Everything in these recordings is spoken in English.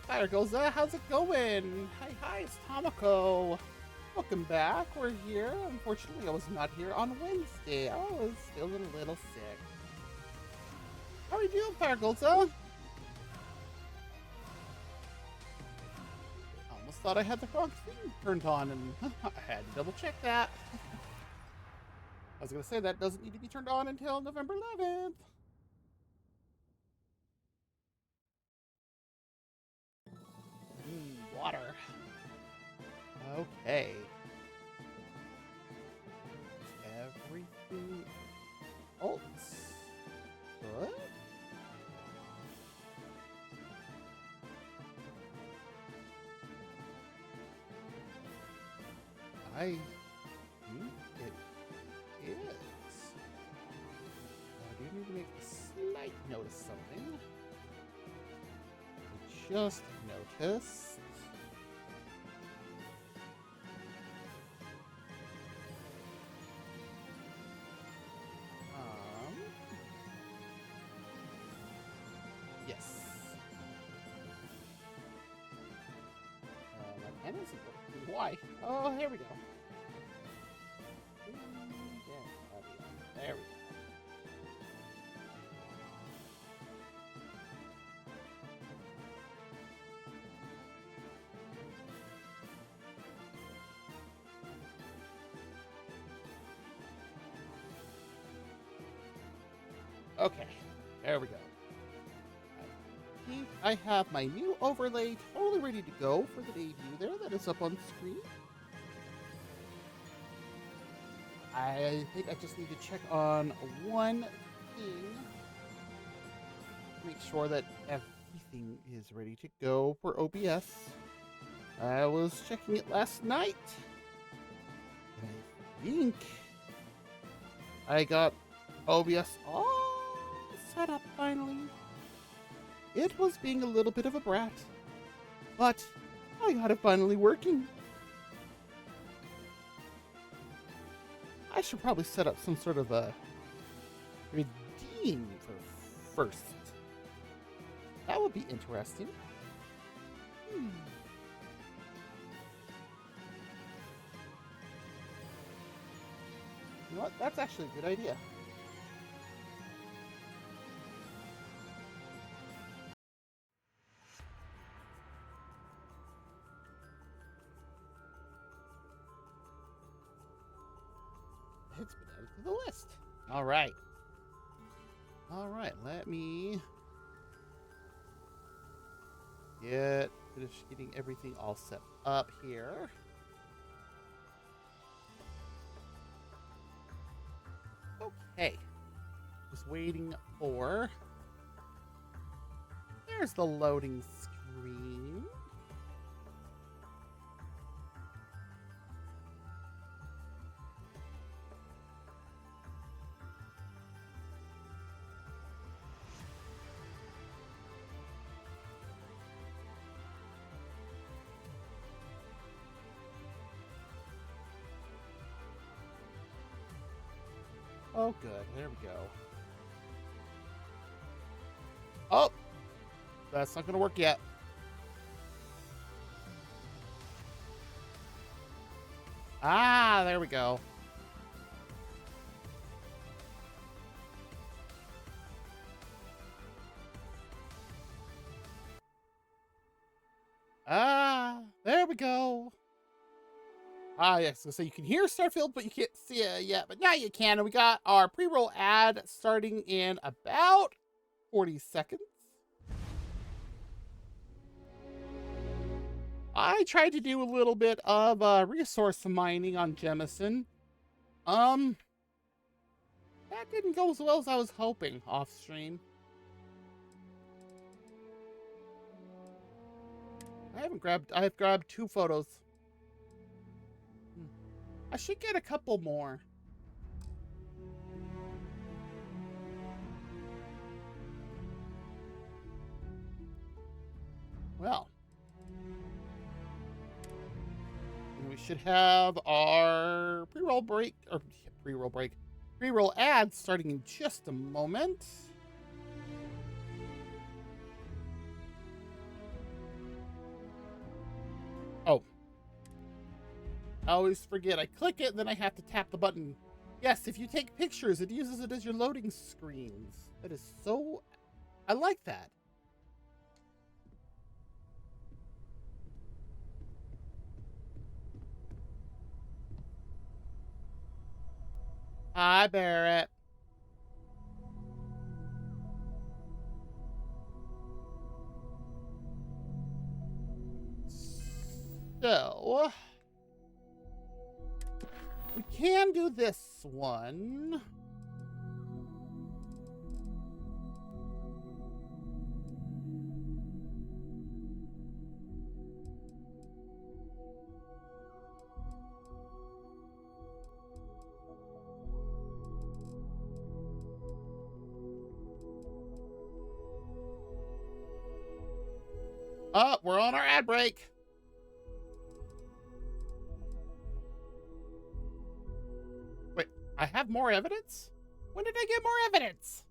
Fire Goza, how's it going? Hi, it's Tamako. Welcome back. We're here. Unfortunately, I was not here on Wednesday. I was feeling a little sick. How are you doing, Fire Goza? I almost thought I had the wrong thing turned on, and I had to double check that. I was going to say that doesn't need to be turned on until November 11th. Water. Okay. Everything else good? I think it is. I do need to make a slight note of something. I just noticed. Yes. My pen isn't working. Why? Oh, here we go. There we go. Okay, there we go. I think I have my new overlay totally ready to go for the debut there. That is up on screen. I think I just need to check on one thing. Make sure that everything is ready to go for OBS. I was checking it last night. And I think I got OBS all set up finally. It was being a little bit of a brat, but I got it finally working. I should probably set up some sort of a redeem for first. That would be interesting. You know what? That's actually a good idea. It's been added to the list. All right. Let me finish getting everything all set up here. Okay. Just waiting for... There's the loading screen. Oh, good. There we go. Oh! That's not going to work yet. Ah, there we go. Ah, there we go. Ah, yes. So you can hear Starfield, but you can't see it yet. But now you can. And we got our pre-roll ad starting in about 40 seconds. I tried to do a little bit of resource mining on Jemison. That didn't go as well as I was hoping off stream. I've grabbed 2 photos. I should get a couple more. Well, we should have our pre-roll ad starting in just a moment. I always forget. I click it, and then I have to tap the button. Yes, if you take pictures, it uses it as your loading screens. That is so... I like that. Hi, Barrett. So... we can do this one. Oh, we're on our ad break. Wait, I have more evidence? When did I get more evidence?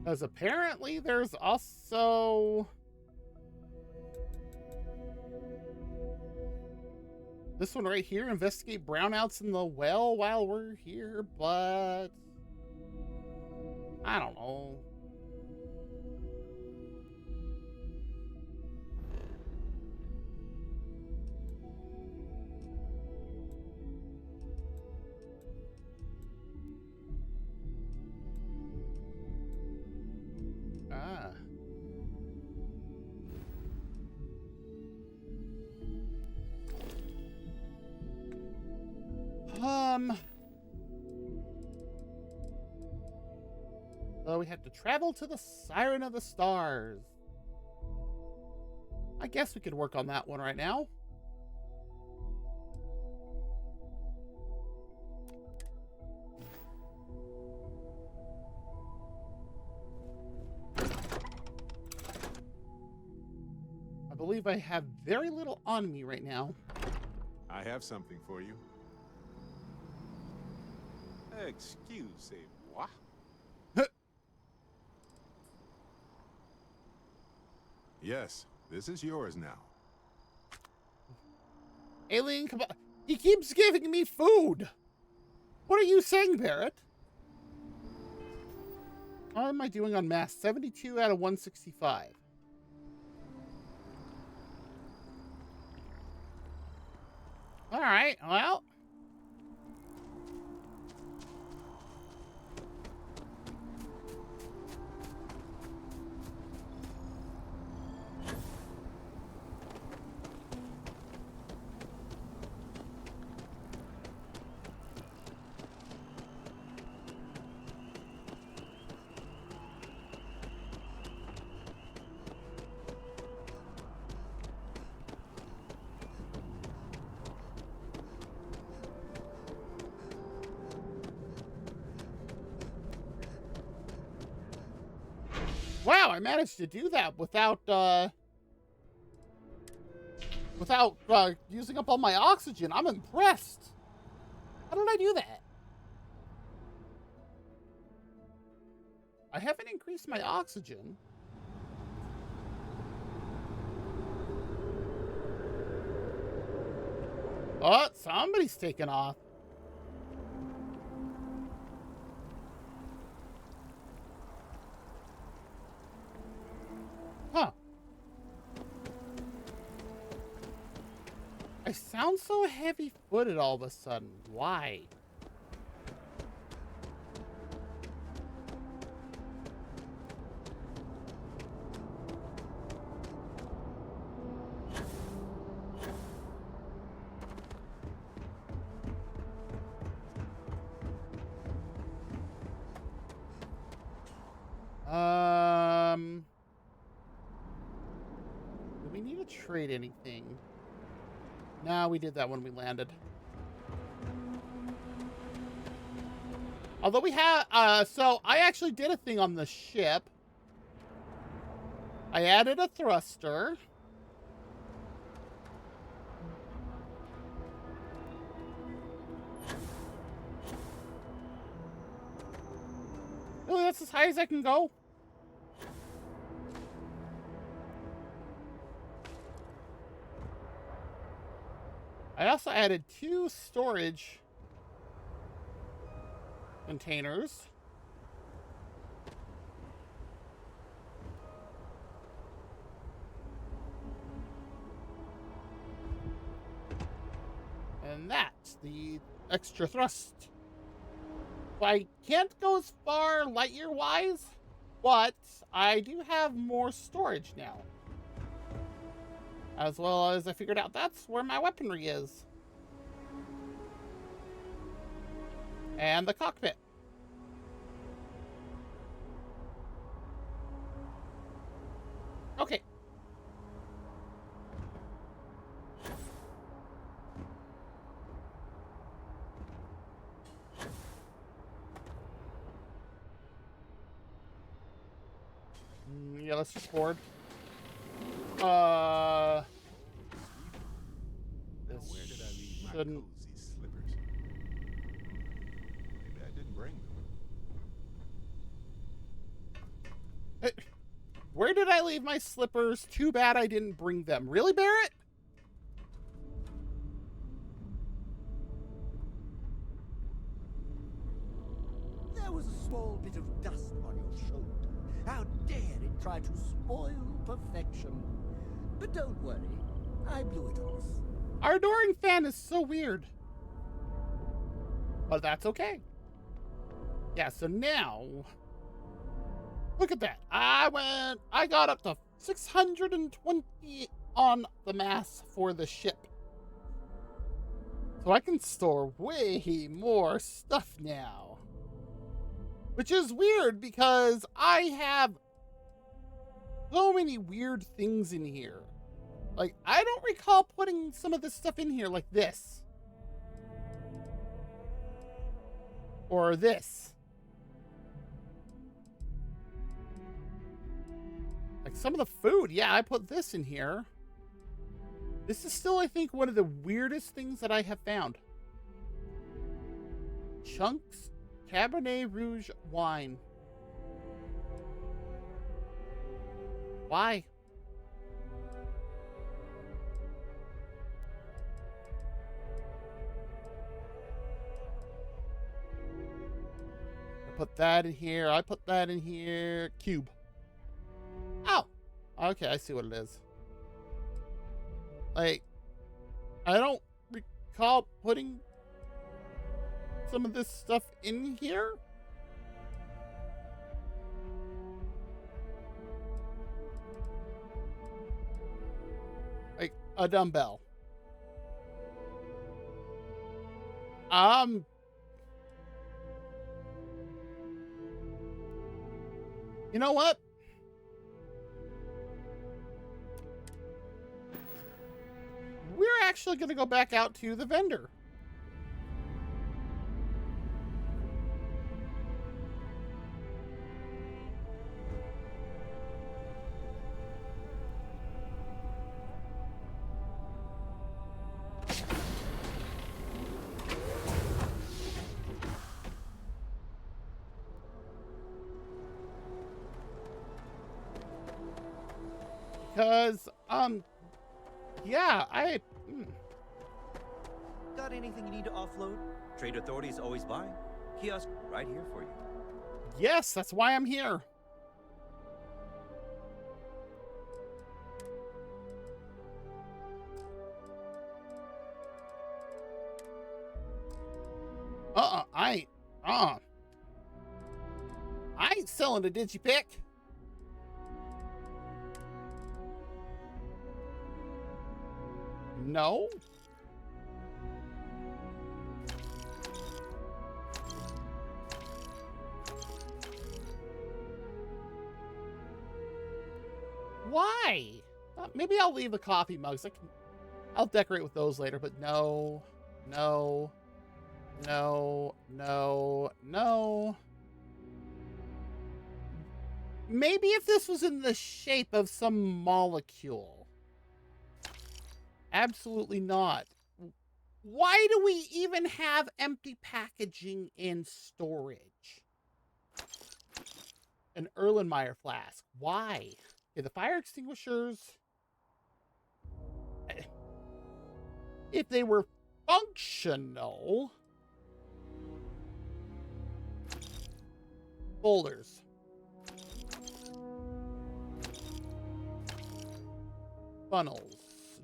Because apparently there's also... this one right here, investigate brownouts in the well while we're here, but... I don't know. Ah. So we have to travel to the Siren of the Stars. I guess we could work on that one right now. I believe I have very little on me right now. I have something for you. Excusez-moi. Yes, this is yours now. Alien, come on. He keeps giving me food. What are you saying, Barrett? How am I doing on mass? 72 out of 165. All right, well. Wow, I managed to do that without using up all my oxygen. I'm impressed. How did I do that? I haven't increased my oxygen. Oh, somebody's taken off. Huh. I sound so heavy-footed all of a sudden. Why? Do we need to trade anything? No, we did that when we landed. Although we have, so I actually did a thing on the ship. I added a thruster. Really, that's as high as I can go? I also added 2 storage containers. And that's the extra thrust. I can't go as far light year wise, but I do have more storage now. As well as I figured out that's where my weaponry is. And the cockpit. Okay. Yeah, let's just board. This Where did I leave my shouldn't. cozy slippers? Maybe I didn't bring them. Where did I leave my slippers? Too bad I didn't bring them. Really, Barrett? There was a small bit of dust on your shoulder. How dare it try to spoil perfection? But don't worry, I blew it off. Our adoring fan is so weird. But that's okay. Yeah, so now... Look at that. I got up to 620 on the mass for the ship. So I can store way more stuff now. Which is weird because I have so many weird things in here. Like, I don't recall putting some of this stuff in here like this. Or this. Like some of the food, yeah, I put this in here. This is still, I think, one of the weirdest things that I have found. Chunks Cabernet Rouge wine. Why? I put that in here. I put that in here. Cube. Oh. Okay, I see what it is. Like, I don't recall putting some of this stuff in here. Like a dumbbell. You know what? We're actually going to go back out to the vendor. Because, yeah, Got anything you need to offload? Trade Authority is always buying. Kiosk right here for you. yes, that's why I'm here. I ain't selling a digipick. No. Why? Maybe I'll leave the coffee mugs. I'll decorate with those later, but no, no, no, no, no. Maybe if this was in the shape of some molecule. Absolutely not. Why do we even have empty packaging in storage? An Erlenmeyer flask. Why? Okay, the fire extinguishers, if they were functional. Folders. Funnels.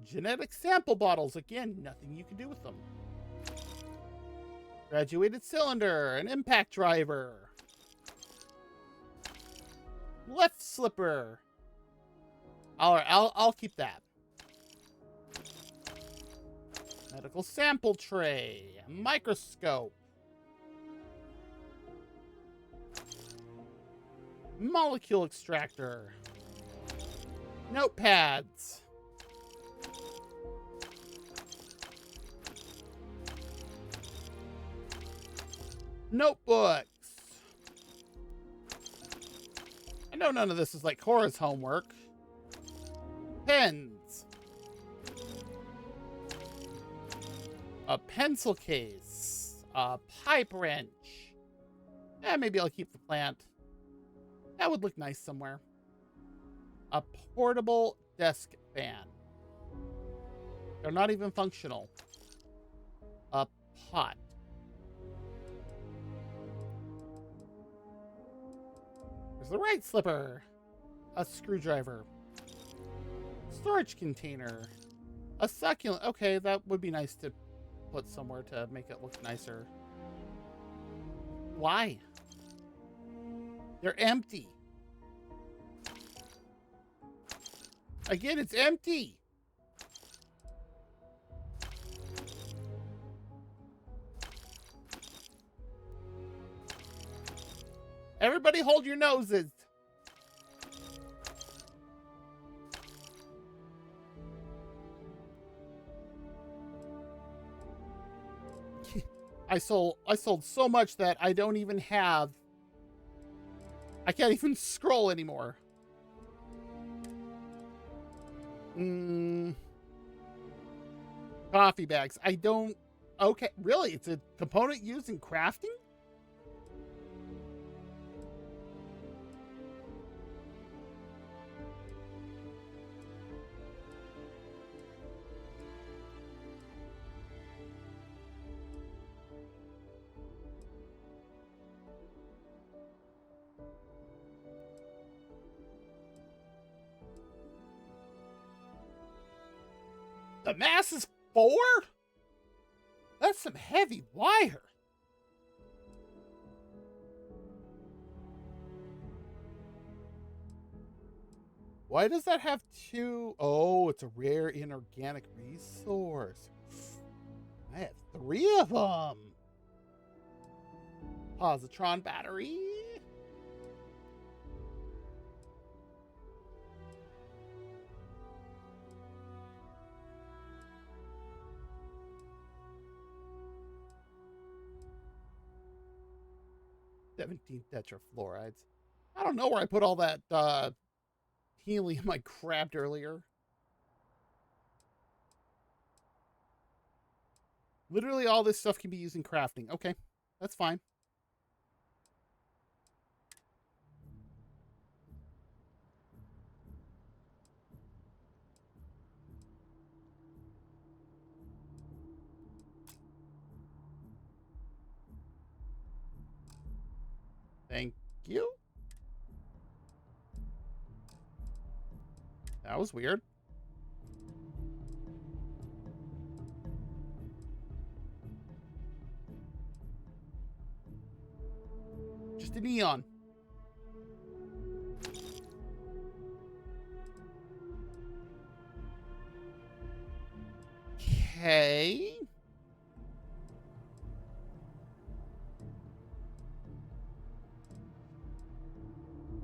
Genetic sample bottles. Again, nothing you can do with them. Graduated cylinder. An impact driver. Left slipper. All right, I'll keep that. Medical sample tray. A microscope. Molecule extractor. Notepads. Notebooks. I know none of this is like Cora's homework. Pens. A pencil case. A pipe wrench. Maybe I'll keep the plant. That would look nice somewhere. A portable desk fan. They're not even functional. A pot. There's the right slipper. A screwdriver. Storage container. A succulent. Okay, that would be nice to put somewhere to make it look nicer. Why? They're empty. Again, it's empty. Everybody hold your noses. I sold so much that I don't even have. I can't even scroll anymore. Coffee bags. I don't. Okay, really? It's a component used in crafting? The mass is 4? That's some heavy wire. Why does that have 2? Oh, it's a rare inorganic resource. I have 3 of them. Positron battery. $17 tetrafluorides. I don't know where I put all that helium I grabbed earlier. Literally all this stuff can be used in crafting. Okay, that's fine. Thank you. That was weird. Just a neon. Okay.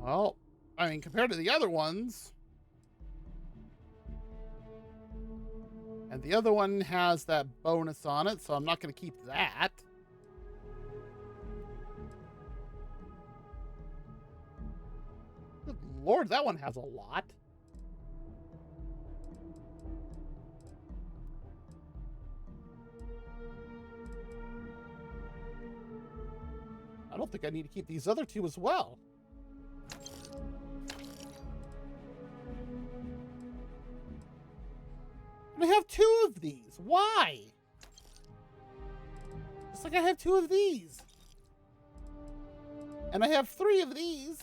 Well, I mean, compared to the other ones. And the other one has that bonus on it, so I'm not going to keep that. lord, that one has a lot. I don't think I need to keep these other two as well. I have two of these. Why? It's like I have two of these. And I have three of these.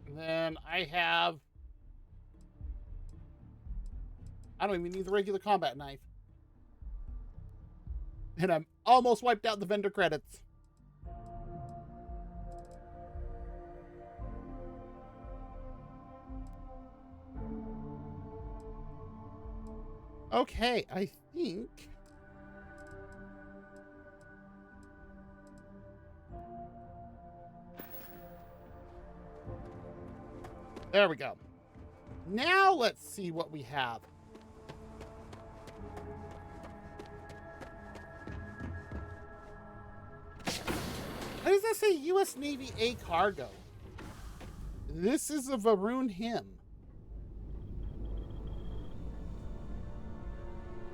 And then I have... I don't even need the regular combat knife. And I'm almost wiped out the vendor credits. Okay, I think... There we go. Now let's see what we have. Why does that say U.S. Navy A cargo? This is a Varun hymn.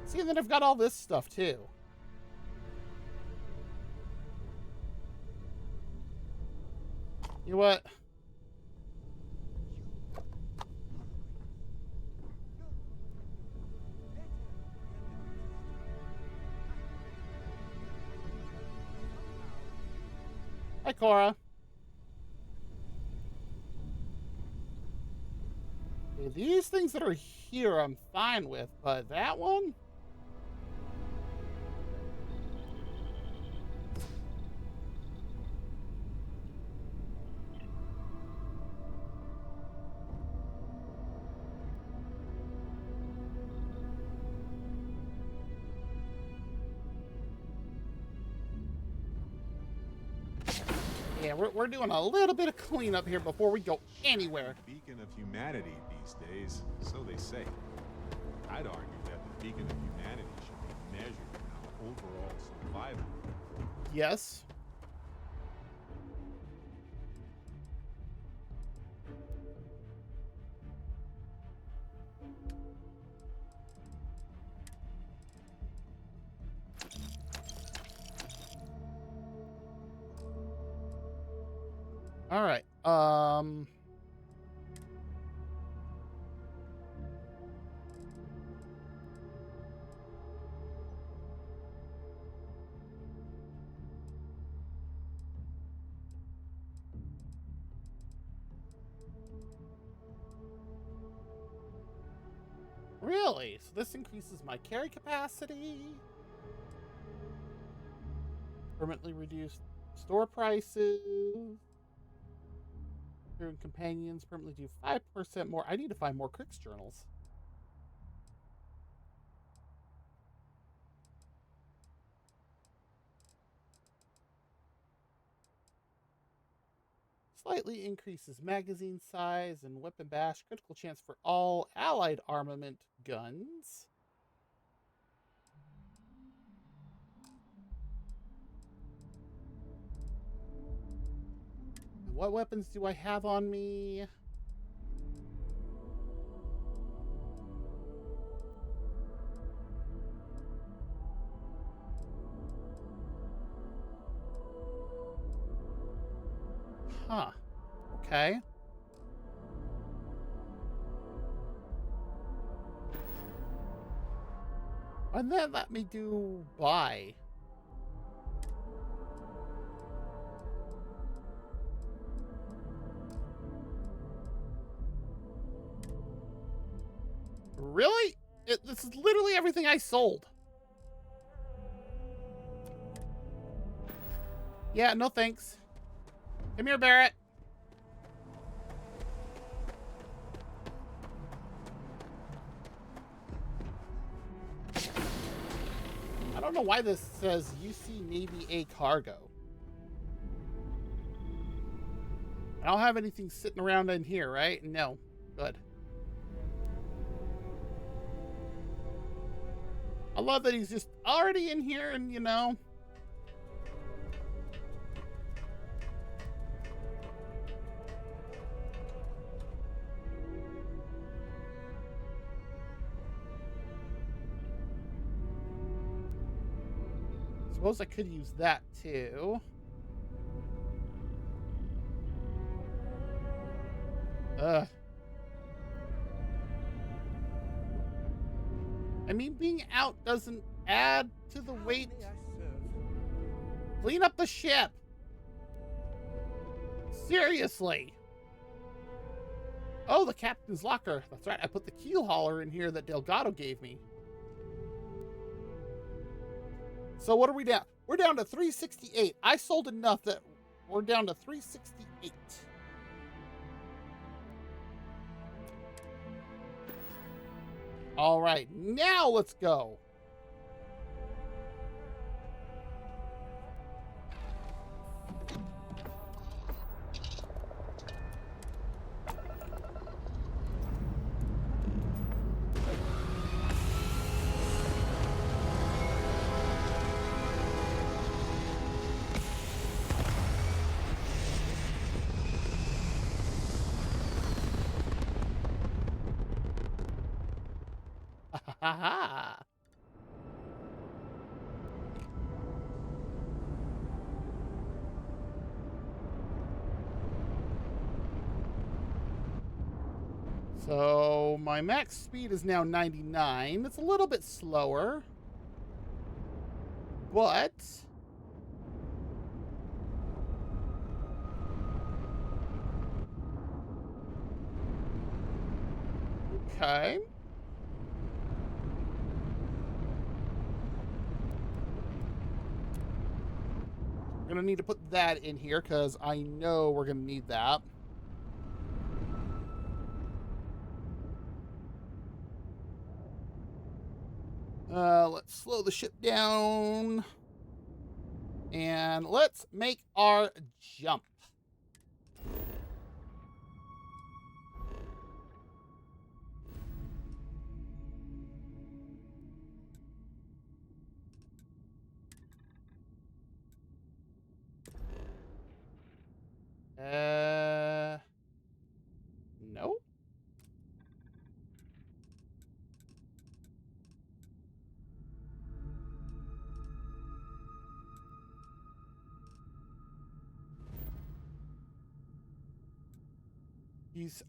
See, and then I've got all this stuff too. You know what? Hi, Cora. Okay, these things that are here I'm fine with, but that one? Yeah, we're doing a little bit of cleanup here before we go anywhere. Beacon of humanity these days, so they say. I'd argue that the beacon of humanity should be measured in our overall survival. Yes. All right. Really? So this increases my carry capacity. Permanently reduced store prices. Current companions permanently do 5% more. I need to find more Crix journals. Slightly increases magazine size and weapon bash. Critical chance for all allied armament guns. What weapons do I have on me? Huh. Okay. Why did that let me do buy? Really? This is literally everything I sold. Yeah, no thanks. Come here, Barrett. I don't know why this says UC Navy A cargo. I don't have anything sitting around in here, right? No. Good. I love that he's just already in here and, you know. Suppose I could use that too. Ugh. I mean, being out doesn't add to the weight. How may I serve? Clean up the ship. Seriously. Oh, the captain's locker. That's right. I put the keel hauler in here that Delgado gave me. So what are we down? We're down to 368. I sold enough that we're down to 368. All right, now let's go. Ha ha. So my max speed is now 99. It's a little bit slower, but okay. We're gonna need to put that in here because I know we're gonna need that. Let's slow the ship down. And let's make our jump. No.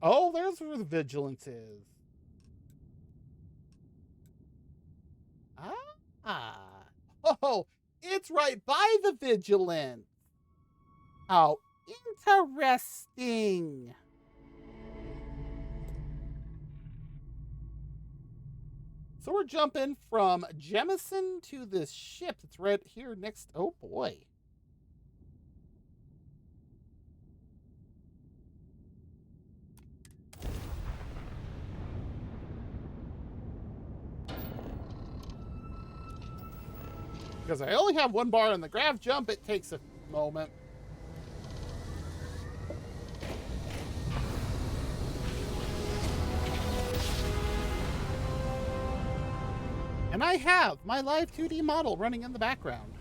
Oh, there's where the vigilance is. Ah. Oh, it's right by the vigilance. How interesting. So we're jumping from Jemison to this ship that's right here next. Oh boy. Because I only have one bar in the grav jump, it takes a moment. And I have my live 2D model running in the background.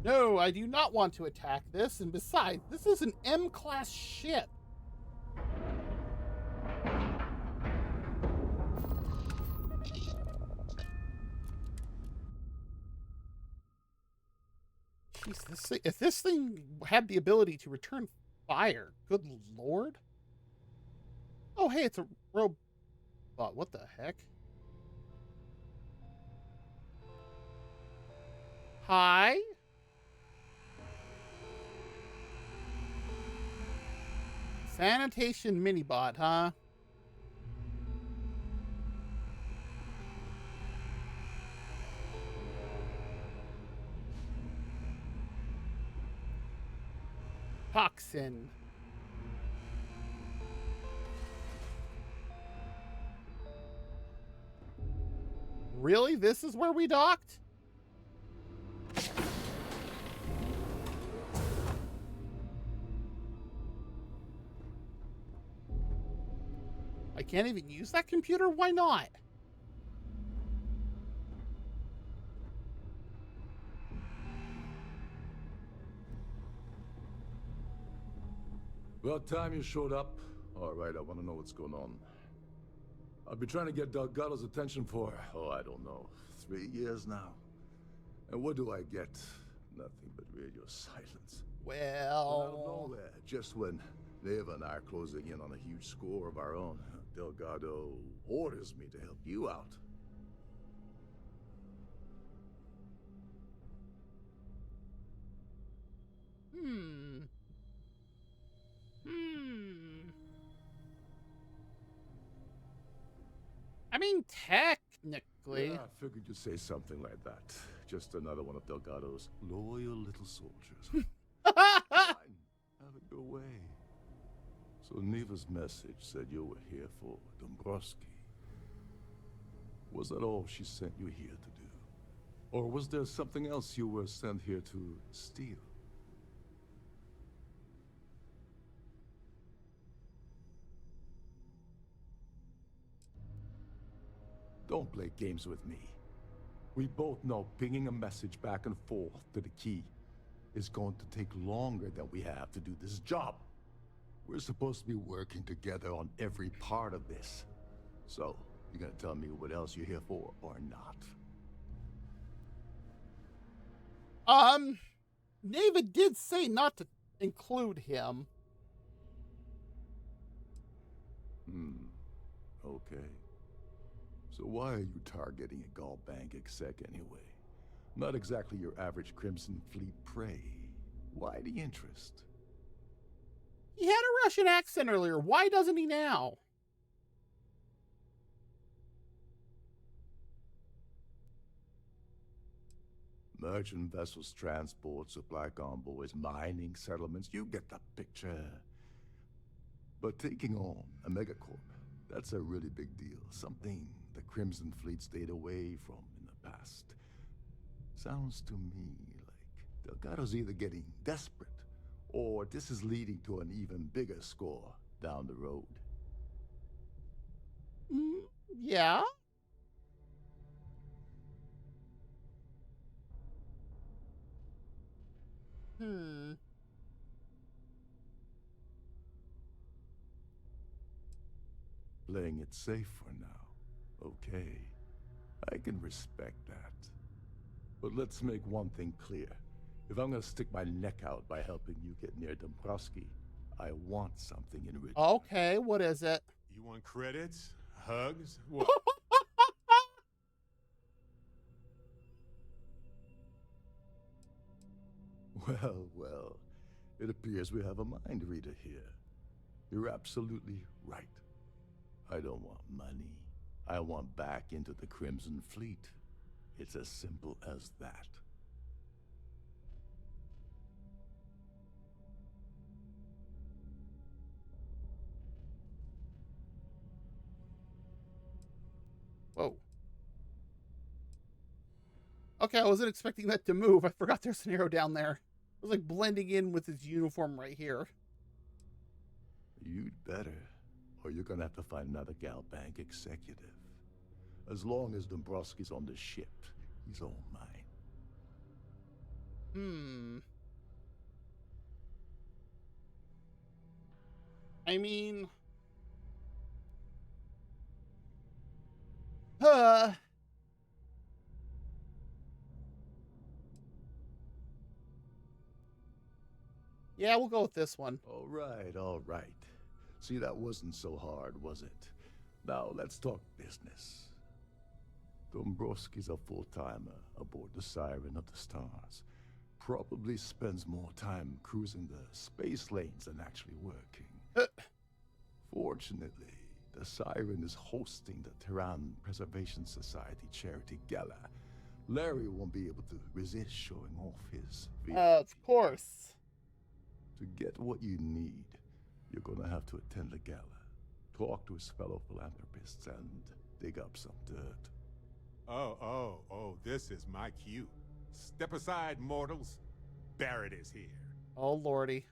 No, I do not want to attack this, and besides, this is an M-class ship. Jeez, if this thing had the ability to return fire, good lord. Oh, hey, it's a robot. What the heck? Hi? Sanitation minibot, huh? Toxin. Really? This is where we docked? I can't even use that computer? Why not? About time you showed up. All right, I want to know what's going on. I've been trying to get Delgado's attention for, I don't know, 3 years now. And what do I get? Nothing but radio silence. Well... And out of nowhere, just when Neva and I are closing in on a huge score of our own, Delgado orders me to help you out. I mean, technically. Yeah, I figured you'd say something like that. Just another one of Delgado's loyal little soldiers. Fine, have it your way. So Neva's message said you were here for Dombrowski. Was that all she sent you here to do? Or was there something else you were sent here to steal? Don't play games with me. We both know pinging a message back and forth to the key is going to take longer than we have to do this job. We're supposed to be working together on every part of this. So, you gonna tell me what else you're here for or not? Neva did say not to include him. Okay. So why are you targeting a Gall Bank exec anyway? Not exactly your average Crimson Fleet prey. Why the interest? He had a Russian accent earlier. Why doesn't he now? Merchant vessels, transport, supply convoys, mining settlements, you get the picture. But taking on a megacorp, that's a really big deal. Something the Crimson Fleet stayed away from in the past. Sounds to me like Delgado's either getting desperate, or this is leading to an even bigger score down the road. Yeah? Playing it safe for now. Okay. I can respect that. But let's make one thing clear. If I'm gonna stick my neck out by helping you get near Dombrowski, I want something in return. Okay, what is it? You want credits? Hugs? What? Well, it appears we have a mind reader here. You're absolutely right. I don't want money. I want back into the Crimson Fleet. It's as simple as that. Whoa. Okay, I wasn't expecting that to move. I forgot there's an arrow down there. It was like blending in with his uniform right here. You'd better, or you're gonna have to find another Gal Bank executive. As long as Dombrowski's on the ship, he's all mine. I mean... Yeah, we'll go with this one. All right. See, that wasn't so hard, was it? Now, let's talk business. Dombrowski's a full-timer aboard the Siren of the Stars. Probably spends more time cruising the space lanes than actually working. Fortunately, the Siren is hosting the Terran Preservation Society charity gala. Larry won't be able to resist showing off his vehicle. Of course. To get what you need, you're gonna have to attend the gala, talk to his fellow philanthropists, and dig up some dirt. Oh, this is my cue. Step aside, mortals. Barrett is here. Oh, lordy.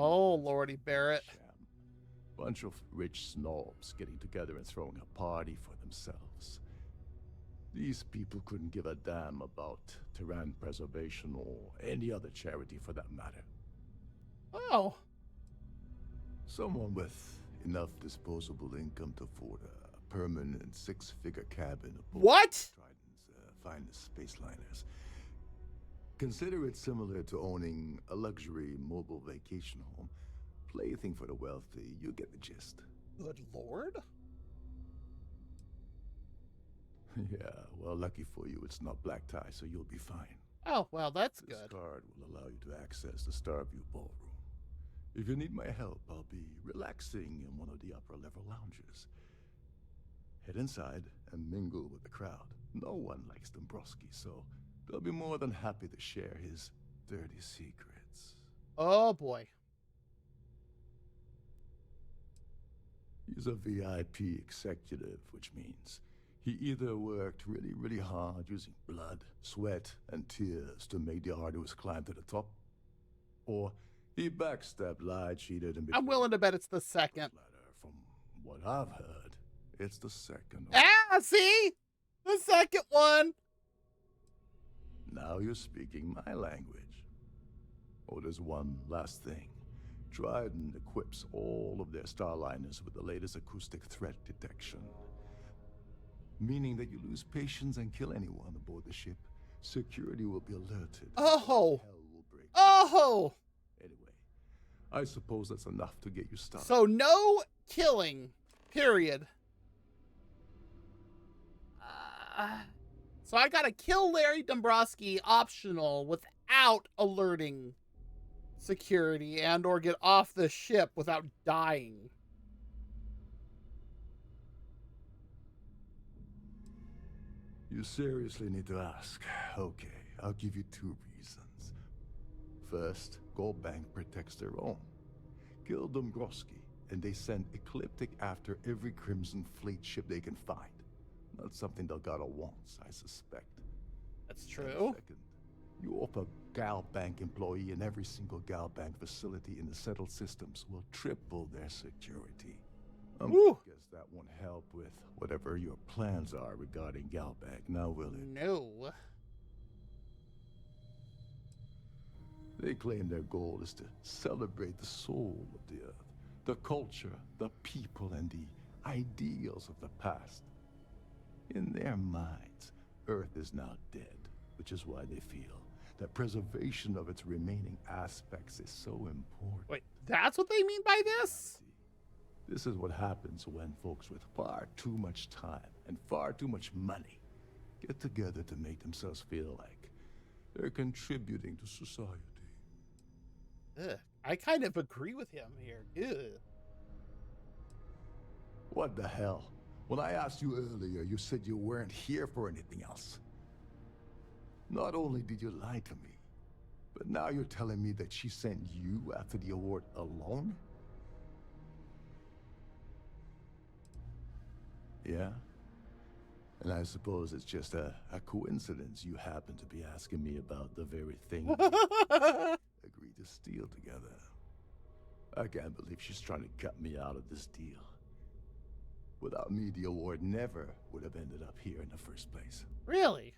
Oh, Lordy Barrett. Sham. Bunch of rich snobs getting together and throwing a party for themselves. These people couldn't give a damn about Terran preservation or any other charity for that matter. Oh. Someone with enough disposable income to afford a permanent six-figure cabin aboard What? Trident's finest space liners. Consider it similar to owning a luxury mobile vacation home. Plaything for the wealthy, you get the gist. Good Lord. Yeah, well, lucky for you, it's not black tie, so you'll be fine. Oh, well, that's This good. card will allow you to access the Starview Ballroom. If you need my help, I'll be relaxing in one of the upper-level lounges. Head inside and mingle with the crowd. No one likes Dombrowski, so they'll be more than happy to share his dirty secrets. Oh, boy. He's a VIP executive, which means he either worked really, really hard using blood, sweat, and tears to make the arduous climb to the top, or he backstabbed, lied, cheated, and I'm willing to bet it's the second. From what I've heard, it's the second. Ah, see? The second one. Now you're speaking my language. Oh, there's one last thing. Trident equips all of their starliners with the latest acoustic threat detection. Meaning that you lose patience and kill anyone aboard the ship, security will be alerted. Oh. Hell will break. Oh. Anyway, I suppose that's enough to get you started. So no killing, period. So I gotta kill Larry Dombrowski optional without alerting security and or get off the ship without dying. You seriously need to ask. Okay, I'll give you 2 reasons. First, Gold Bank protects their own. Kill Dombrowski, and they send Ecliptic after every Crimson Fleet ship they can find. Not something Delgado wants, I suspect. That's And true. second, you offer Gal Bank employee in every single Gal Bank facility in the settled systems will triple their security. I Woo. guess that won't help with whatever your plans are regarding Gal Bank, now will it? No. They claim their goal is to celebrate the soul of the Earth, the culture, the people, and the ideals of the past. In their minds, Earth is now dead, which is why they feel that preservation of its remaining aspects is so important. Wait, that's what they mean by this? This is what happens when folks with far too much time and far too much money get together to make themselves feel like they're contributing to society. Ugh, I kind of agree with him here. Ugh. What the hell? When I asked you earlier, you said you weren't here for anything else. Not only did you lie to me, but now you're telling me that she sent you after the award alone? Yeah? And I suppose it's just a coincidence you happen to be asking me about the very thing we agreed to steal together. I can't believe she's trying to cut me out of this deal. Without me, the award never would have ended up here in the first place. Really?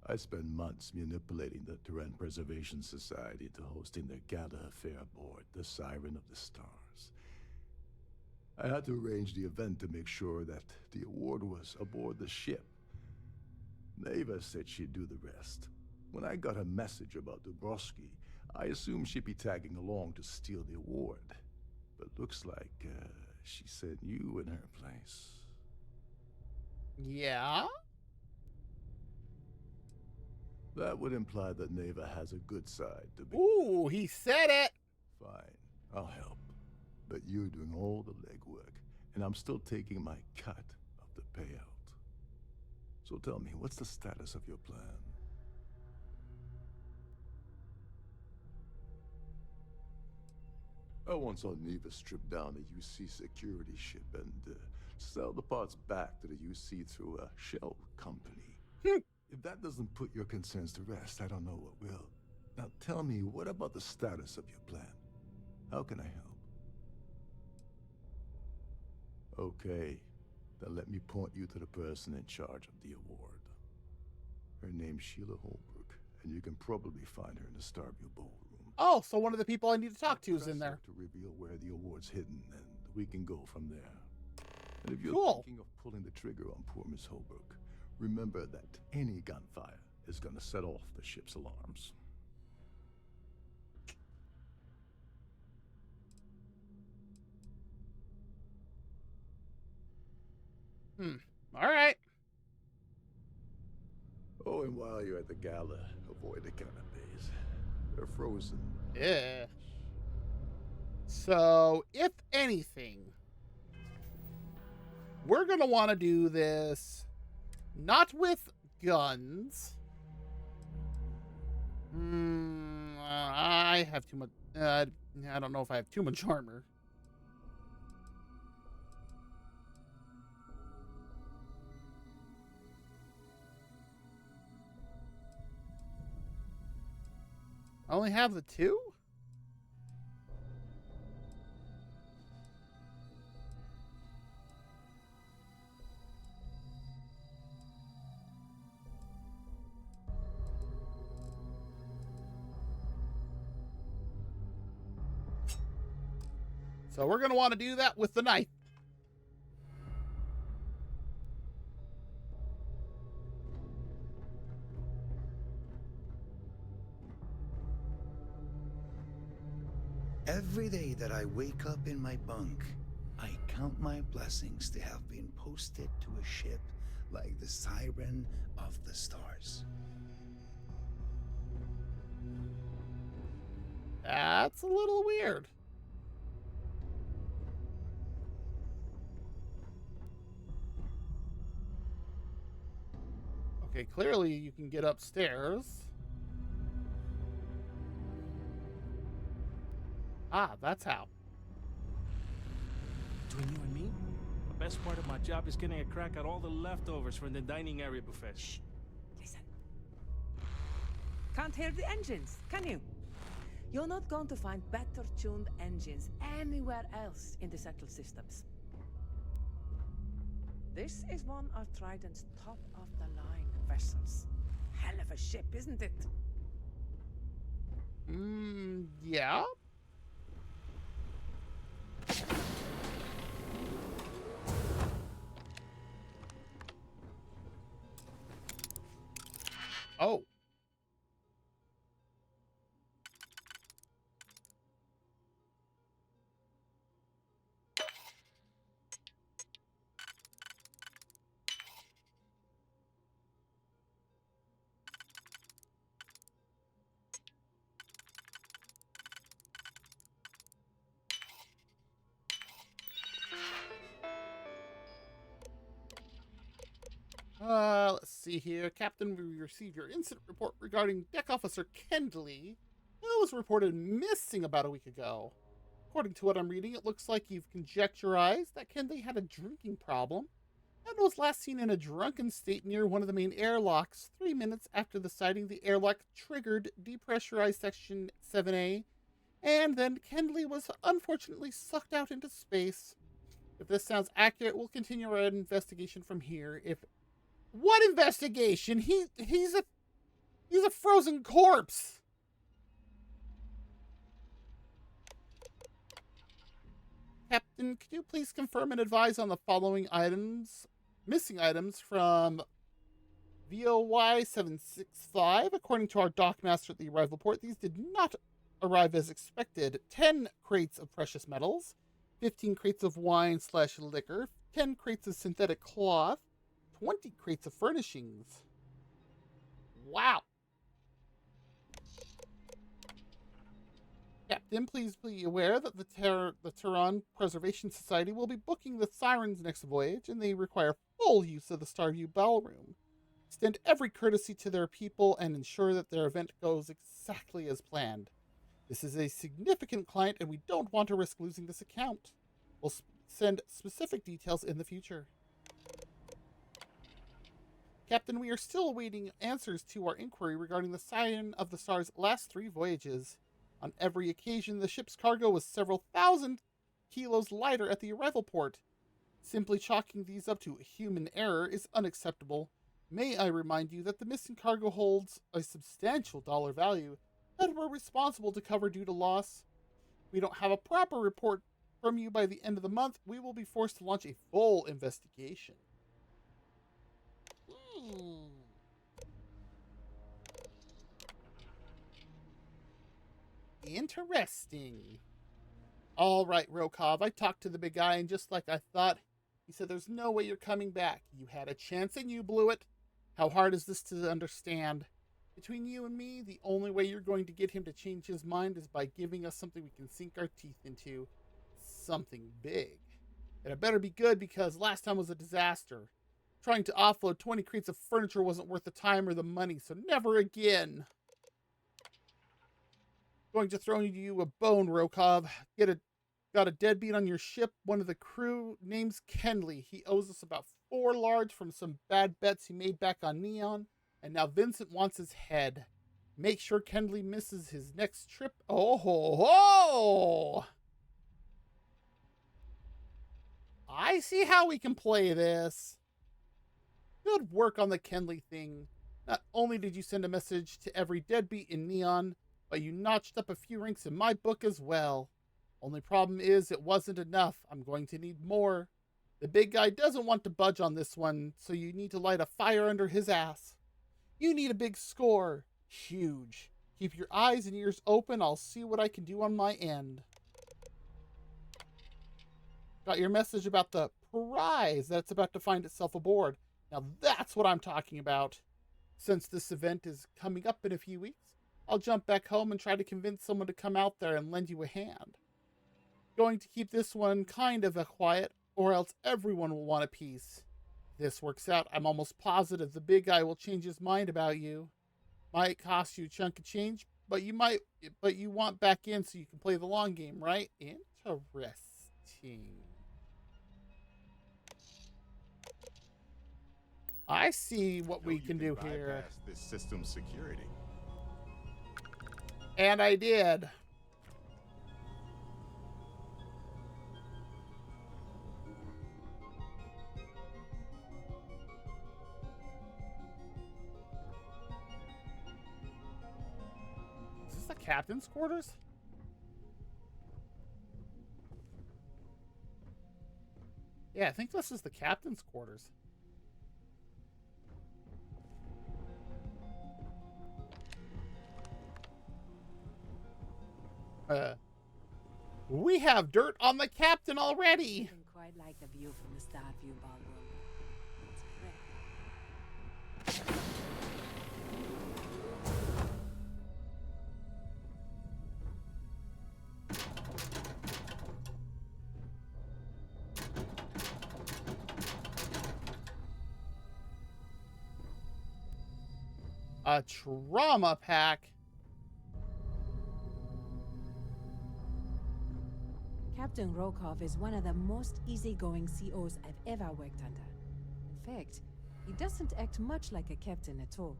I spent months manipulating the Terran Preservation Society into hosting their gala affair aboard the Siren of the Stars. I had to arrange the event to make sure that the award was aboard the ship. Neva said she'd do the rest. When I got a message about Dombrowski, I assumed she'd be tagging along to steal the award. But looks like she sent you in her place. Yeah? That would imply that Neva has a good side to be. Ooh, he said it. Fine, I'll help. But you're doing all the legwork, and I'm still taking my cut of the payout. So tell me, what's the status of your plan? I once saw Neva strip down a UC security ship and Sell the parts back to the UC through a shell company. If that doesn't put your concerns to rest, I don't know what will. Now tell me, what about the status of your plan? How can I help? Okay, then let me point you to the person in charge of the award. Her name's Sheila Holbrook, and you can probably find her in the Starview Ballroom. Oh, so one of the people I need to talk to is Press in her there. to reveal where the award's hidden, and we can go from there. And if you're Cool. thinking of pulling the trigger on poor Miss Holbrook, remember that any gunfire is going to set off the ship's alarms. All right. Oh, and while you're at the gala, avoid the canapes. They're frozen. Yeah. So, if anything, we're going to want to do this not with guns. I have too much. I don't know if I have too much armor. I only have the 2? So we're going to want to do that with the knife. Every day that I wake up in my bunk, I count my blessings to have been posted to a ship like the Siren of the Stars. That's a little weird. Okay, clearly you can get upstairs. Ah, that's how. Between you and me, the best part of my job is getting a crack at all the leftovers from the dining area buffet. Shh. Listen. Can't hear the engines, can you? You're not going to find better tuned engines anywhere else in the settled systems. This is one of Trident's top-of-the-line vessels. Hell of a ship, isn't it? Yeah. Oh. Let's see here. Captain, we received your incident report regarding Deck Officer Kendley, who was reported missing about a week ago. According to what I'm reading, it looks like you've conjecturized that Kendley had a drinking problem and was last seen in a drunken state near one of the main airlocks 3 minutes after the sighting. The airlock triggered depressurized Section 7A, and then Kendley was unfortunately sucked out into space. If this sounds accurate, we'll continue our investigation from here. What investigation? He's a frozen corpse. Captain, could you please confirm and advise on the following missing items from VOY 765? According to our dockmaster at the arrival port, these did not arrive as expected. 10 crates of precious metals, 15 crates of wine/liquor, 10 crates of synthetic cloth, 20 crates of furnishings. Wow. Captain, please be aware that the Tehran Preservation Society will be booking the Siren's next voyage, and they require full use of the Starview Ballroom. Extend every courtesy to their people and ensure that their event goes exactly as planned. This is a significant client, and we don't want to risk losing this account. We'll send specific details in the future. Captain, we are still awaiting answers to our inquiry regarding the sign of the star's last 3 voyages. On every occasion, the ship's cargo was several thousand kilos lighter at the arrival port. Simply chalking these up to human error is unacceptable. May I remind you that the missing cargo holds a substantial dollar value that we're responsible to cover due to loss. If we don't have a proper report from you by the end of the month, we will be forced to launch a full investigation. Interesting. All right, Rokov, I talked to the big guy, and just like I thought, he said there's no way you're coming back. You had a chance and you blew it. How hard is this to understand? Between you and me, the only way you're going to get him to change his mind is by giving us something we can sink our teeth into. Something big. And it better be good, because last time was a disaster. Trying to offload 20 crates of furniture wasn't worth the time or the money, so never again. Going to throw you a bone, Rokov. Got a deadbeat on your ship. One of the crew, name's Kenley. He owes us about 4 large from some bad bets he made back on Neon, and now Vincent wants his head. Make sure Kenley misses his next trip. Oh ho ho! I see how we can play this. Good work on the Kenley thing. Not only did you send a message to every deadbeat in Neon, but you notched up a few ranks in my book as well. Only problem is it wasn't enough. I'm going to need more. The big guy doesn't want to budge on this one, so you need to light a fire under his ass. You need a big score. Huge. Keep your eyes and ears open. I'll see what I can do on my end. Got your message about the prize that's about to find itself aboard. Now that's what I'm talking about. Since this event is coming up in a few weeks, I'll jump back home and try to convince someone to come out there and lend you a hand. Going to keep this one kind of a quiet, or else everyone will want a piece. If this works out, I'm almost positive the big guy will change his mind about you. Might cost you a chunk of change, but you want back in so you can play the long game, right? Interesting. I see what we can do here. Bypass this system's security. And I did. Is this the captain's quarters? Yeah, I think this is the captain's quarters. We have dirt on the captain already. Didn't quite like the view from the Starview ballroom. It's great. A trauma pack. Captain Rokov is one of the most easygoing COs I've ever worked under. In fact, he doesn't act much like a captain at all.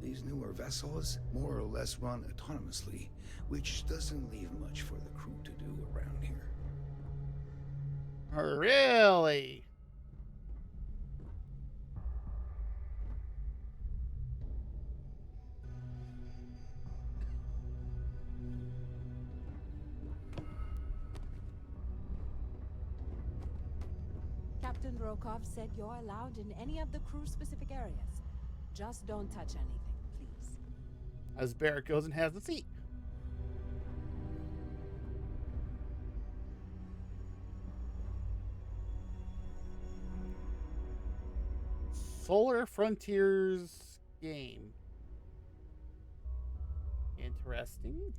These newer vessels more or less run autonomously, which doesn't leave much for the crew to do around here. Really? Captain Rokov said you're allowed in any of the crew-specific areas. Just don't touch anything, please. As Barrett goes and has a seat. Solar Frontiers game. Interesting.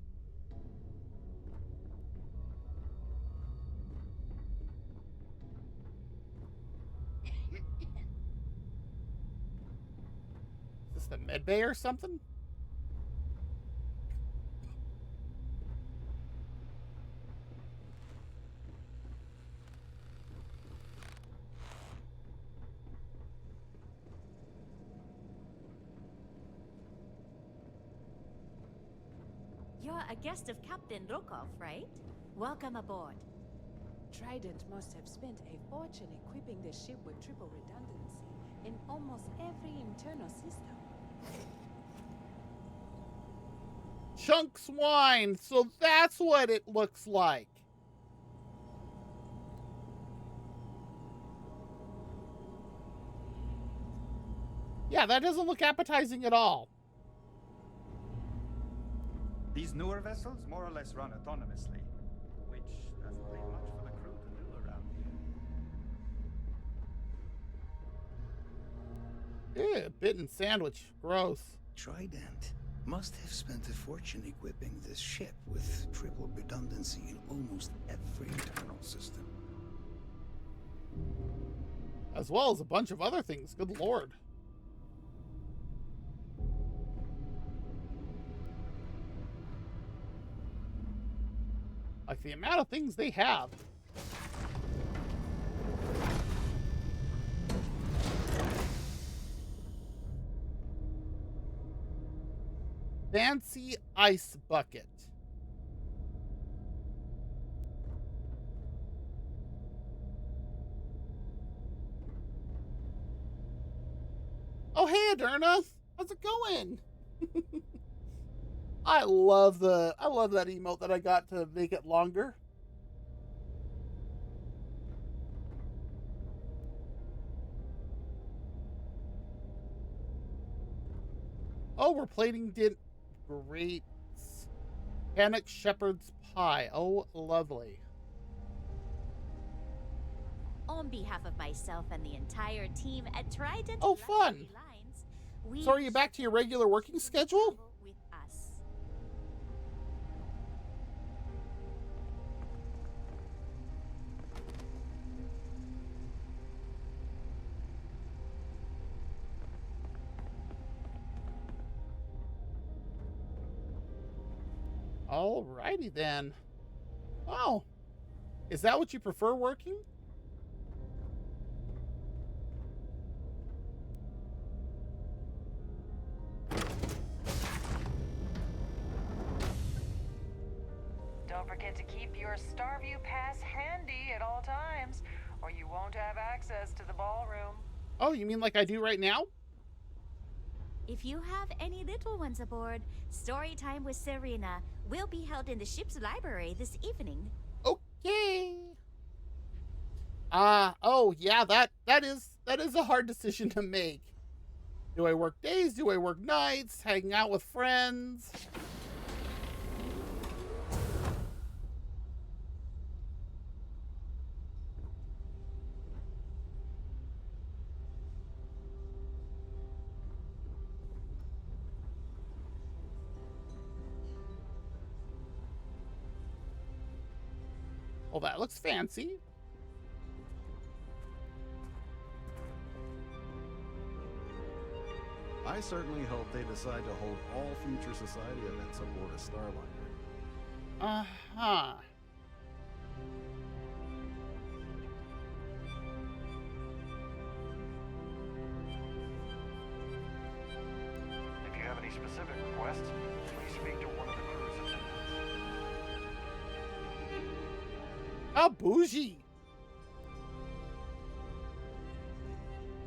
Is this the med bay or something? You're a guest of Captain Rokov, right? Welcome aboard. Trident must have spent a fortune equipping the ship with triple redundancy in almost every internal system. Chunk swine. So that's what it looks like. Yeah, that doesn't look appetizing at all. These newer vessels more or less run autonomously, which doesn't leave much for the crew to do around here. Ew, bitten sandwich. Gross. Trident must have spent a fortune equipping this ship with triple redundancy in almost every internal system. As well as a bunch of other things. Good lord. Like the amount of things they have. Fancy ice bucket. Oh, hey, Aderna. How's it going? I love that emote that I got to make it longer. Oh, we're plating great panic shepherd's pie. Oh, lovely. On behalf of myself and the entire team at Trident Oh, fun. Luxury Lines, we So are you back to your regular working schedule? with us. Alrighty then. Oh, is that what you prefer working? Don't forget to keep your Starview Pass handy at all times, or you won't have access to the ballroom. Oh, you mean like I do right now? If you have any little ones aboard, story time with Serena will be held in the ship's library this evening. Okay. Oh yeah, that is a hard decision to make. Do I work days? Do I work nights? Hang out with friends? Well, that looks fancy. I certainly hope they decide to hold all future society events aboard a Starliner. Uh-huh. If you have any specific requests, please speak to one of the crew's attendants. How bougie.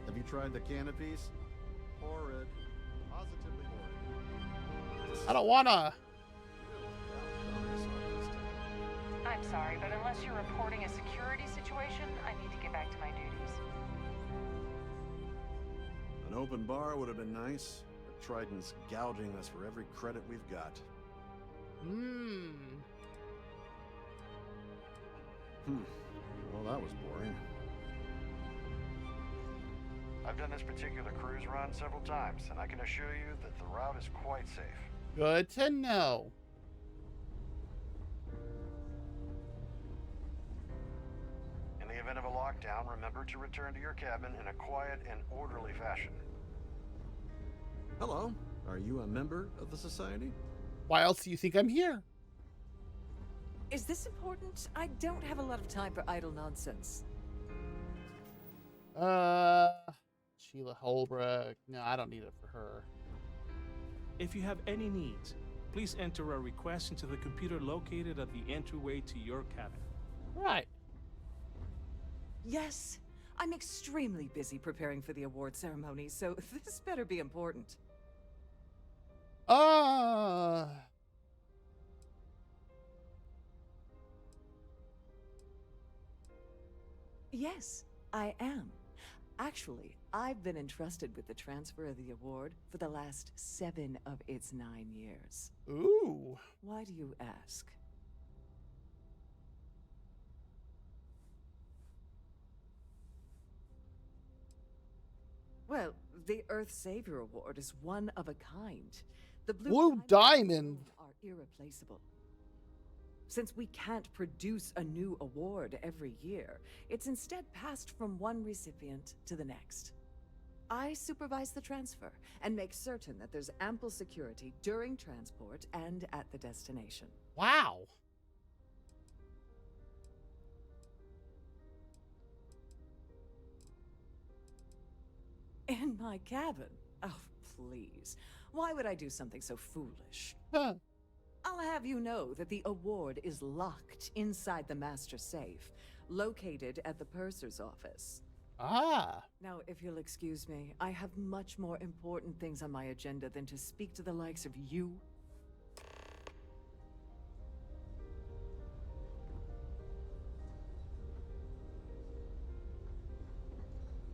Have you tried the canopies? Horrid. Positively horrid. I don't wanna. I'm sorry, but unless you're reporting a security situation, I need to get back to my duties. An open bar would have been nice, but Trident's gouging us for every credit we've got. Well, that was boring. I've done this particular cruise run several times, and I can assure you that the route is quite safe. Good to know. In the event of a lockdown, remember to return to your cabin in a quiet and orderly fashion. Hello. Are you a member of the Society? Why else do you think I'm here? Is this important? I don't have a lot of time for idle nonsense. Sheila Holbrook. No, I don't need it for her. If you have any needs, Please enter a request into the computer located at the entryway to your cabin. Right. Yes, I'm extremely busy preparing for the award ceremony, so this better be important. Yes, I am. Actually, I've been entrusted with the transfer of the award for the last 7 of its 9 years. Ooh. Why do you ask? Well, the Earth Savior Award is one of a kind. The Blue Diamond are irreplaceable. Since we can't produce a new award every year, it's instead passed from one recipient to the next. I supervise the transfer and make certain that there's ample security during transport and at the destination. Wow. In my cabin? Oh, please. Why would I do something so foolish? Huh. I'll have you know that the award is locked inside the master safe, located at the purser's office. Ah. Now, if you'll excuse me, I have much more important things on my agenda than to speak to the likes of you.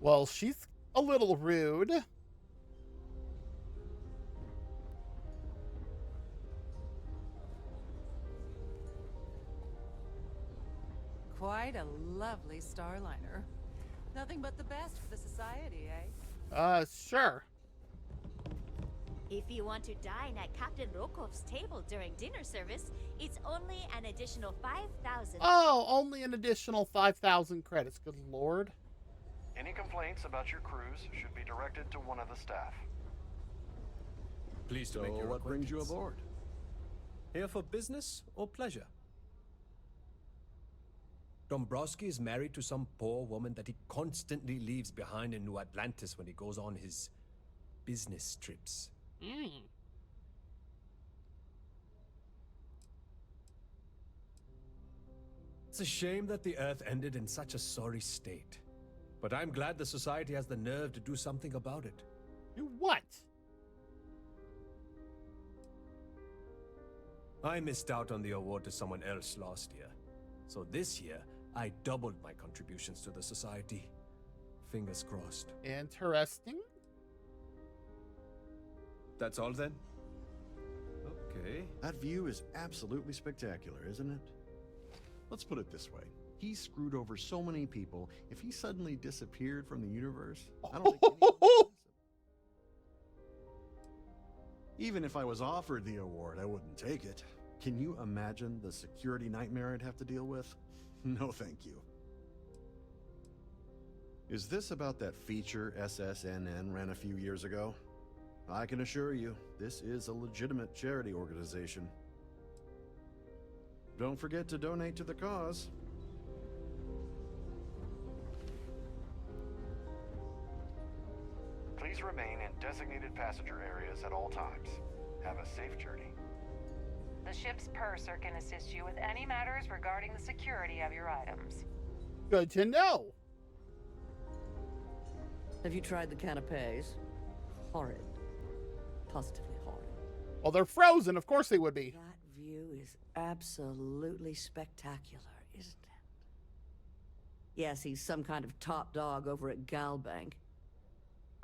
Well, she's a little rude. Quite a lovely starliner. Nothing but the best for the society, eh? Sure. If you want to dine at Captain Rokov's table during dinner service, it's only an additional 5,000. Oh, only an additional 5,000 credits. Good lord. Any complaints about your cruise should be directed to one of the staff. Pleased to So make your what brings you acquaintance. aboard? Here for business or pleasure? Dombrowski is married to some poor woman that he constantly leaves behind in New Atlantis when he goes on his business trips. It's a shame that the Earth ended in such a sorry state. But I'm glad the Society has the nerve to do something about it. Do what? I missed out on the award to someone else last year. So this year, I doubled my contributions to the Society. Fingers crossed. Interesting. That's all then? Okay. That view is absolutely spectacular, isn't it? Let's put it this way. He screwed over so many people. If he suddenly disappeared from the universe, I don't think anyone would notice him. Even if I was offered the award, I wouldn't take it. Can you imagine the security nightmare I'd have to deal with? No, thank you. Is this about that feature SSNN ran a few years ago? I can assure you, this is a legitimate charity organization. Don't forget to donate to the cause. Please remain in designated passenger areas at all times. Have a safe journey. The ship's purser can assist you with any matters regarding the security of your items. Good to know. Have you tried the canapes? Horrid. Positively horrid. Well, they're frozen. Of course they would be. That view is absolutely spectacular, isn't it? Yes, he's some kind of top dog over at Galbank.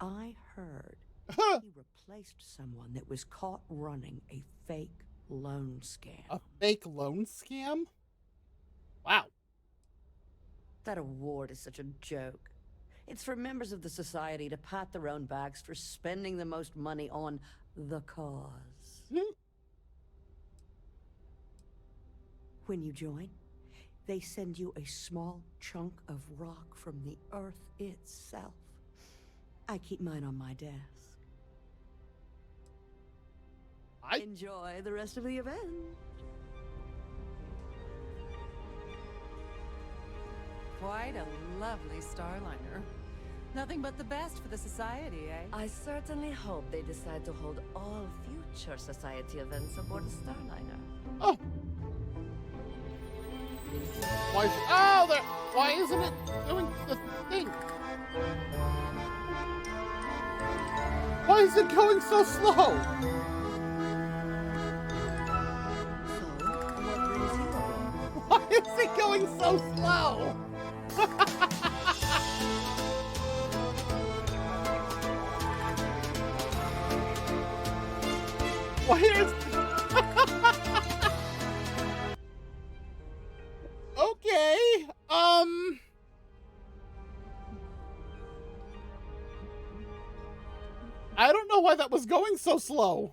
I heard he replaced someone that was caught running a fake loan scam. A fake loan scam? Wow. That award is such a joke. It's for members of the society to pat their own backs for spending the most money on the cause. When you join, they send you a small chunk of rock from the earth itself. I keep mine on my desk. Enjoy the rest of the event. Quite a lovely starliner. Nothing but the best for the society, eh? I certainly hope they decide to hold all future society events aboard the Starliner. Oh. Why isn't it doing the thing? Why is it going so slow? Why is it going so slow? Why is... Okay, I don't know why that was going so slow.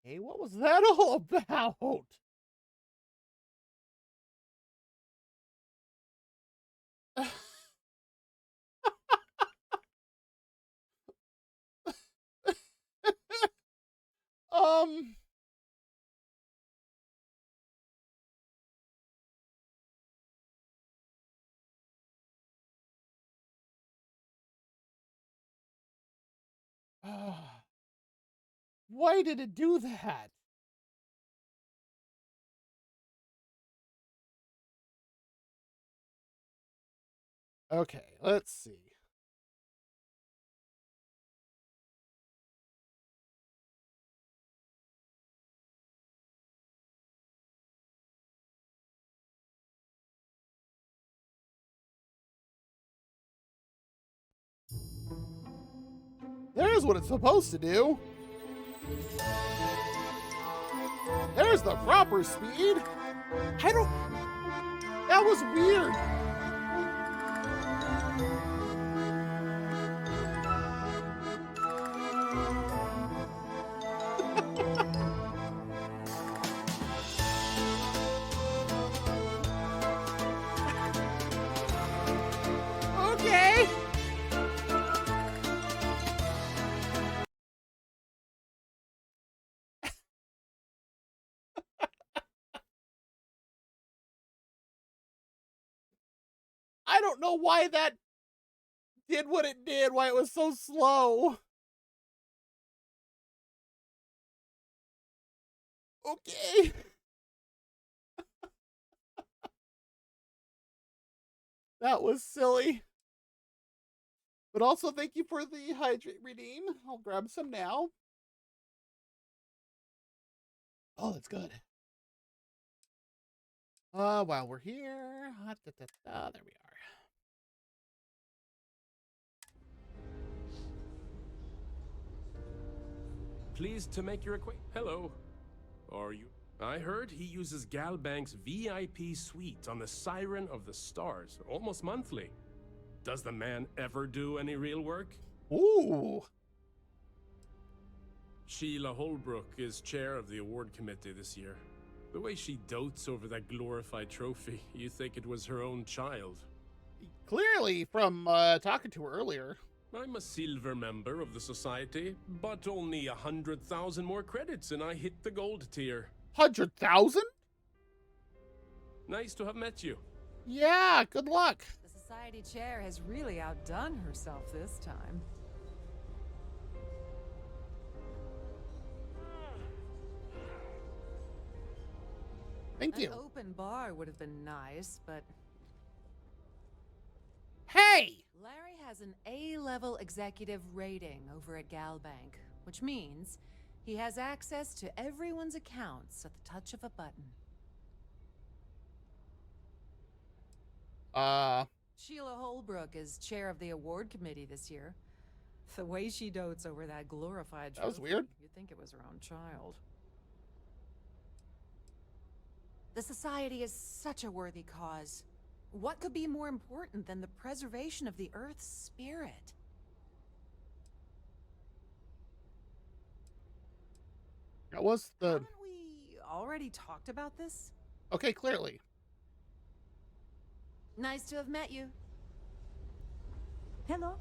Hey, what was that all about? Um, why did it do that? Okay, let's see. There's what it's supposed to do. There's the proper speed. That was weird. Okay. I don't know why that did what it did, why it was so slow. Okay. That was silly. But also, thank you for the hydrate redeem. I'll grab some now. Oh, that's good. While we're here, there we are. Pleased to make your acquaintance. Hello. Are you? I heard he uses Galbank's VIP suite on the Siren of the Stars, almost monthly. Does the man ever do any real work? Ooh. Sheila Holbrook is chair of the award committee this year. The way she dotes over that glorified trophy, you think it was her own child. Clearly, from talking to her earlier. I'm a silver member of the society, but only 100,000 more credits and I hit the gold tier. 100,000? Nice to have met you. Yeah, good luck. The society chair has really outdone herself this time. Thank you. An open bar would have been nice, but... Hey! Larry has an A-level executive rating over at Galbank, which means he has access to everyone's accounts at the touch of a button. Sheila Holbrook is chair of the award committee this year. The way she dotes over that glorified trophy, that was weird. You'd think it was her own child. The society is such a worthy cause. What could be more important than the preservation of the Earth's spirit? That was the... Haven't we already talked about this? Okay, clearly. Nice to have met you. Hello.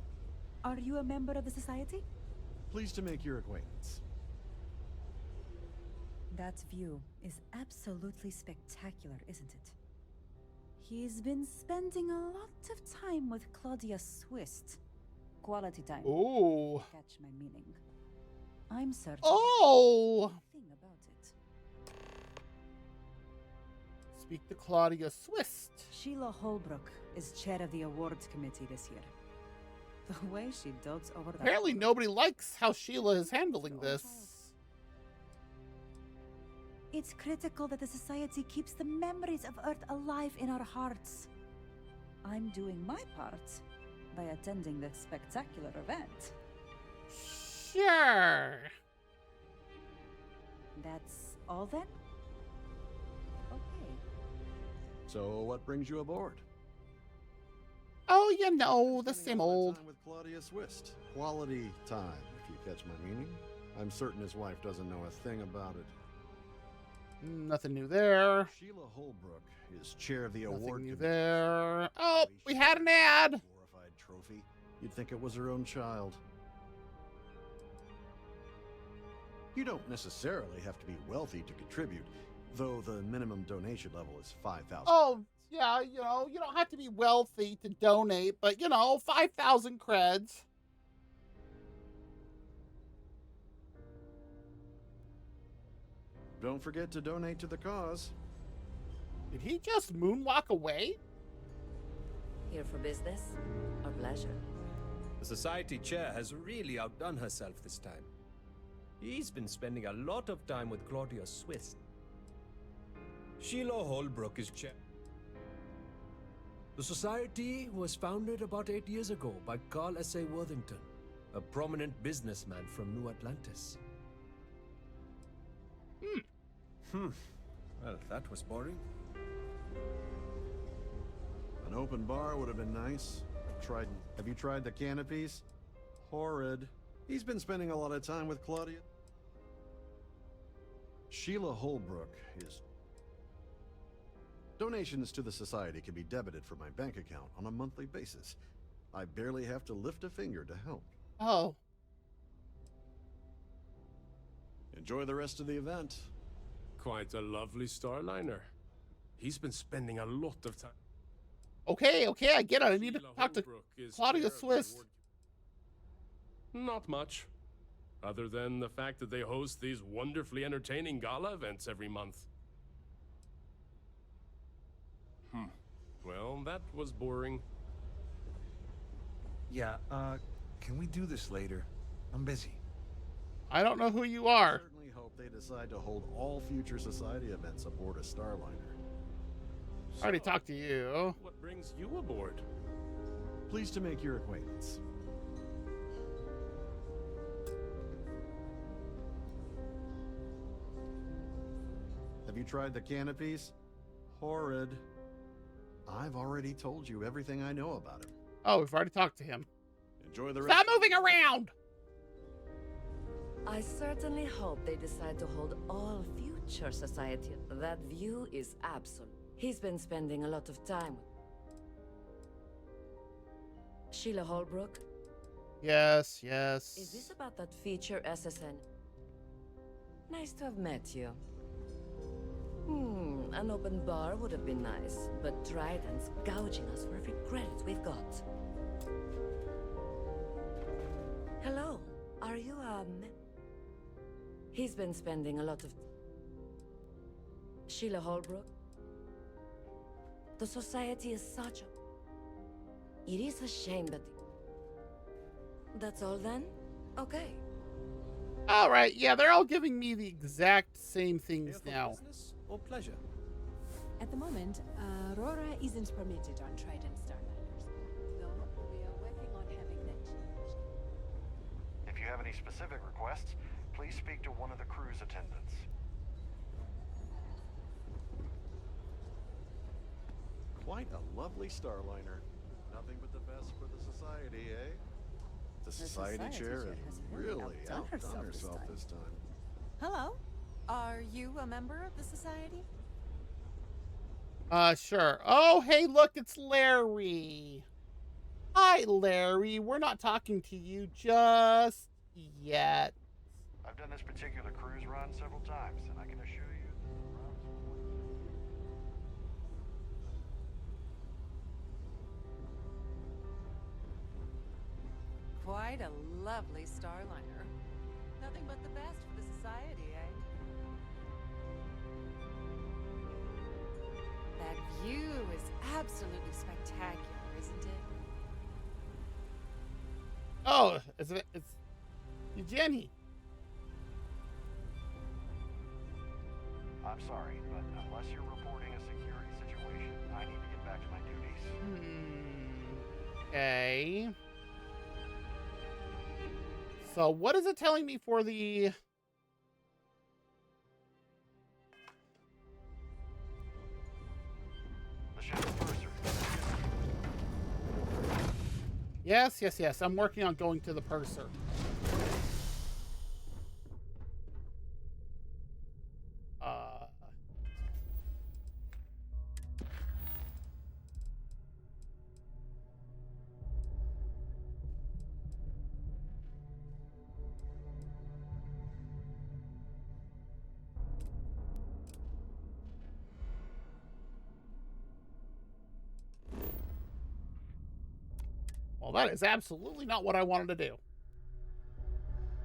Are you a member of the society? Pleased to make your acquaintance. That view is absolutely spectacular, isn't it? He's been spending a lot of time with Claudia Swist. Quality time. Ooh. Catch my meaning. I'm certain. Oh! Thing about it. Speak to Claudia Swist. Sheila Holbrook is chair of the awards committee this year. The way she dotes over that. Apparently nobody likes how Sheila is handling this. It's critical that the society keeps the memories of Earth alive in our hearts. I'm doing my part by attending the spectacular event. Sure. That's all then? Okay. So, what brings you aboard? Oh, you know, the same old. Time with Claudia Swist. Quality time, if you catch my meaning. I'm certain his wife doesn't know a thing about it. Nothing new there. Sheila Holbrook is chair of the Nothing award new committee. there. Oh, we had an ad. Glorified trophy. You'd think it was her own child. You don't necessarily have to be wealthy to contribute, though the minimum donation level is $5,000. Oh, yeah, you know, you don't have to be wealthy to donate, but, you know, 5,000 creds. Don't forget to donate to the cause. Did he just moonwalk away? Here for business or pleasure? The society chair has really outdone herself this time. He's been spending a lot of time with Claudia Swist. Sheila Holbrook is chair. The society was founded about 8 years ago by Carl S.A. Worthington, a prominent businessman from New Atlantis. Well, that was boring. An open bar would have been nice. Have you tried the canopies? Horrid. He's been spending a lot of time with Claudia. Sheila Holbrook is... Donations to the society can be debited from my bank account on a monthly basis. I barely have to lift a finger to help. Oh. Enjoy the rest of the event. Quite a lovely starliner. He's been spending a lot of time. Okay, I get it. I need to Sheila talk to Holbrook is Claudia chair of the Swist. award- Not much. Other than the fact that they host these wonderfully entertaining gala events every month. Well, that was boring. Yeah, can we do this later? I'm busy. I don't know who you are. I certainly hope they decide to hold all future society events aboard a starliner. I already talked to you. What brings you aboard? Pleased to make your acquaintance. Have you tried the canopies? Horrid. I've already told you everything I know about him. Oh, we've already talked to him. Enjoy the rest. Stop moving around! I certainly hope they decide to hold all future society. That view is absolute. He's been spending a lot of time with Sheila Holbrook. Yes. Is this about that feature SSN? Nice to have met you. An open bar would have been nice, but Trident's gouging us for every credit we've got. Hello, are you, He's been spending a lot of... Sheila Holbrook? The society is such a... It is a shame that... That's all then? Okay. All right, yeah, they're all giving me the exact same things Here for now. business or pleasure? At the moment, Aurora isn't permitted on Trident Starliners, though we are working on having that changed. If you have any specific requests, please speak to one of the cruise attendants. Quite a lovely starliner. Nothing but the best for the society, eh? The society chair has really outdone herself this time. Hello. Are you a member of the society? Sure. Oh, hey, look, it's Larry. Hi, Larry. We're not talking to you just yet. I've done this particular cruise run several times, and I can assure you this is a run Quite a lovely starliner. Nothing but the best for the society, eh? That view is absolutely spectacular, isn't it? Oh, it's Jenny. I'm sorry, but unless you're reporting a security situation, I need to get back to my duties. Okay. So what is it telling me for the... The ship's purser. Yes. I'm working on going to the purser. Well, that is absolutely not what I wanted to do.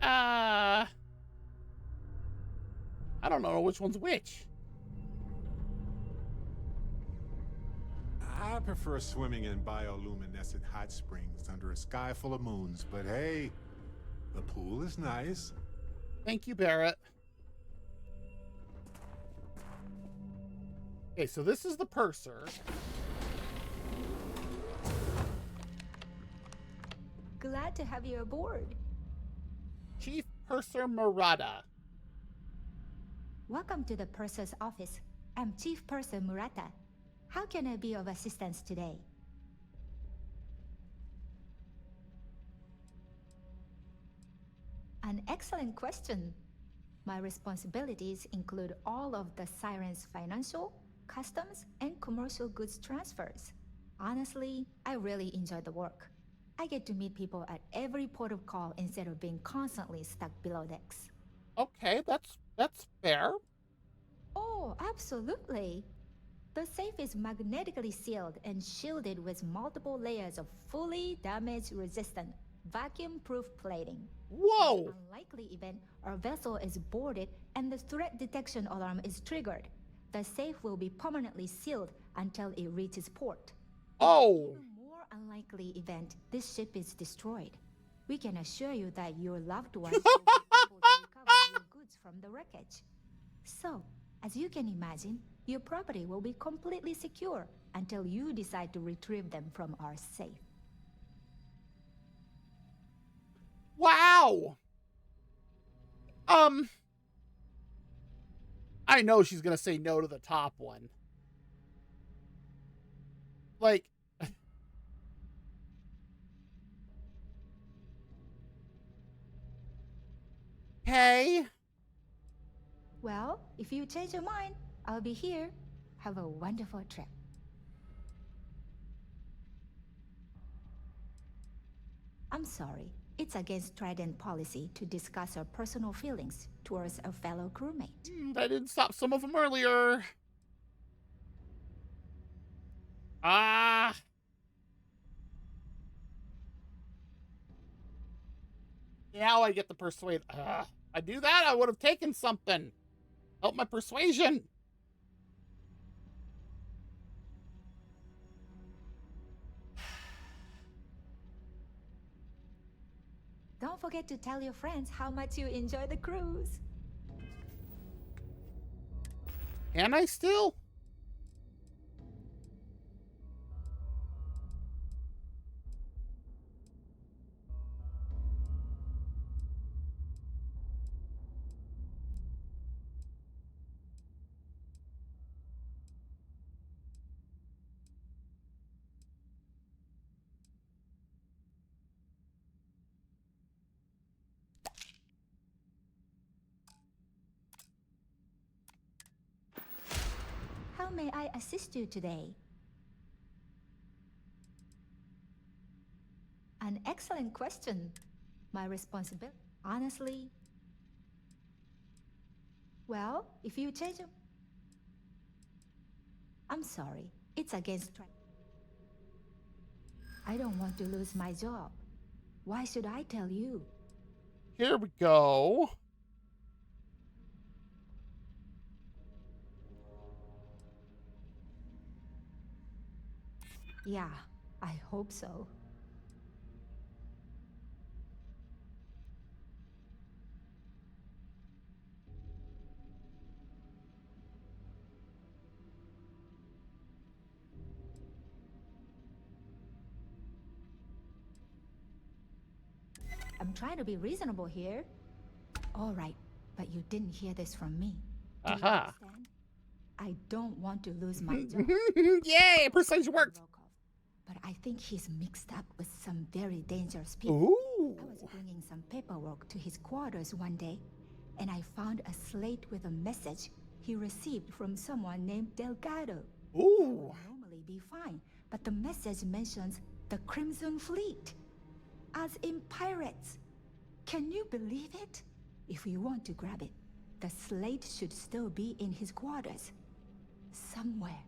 I don't know which one's which. I prefer swimming in bioluminescent hot springs under a sky full of moons, but hey, the pool is nice. Thank you, Barrett. Okay, so this is the purser. Glad to have you aboard. Chief Purser Murata. Welcome to the purser's office. I'm Chief Purser Murata. How can I be of assistance today? An excellent question. My responsibilities include all of the Siren's financial, customs, and commercial goods transfers. Honestly, I really enjoy the work. I get to meet people at every port of call instead of being constantly stuck below decks. Okay, that's fair. Oh, absolutely. The safe is magnetically sealed and shielded with multiple layers of fully damage-resistant, vacuum-proof plating. Whoa! In the unlikely event our vessel is boarded and the threat detection alarm is triggered, the safe will be permanently sealed until it reaches port. Oh! In an even more unlikely event this ship is destroyed, we can assure you that your loved ones will be able to recover your goods from the wreckage. So, as you can imagine, your property will be completely secure until you decide to retrieve them from our safe. Wow! I know she's gonna say no to the top one. Like... Hey? Well, if you change your mind, I'll be here. Have a wonderful trip. I'm sorry. It's against Trident policy to discuss our personal feelings towards a fellow crewmate. I didn't stop some of them earlier. Ah! Now I get the persuade. I do that, I would have taken something. Help my persuasion. Don't forget to tell your friends how much you enjoy the cruise. Can I still? may I assist you today? An excellent question. My responsibility. Honestly. Well, if you change it. I'm sorry. It's against. I don't want to lose my job. Why should I tell you? Here we go. Yeah, I hope so. I'm trying to be reasonable here. All right, but you didn't hear this from me. Do you Aha. understand? I don't want to lose my job. Yay, persuasion worked. But I think he's mixed up with some very dangerous people. Ooh. I was bringing some paperwork to his quarters one day, and I found a slate with a message he received from someone named Delgado. Ooh. That would normally be fine, but the message mentions the Crimson Fleet, as in pirates. Can you believe it? If you want to grab it, the slate should still be in his quarters. Somewhere.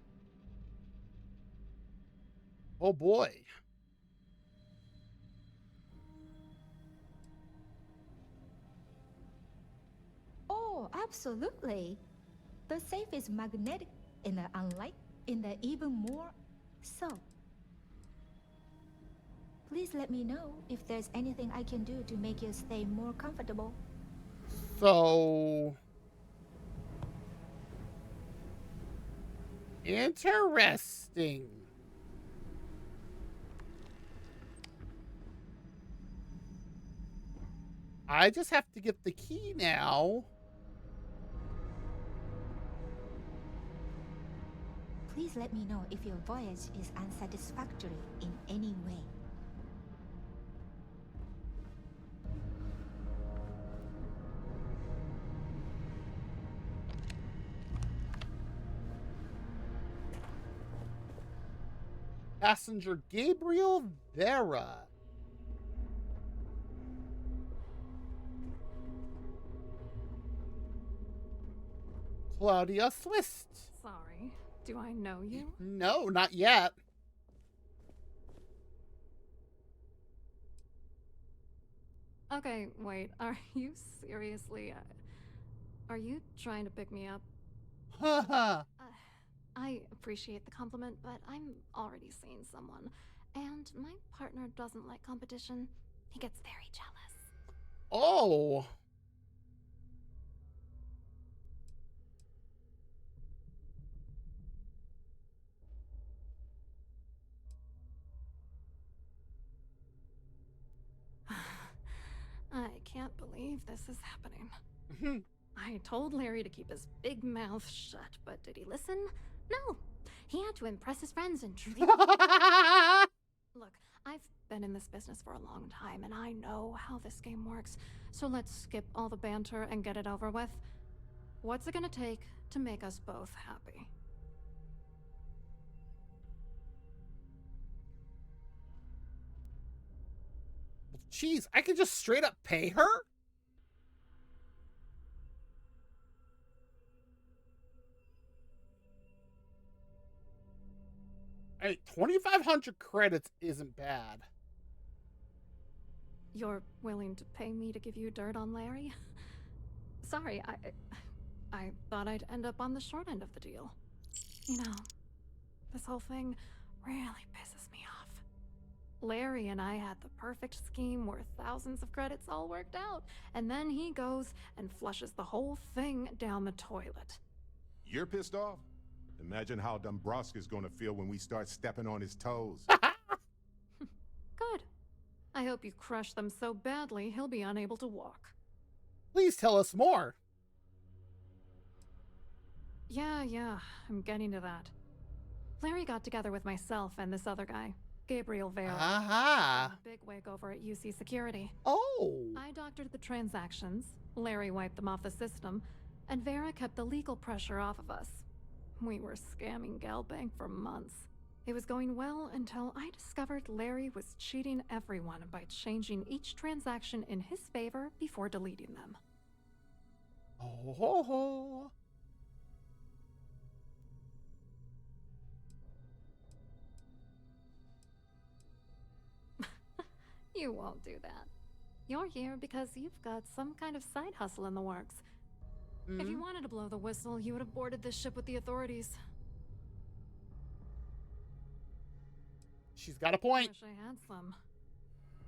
Oh boy. Oh, absolutely. The safe is magnetic in the even more so. Please let me know if there's anything I can do to make your stay more comfortable. So interesting. I just have to get the key now. Please let me know if your voyage is unsatisfactory in any way. Passenger Gabriel Vera. Claudia Swist. Sorry. Do I know you? No, not yet. Okay, wait. Are you seriously... are you trying to pick me up? Haha. I appreciate the compliment, but I'm already seeing someone. And my partner doesn't like competition. He gets very jealous. Oh. I can't believe this is happening. I told Larry to keep his big mouth shut, but did he listen? No. He had to impress his friends and treat Look, I've been in this business for a long time, and I know how this game works. So let's skip all the banter and get it over with. What's it gonna take to make us both happy? Jeez, I could just straight up pay her? Hey, 2,500 credits isn't bad. You're willing to pay me to give you dirt on Larry? Sorry, I thought I'd end up on the short end of the deal. You know, this whole thing really pisses me off. Larry and I had the perfect scheme where thousands of credits all worked out, and then he goes and flushes the whole thing down the toilet. You're pissed off? Imagine how Dombrowski's gonna feel when we start stepping on his toes. Good. I hope you crush them so badly he'll be unable to walk. Please tell us more. Yeah, I'm getting to that. Larry got together with myself and this other guy, Gabriel Vera. Aha. A bigwig over at UC Security. Oh. I doctored the transactions, Larry wiped them off the system, and Vera kept the legal pressure off of us. We were scamming Galbank for months. It was going well until I discovered Larry was cheating everyone by changing each transaction in his favor before deleting them. Oh ho ho. You won't do that. You're here because you've got some kind of side hustle in the works. If you wanted to blow the whistle, you would have boarded this ship with the authorities. She's got a point. Wish I had some.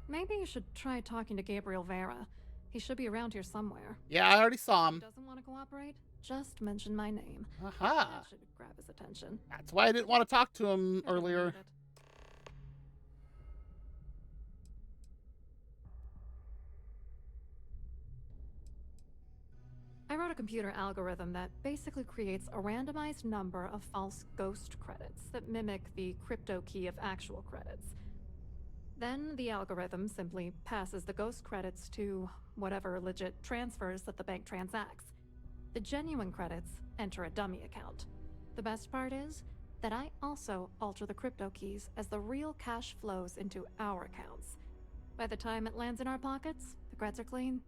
Maybe you should try talking to Gabriel Vera. He should be around here somewhere. Yeah, I already saw him. If he doesn't want to cooperate, just mention my name. Aha. That should grab his attention. That's why I didn't want to talk to him earlier. I wrote a computer algorithm that basically creates a randomized number of false ghost credits that mimic the crypto key of actual credits. Then the algorithm simply passes the ghost credits to whatever legit transfers that the bank transacts. The genuine credits enter a dummy account. The best part is that I also alter the crypto keys as the real cash flows into our accounts. By the time it lands in our pockets, the creds are clean.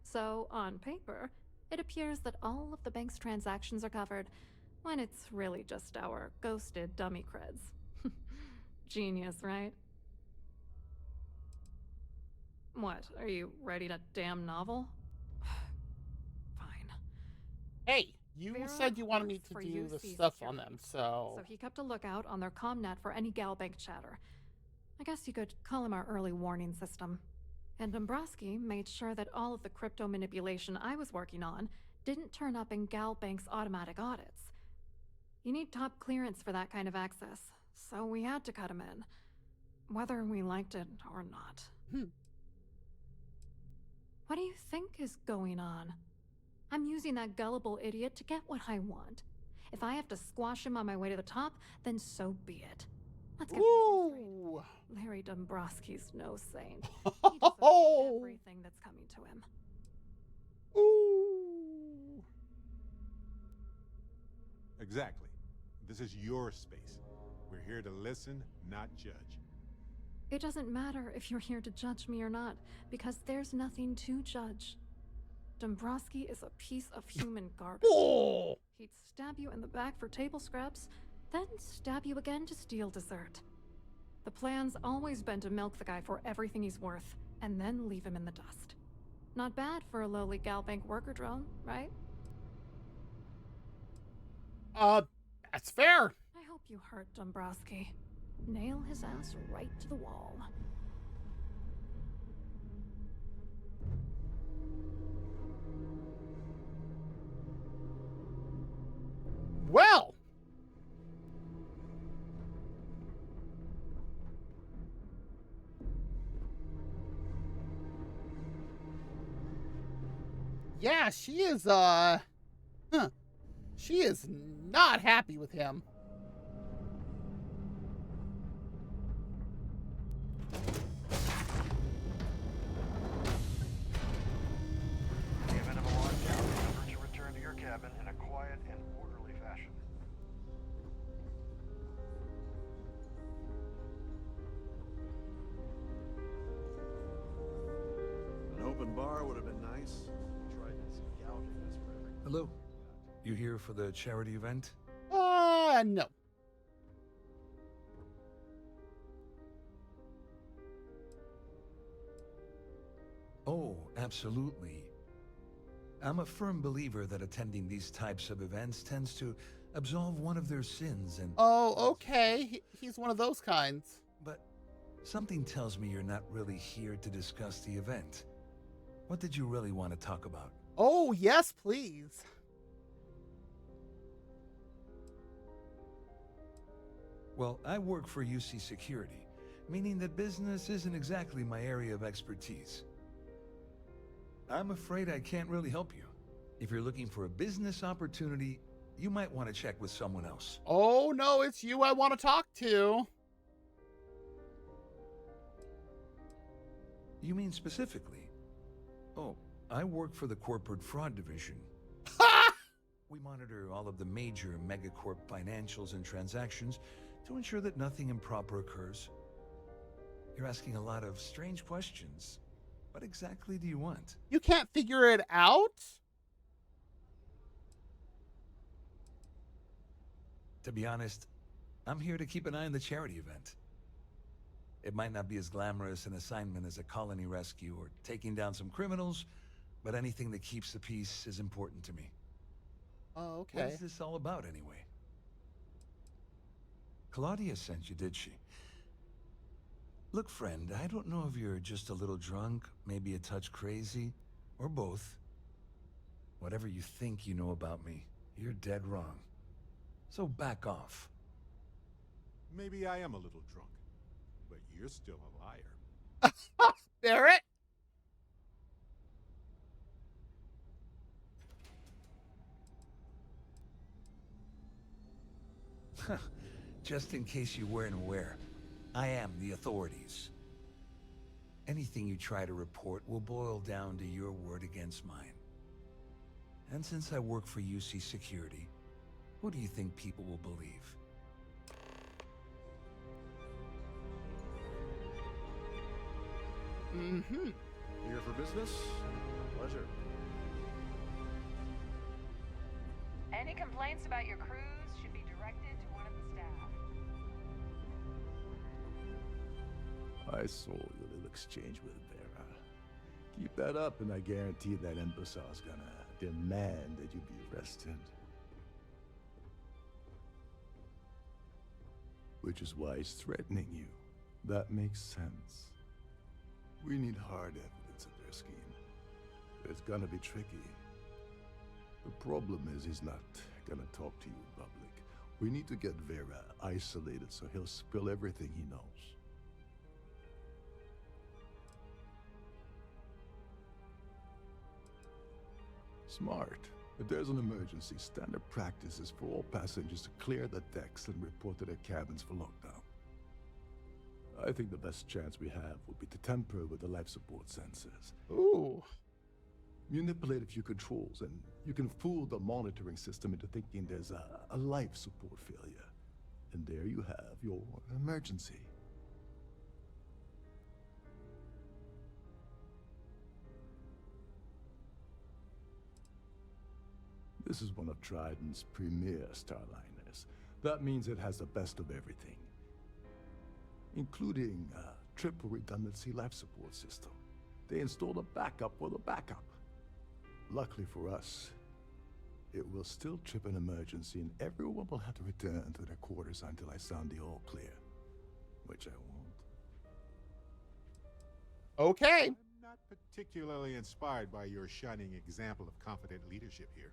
So, on paper, it appears that all of the bank's transactions are covered, when it's really just our ghosted dummy creds. Genius, right? What, are you writing a damn novel? Fine. Hey, you Vera said you wanted me works to for do the UC stuff Security, on them, so... So he kept a lookout on their comnet for any Galbank chatter. I guess you could call him our early warning system. And Dombrowski made sure that all of the crypto manipulation I was working on didn't turn up in Galbank's automatic audits. You need top clearance for that kind of access, so we had to cut him in. Whether we liked it or not. What do you think is going on? I'm using that gullible idiot to get what I want. If I have to squash him on my way to the top, then so be it. Let's get Ooh. Larry Dombrowski's no saint. He deserves everything that's coming to him. Ooh. Exactly. This is your space. We're here to listen, not judge. It doesn't matter if you're here to judge me or not, because there's nothing to judge. Dombrowski is a piece of human garbage. Oh. He'd stab you in the back for table scraps, then stab you again to steal dessert. The plan's always been to milk the guy for everything he's worth, and then leave him in the dust. Not bad for a lowly Galbank worker drone, right? That's fair. I hope you hurt Dombrowski. Nail his ass right to the wall. Well. Yeah, she is, she is not happy with him. In the event of a lockdown, remember to return to your cabin in a quiet and orderly fashion. An open bar would have been nice. Tried some gouging us for everything. Hello. You here for the charity event? No. Oh, absolutely. I'm a firm believer that attending these types of events tends to absolve one of their sins and... Oh, okay. He's one of those kinds. But something tells me you're not really here to discuss the event. What did you really want to talk about? Oh, yes, please. Well, I work for UC Security, meaning that business isn't exactly my area of expertise. I'm afraid I can't really help you. If you're looking for a business opportunity, you might want to check with someone else. Oh, no, it's you I want to talk to. You mean specifically? Oh, I work for the corporate fraud division. We monitor all of the major megacorp financials and transactions to ensure that nothing improper occurs. You're asking a lot of strange questions. What exactly do you want? You can't figure it out? To be honest, I'm here to keep an eye on the charity event. It might not be as glamorous an assignment as a colony rescue or taking down some criminals, but anything that keeps the peace is important to me. Oh, okay. What is this all about, anyway? Claudia sent you, did she? Look, friend, I don't know if you're just a little drunk, maybe a touch crazy, or both. Whatever you think you know about me, you're dead wrong. So back off. Maybe I am a little drunk, but you're still a liar. Barrett? Just in case you weren't aware, I am the authorities. Anything you try to report will boil down to your word against mine. And since I work for UC Security, who do you think people will believe? Mm-hmm. Here for business? Pleasure. Any complaints about your cruise should be directed to one of the staff. I saw your little exchange with Vera. Keep that up, and I guarantee that imbecile's gonna demand that you be arrested. Which is why he's threatening you. That makes sense. We need hard evidence of their scheme. It's gonna be tricky. The problem is he's not gonna talk to you in public. We need to get Vera isolated so he'll spill everything he knows. Smart. If there's an emergency, standard practice is for all passengers to clear the decks and report to their cabins for lockdown. I think the best chance we have would be to tamper with the life support sensors. Ooh. Manipulate a few controls, and you can fool the monitoring system into thinking there's a life support failure. And there you have your emergency. This is one of Trident's premier Starliners. That means it has the best of everything, including a triple redundancy life support system. They installed a backup for the backup. Luckily for us, it will still trip an emergency and everyone will have to return to their quarters until I sound the all clear, which I won't. Okay. I'm not particularly inspired by your shining example of confident leadership here.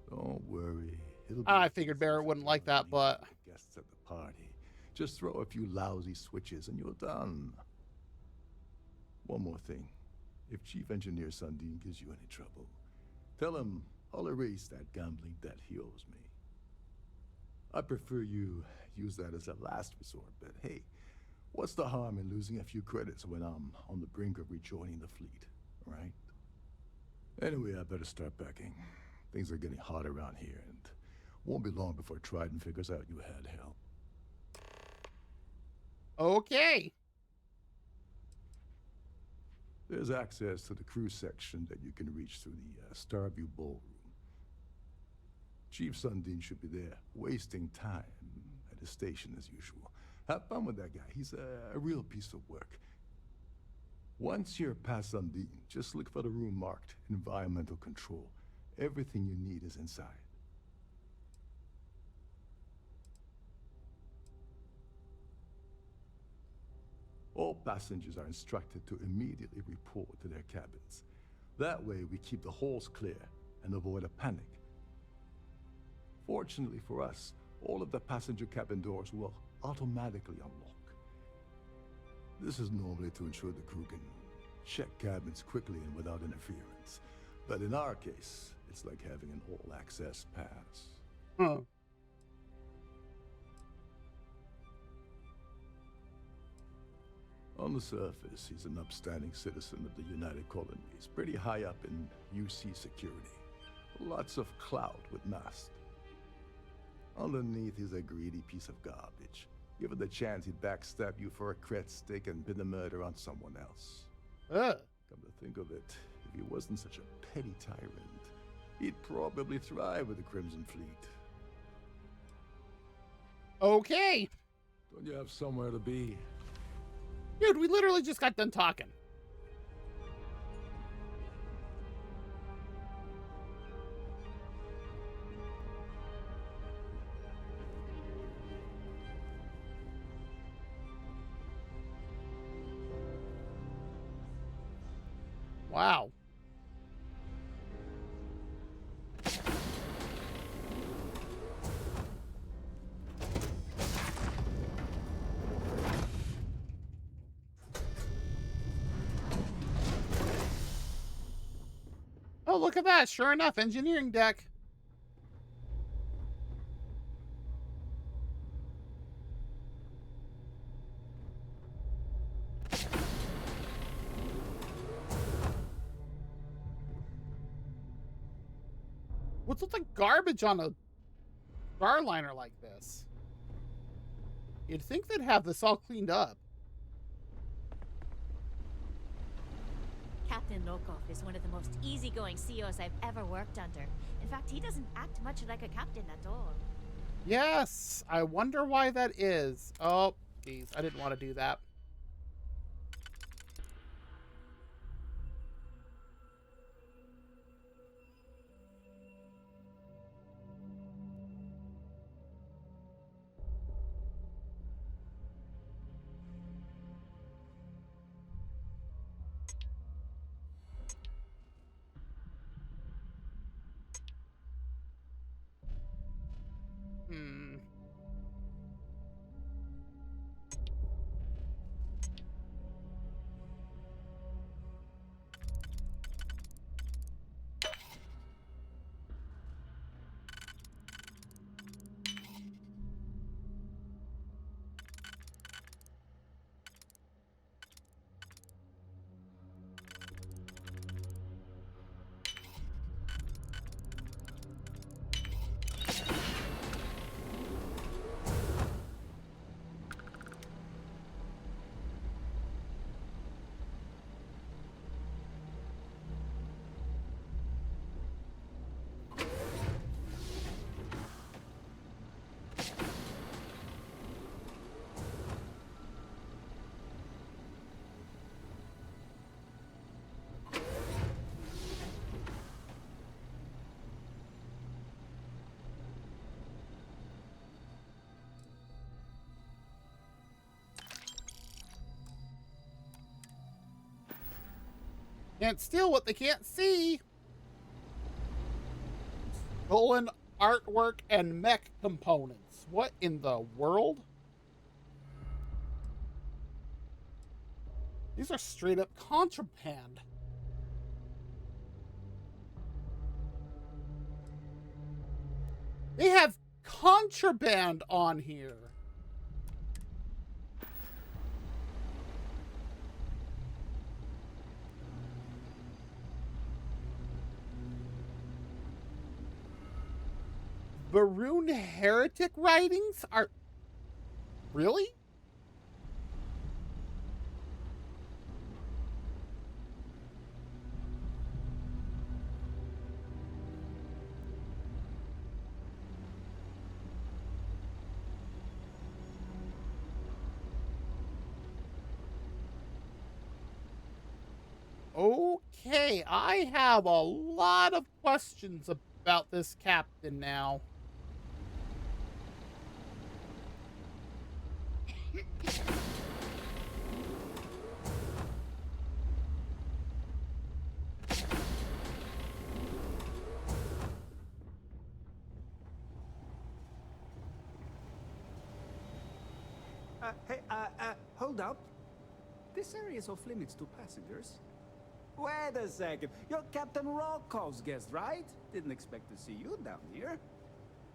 Don't worry. It'll be I figured Barrett wouldn't like that, but the guests at the party. Just throw a few lousy switches and you're done. One more thing. If Chief Engineer Sundin gives you any trouble, tell him I'll erase that gambling debt he owes me. I prefer you use that as a last resort, but hey, what's the harm in losing a few credits when I'm on the brink of rejoining the fleet, right? Anyway, I better start packing. Things are getting hot around here, and won't be long before Trident figures out you had help. okay. There's access to the crew section that you can reach through the Starview Ballroom. Chief Sundin should be there, wasting time at his station as usual. Have fun with that guy. He's a real piece of work. Once you're past Sundin, just look for the room marked Environmental Control. Everything you need is inside. All passengers are instructed to immediately report to their cabins. That way we keep the halls clear and avoid a panic. Fortunately for us, all of the passenger cabin doors will automatically unlock. This is normally to ensure the crew can check cabins quickly and without interference. But in our case, it's like having an all-access pass. Huh. On the surface, he's an upstanding citizen of the United Colonies, pretty high up in UC Security. Lots of clout with Mast. Underneath, he's a greedy piece of garbage. Given the chance, he'd backstab you for a cret stick and pin the murder on someone else. Come to think of it, if he wasn't such a petty tyrant, he'd probably thrive with the Crimson Fleet. Okay. Don't you have somewhere to be? Dude, we literally just got done talking. Wow. Oh, look at that. Sure enough, engineering deck. What's with the garbage on a Starliner like this? You'd think they'd have this all cleaned up. Captain Lokov is one of the most easygoing CEOs I've ever worked under. In fact, he doesn't act much like a captain at all. Yes, I wonder why that is. Oh, geez, I didn't want to do that. Hmm. Can't steal what they can't see. Stolen artwork and mech components. What in the world? These are straight up contraband. They have contraband on here. Baroon heretic writings are... Really? Okay, I have a lot of questions about this captain now. Hey, hold up. This area is off limits to passengers. Wait a second. You're Captain Rokov's guest, right? Didn't expect to see you down here.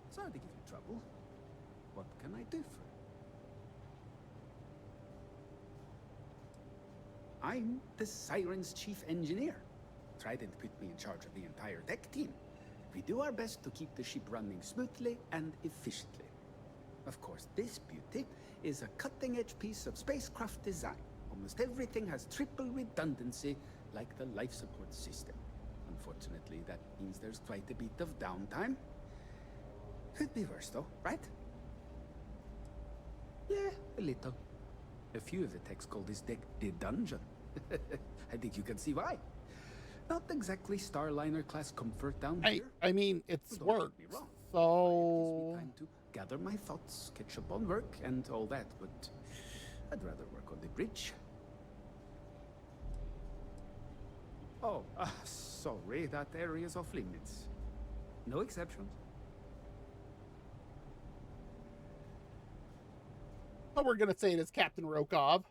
Sorry to give you trouble. What can I do for you? I'm the Siren's chief engineer. Trident put me in charge of the entire tech team. We do our best to keep the ship running smoothly and efficiently. Of course, this beauty is a cutting-edge piece of spacecraft design. Almost everything has triple redundancy, like the life support system. Unfortunately, that means there's quite a bit of downtime. Could be worse, though, right? Yeah, a little. A few of the techs call this deck the dungeon. I think you can see why. Not exactly Starliner class comfort down here. I mean, it's Don't get work. me wrong. So It gives me time to gather my thoughts, catch up on work, and all that, but I'd rather work on the bridge. Oh, sorry, that area's off limits. No exceptions. oh, we're gonna say it is Captain Rokov.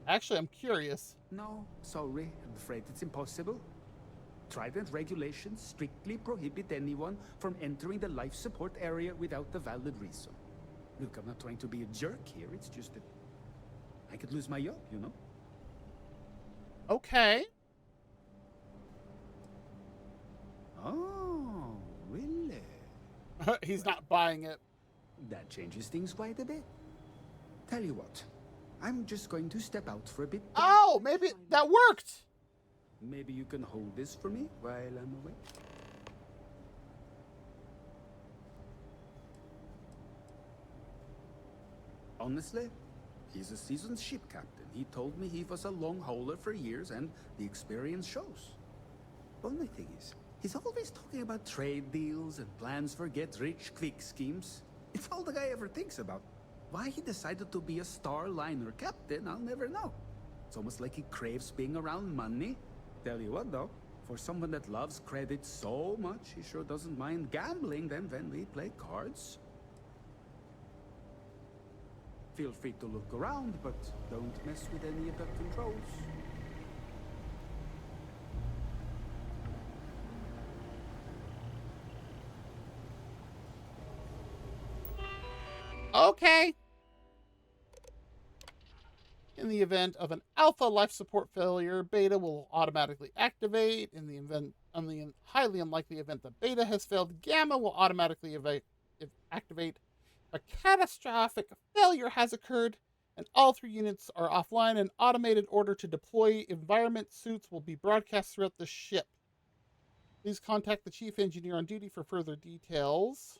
Actually, I'm curious. No, sorry, I'm afraid it's impossible. Trident regulations strictly prohibit anyone from entering the life support area without a valid reason. Look, I'm not trying to be a jerk here, it's just that I could lose my job, you know? Okay. Oh, really? He's not buying it. That changes things quite a bit. Tell you what, I'm just going to step out for a bit. Oh, maybe that worked. Maybe you can hold this for me while I'm away. Honestly, he's a seasoned ship captain. He told me he was a long hauler for years, and the experience shows. Only thing is, he's always talking about trade deals and plans for get-rich-quick schemes. It's all the guy ever thinks about. Why he decided to be a Starliner captain, I'll never know. It's almost like he craves being around money. Tell you what, though, for someone that loves credit so much, he sure doesn't mind gambling them when we play cards. Feel free to look around, but don't mess with any of the controls. Okay. In the event of an alpha life support failure, beta will automatically activate. In the highly unlikely event that beta has failed, gamma will automatically activate. A catastrophic failure has occurred, and all 3 units are offline. An automated order to deploy environment suits will be broadcast throughout the ship. Please contact the chief engineer on duty for further details.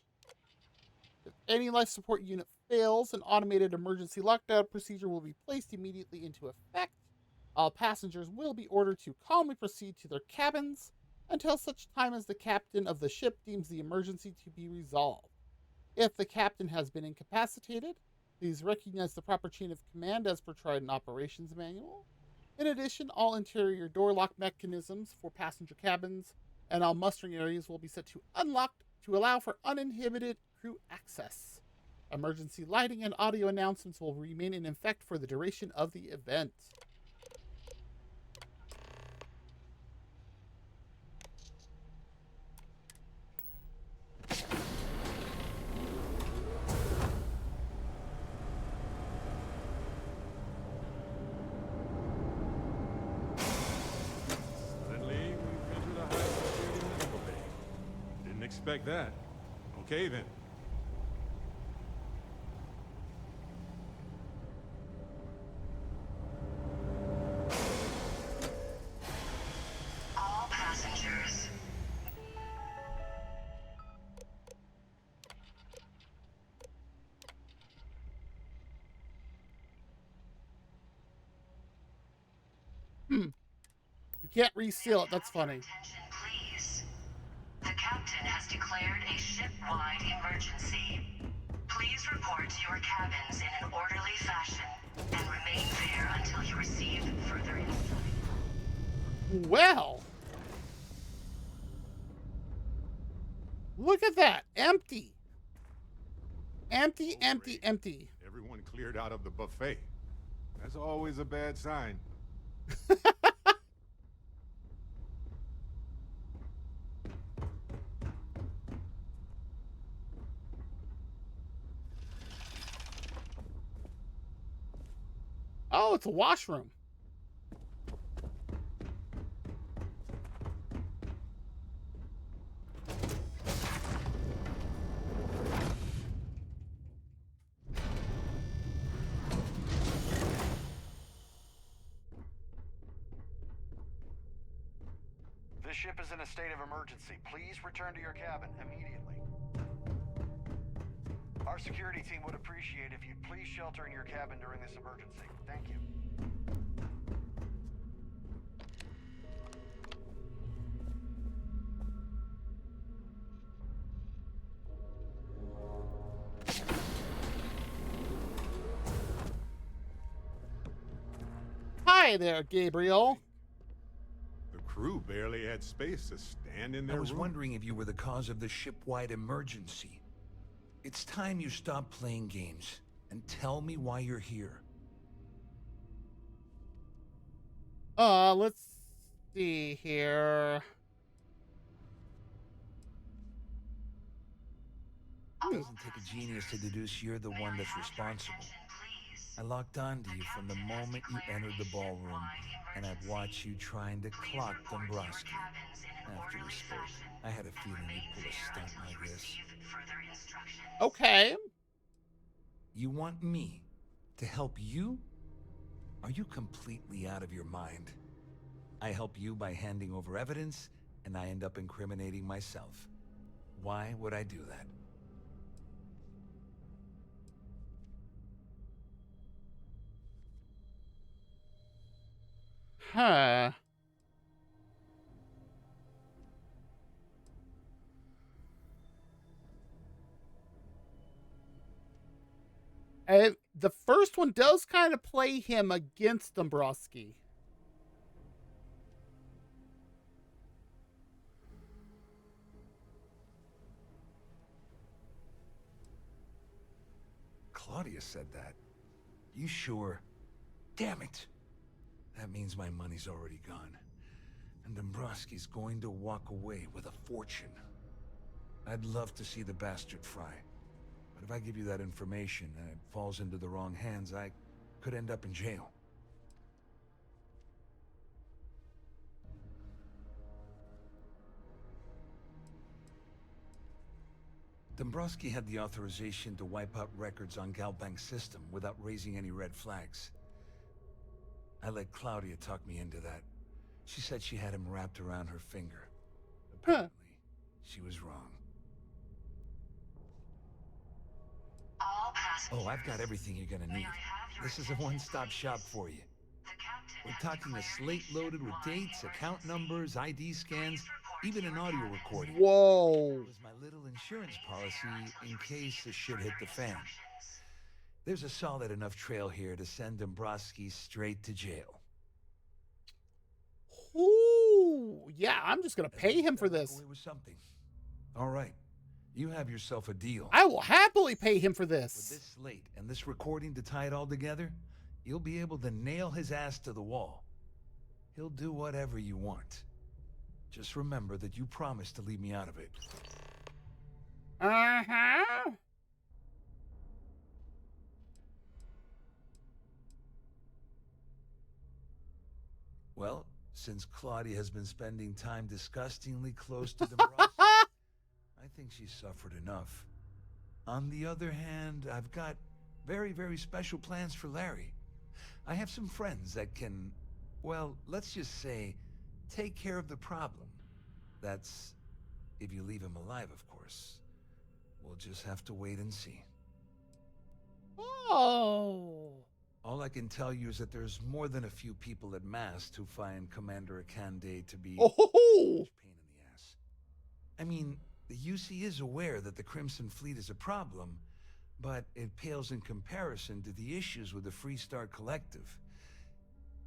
If any life support unit fails, an automated emergency lockdown procedure will be placed immediately into effect. All passengers will be ordered to calmly proceed to their cabins until such time as the captain of the ship deems the emergency to be resolved. If the captain has been incapacitated, please recognize the proper chain of command as per Trident Operations Manual. In addition, all interior door lock mechanisms for passenger cabins and all mustering areas will be set to unlocked to allow for uninhibited crew access. Emergency lighting and audio announcements will remain in effect for the duration of the event. Suddenly, we've entered a high-security medical bay. Didn't expect that. Okay, then. All passengers. You can't reseal it, that's funny. Attention, please. The captain has declared a ship-wide emergency. Please report to your cabins in an orderly fashion and remain there until you receive further insight. Well, look at that. Empty. Empty, empty, empty. Everyone cleared out of the buffet. That's always a bad sign. Oh, it's a washroom. This ship is in a state of emergency. Please return to your cabin immediately. Our security team would appreciate if you'd please shelter in your cabin during this emergency. Thank you. Hi there, Gabriel. The crew barely had space to stand in their I was room. wondering if you were the cause of the ship-wide emergency. It's time you stop playing games and tell me why you're here. Let's see here. It doesn't take a genius to deduce you're the one that's responsible. I locked onto you from the moment you entered the ballroom, and I've watched you trying to clock Dombrowski. After we spoke, I had a feeling you'd pull a stunt like this. Okay. You want me to help you? Are you completely out of your mind? I help you by handing over evidence, and I end up incriminating myself. Why would I do that? Huh. The first one does kind of play him against Dombrowski. Claudia said that. You sure? Damn it! That means my money's already gone. And Dombrowski's going to walk away with a fortune. I'd love to see the bastard fry. But if I give you that information and it falls into the wrong hands, I could end up in jail. Dombrowski had the authorization to wipe out records on Galbank's system without raising any red flags. I let Claudia talk me into that. She said she had him wrapped around her finger. Apparently, she was wrong. Oh, I've got everything you're gonna need. This is a one-stop shop for you. We're talking a slate loaded with dates, account numbers, ID scans, even an audio recording. Whoa. It was my little insurance policy in case the shit hit the fan. There's a solid enough trail here to send Dombrowski straight to jail. Ooh, yeah, I'm just gonna pay him for this. With something. All right, you have yourself a deal. I will happily pay him for this. With this slate and this recording to tie it all together, you'll be able to nail his ass to the wall. He'll do whatever you want. Just remember that you promised to leave me out of it. Uh-huh. Well, since Claudia has been spending time disgustingly close to Dombrowski, I think she's suffered enough. On the other hand, I've got very, very special plans for Larry. I have some friends that can, well, let's just say, take care of the problem. That's if you leave him alive, of course. We'll just have to wait and see. Oh. All I can tell you is that there's more than a few people at Mast who find Commander Akande to be a pain in the ass. I mean, the UC is aware that the Crimson Fleet is a problem, but it pales in comparison to the issues with the Freestar Collective.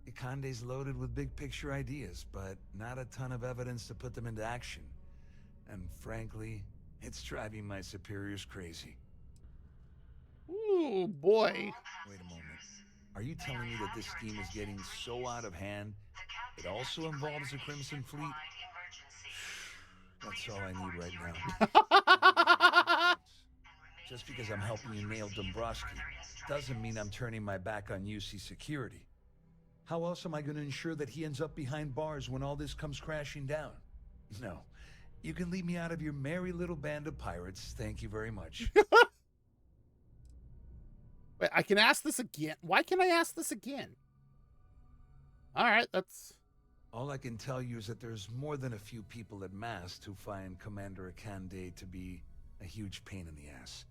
Akande's loaded with big-picture ideas, but not a ton of evidence to put them into action. And frankly, it's driving my superiors crazy. Ooh, boy. Wait a moment. Are you telling me that this scheme is getting so out of hand, it also involves the Crimson Fleet? That's all I need right now. Just because I'm helping you nail Dombrowski doesn't mean I'm turning my back on UC security. How else am I going to ensure that he ends up behind bars when all this comes crashing down? No. You can leave me out of your merry little band of pirates. Thank you very much. Wait, I can ask this again. Why can I ask this again? All right, that's All I can tell you is that there's more than a few people at Mast who find Commander Akande to be a huge pain in the ass.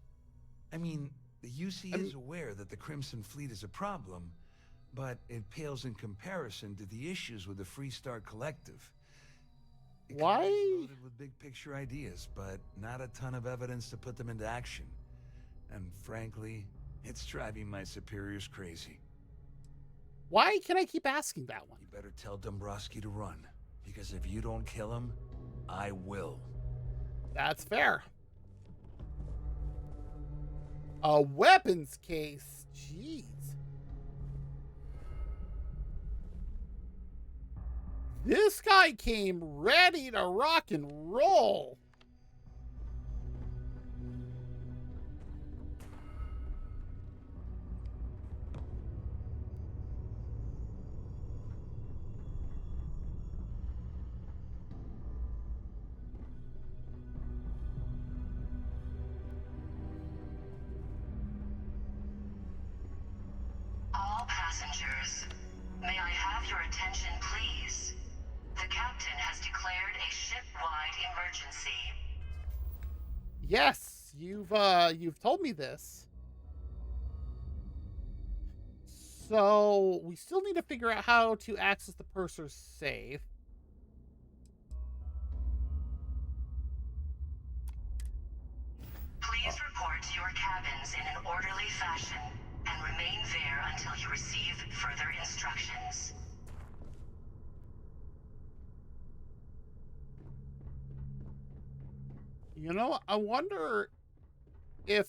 I mean, the UC is aware that the Crimson Fleet is a problem, but it pales in comparison to the issues with the Freestar Collective. Why? Loaded with big picture ideas, but not a ton of evidence to put them into action. And frankly, it's driving my superiors crazy. Why can I keep asking that one? You better tell Dombrowski to run, because if you don't kill him, I will. That's fair. A weapons case? Jeez. This guy came ready to rock and roll. All passengers, may I have your attention, please? The captain has declared a ship-wide emergency. Yes, you've told me this. So we still need to figure out how to access the purser's safe. Please report to your cabins in an orderly fashion and remain there until you receive further instructions. You know, I wonder if...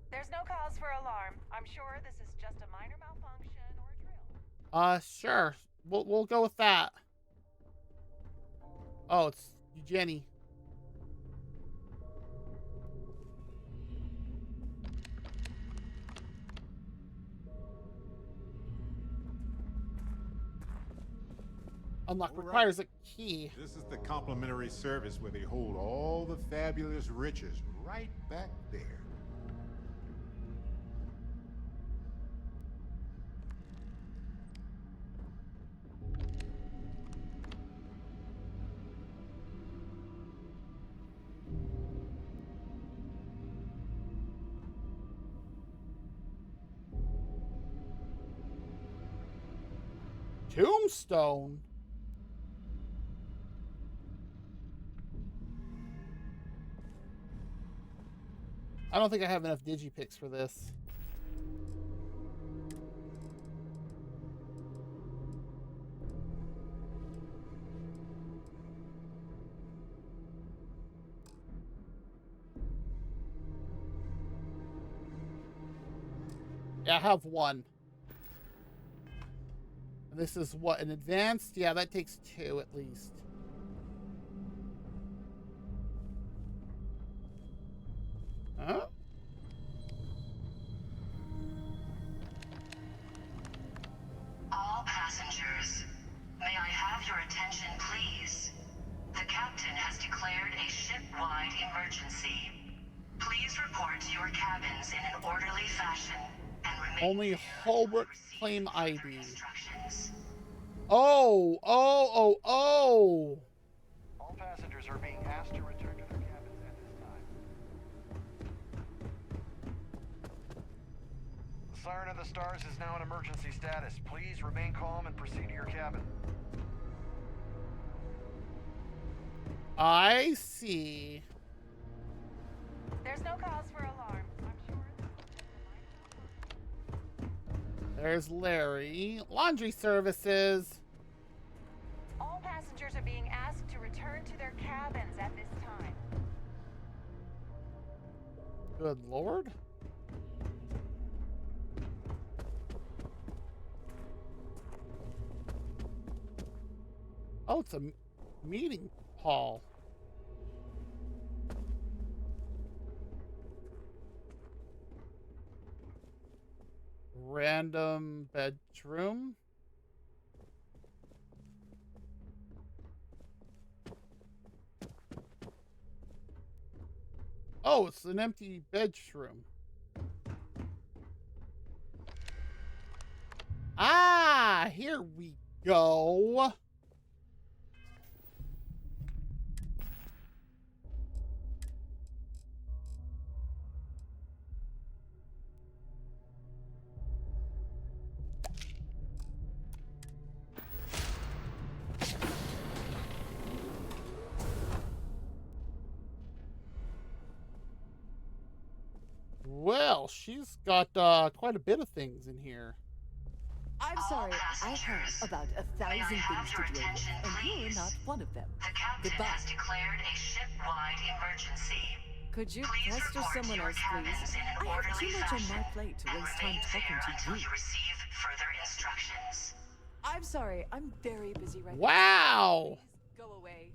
There's no cause for alarm. I'm sure this is just a minor malfunction or a drill. Sure. We'll go with that. Oh, it's Jenny. Unlock requires a key. This is the complimentary service where they hold all the fabulous riches right back there. Tombstone? I don't think I have enough digipicks for this. Yeah, I have one. And this is what, an advanced? Yeah, that takes 2 at least. Huh? All passengers, may I have your attention, please? The captain has declared a ship-wide emergency. Please report to your cabins in an orderly fashion and remain Only Holbrook claim ID. instructions. Oh! All passengers are being asked to return to their cabins at this time. The Siren of the Stars is now in emergency status. Please remain calm and proceed to your cabin. I see. There's no cause for alarm. I'm sure. There's Larry. Laundry services. All passengers are being asked to return to their cabins at this time. Good Lord. Oh, it's a meeting hall. Random bedroom. Oh, it's an empty bedroom. Ah, here we go. Well, she's got quite a bit of things in here. I'm sorry, I have about 1,000 things to deal with, and you're not one of them. The captain Goodbye. has declared a ship-wide emergency. Could you Please pester report someone to your else, please? cabins in an I have orderly too much on fashion my plate to and waste time remain talking there to until you. you receive further instructions. I'm sorry, I'm very busy right now. Wow. Please go away.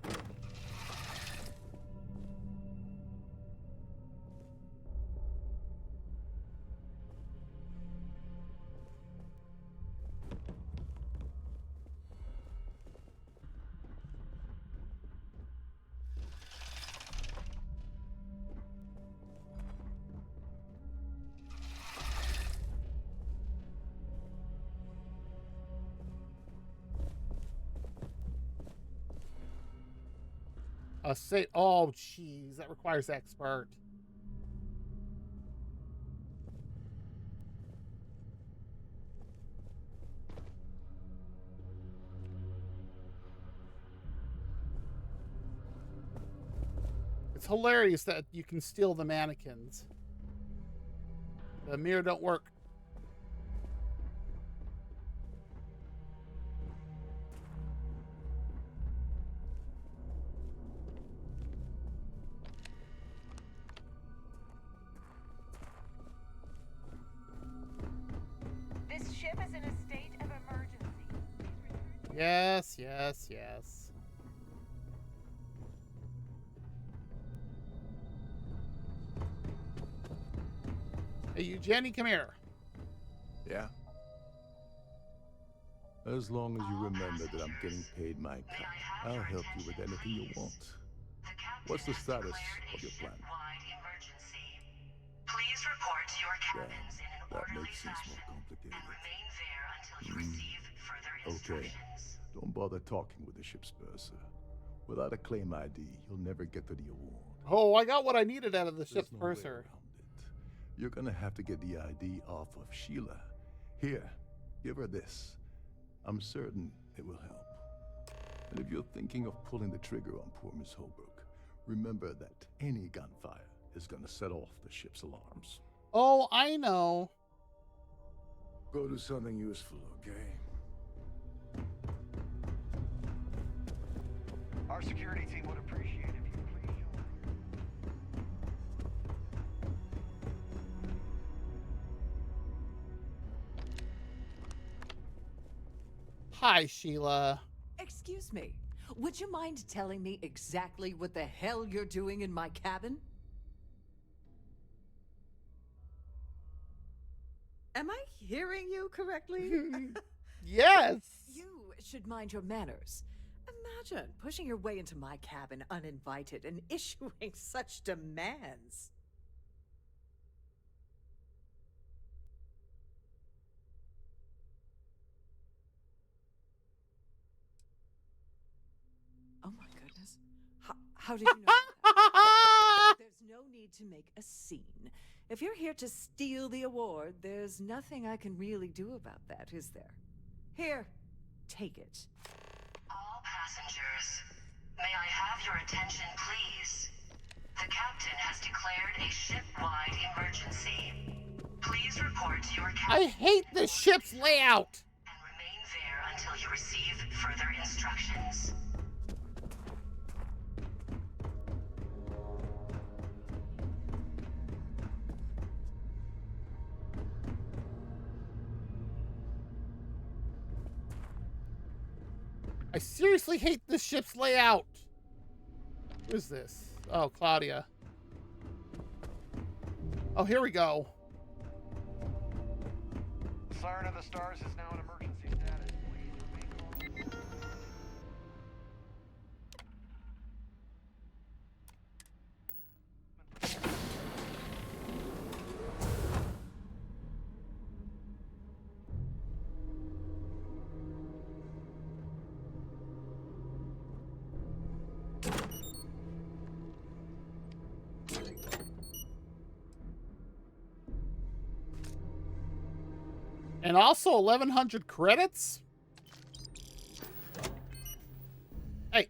Say, oh, jeez, that requires expert. It's hilarious that you can steal the mannequins. The mirror don't work. This ship is in a state of emergency. Yes, yes, yes. Hey, you, Jenny, come here. Yeah? As long as you remember that I'm getting paid my cut, I'll help you with anything you want. What's the status of your plan? Please report to your cabins in an That orderly makes things fashion more complicated. and remain there until you receive further Okay. instructions. Don't bother talking with the ship's purser. Without a claim ID, you'll never get to the award. Oh, I got what I needed out of the There's ship's no way purser. around it. You're gonna have to get the ID off of Sheila. Here, give her this. I'm certain it will help. And if you're thinking of pulling the trigger on poor Miss Holbrook, remember that any gunfire is gonna set off the ship's alarms. Oh, I know. Go do something useful, okay? Our security team would appreciate if you please show. Hi, Sheila. Excuse me, would you mind telling me exactly what the hell you're doing in my cabin? Am I hearing you correctly? Yes. You should mind your manners. Imagine pushing your way into my cabin uninvited and issuing such demands. Oh my goodness. How did you know that? There's no need to make a scene. If you're here to steal the award, there's nothing I can really do about that, is there? Here, take it. All passengers, may I have your attention, please? The captain has declared a ship-wide emergency. Please report to your I cabin hate the ship's layout. and remain there until you receive further instructions. I seriously hate this ship's layout. Who is this? Oh, Claudia. Oh, here we go. Siren of the Stars is now in emergency status. Please remain calm. And also 1,100 credits? Hey.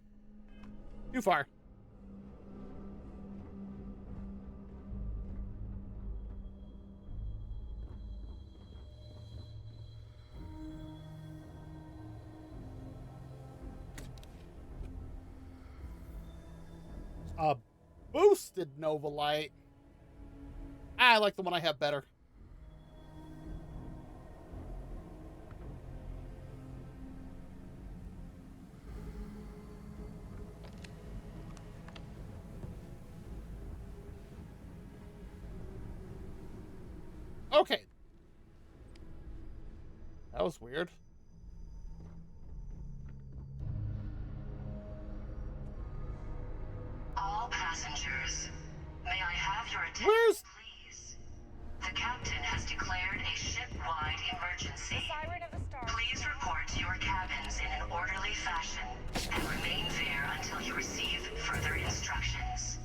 Too far. A boosted Nova Light. I like the one I have better. Okay. That was weird. All passengers, may I have your attention, Where's... please? The captain has declared a ship-wide emergency. The siren of the stars. Please report to your cabins in an orderly fashion and remain there until you receive further instructions.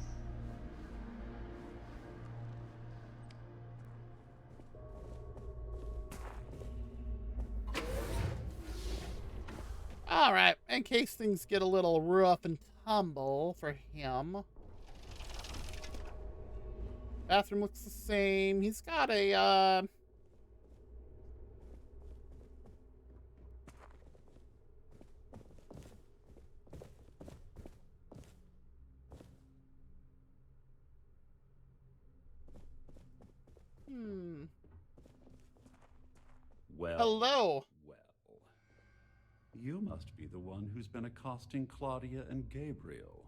All right, in case things get a little rough and tumble for him. Bathroom looks the same. He's got a, Well, hello. well. You must be the one who's been accosting Claudia and Gabriel.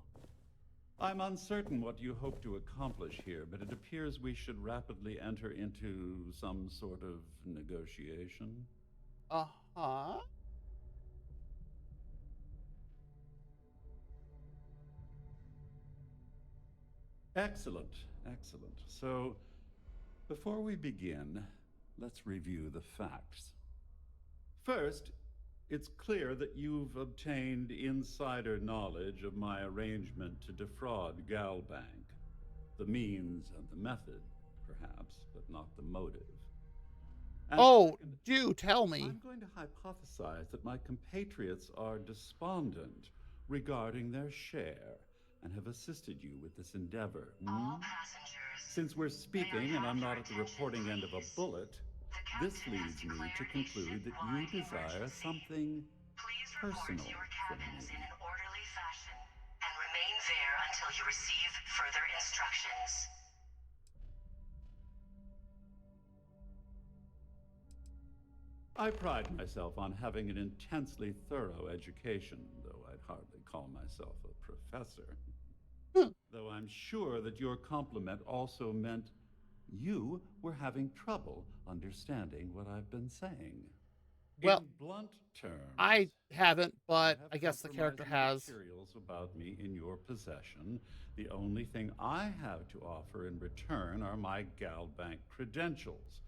I'm uncertain what you hope to accomplish here, but it appears we should rapidly enter into some sort of negotiation. Uh-huh. Excellent, excellent. So, before we begin, let's review the facts. First, it's clear that you've obtained insider knowledge of my arrangement to defraud Galbank. The means and the method, perhaps, but not the motive. And oh, second, do tell me. I'm going to hypothesize that my compatriots are despondent regarding their share and have assisted you with this endeavor. All passengers, Since we're speaking and I'm not at the reporting end of a bullet, this leads me to conclude that you desire something please report personal to your from cabins me. in an orderly fashion and remain there until you receive further instructions. I pride myself on having an intensely thorough education, though I'd hardly call myself a professor. Though I'm sure that your compliment also meant you were having trouble understanding what I've been saying. Well, in blunt terms, I haven't, you but have I guess the character compromising has. materials about me in your possession. The only thing I have to offer in return are my Galbank credentials.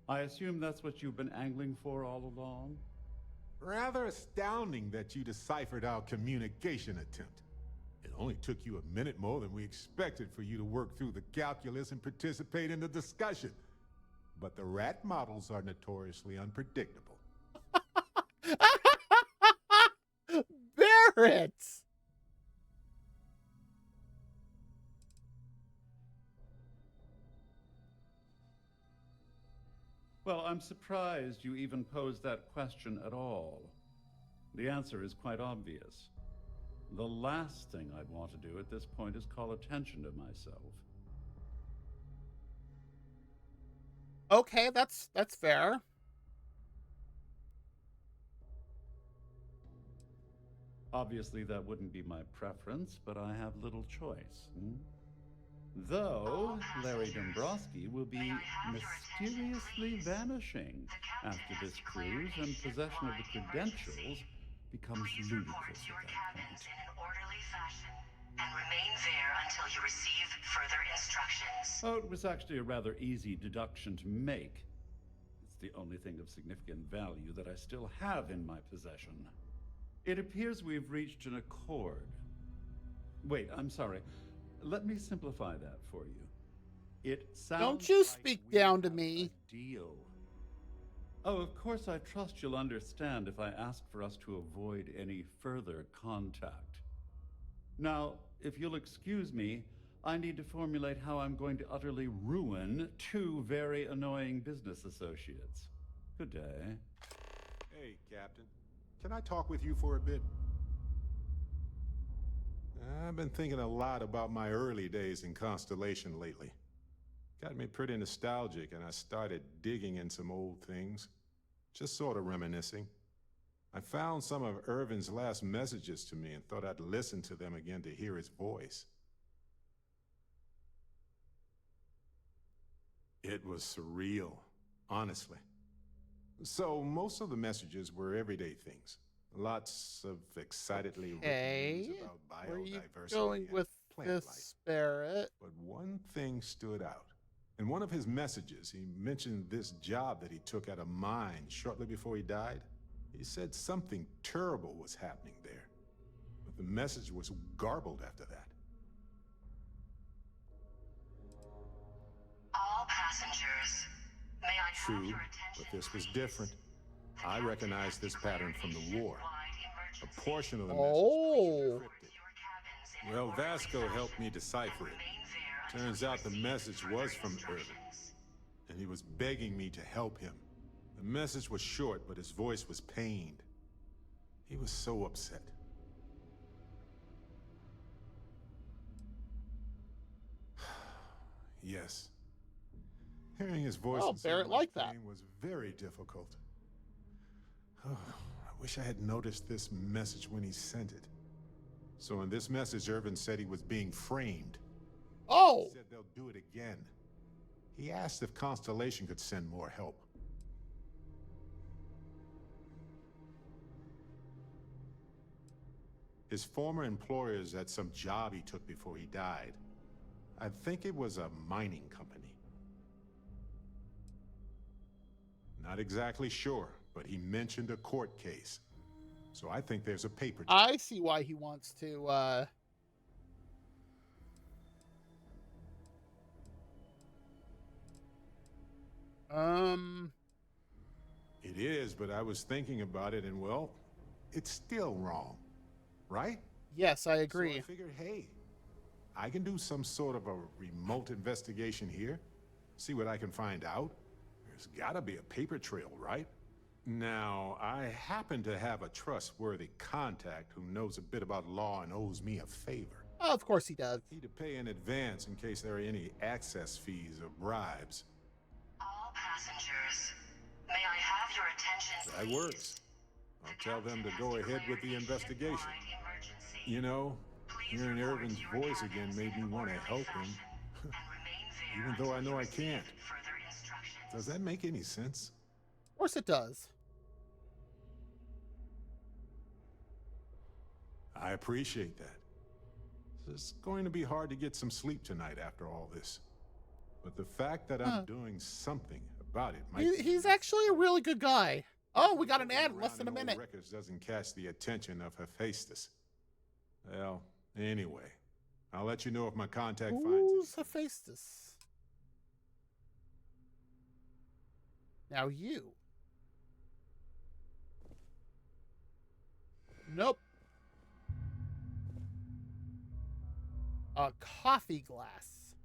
I assume that's what you've been angling for all along? Rather astounding that you deciphered our communication attempt. It only took you a minute more than we expected for you to work through the calculus and participate in the discussion. But the rat models are notoriously unpredictable. Barrett! Well, I'm surprised you even posed that question at all. The answer is quite obvious. The last thing I'd want to do at this point is call attention to myself. Okay, that's fair. Obviously, that wouldn't be my preference, but I have little choice. Though Larry Dombrowski will be mysteriously vanishing after this cruise, and possession of the credentials becomes ludicrous To your at that cabins point. in an orderly fashion and remain there until you receive further instructions. Oh, it was actually a rather easy deduction to make. It's the only thing of significant value that I still have in my possession. It appears we've reached an accord. Wait, I'm sorry. Let me simplify that for you. It sounds Don't you like speak we down to have me. a deal. Oh, of course, I trust you'll understand if I ask for us to avoid any further contact. Now, if you'll excuse me, I need to formulate how I'm going to utterly ruin two very annoying business associates. Good day. Hey, Captain. Can I talk with you for a bit? I've been thinking a lot about my early days in Constellation lately. Got me pretty nostalgic, and I started digging in some old things. Just sort of reminiscing. I found some of Irvin's last messages to me and thought I'd listen to them again to hear his voice. It was surreal, honestly. So most of the messages were everyday things. Lots of excitedly written news about Where are you biodiversity going and with plant this, life. Barrett? But one thing stood out. In one of his messages, he mentioned this job that he took at a mine shortly before he died. He said something terrible was happening there. But the message was garbled after that. All passengers, may I have True, your attention, but this was please? different. I recognized this pattern from the war. A portion of the Oh. message was encrypted. Well, Vasco helped me decipher it. Turns out the message was from Irvin, and he was begging me to help him. The message was short, but his voice was pained. He was so upset. Yes. Hearing his voice Oh, in so Barrett much liked that. pain was very difficult. I wish I had noticed this message when he sent it. So in this message, Irvin said he was being framed. Oh! He said they'll do it again. He asked if Constellation could send more help. His former employers had some job he took before he died. I think it was a mining company. Not exactly sure, but he mentioned a court case. So I think there's a paper trail. I see why he wants to, It is, but I was thinking about it, and well, it's still wrong, right? Yes, I agree. So I figured, hey, I can do some sort of a remote investigation here, see what I can find out. There's gotta be a paper trail, right? Now, I happen to have a trustworthy contact who knows a bit about law and owes me a favor. Oh, of course he does. Need to pay in advance in case there are any access fees or bribes. All passengers, may I have your attention, That please? works. I'll tell them to go ahead with the investigation. You know, hearing Irvin's voice again made me want to help him. Even though I know I can't. Does that make any sense? Of course it does. I appreciate that. It's going to be hard to get some sleep tonight after all this. But the fact that I'm doing something about it might He's actually a really good guy. Oh, we got an ad in less than a around in old minute. records doesn't catch the attention of Hephaestus. Well, anyway, I'll let you know if my contact finds Who's Hephaestus? Now you. Nope. A coffee glass.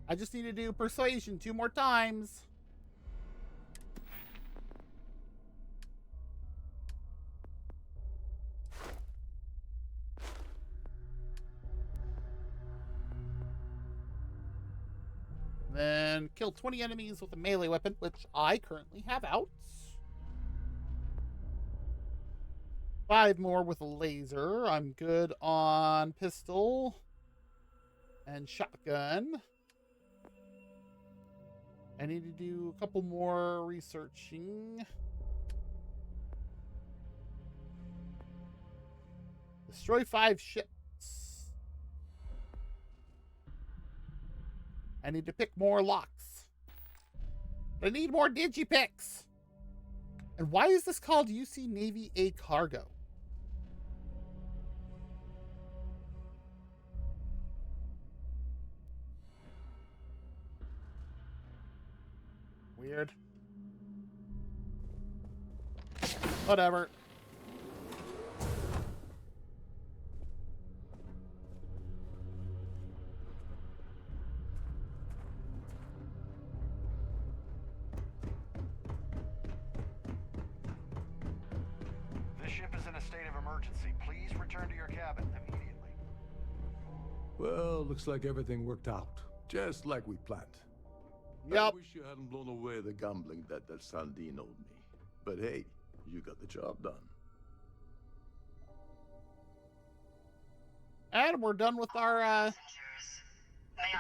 I just need to do persuasion 2 more times. Then kill 20 enemies with a melee weapon, which I currently have out. 5 more with a laser. I'm good on pistol and shotgun. I need to do a couple more researching. Destroy 5 ships. I need to pick more locks. I need more digipicks. And why is this called UC Navy A Cargo? Weird. Whatever. This ship is in a state of emergency. Please return to your cabin immediately. Well, looks like everything worked out, just like we planned. Yep. I wish you hadn't blown away the gambling debt that Sandine owed me. But hey, you got the job done. And we're done with our ad.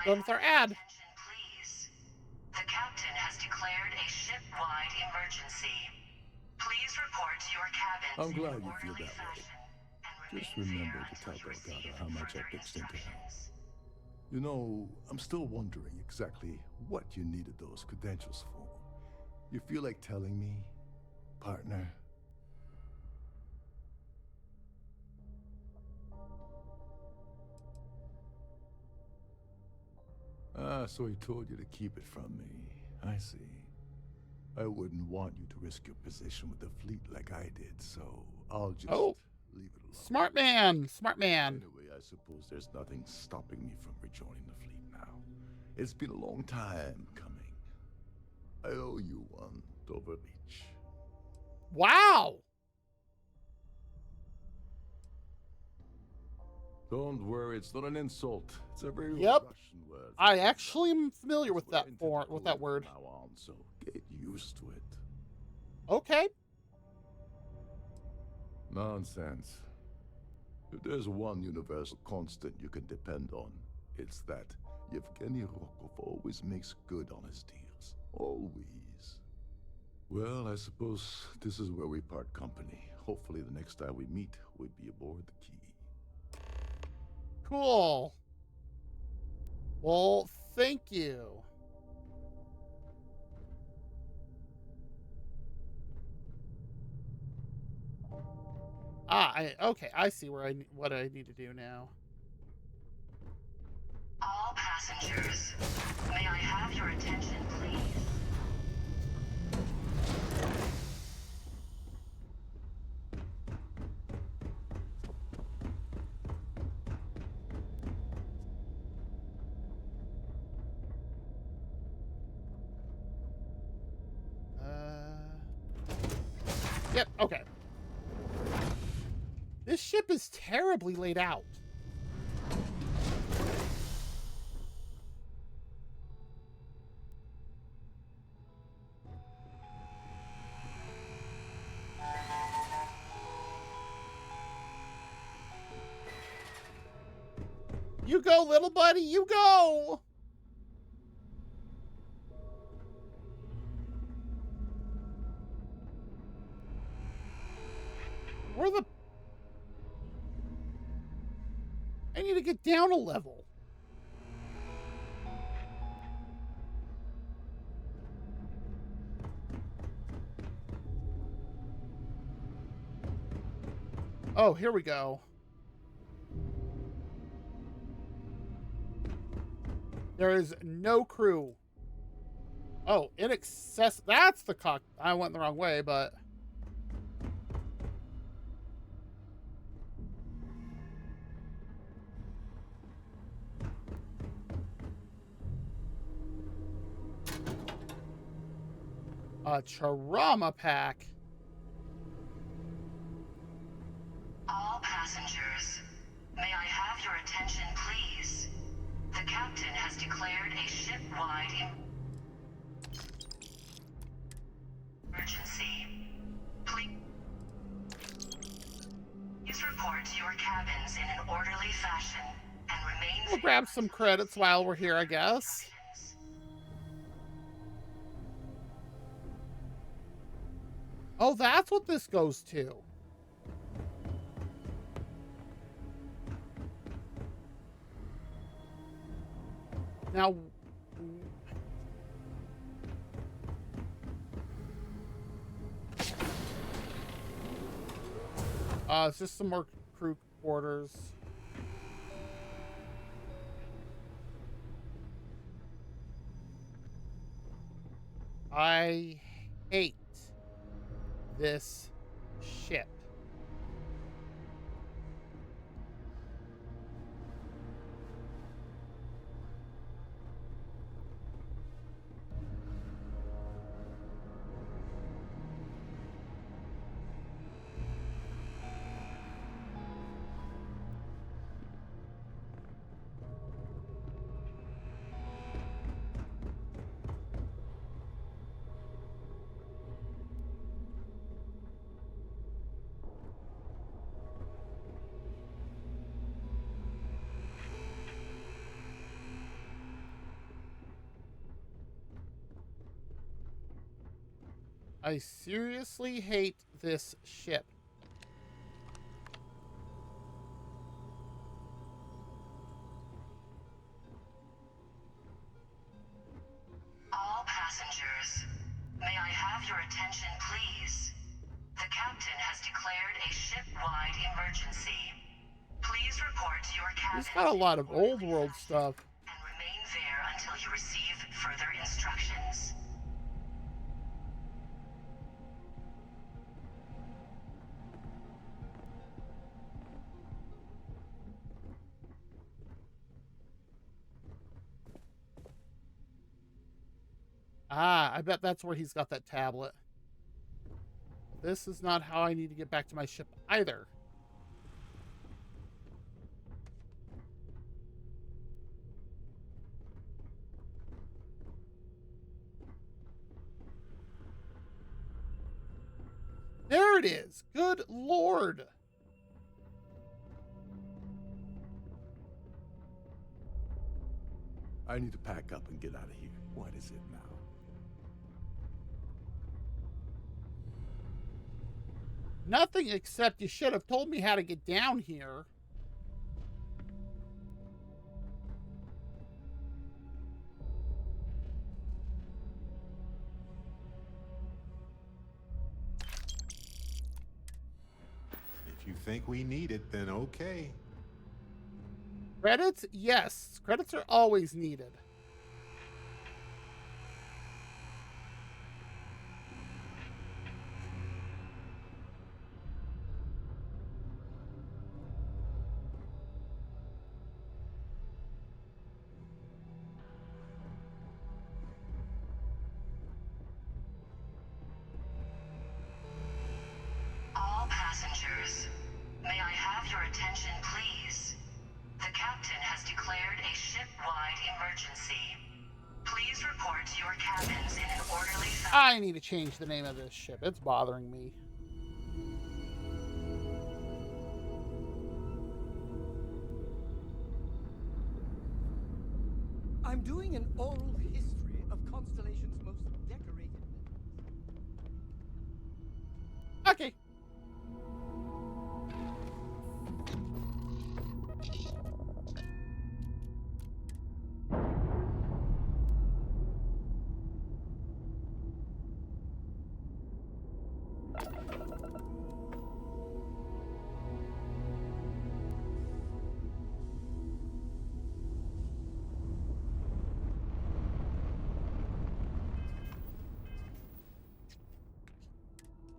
Please. The captain has declared a ship-wide emergency. Please report to your cabins. I'm glad you feel that way. Just remember to tell Delgado how much I pitched into him. You know, I'm still wondering exactly what you needed those credentials for. You feel like telling me, partner? Ah, so he told you to keep it from me. I see. I wouldn't want you to risk your position with the fleet like I did, so I'll just leave it alone. Smart man. Smart man. Anyway, I suppose there's nothing stopping me from rejoining the fleet now. It's been a long time coming. I owe you one, Doverbeach. Wow. Don't worry, it's not an insult. It's a very Yep. Russian word. I actually am familiar with that word. Now on, so get used to it. Okay. Nonsense. If there's one universal constant you can depend on, it's that Yevgeny Rokov always makes good on his deals. Always. Well, I suppose this is where we part company. Hopefully the next time we meet, we'll be aboard the Key. Cool. Well, thank you. Okay, I see what I need to do now. All passengers, may I have your attention, please? Yep, okay. This ship is terribly laid out. You go, little buddy, you go! Where the... I need to get down a level. Oh, here we go. There is no crew. Oh, inaccessible. That's the cock. I went the wrong way, but... A trauma pack. All passengers, may I have your attention, please? The captain has declared a ship-wide emergency. Please report to your cabins in an orderly fashion and remain... We'll grab some credits while we're here, I guess. Oh, that's what this goes to. Now... It's just some more crew quarters. I hate this ship. I seriously hate this ship. All passengers, may I have your attention, please? The captain has declared a ship-wide emergency. Please report to your cabin He's got a lot of old world stuff. and remain there until you receive further instructions. Ah, I bet that's where he's got that tablet. This is not how I need to get back to my ship either. There it is. Good Lord. I need to pack up and get out of here. What is it now? Nothing except you should have told me how to get down here. If you think we need it, then okay. Credits? Yes. Credits are always needed. All passengers, may I have your attention, please? The captain has declared a ship-wide emergency. Please report to your cabins in an orderly fashion. I need to change the name of this ship. It's bothering me. I'm doing an oral history of Constellation's most decorated. Okay.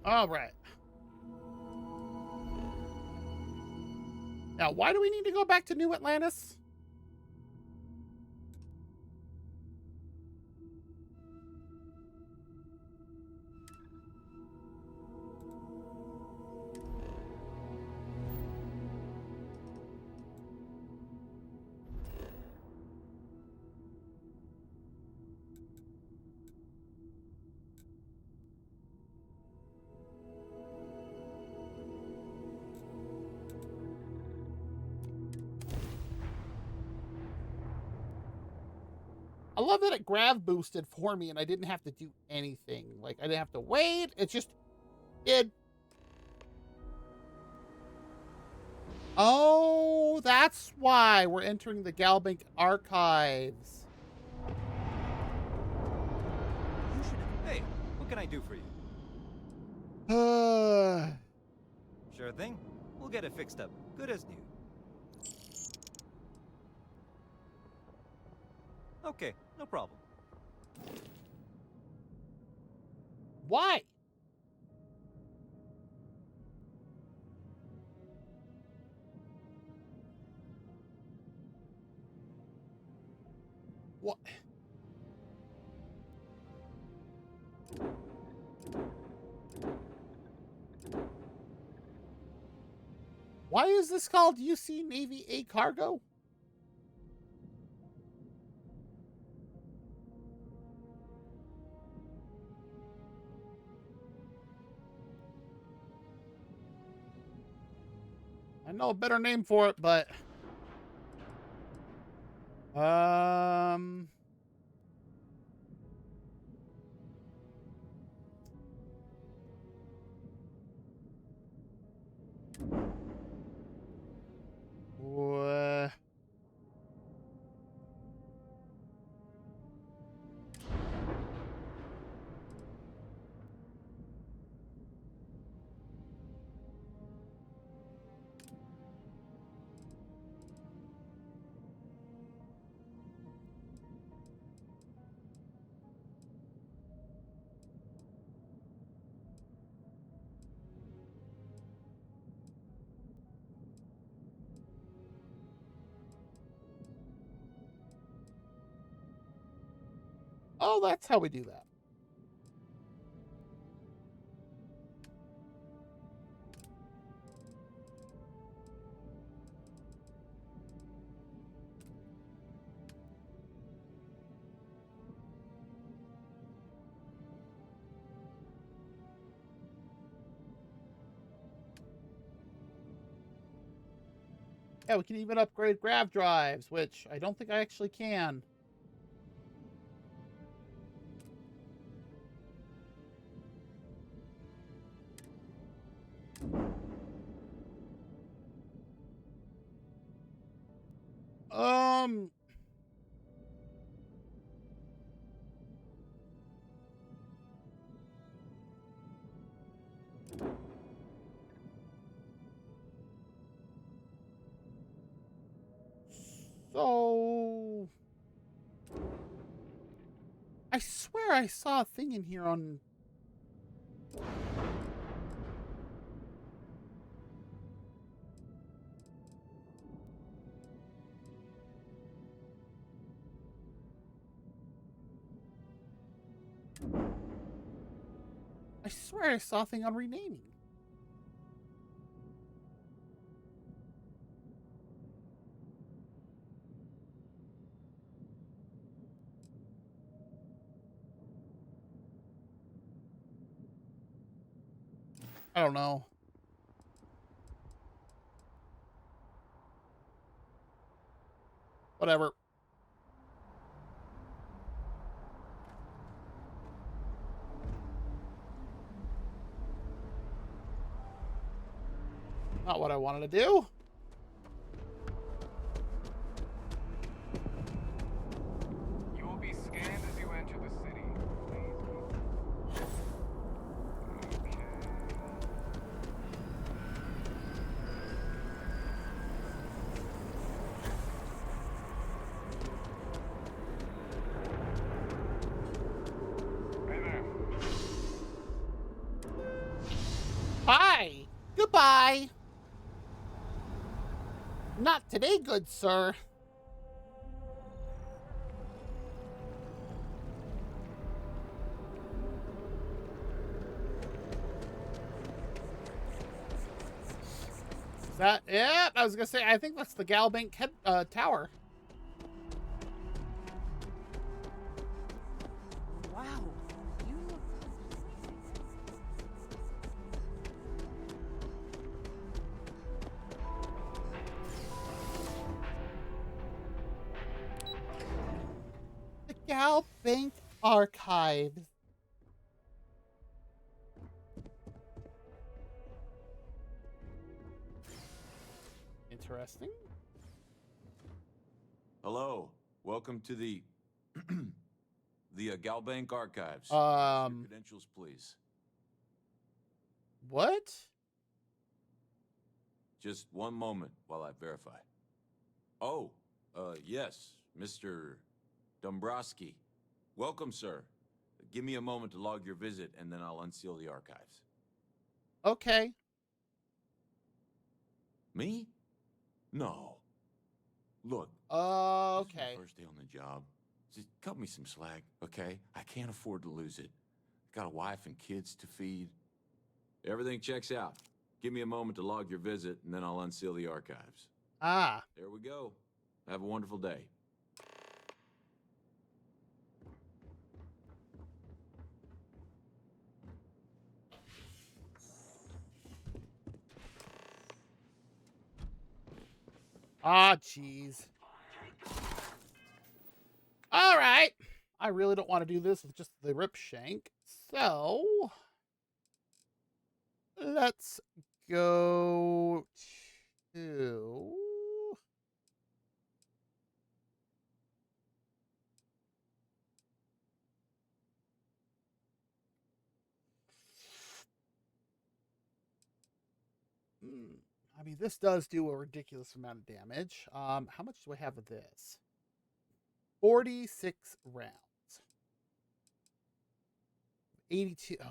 All right. Now, why do we need to go back to New Atlantis? I love that it grav boosted for me and I didn't have to do anything. Like, I didn't have to wait. It just did. Oh, that's why we're entering the Galbank archives. Hey, what can I do for you? Sure thing. get it fixed up. Good as new. Okay, no problem. Why? What? Why is this called UC Navy A Cargo? I know a better name for it, but what? Oh, that's how we do that. Yeah, we can even upgrade grav drives, which I don't think I actually can. Um, so I swear I saw a thing in here on. I swear I saw a thing on renaming. I don't know. Whatever. Not what I wanted to do. You will be scanned as you enter the city. Please. Hey there. Hi. Goodbye. Not today, good sir. Is that it? I was gonna say, I think that's the Galbank head, tower. Wow. You look... The Galbank Archives. Interesting. Hello. Welcome to the the Galbank Archives. Your credentials, please. What? Just one moment while I verify. Oh, yes, Mr. Dombrowski. Welcome, sir. Give me a moment to log your visit, and then I'll unseal the archives. Okay. Me? No. Look. Okay. This is my first day on the job. Just cut me some slack, okay? I can't afford to lose it. Got a wife and kids to feed. Everything checks out. Give me a moment to log your visit, and then I'll unseal the archives. Ah. There we go. Have a wonderful day. Ah, jeez. All right. I really don't want to do this with just the rip shank. So let's go to... I mean, this does do a ridiculous amount of damage. How much do I have of this? 46 rounds. 82. Ugh.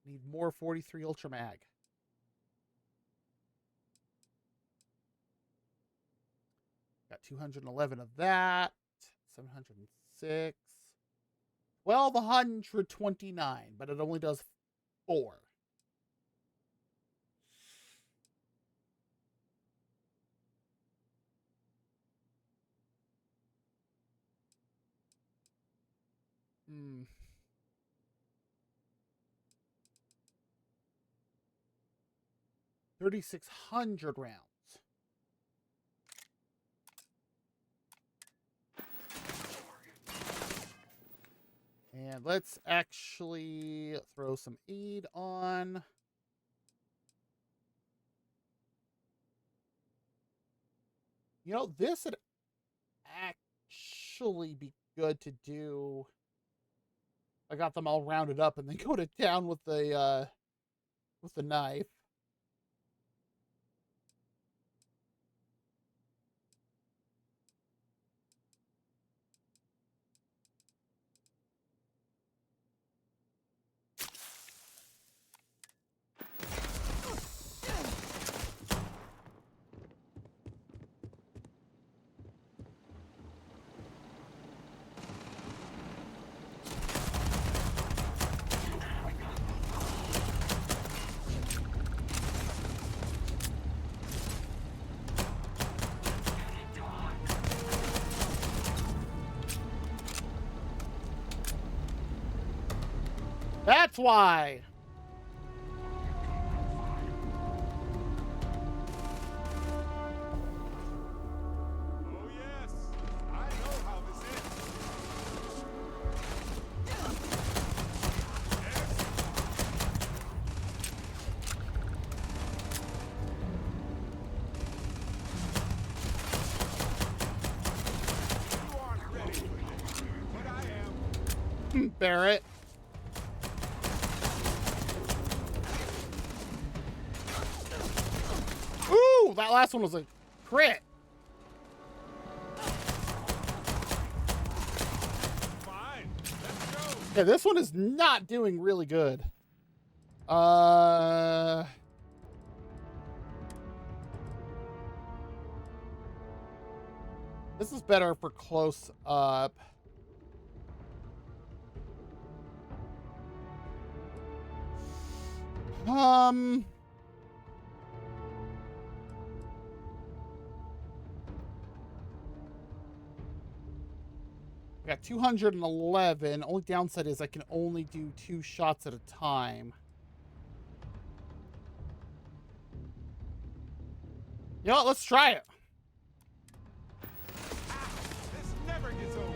Need more 43 Ultra Mag. Got 211 of that. 706. 1,229, but it only does 4. Hmm. 3,600 rounds. And let's actually throw some aid on. You know, this would actually be good to do. I got them all rounded up and then go to town with the knife. That's why. Oh, yes. I know how this ends. You aren't ready for this, but I am. Barrett. Ooh, that last one was a crit. Fine. Let's go. Yeah, this one is not doing really good. This is better for close up. I got 211. Only downside is I can only do 2 shots at a time. You know what? Let's try it. This never gets old.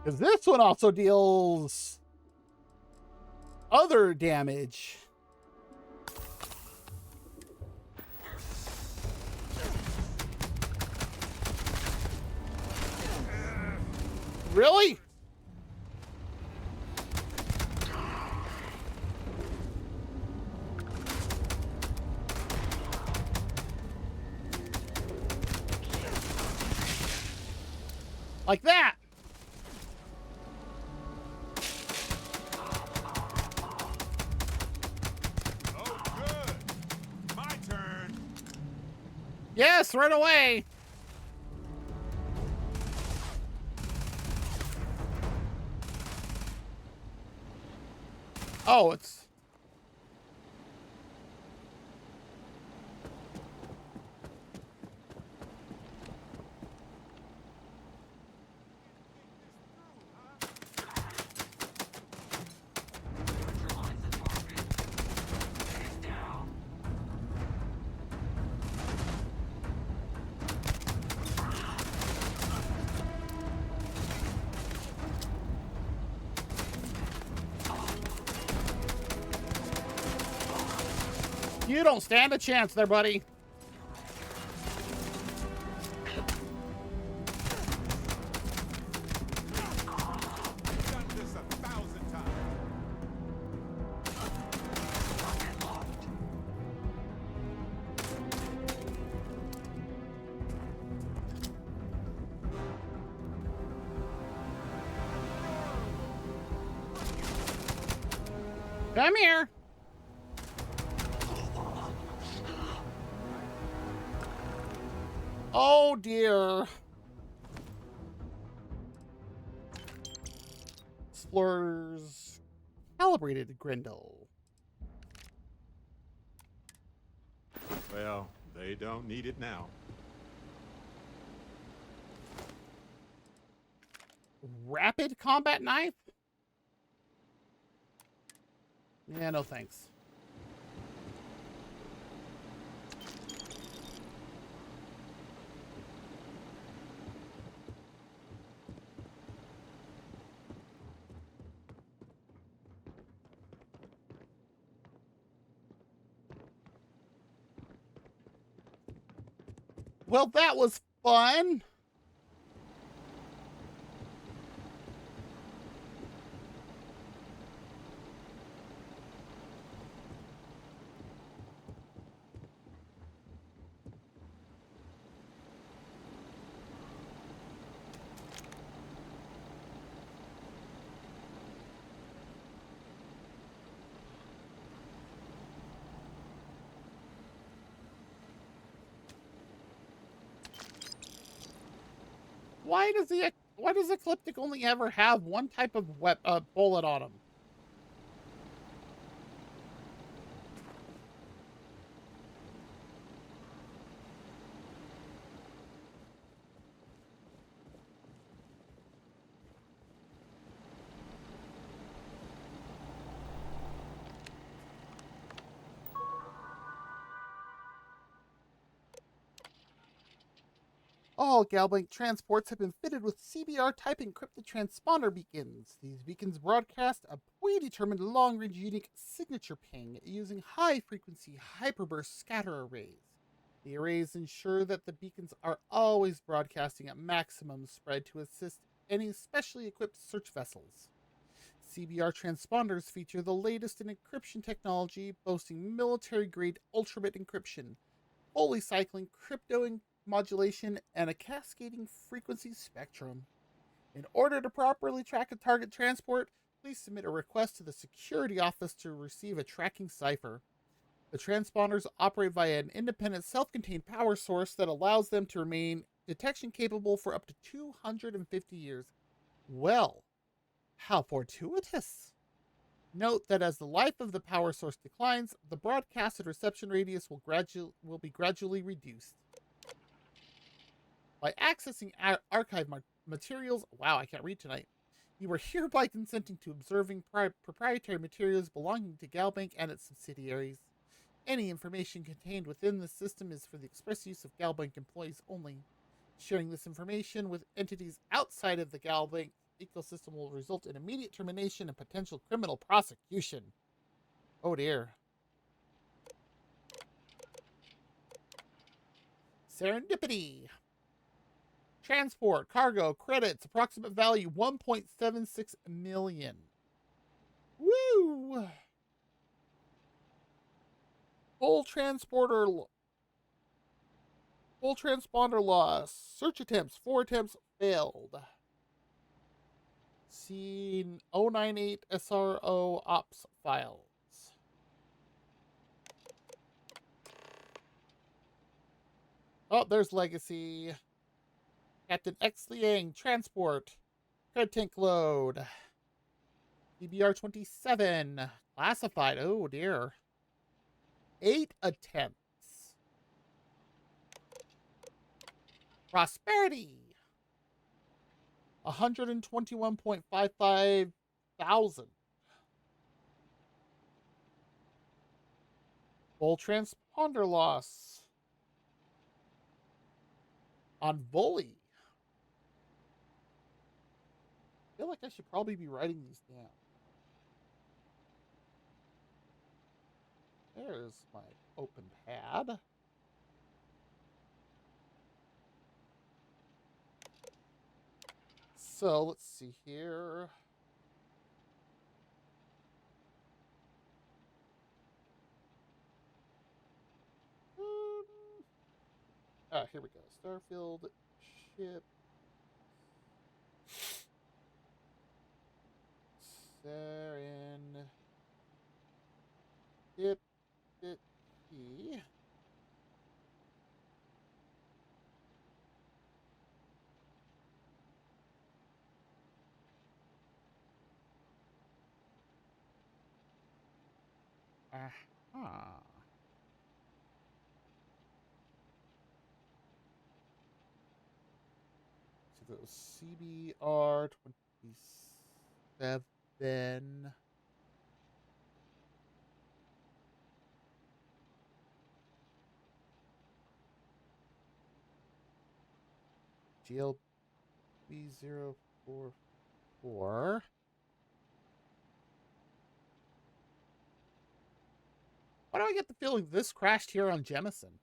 Because this one also deals other damage. Really? Like that. Oh, good. My turn. Yes, right away. Oh, it's... You don't stand a chance there, buddy. Done this 1,000 times. Come here. Oh dear. Explorers calibrated Grendel. Well, they don't need it now. Rapid combat knife? Yeah, no thanks. Well, that was fun. Why does Ecliptic only ever have one type of bullet on him? All Galbank transports have been fitted with CBR-type encrypted transponder beacons. These beacons broadcast a predetermined long-range unique signature ping using high-frequency hyperburst scatter arrays. The arrays ensure that the beacons are always broadcasting at maximum spread to assist any specially equipped search vessels. CBR transponders feature the latest in encryption technology, boasting military-grade ultramit encryption, fully cycling crypto modulation, and a cascading frequency spectrum. In order to properly track a target transport, please submit a request to the security office to receive a tracking cipher. The transponders operate via an independent self-contained power source that allows them to remain detection capable for up to 250 years. Well, how fortuitous! Note that as the life of the power source declines, the broadcast and reception radius will be gradually reduced. By accessing archive materials, wow, I can't read tonight, you are hereby consenting to observing proprietary materials belonging to Galbank and its subsidiaries. Any information contained within the system is for the express use of Galbank employees only. Sharing this information with entities outside of the Galbank ecosystem will result in immediate termination and potential criminal prosecution. Oh dear. Serendipity. transport, cargo, credits, approximate value 1.76 million. Woo! Full transponder loss. Search attempts, 4 attempts failed. See 098 SRO ops files. Oh, there's Legacy. Captain X Liang, transport. Credit tank load. DBR 27. Classified. Oh dear. 8 attempts. Prosperity. 121.55 thousand. Full transponder loss. On Volley. I feel like I should probably be writing these down. There's my open pad. So let's see here. Here we go. Starfield ship. Saren. Dip. It. E. Aha. So that was CBR 27. GLB 044. Why do I get the feeling this crashed here on Jemison?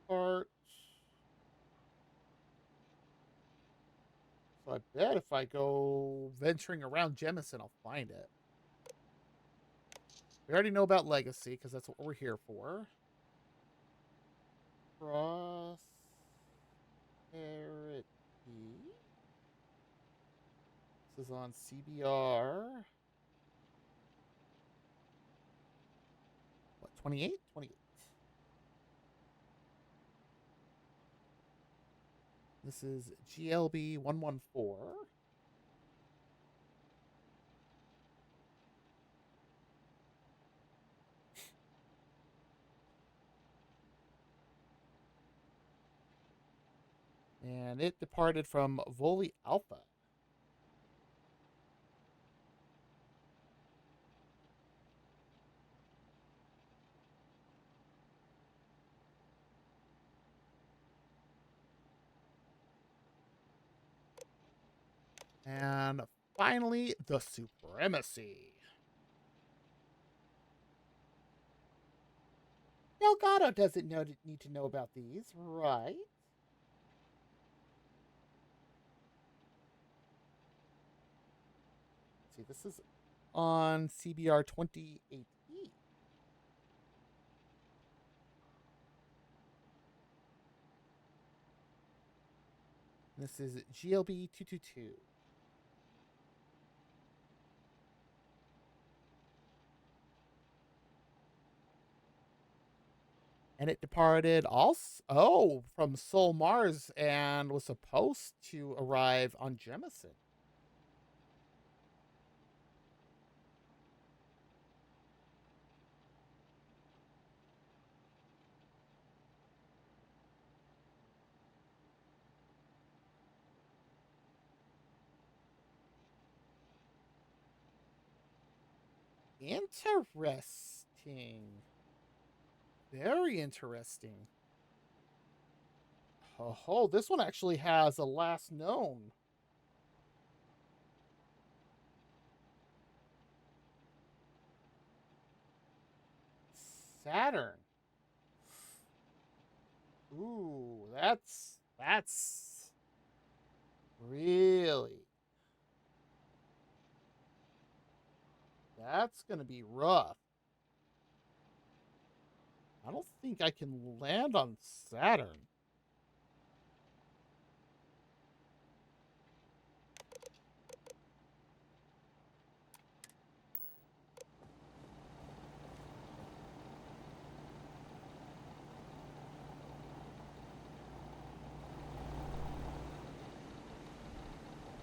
Or so I bet if I go venturing around Jemison, I'll find it. We already know about Legacy because that's what we're here for. Prosperity. This is on CBR. What, 28? 28. This is GLB 114. And it departed from Voli Alpha. And finally, the Supremacy. Delgado doesn't need to know about these, right? See, this is on CBR 28E. This is GLB 222. And it departed also from Sol Mars and was supposed to arrive on Jemison. Interesting. Very interesting. Oh, this one actually has a last known. Saturn. Ooh, that's really, that's gonna be rough. I don't think I can land on Saturn.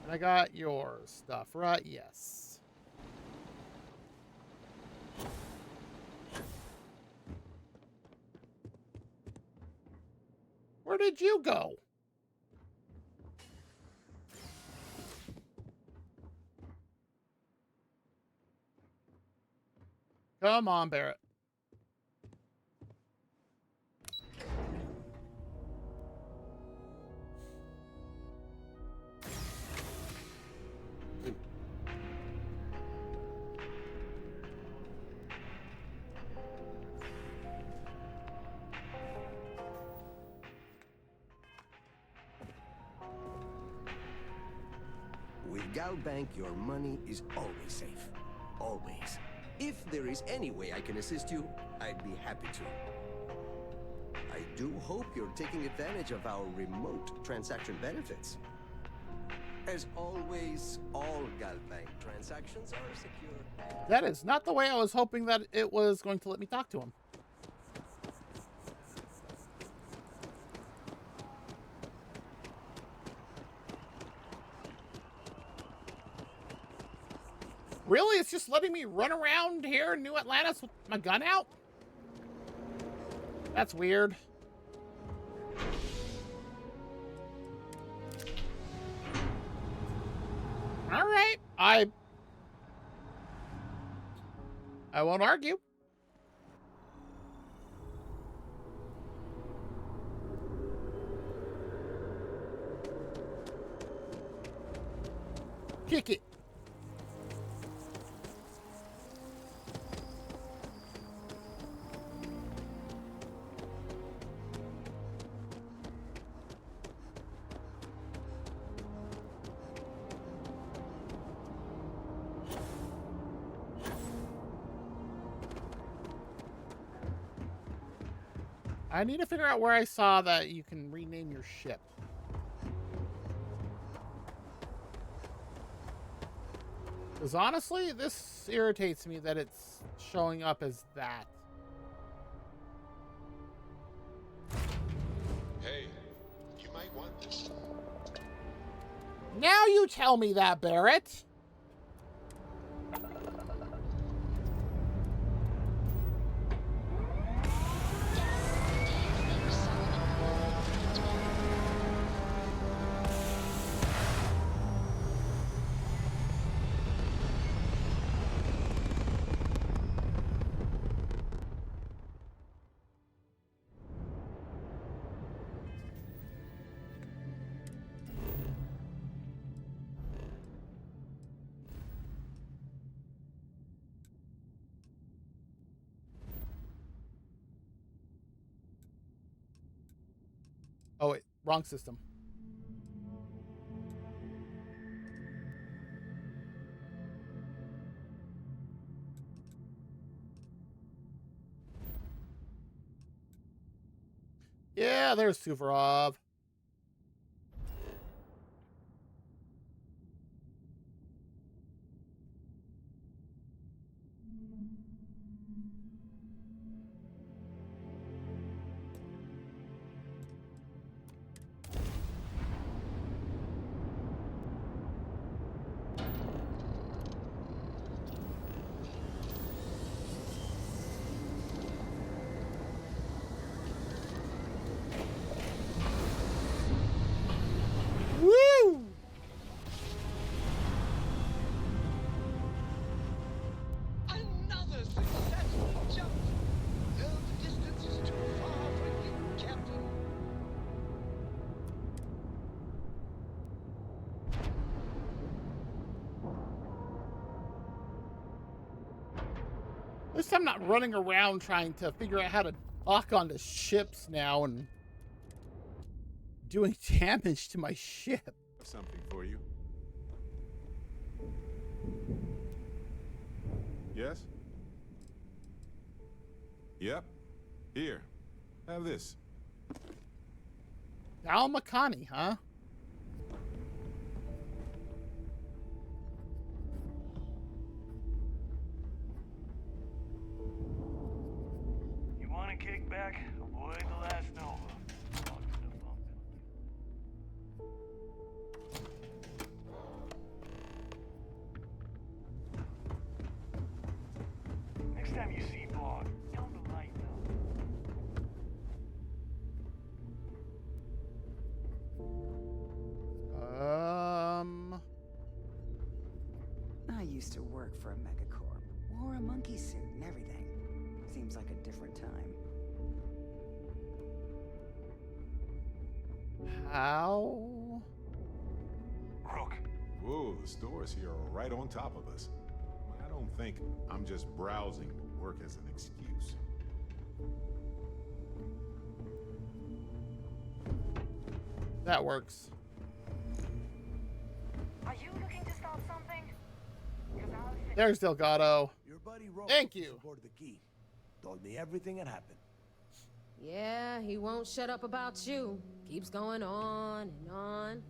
And I got your stuff, right? Yes. Where did you go? Come on, Barrett. With Galbank, your money is always safe. Always. If there is any way I can assist you, I'd be happy to. I do hope you're taking advantage of our remote transaction benefits. As always, all Galbank transactions are secure. That is not the way I was hoping that it was going to let me talk to him. Really? It's just letting me run around here in New Atlantis with my gun out? That's weird. All right. I won't argue. Kick it. I need to figure out where I saw that you can rename your ship. Because honestly, this irritates me that it's showing up as that. Hey, you might want this. Now you tell me that, Barrett. Oh, wait. Wrong system. Yeah, there's Suvorov. least I'm not running around trying to figure out how to lock onto ships now and doing damage to my ship. Something for you. Yes? Yep. Here. Have this. Tama-chan, huh? You want to kick back? Avoid the last Nova. Next time you see Bog, tell him to lighten up. I used to work for a megacorp. Wore a monkey suit and everything. Seems like a different time. How? Rook. Whoa, the stores here are right on top of us. I don't think I'm just browsing to work as an excuse. That works. Are you looking to start something? There's Delgado. Your buddy Rob Thank you. supported the key. Told me everything that happened. Yeah, he won't shut up about you. Keeps going on and on.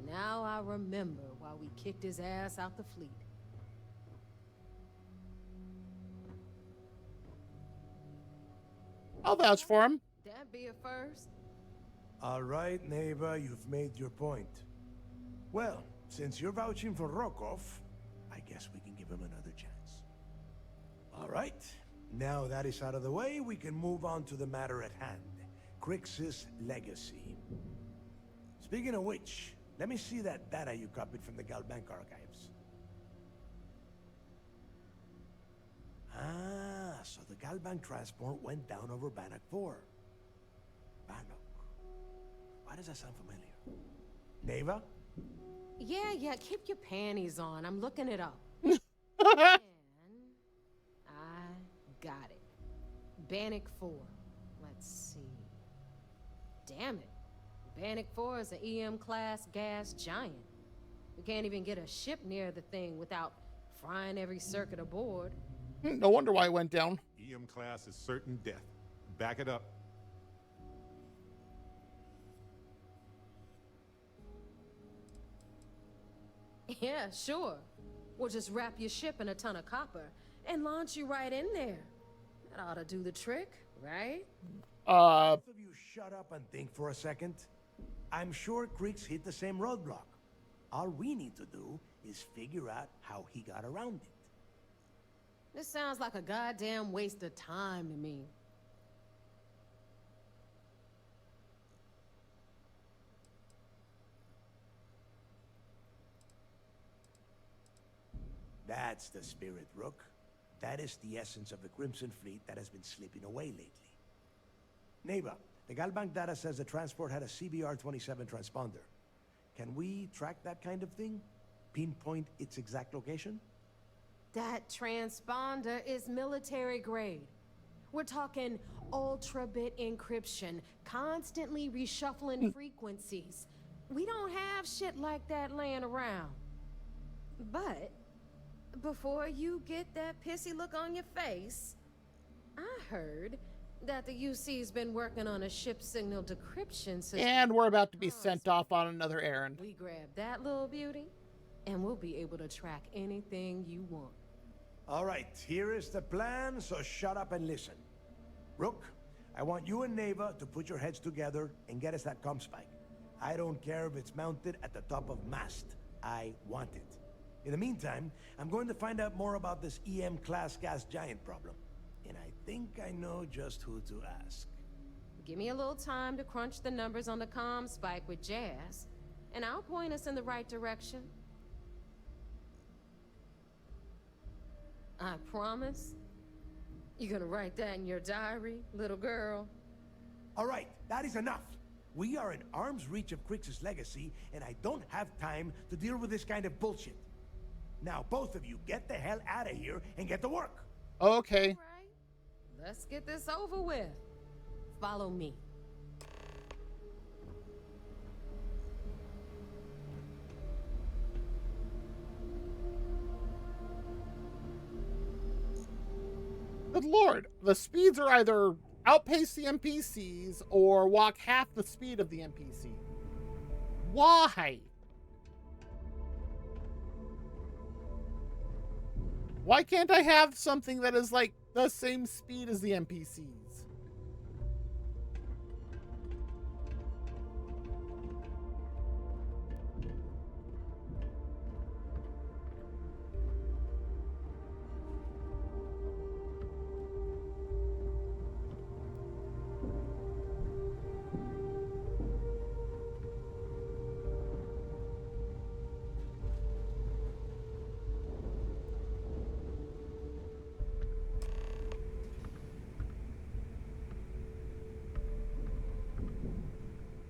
Now I remember why we kicked his ass out the fleet. I'll vouch for him. That'd be a first. All right, neighbor, you've made your point. Well, since you're vouching for Rokov, I guess we can give him another chance. All right, now that is out of the way, we can move on to the matter at hand. Crix's legacy. Speaking of which, let me see that data you copied from the Galbank archives. Ah, so the Galbank transport went down over Bannock 4. Bannock. Why does that sound familiar? Neva? Yeah, keep your panties on. I'm looking it up. I got it. Bannock 4. Let's see. Damn it. Bannock 4 is an EM-class gas giant. We can't even get a ship near the thing without frying every circuit aboard. No wonder why it went down. EM class is certain death. Back it up. Yeah, sure. We'll just wrap your ship in a ton of copper and launch you right in there. That ought to do the trick, right? Both of you shut up and think for a second. I'm sure Creeks hit the same roadblock. All we need to do is figure out how he got around it. This sounds like a goddamn waste of time to me. That's the spirit, Rook. That is the essence of the Crimson Fleet that has been slipping away lately. Neighbor, the Galbank data says the transport had a CBR-27 transponder. Can we track that kind of thing? Pinpoint its exact location? That transponder is military grade. We're talking ultra-bit encryption, constantly reshuffling frequencies. We don't have shit like that laying around. But before you get that pissy look on your face, I heard that the UC's been working on a ship signal decryption system. And we're about to be sent off on another errand. We grab that little beauty, and we'll be able to track anything you want. All right, here is the plan, so shut up and listen. Rook, I want you and Neva to put your heads together and get us that comm spike. I don't care if it's mounted at the top of mast. I want it. In the meantime, I'm going to find out more about this EM-class gas giant problem. And I think I know just who to ask. Give me a little time to crunch the numbers on the comm spike with Jazz, and I'll point us in the right direction. I promise. You're gonna write that in your diary, little girl? All right, that is enough. We are in arm's reach of Crix's legacy, and I don't have time to deal with this kind of bullshit. Now, both of you, get the hell out of here and get to work. Okay. Let's get this over with. Follow me. Good lord. The speeds are either outpace the NPCs or walk half the speed of the NPC. Why? Why can't I have something that is like the same speed as the NPCs?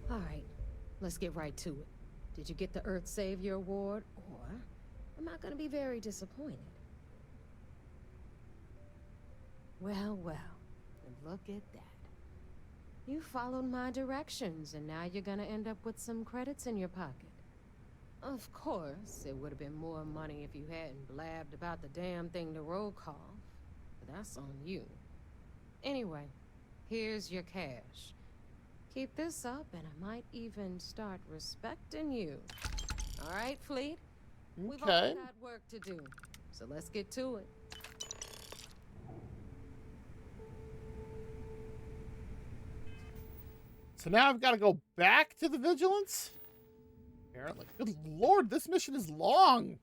All right, let's get right to it. Did you get the Earth Savior Award, or am I gonna be very disappointed? Well, and look at that. You followed my directions, and now you're gonna end up with some credits in your pocket. Of course, it would have been more money if you hadn't blabbed about the damn thing to roll call, but that's on you. Anyway, here's your cash. Keep this up, and I might even start respecting you. All right, Fleet? We've all got work to do, so let's get to it. So now I've got to go back to the Vigilance? Apparently. Good lord, this mission is long.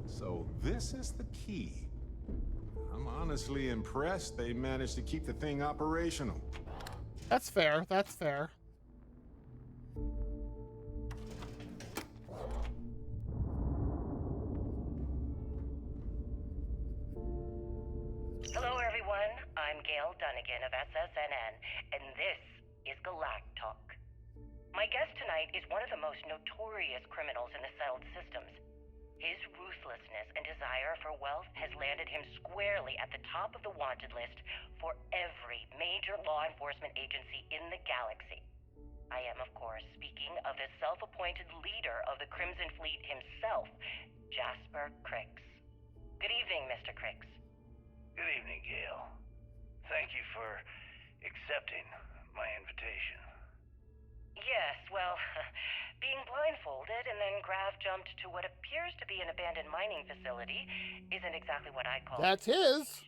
So this is the key. I'm honestly impressed they managed to keep the thing operational. That's fair, that's fair. Hello, everyone. I'm Gail Dunnigan of SSNN, and this is Galactalk. My guest tonight is one of the most notorious criminals in the settled systems. His ruthlessness and desire for wealth has landed him squarely at the top of the wanted list for every major law enforcement agency in the galaxy. I am, of course, speaking of the self-appointed leader of the Crimson Fleet himself, Jasper Crix. Good evening, Mr. Crix. Good evening, Gail. Thank you for accepting my invitation. Yes, well, being blindfolded and then Grav jumped to what appears to be an abandoned mining facility isn't exactly what I call... That's his.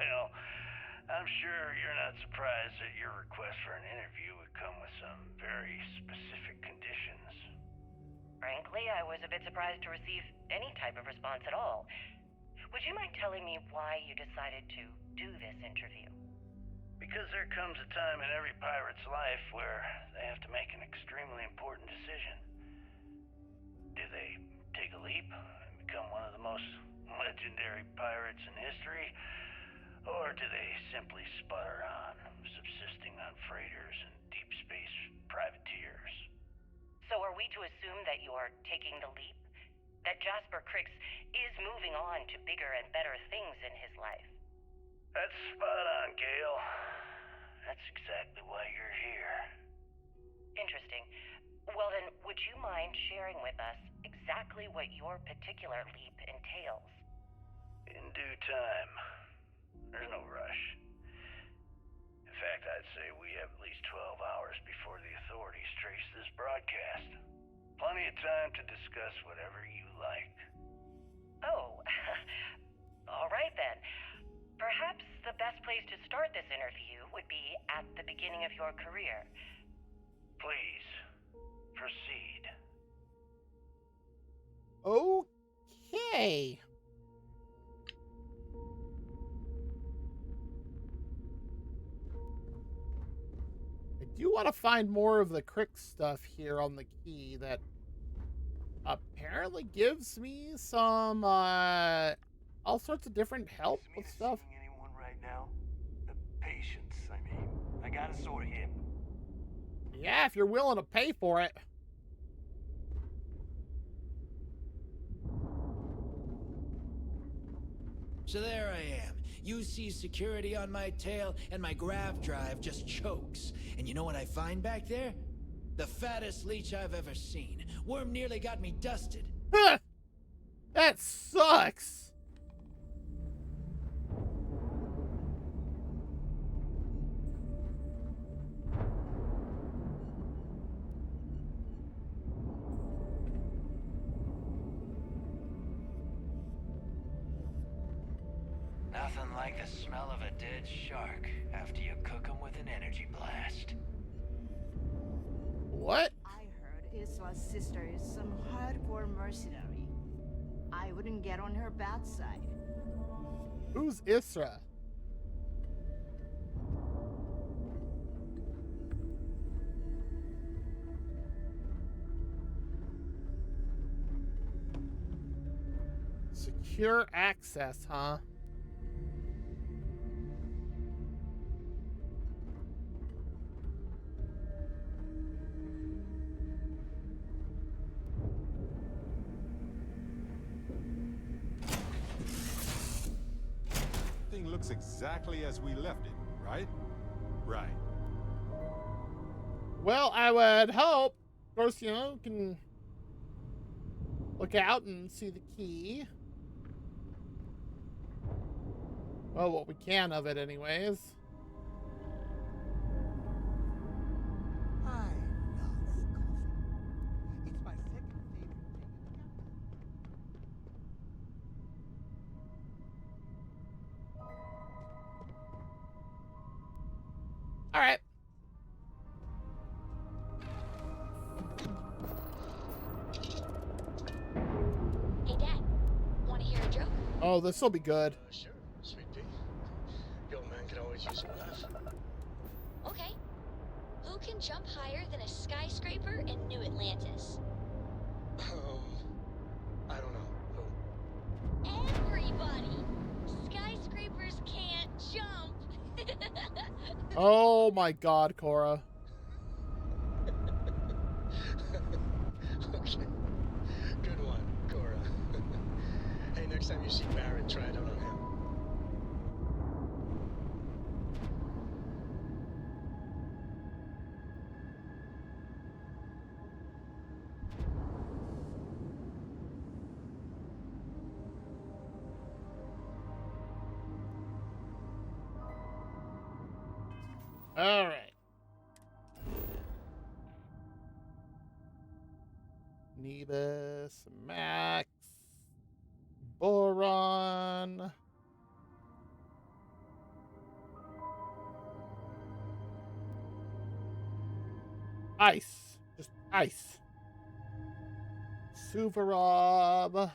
Well, I'm sure you're not surprised that your request for an interview would come with some very specific conditions. Frankly, I was a bit surprised to receive any type of response at all. Would you mind telling me why you decided to do this interview? Because there comes a time in every pirate's life where they have to make an extremely important decision. Do they take a leap and become one of the most legendary pirates in history? Or do they simply sputter on, subsisting on freighters and deep space privateers? So are we to assume that you're taking the leap? That Jasper Crix is moving on to bigger and better things in his life? That's spot on, Gail. That's exactly why you're here. Interesting. Well then, would you mind sharing with us exactly what your particular leap entails? In due time. There's no rush. In fact, I'd say we have at least 12 hours before the authorities trace this broadcast. Plenty of time to discuss whatever you like. Oh, all right then. Perhaps the best place to start this interview would be at the beginning of your career. Please, proceed. Okay. I do want to find more of the Crick stuff here on the key that apparently gives me some all sorts of different help with stuff. Anyone right now? The patience, I mean. I got a sore hip. Yeah, if you're willing to pay for it. So there I am. UC security on my tail, and my grav drive just chokes. And you know what I find back there? The fattest leech I've ever seen. Worm nearly got me dusted. Huh! That sucks. Nothing like the smell of a dead shark after you cook him with an energy blast. What? I heard Isla's sister is some hardcore mercenary. I wouldn't get on her bad side. Who's Isra? Secure access, huh? Thing looks exactly as we left it, right? Right. Well, I would hope. Of course, you know, you can look out and see the key. Well, what we can of it anyways. I love coffee. It's my second favorite thing in the All right. Hey, Dad. Want to hear a joke? Oh, this will be good. Sure, sweet pea. Your man can always use a laugh. Okay. Who can jump higher than a skyscraper in New Atlantis? I don't know. Everybody! Skyscrapers can't jump! Oh my God, Cora. Okay. Good one, Cora. Hey, next time you see Barrett, try it out on him. All right. Nebus, Max, Boron. Ice. Just ice. Suvorov.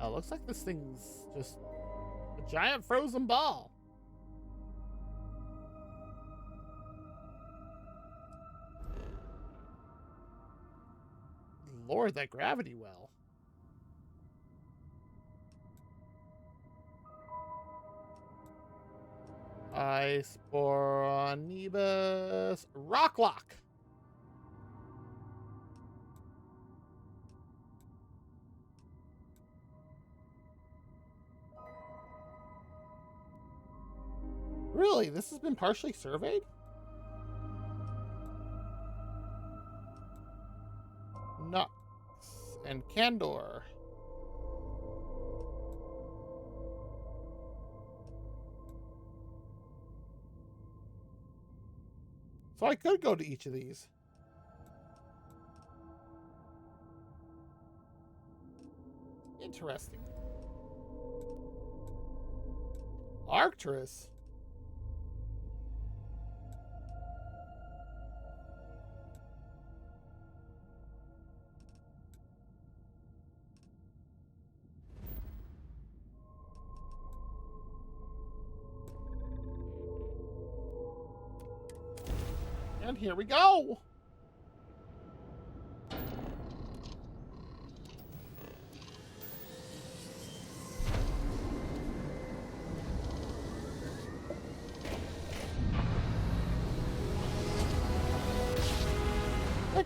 Oh, looks like this thing's just a giant frozen ball. Lord, that gravity well. Ice, Boron, Nebus, Rocklock. Really? This has been partially surveyed? Nux and Candor. So I could go to each of these. Interesting. Arcturus. And here we go.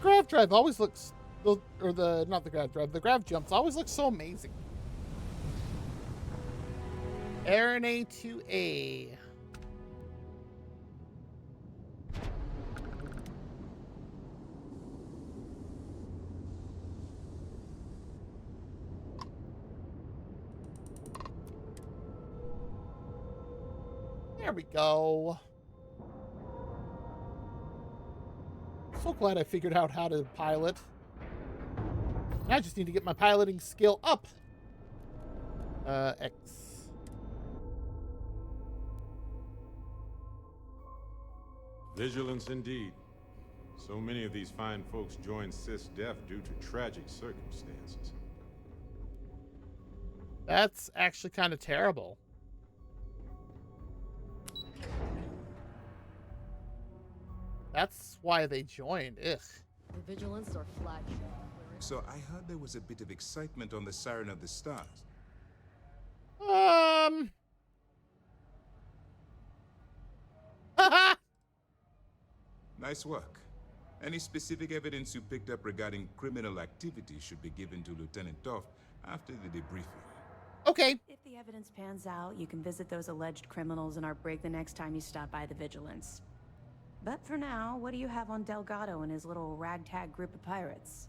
grav drive always looks, or the, not the grav drive, the grav jumps always look so amazing. RNA to A. There we go. So glad I figured out how to pilot. I just need to get my piloting skill up. X. Vigilance indeed. So many of these fine folks joined SysDef due to tragic circumstances. That's actually kind of terrible. That's why they joined. Ugh. The Vigilance or flagship. So I heard there was a bit of excitement on the Siren of the Stars. Nice work. Any specific evidence you picked up regarding criminal activity should be given to Lieutenant Toft after the debriefing. Okay. If the evidence pans out, you can visit those alleged criminals in our break the next time you stop by the Vigilance. But for now, what do you have on Delgado and his little ragtag group of pirates?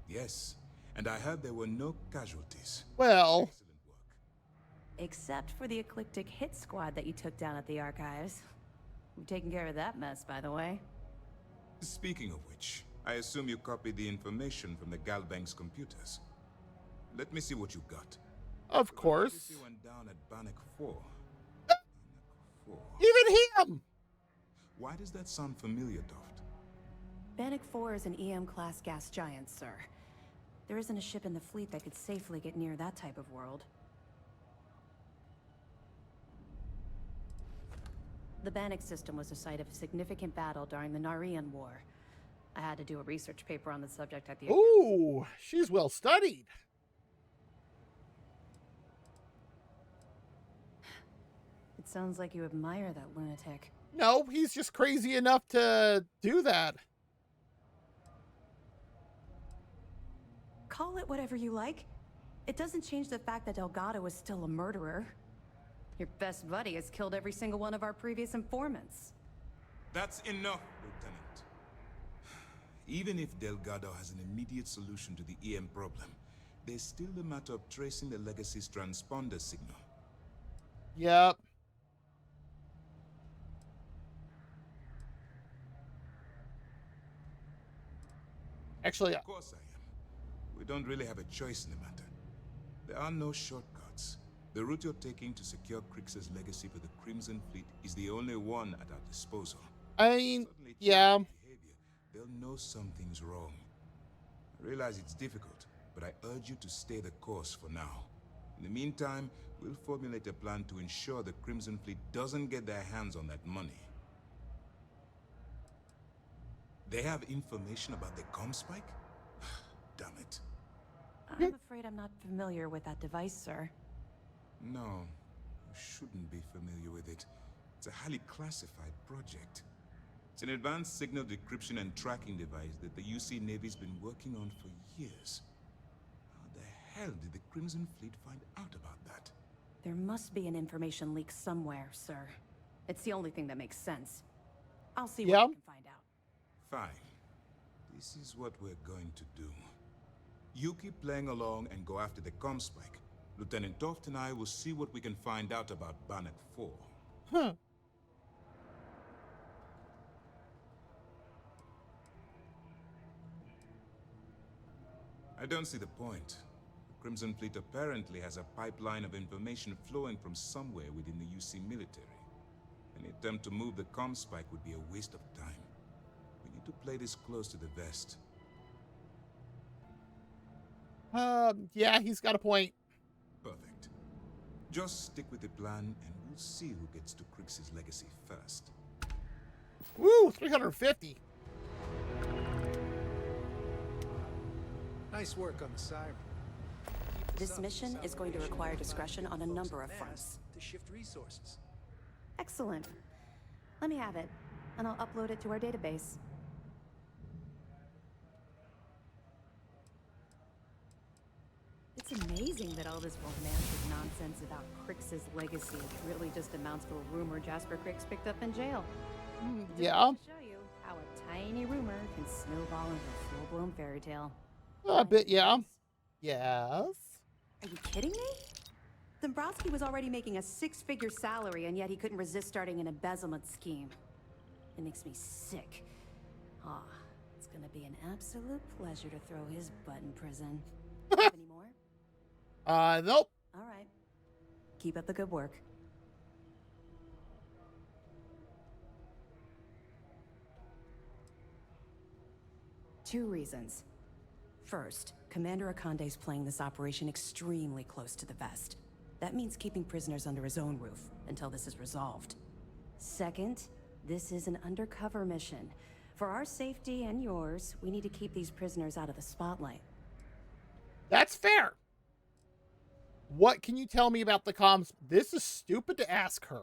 Yes, and I heard there were no casualties. Well... Except for the eclectic hit squad that you took down at the archives. We've taken care of that mess, by the way. Speaking of which, I assume you copied the information from the Galbank's computers. Let me see what you got. Of course. You went down at Bannock 4. Even him! Why does that sound familiar, Toft? Bannock 4 is an EM-class gas giant, sir. There isn't a ship in the fleet that could safely get near that type of world. The Bannock system was the site of a significant battle during the Narian War. I had to do a research paper on the subject at the... Ooh, she's well studied. It sounds like you admire that lunatic. No, he's just crazy enough to do that. Call it whatever you like. It doesn't change the fact that Delgado is still a murderer. Your best buddy has killed every single one of our previous informants. That's enough, Lieutenant. Even if Delgado has an immediate solution to the EM problem, there's still the matter of tracing the Legacy's transponder signal. Yep. Actually, of course I am. We don't really have a choice in the matter. There are no shortcuts. The route you're taking to secure Crix's legacy for the Crimson Fleet is the only one at our disposal. I mean, yeah. They'll know something's wrong. I realize it's difficult, but I urge you to stay the course for now. In the meantime, we'll formulate a plan to ensure the Crimson Fleet doesn't get their hands on that money. They have information about the comm spike? Damn it. I'm afraid I'm not familiar with that device, sir. No, you shouldn't be familiar with it. It's a highly classified project. It's an advanced signal decryption and tracking device that the UC Navy's been working on for years. How the hell did the Crimson Fleet find out about that? There must be an information leak somewhere, sir. It's the only thing that makes sense. I'll see what I can find out. Fine. This is what we're going to do. You keep playing along and go after the comm spike. Lieutenant Toft and I will see what we can find out about Bannock 4. Huh. I don't see the point. The Crimson Fleet apparently has a pipeline of information flowing from somewhere within the UC military. Any attempt to move the comm spike would be a waste of time. We need to play this close to the vest. Yeah, he's got a point. Perfect. Just stick with the plan and we'll see who gets to Crix's legacy first. Woo, 350. Nice work on the Siren. This mission is going to require discretion on a number of fronts. To shift resources. Excellent. Let me have it. and I'll upload it to our database. It's amazing that all this romantic nonsense about Crix's legacy really just amounts to a rumor Jasper Crix picked up in jail. Yeah. To show you how a tiny rumor can snowball into a full-blown fairy tale. A bit, yeah. Yes. Are you kidding me? Dombrowski was already making a 6-figure salary, and yet he couldn't resist starting an embezzlement scheme. It makes me sick. Ah, it's gonna be an absolute pleasure to throw his butt in prison. Have any more? Nope. All right. Keep up the good work. Two reasons. First, Commander Akande's playing this operation extremely close to the vest. That means keeping prisoners under his own roof until this is resolved. Second, this is an undercover mission. For our safety and yours, we need to keep these prisoners out of the spotlight. That's fair. What can you tell me about the comms? This is stupid to ask her.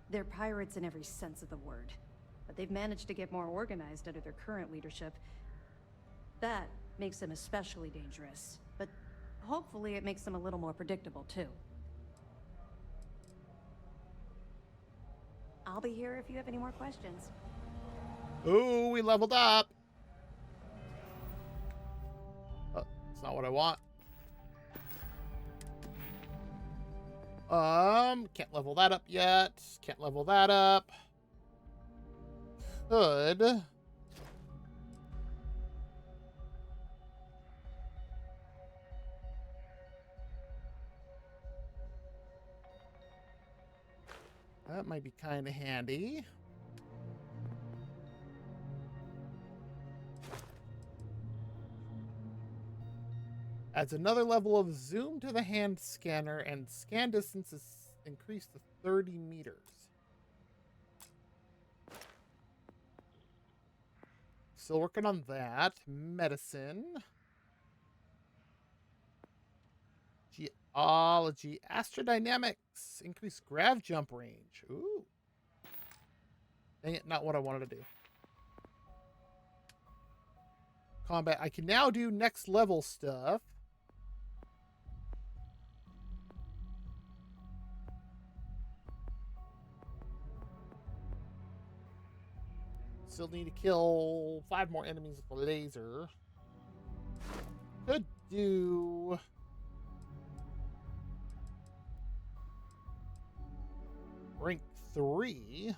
They're pirates in every sense of the word, but they've managed to get more organized under their current leadership. That makes them especially dangerous, but hopefully it makes them a little more predictable too. I'll be here if you have any more questions. Ooh, we leveled up. Oh, that's not what I want. Can't level that up yet. Can't level that up. Could. That might be kind of handy. Adds another level of zoom to the hand scanner, and scan distance is increased to 30 meters. Still working on that. Medicine. Geology. Astrodynamics. Increased grav jump range. Ooh. Dang it, not what I wanted to do. Combat. I can now do next level stuff. Still need to kill 5 more enemies with a laser. Could do... rank 3.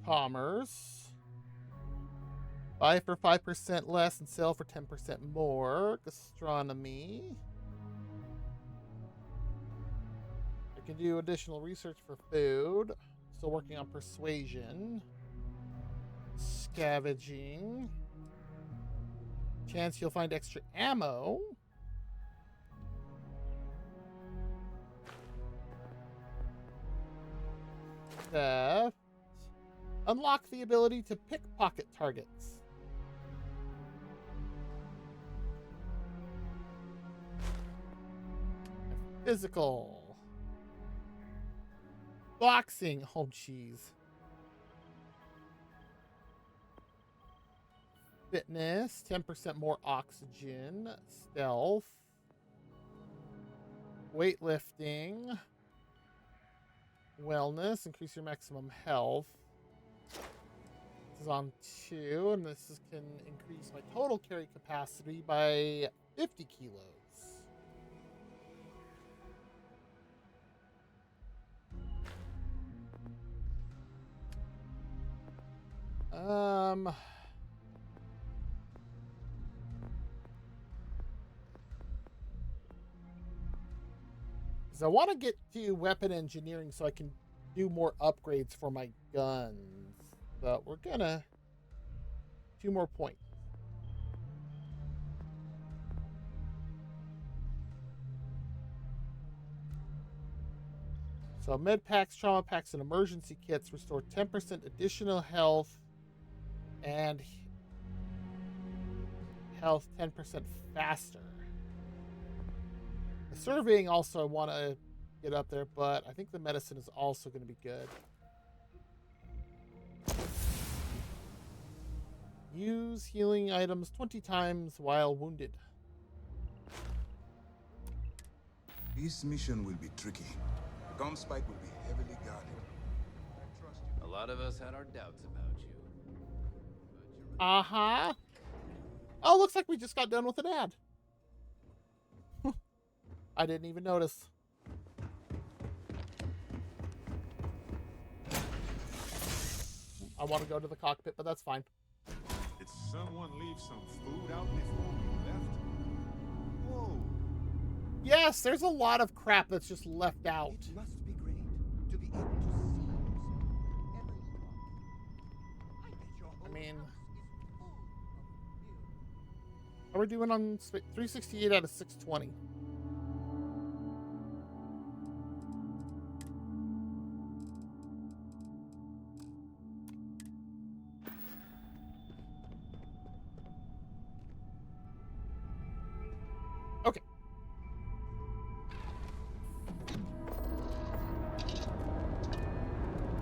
Commerce. Buy for 5% less and sell for 10% more. Gastronomy. I can do additional research for food. Still working on persuasion. Scavenging. Chance you'll find extra ammo. Theft. Unlock the ability to pickpocket targets. Physical. Boxing. Oh, jeez. Fitness. 10% more oxygen. Stealth. Weightlifting. Wellness. Increase your maximum health. This is on 2, and this can increase my total carry capacity by 50 kilos. Because I want to get to weapon engineering so I can do more upgrades for my guns. But we're gonna 2 more points. So med packs, trauma packs, and emergency kits restore 10% additional health and health 10% faster. The surveying also I want to get up there, but I think the medicine is also going to be good. Use healing items 20 times while wounded. This mission will be tricky. The comms spike will be heavily guarded. A lot of us had our doubts about you. Uh-huh. Oh, looks like we just got done with an ad. I didn't even notice. I want to go to the cockpit, but that's fine. Did someone leave some food out before we left? Whoa. Yes, there's a lot of crap that's just left out. It must be great to be able to see yourself wherever you are. I bet your whole I mean, house is full of mirrors. how are we doing on 368 out of 620? Okay.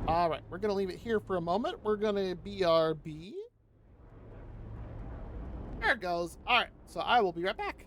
All right, we're going to leave it here for a moment. We're going to BRB. There it goes. All right, so I will be right back.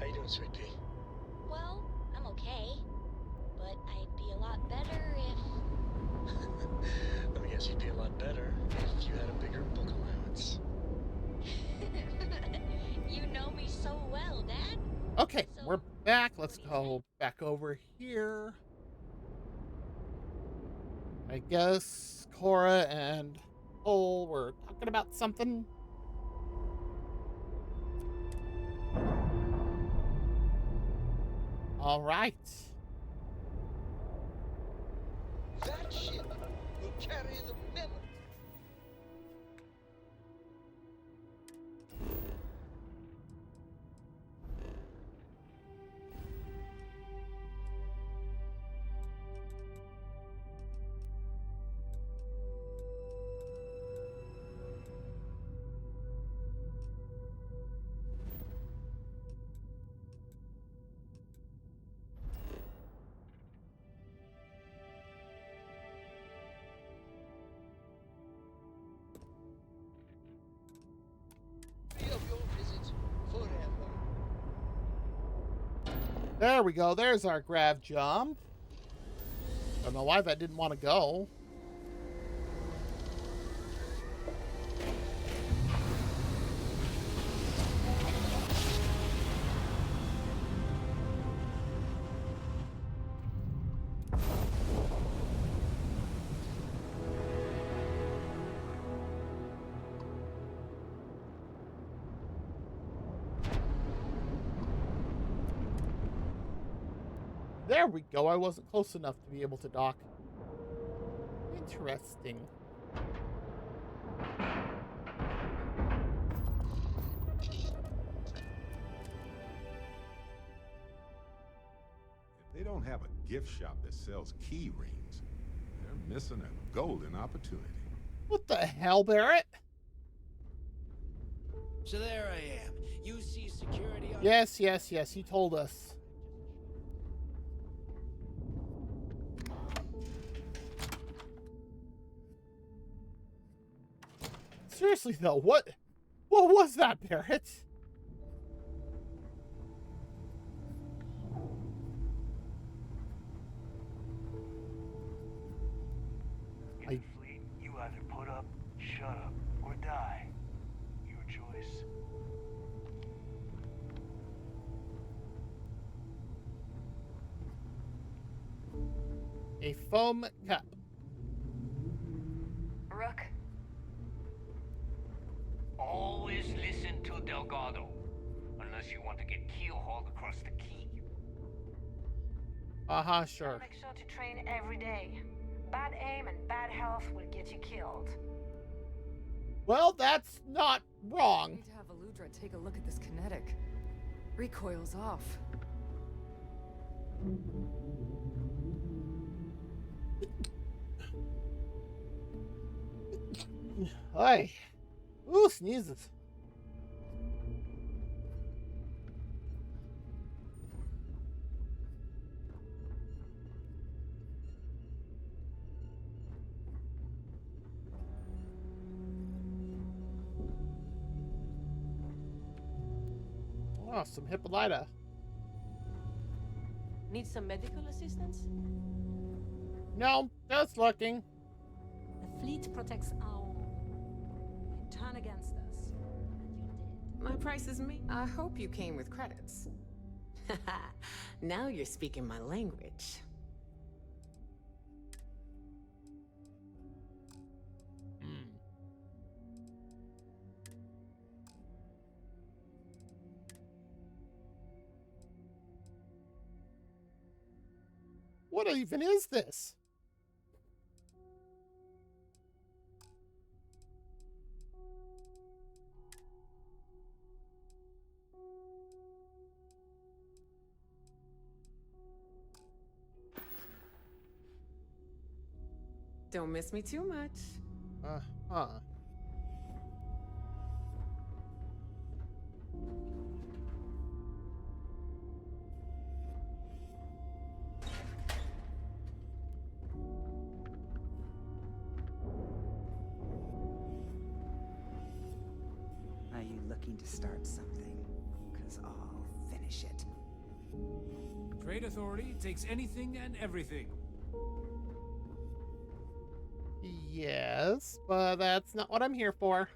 How you doing, sweet pea? Well, I'm okay. But I'd be a lot better if... Let me guess, you'd be a lot better if you had a bigger book allowance. You know me so well, Dad. Okay, we're back. Let's go back over here. I guess Cora and Cole were talking about something. All right. That ship will carry the memory. There we go. There's our grav jump. Don't know why that didn't want to go. There we go. I wasn't close enough to be able to dock. Interesting. If they don't have a gift shop that sells key rings, they're missing a golden opportunity. What the hell, Barrett? So there I am. You see security on... Yes, yes, yes. You told us. Seriously, though, what was that, Barrett? In the fleet, you either put up, shut up, or die. Your choice. A foam cup. Rook. Always listen to Delgado, unless you want to get keel-hauled across the key. Sure. Make sure to train every day. Bad aim and bad health will get you killed. Well, that's not wrong. Need to have Aludra take a look at this kinetic. Recoil's off. Hi. Ooh, sneezes. Oh, some Hippolyta. Need some medical assistance? No, just looking. The fleet protects our own. Turn against us, and you're dead. My price is me. I hope you came with credits. Now you're speaking my language. What even is this? Don't miss me too much. Uh-huh. Are you looking to start something? Because I'll finish it. Trade Authority takes anything and everything. Yes, but that's not what I'm here for.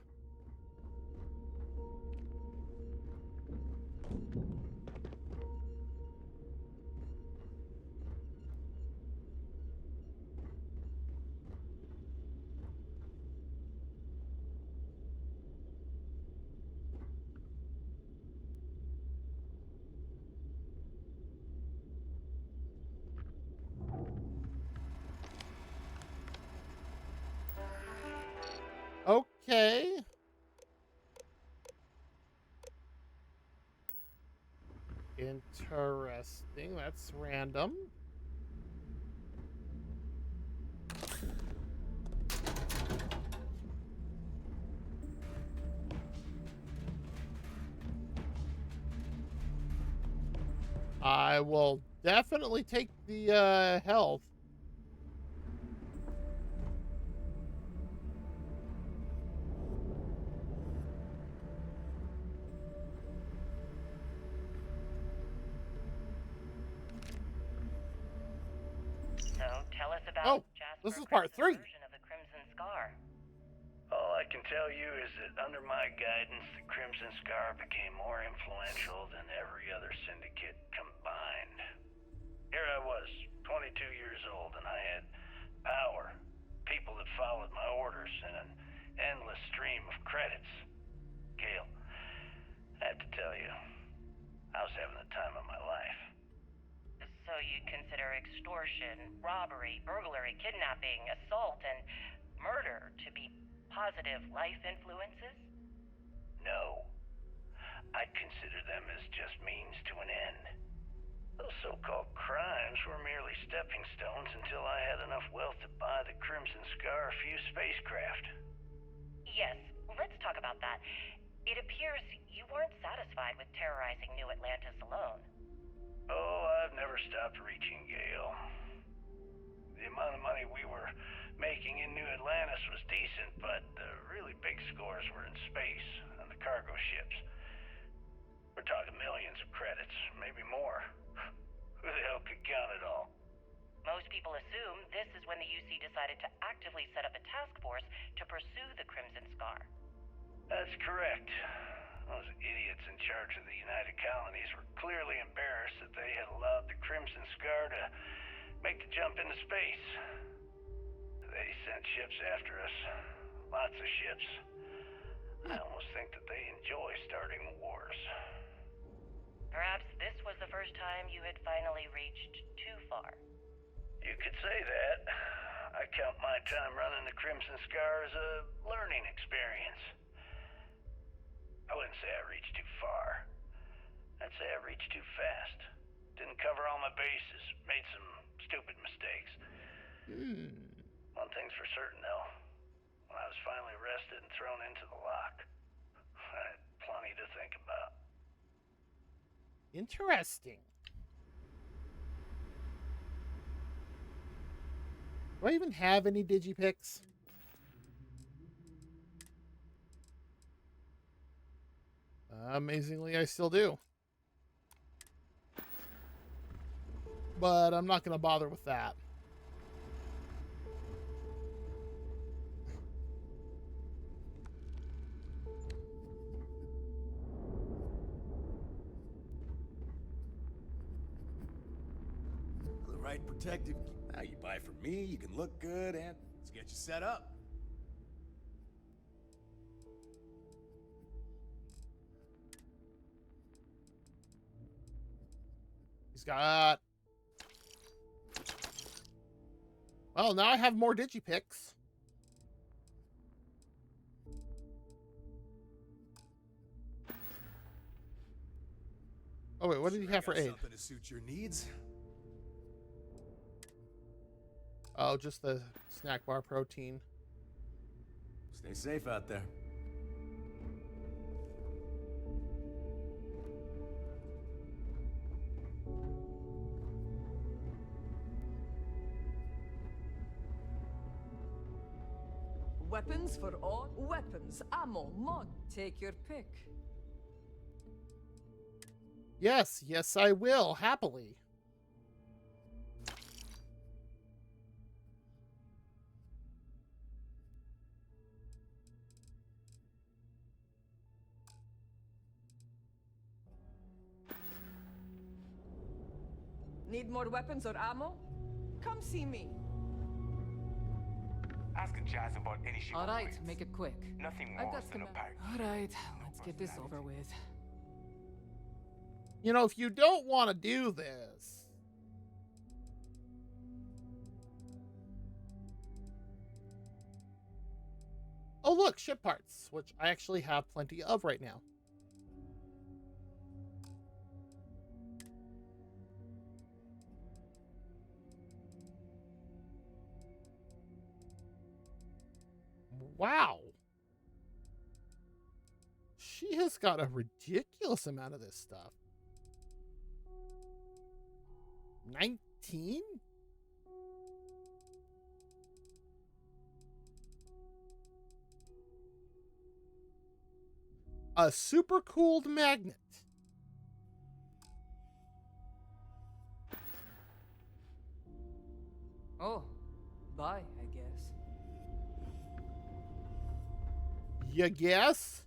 Okay. Interesting. That's random. I will definitely take the health. This is part 3. version of the Crimson Scar. All I can tell you is that under my guidance, the Crimson Scar became more influential than every other syndicate combined. Here I was, 22 years old, and I had power, people that followed my orders, and an endless stream of credits. Gale, I have to tell you, I was having the time of my life. So you'd consider extortion, robbery, burglary, kidnapping, assault, and murder to be positive life influences? No. I'd consider them as just means to an end. Those so-called crimes were merely stepping stones until I had enough wealth to buy the Crimson Scar a few spacecraft. Yes, let's talk about that. It appears you weren't satisfied with terrorizing New Atlantis alone. Oh, I've never stopped reaching, Gale. The amount of money we were making in New Atlantis was decent, but the really big scores were in space, on the cargo ships. We're talking millions of credits, maybe more. Who the hell could count it all? Most people assume this is when the UC decided to actively set up a task force to pursue the Crimson Scar. That's correct. Those idiots in charge of the United Colonies were clearly embarrassed that they had allowed the Crimson Scar to make the jump into space. They sent ships after us. Lots of ships. I almost think that they enjoy starting wars. Perhaps this was the first time you had finally reached too far. You could say that. I count my time running the Crimson Scar as a learning experience. I wouldn't say I reached too far. I'd say I reached too fast. Didn't cover all my bases. Made some stupid mistakes. One thing's for certain, though. When I was finally arrested and thrown into the lock, I had plenty to think about. Interesting. Do I even have any digipics? Amazingly, I still do. But I'm not going to bother with that. The right protective. Now you buy from me, you can look good, and let's get you set up. He's got... Well, now I have more digipics. Oh wait, what did he have for aid? Something to suit your needs. Oh, just the snack bar protein. Stay safe out there. Weapons for all. Weapons, ammo, mod. Take your pick. Yes, yes, I will, happily. Need more weapons or ammo? Come see me. Asking Jazz about any shit. All right, make it quick. Nothing I've worse got than a some. pirate. All right, let's get this over with. You know, if you don't want to do this... Oh, look, ship parts, which I actually have plenty of right now. Wow. She has got a ridiculous amount of this stuff. 19? A super cooled magnet. Oh, bye, I You guess?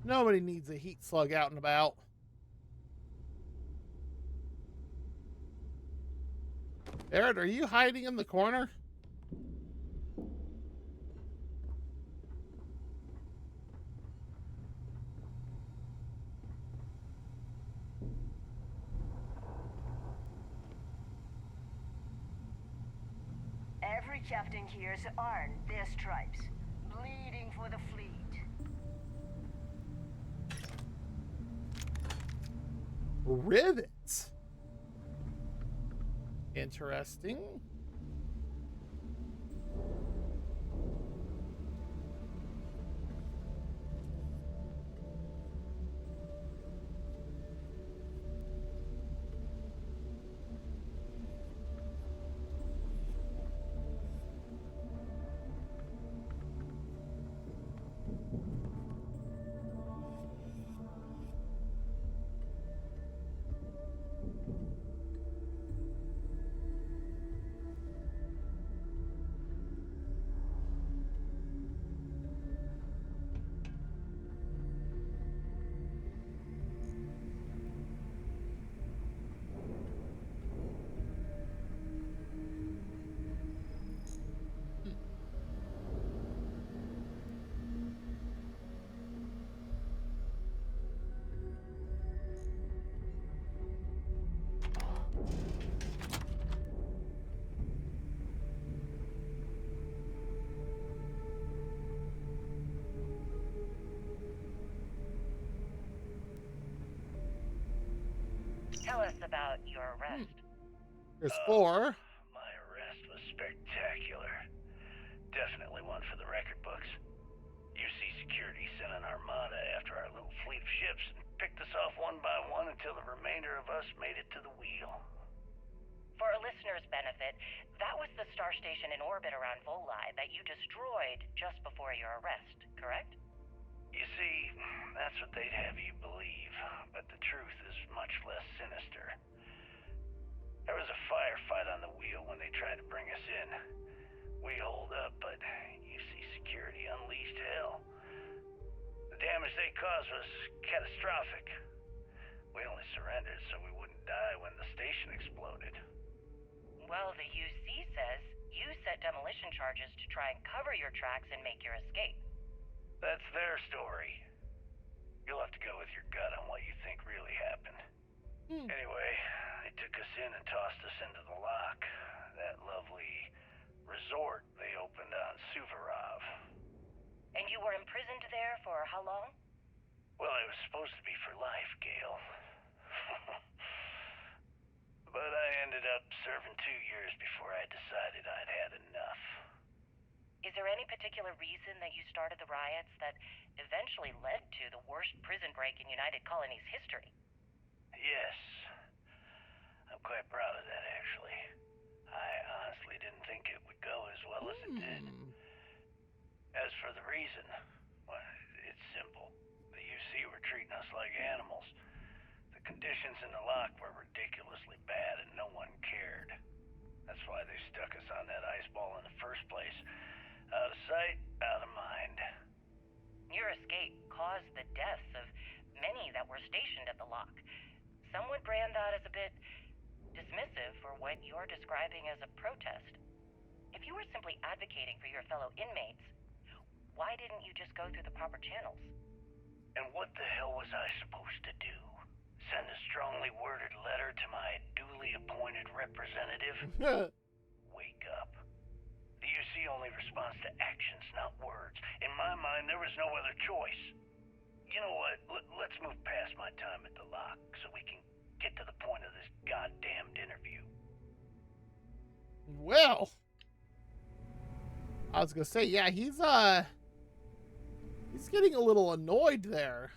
Nobody needs a heat slug out and about. Barrett, are you hiding in the corner? Every captain here's earned their stripes, bleeding for the fleet. Rivets. Interesting. Tell us about your arrest. There's 4. My arrest was spectacular. Definitely one for the record books. UC Security sent an armada after our little fleet of ships and picked us off one by one until the remainder of us made it to the wheel. For a listener's benefit, that was the star station in orbit around Volii that you destroyed just before your arrest, correct? You see, that's what they'd have you believe, but the truth is much less sinister. There was a firefight on the wheel when they tried to bring us in. We holed up, but UC Security unleashed hell. The damage they caused was catastrophic. We only surrendered so we wouldn't die when the station exploded. Well, the UC says you set demolition charges to try and cover your tracks and make your escape. That's their story. You'll have to go with your gut on what you think really happened. Anyway, they took us in and tossed us into the lock. That lovely resort they opened on Suvorov. And you were imprisoned there for how long? Well, it was supposed to be for life, Gale. But I ended up serving 2 years before I decided I'd had enough. Is there any particular reason that you started the riots that eventually led to the worst prison break in United Colonies history? Yes. I'm quite proud of that, actually. I honestly didn't think it would go as well as it did. As for the reason, well, it's simple. The UC were treating us like animals. The conditions in the lock were ridiculously bad and no one cared. That's why they stuck us on that ice ball in the first place. Out of sight, out of mind. Your escape caused the deaths of many that were stationed at the lock. Some would brand that as a bit dismissive for what you're describing as a protest. If you were simply advocating for your fellow inmates, why didn't you just go through the proper channels? And what the hell was I supposed to do? Send a strongly worded letter to my duly appointed representative? Wake up. The UC only responds to actions, not words. In my mind, there was no other choice. You know what? Let's move past my time at the lock so we can get to the point of this goddamned interview. Well, I was gonna say, yeah, he's getting a little annoyed there.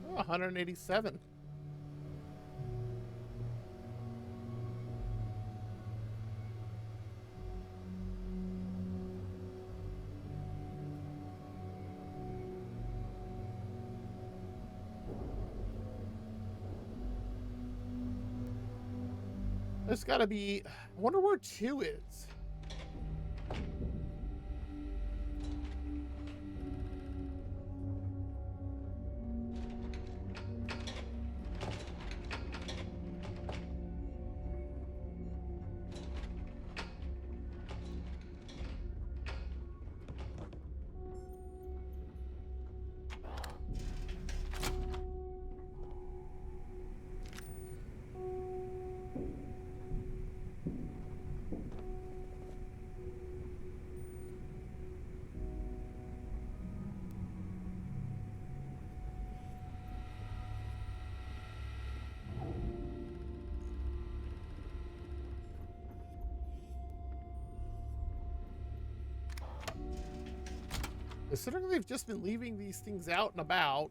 Oh, 187. There's gotta be, I wonder where 2 is. Considering they've just been leaving these things out and about.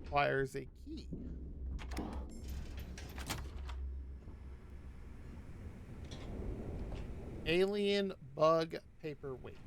Requires a key. Alien bug paperweight.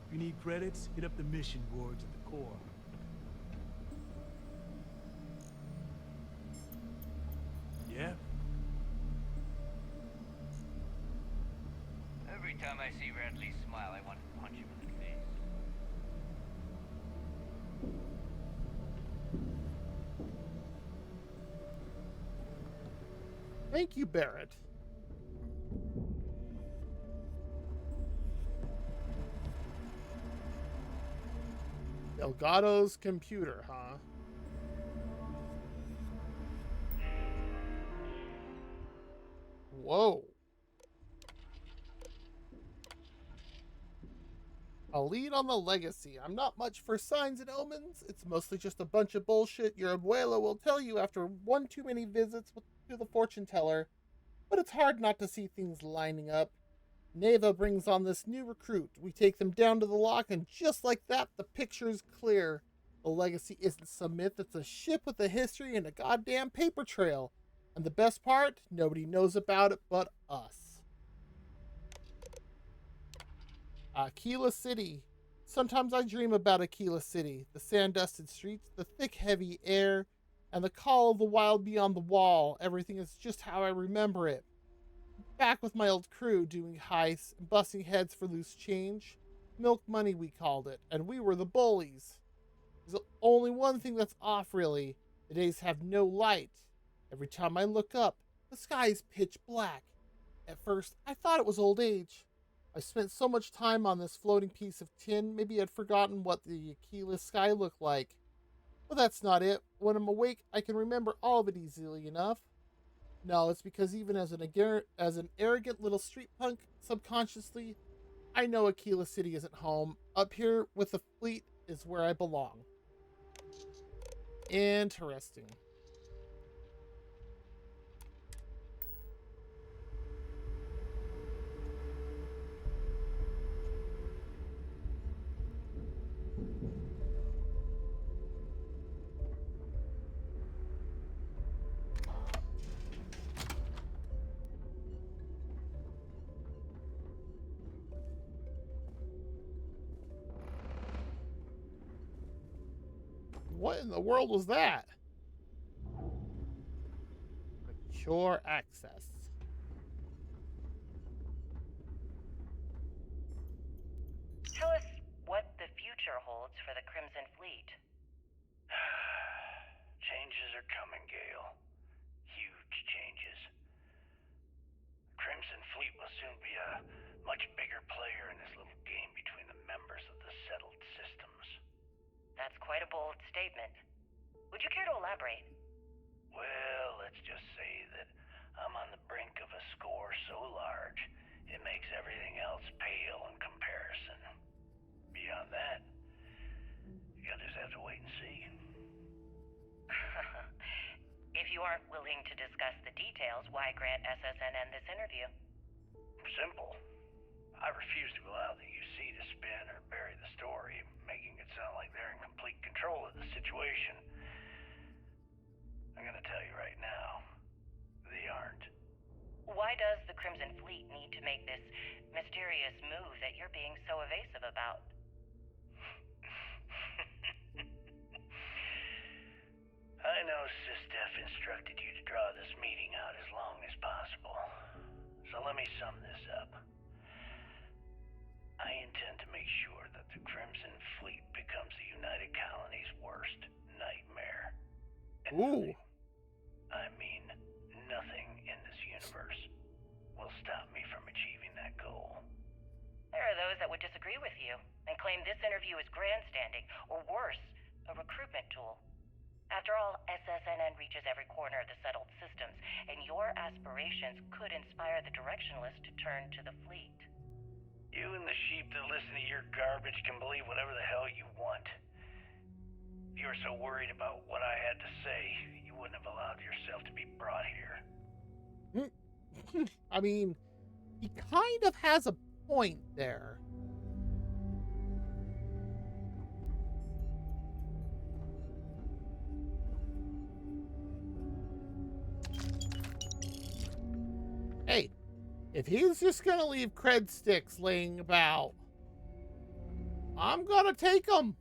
If you need credits, hit up the mission boards at the core. Yeah? Every time I see Radley smile, I want to punch him in the face. Thank you, Barrett. Delgado's computer, huh? Whoa. A lead on the legacy. I'm not much for signs and omens. It's mostly just a bunch of bullshit your abuela will tell you after one too many visits to the fortune teller. But it's hard not to see things lining up. Neva brings on this new recruit. We take them down to the lock, and just like that, the picture's clear. The legacy isn't some myth, it's a ship with a history and a goddamn paper trail. And the best part, nobody knows about it but us. Aquila City. Sometimes I dream about Aquila City. The sand-dusted streets, the thick, heavy air, and the call of the wild beyond the wall. Everything is just how I remember it. Back with my old crew, doing heists and busting heads for loose change. Milk money, we called it, and we were the bullies. There's only one thing that's off, really. The days have no light. Every time I look up, the sky is pitch black. At first, I thought it was old age. I spent so much time on this floating piece of tin, maybe I'd forgotten what the Aquila sky looked like. But that's not it. When I'm awake, I can remember all of it easily enough. No, it's because even as an arrogant little street punk, subconsciously, I know Aquila City isn't home. Up here with the fleet is where I belong. Interesting. What in the world was that? Secure access. Tell us what the future holds for the Crimson Fleet. Changes are coming, Gale. Huge changes. Crimson Fleet will soon be a much bigger player in this little game between the members of the settled systems. That's quite a bold statement. Would you care to elaborate? Well, let's just say that I'm on the brink of a score so large, it makes everything else pale in comparison. Beyond that, you'll just have to wait and see. If you aren't willing to discuss the details, why grant SSNN this interview? Simple. I refuse to allow the UC to spin or bury the story, making it sound like they're in complete control of the situation. I'm gonna tell you right now, they aren't. Why does the Crimson Fleet need to make this mysterious move that you're being so evasive about? I know SysDef instructed you to draw this meeting out as long as possible. So let me sum this up. I intend to make sure that the Crimson Fleet becomes the United Colony's worst nightmare. And Ooh. I mean, nothing in this universe will stop me from achieving that goal. There are those that would disagree with you and claim this interview is grandstanding, or worse, a recruitment tool. After all, SSNN reaches every corner of the settled systems, and your aspirations could inspire the Directionalists to turn to the fleet. You and the sheep that listen to your garbage can believe whatever the hell you want. If you were so worried about what I had to say, you wouldn't have allowed yourself to be brought here. I mean, he kind of has a point there. Hey, if he's just gonna leave cred sticks laying about, I'm gonna take them.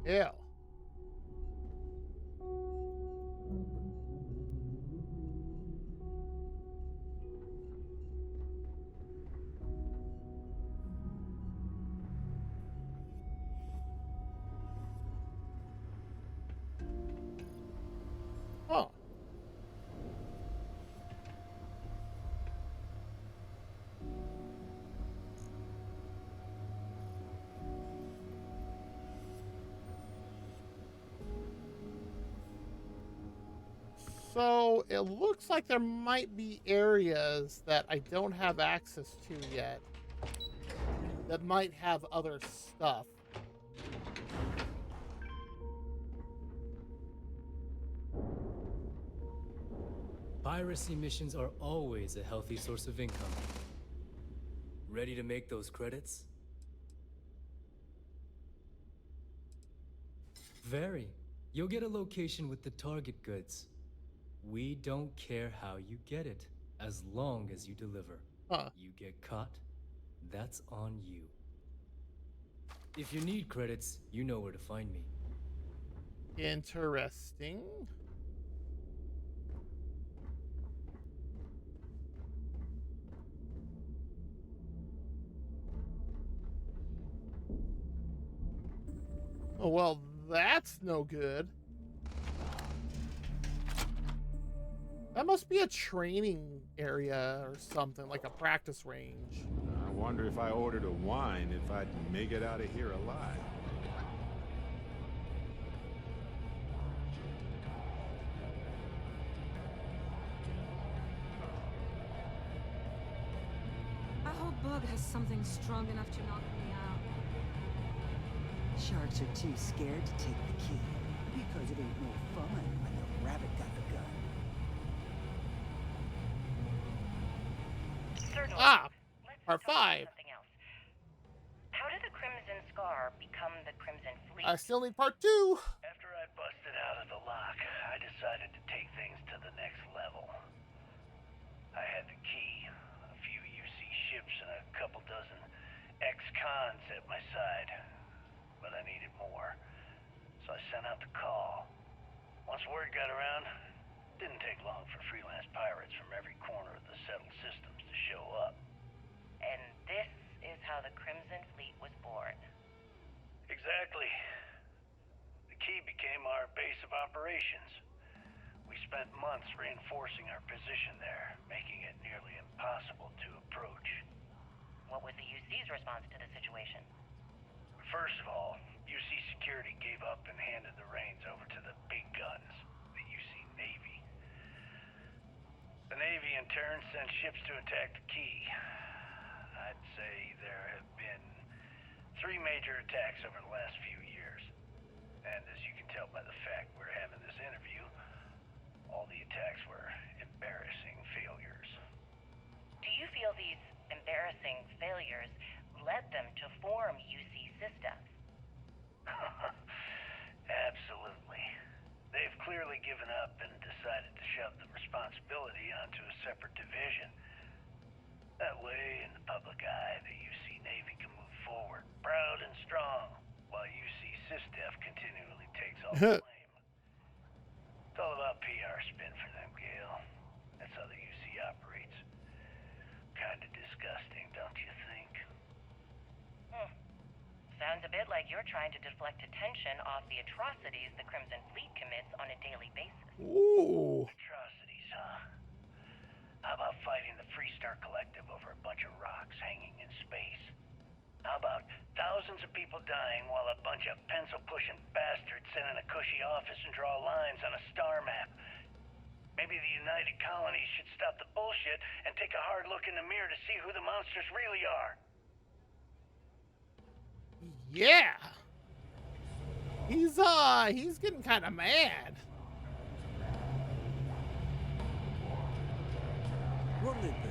Yeah. Oh. So it looks like there might be areas that I don't have access to yet that might have other stuff. Piracy missions are always a healthy source of income. Ready to make those credits? Very. You'll get a location with the target goods. We don't care how you get it, as long as you deliver. You get caught, that's on you. If you need credits, you know where to find me. Interesting. Oh, well, that's no good. That must be a training area or something, like a practice range. I wonder if I ordered a wine if I'd make it out of here alive. I hope Bug has something strong enough to knock me out. Sharks are too scared to take the key. Because it ain't no fun when the rabbit got the gun. Certainly. Part 5. Something else. How did the Crimson Scar become the Crimson Fleet? I still need part 2. After I busted out of the lock, I decided to take things to the next level. I had the key, a around. Didn't take long for freelance pirates from every corner of the settled systems to show up. And this is how the Crimson Fleet was born. Exactly. The key became our base of operations. We spent months reinforcing our position there, making it nearly impossible to approach. What was the UC's response to the situation? First of all, UC Security gave up and handed the reins over to the big guns, the UC Navy. The Navy, in turn, sent ships to attack the key. I'd say there have been 3 major attacks over the last few years. And as you can tell by the fact we're having this interview, all the attacks were embarrassing failures. Do you feel these embarrassing failures led them to form UC Systems? Absolutely. They've clearly given up and decided to shove the responsibility onto a separate division. That way, in the public eye, the UC Navy can move forward, proud and strong, while UC SysDef continually takes all the blame. It's all about PR spin for them, Gale. That's how the UC operates. Kinda disgusting, don't you think? Sounds a bit like you're trying to deflect attention off the atrocities the Crimson Fleet commits on a daily basis. Ooh. Atrocities, huh? How about fighting the Freestar Collective over a bunch of rocks hanging in space? How about thousands of people dying while a bunch of pencil-pushing bastards sit in a cushy office and draw lines on a star map? Maybe the United Colonies should stop the bullshit and take a hard look in the mirror to see who the monsters really are. Yeah. He's getting kind of mad. What'll it be?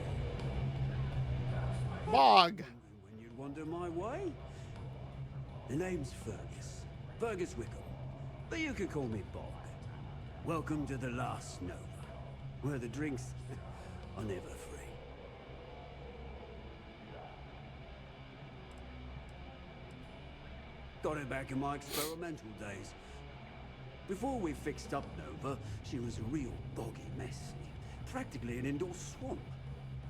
Bog. When you'd wander my way? The name's Fergus. Fergus Wickham. But you can call me Bog. Welcome to the last Nova, where the drinks are never free. Got it back in my experimental days. Before we fixed up Nova, she was a real boggy mess. Practically an indoor swamp.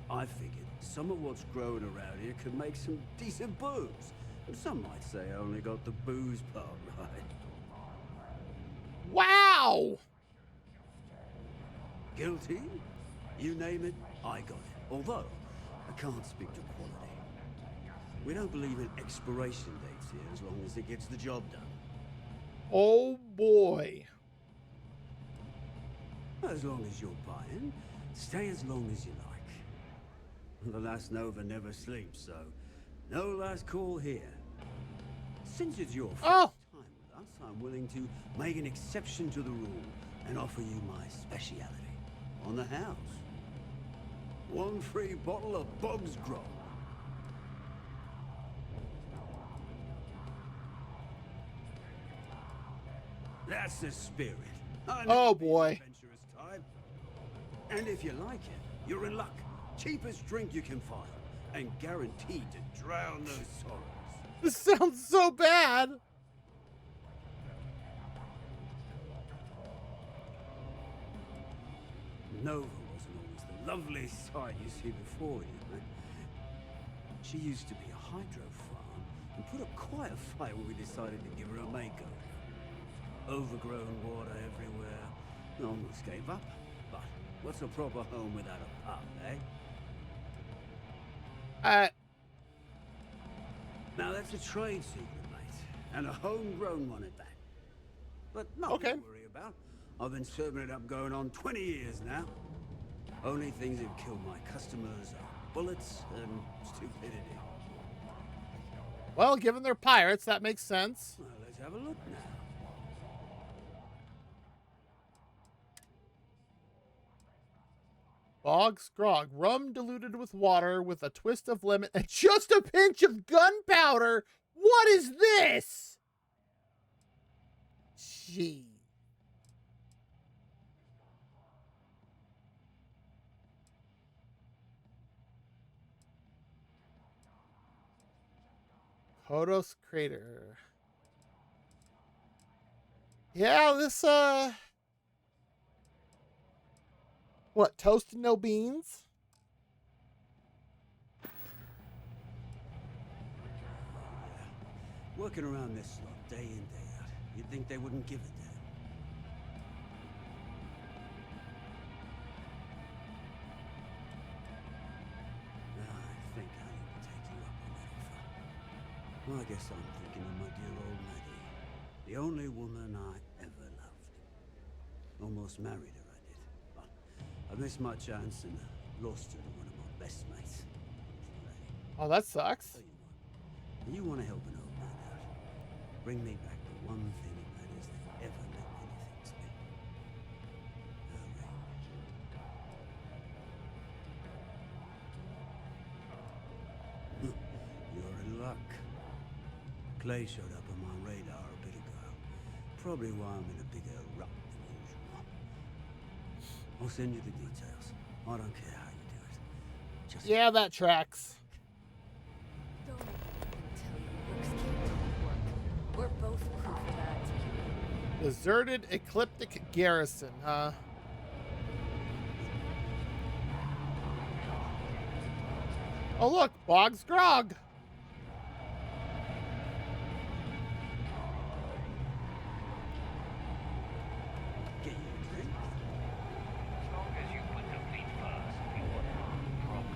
I figured some of what's growing around here could make some decent booze. And some might say I only got the booze part right. Wow! Guilty? You name it, I got it. Although, I can't speak to quality. We don't believe in expiration dates here as long as it gets the job done. Oh boy. As long as you're buying, stay as long as you like. The last Nova never sleeps, so no last call here. Since it's your first time with us, I'm willing to make an exception to the rule and offer you my speciality on the house. 1 free bottle of Bog's Grog. That's the spirit. Oh boy. Adventurous type. And if you like it, you're in luck. Cheapest drink you can find, and guaranteed to drown those sorrows. This sounds so bad. Nova wasn't always the lovely sight you see before you. She used to be a hydro farm and put up quite a fight when we decided to give her a makeover. Overgrown water everywhere. Almost gave up. But what's a proper home without a pub, eh? Now that's a trade secret, mate. And a homegrown one at that. But nothing to worry about. I've been serving it up going on 20 years now. Only things that kill my customers are bullets and stupidity. Well, given they're pirates, that makes sense. Well, let's have a look now. Bog's Grog, rum diluted with water with a twist of lemon and just a pinch of gunpowder. What is this? Gee. Kodos Crater. Yeah, this What, toast and no beans? Working around this slot day in, day out. You'd think they wouldn't give a damn. I think I need to take you up on that offer. Well, I guess I'm thinking of my dear old Maddie. The only woman I ever loved. Almost married her, I did. But I missed my chance and lost her to one of my best mates. Oh, that sucks. You want to help an old man out. Bring me back the one thing that matters that ever meant anything to me. Hurry. You're in luck. Clay showed up on my radar a bit ago. Probably why I'm in a bigger rut than usual. I'll send you the details. I don't care how you do it. Just yeah, that tracks. We're both proof of that. Deserted ecliptic garrison, huh? Oh look, Boggs Grog. get you a drink. As long as you put the fleet first, we wouldn't have any problems.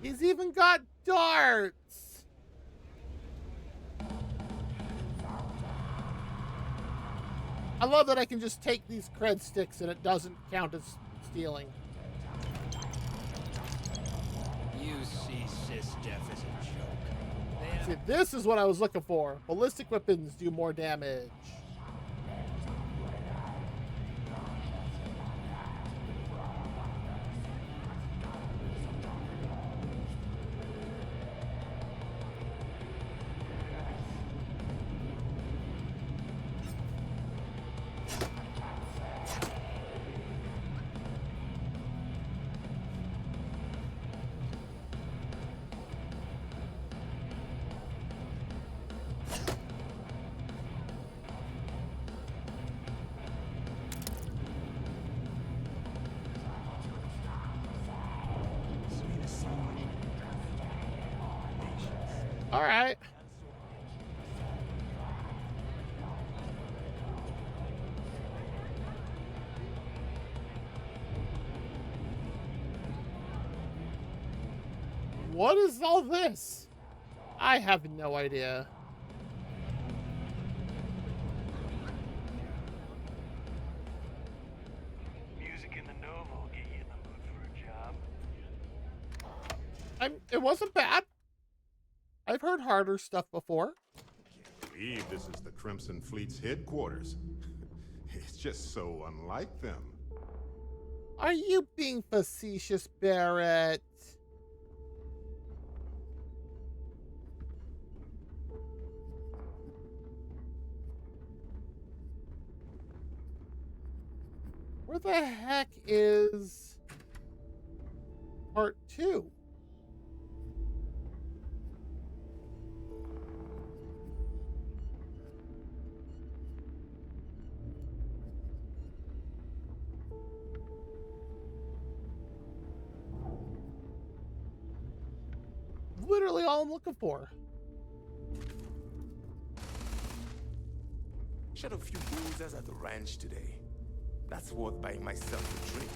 He's even got darts. I love that I can just take these cred sticks and it doesn't count as stealing. You see SysDef as a joke. See, this is what I was looking for. Ballistic weapons do more damage. All right. What is all this? I have no idea. Music in the Nova will get you in the mood for a job. It wasn't bad. I've heard harder stuff before. I believe this is the Crimson Fleet's headquarters. It's just so unlike them. Are you being facetious, Barrett? Where the heck is part 2? Literally all I'm looking for. Shot a few boozers at the ranch today. That's worth buying myself a drink.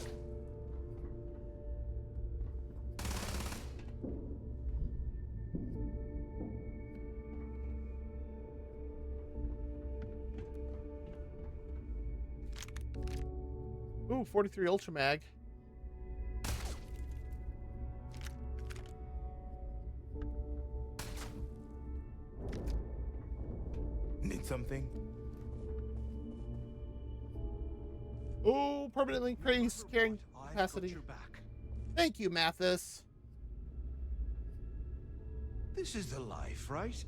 Ooh, 43 Ultra Mag. Need something? Oh, permanently increased carrying capacity. Thank you, Mathis. This is the life, right?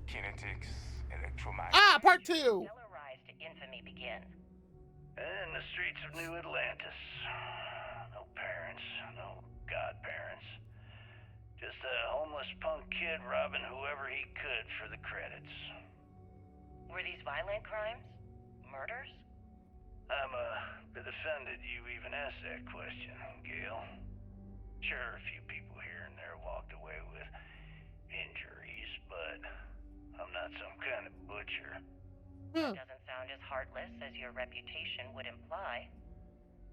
Kinetics, electromagnetic. Ah, part 2! Stellar rise to infamy begin. In the streets of New Atlantis. No parents, no godparents. Just a homeless punk kid ahead robbing whoever he could for the credits. Were these violent crimes? Murders? I'm a bit offended you even asked that question, Gail. Sure, a few people here and there walked away with injuries, but I'm not some kind of butcher. That doesn't sound as heartless as your reputation would imply.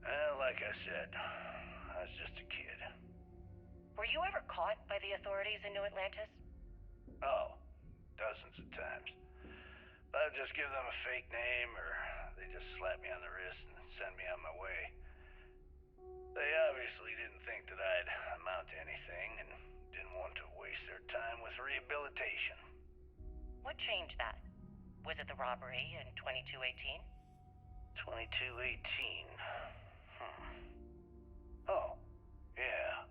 Well, like I said, I was just a kid. Were you ever caught by the authorities in New Atlantis? Oh, dozens of times. But I'd just give them a fake name, or they just slap me on the wrist and send me on my way. They obviously didn't think that I'd amount to anything and didn't want to waste their time with rehabilitation. What changed that? Was it the robbery in 2218? 2218. Oh, yeah.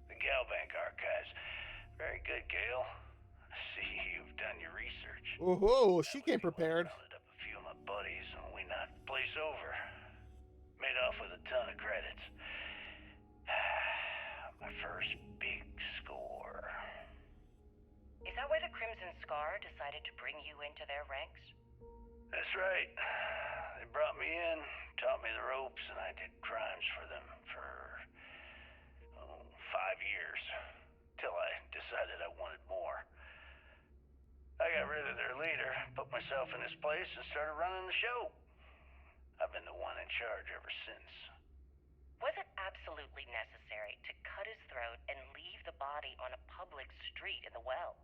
The Galbank archives. Very good, Gail. I see you've done your research. Oh, she came prepared. Rounded up a few of my buddies and we knocked the place over. Made off with a ton of credits. My first big score. Is that why the Crimson Scar decided to bring you into their ranks? That's right. They brought me in, taught me the ropes, and I did crimes for them for 5 years. Till I decided I wanted more. I got rid of their leader, put myself in his place, and started running the show. I've been the one in charge ever since. Was it absolutely necessary to cut his throat and leave the body on a public street in the well?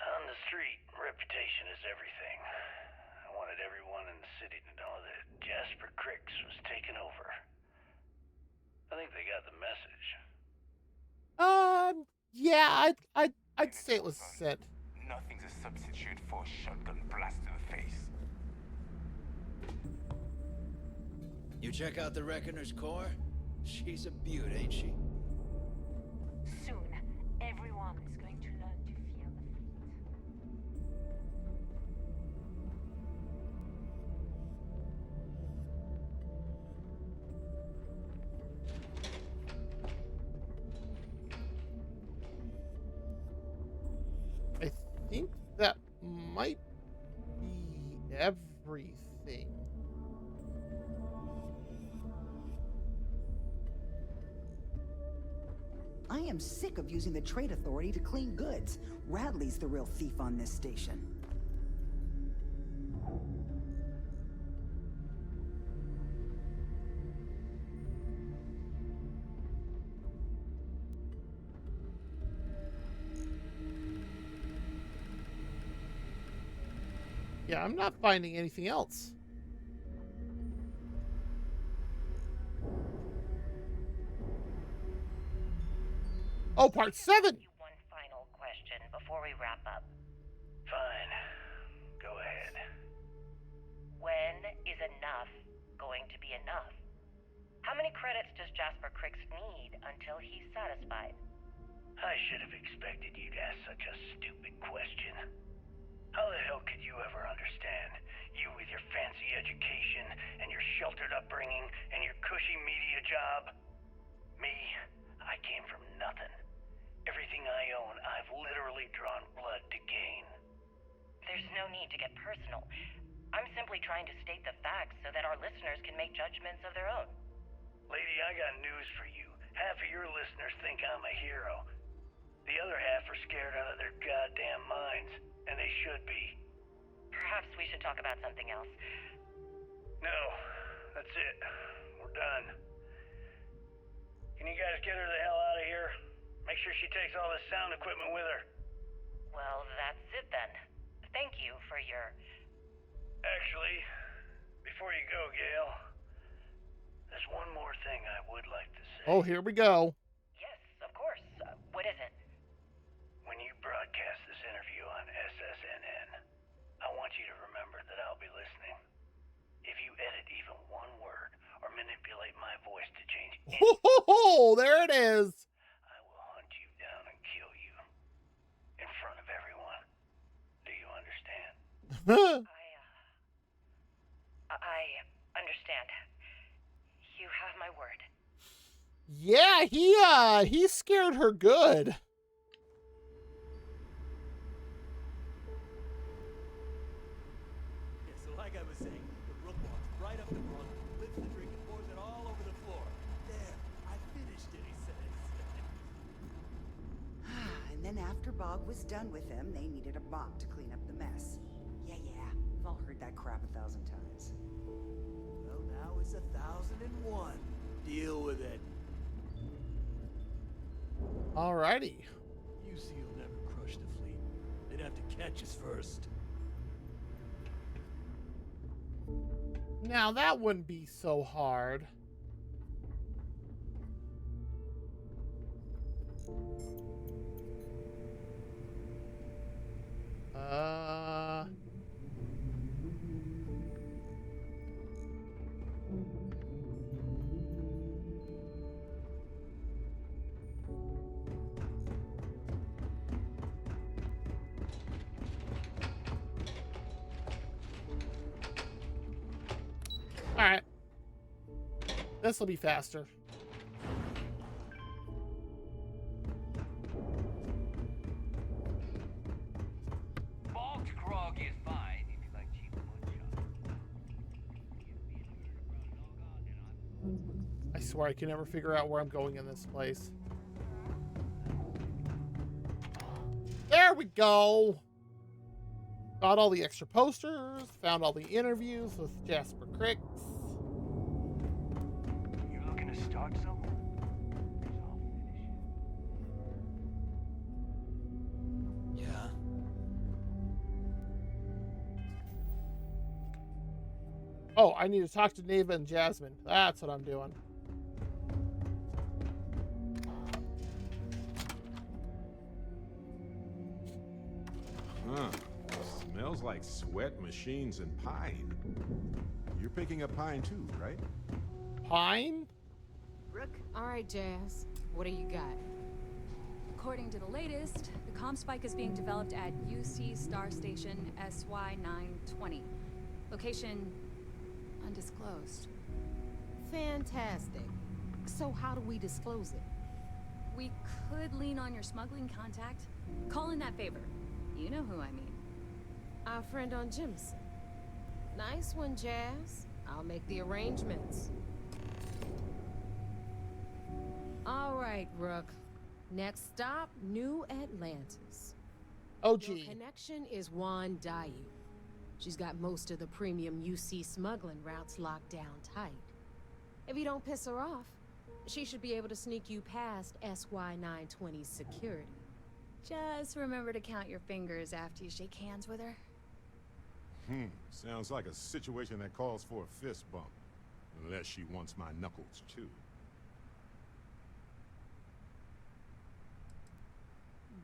On the street, reputation is everything. I wanted everyone in the city to know that Jasper Cricks was taking over. I think they got the message. Yeah, I'd say it was sent. Nothing's a substitute for a shotgun blast to the face. You check out the Reckoner's core? She's a beaut, ain't she? Soon, everyone is going to learn to fear the fleet. I think that might be everything. I am sick of using the trade authority to clean goods. Radley's the real thief on this station. Yeah, I'm not finding anything else. Oh, part 7! One final question before we wrap up. Fine. Go ahead. When is enough going to be enough? How many credits does Jasper Cricks need until he's satisfied? I should have expected you to ask such a stupid question. How the hell could you ever understand? You with your fancy education and your sheltered upbringing and your cushy media job? Me, I came from nothing. Everything I own, I've literally drawn blood to gain. There's no need to get personal. I'm simply trying to state the facts so that our listeners can make judgments of their own. Lady, I got news for you. Half of your listeners think I'm a hero. The other half are scared out of their goddamn minds, and they should be. Perhaps we should talk about something else. No, that's it. We're done. Can you guys get her the hell out of here? Make sure she takes all this sound equipment with her. Well, that's it then. Thank you for your... Actually, before you go, Gail, there's one more thing I would like to say. Oh, here we go. Yes, of course. What is it? When you broadcast this interview on SSNN, I want you to remember that I'll be listening. If you edit even one word or manipulate my voice to change anything, Oh, there it is. I will hunt you down and kill you in front of everyone. Do you understand? I understand. You have my word. Yeah, he scared her good. say. The Rook walks right up the front, lifts the drink and pours it all over the floor. There, I finished it, he says. And then after Bog was done with them, they needed a mop to clean up the mess. Yeah, we've all heard that crap 1,000 times. Well, now it's 1001. Deal with it. Alrighty. UC will never crush the fleet. They'd have to catch us first. Now that wouldn't be so hard. All right. This will be faster. Bog's grog is fine if you like cheap moonshine. I swear I can never figure out where I'm going in this place. There we go. Got all the extra posters, found all the interviews with Jasper Cricks. You looking to start something? Yeah. Oh, I need to talk to Neva and Jasmine. That's what I'm doing. Huh. Smells like sweat, machines, and pine. You're picking up pine too, right? Pine? Rook? All right, Jazz. What do you got? According to the latest, the comm spike is being developed at UC Star Station SY920. Location undisclosed. Fantastic. So how do we disclose it? We could lean on your smuggling contact. Call in that favor. You know who I mean. Our friend on Jimson. Nice one, Jazz. I'll make the arrangements. All right, Rook. Next stop, New Atlantis. Oh, Your connection is Juan Dayu. She's got most of the premium UC smuggling routes locked down tight. If you don't piss her off, she should be able to sneak you past SY920's security. Just remember to count your fingers after you shake hands with her. Sounds like a situation that calls for a fist bump. Unless she wants my knuckles, too.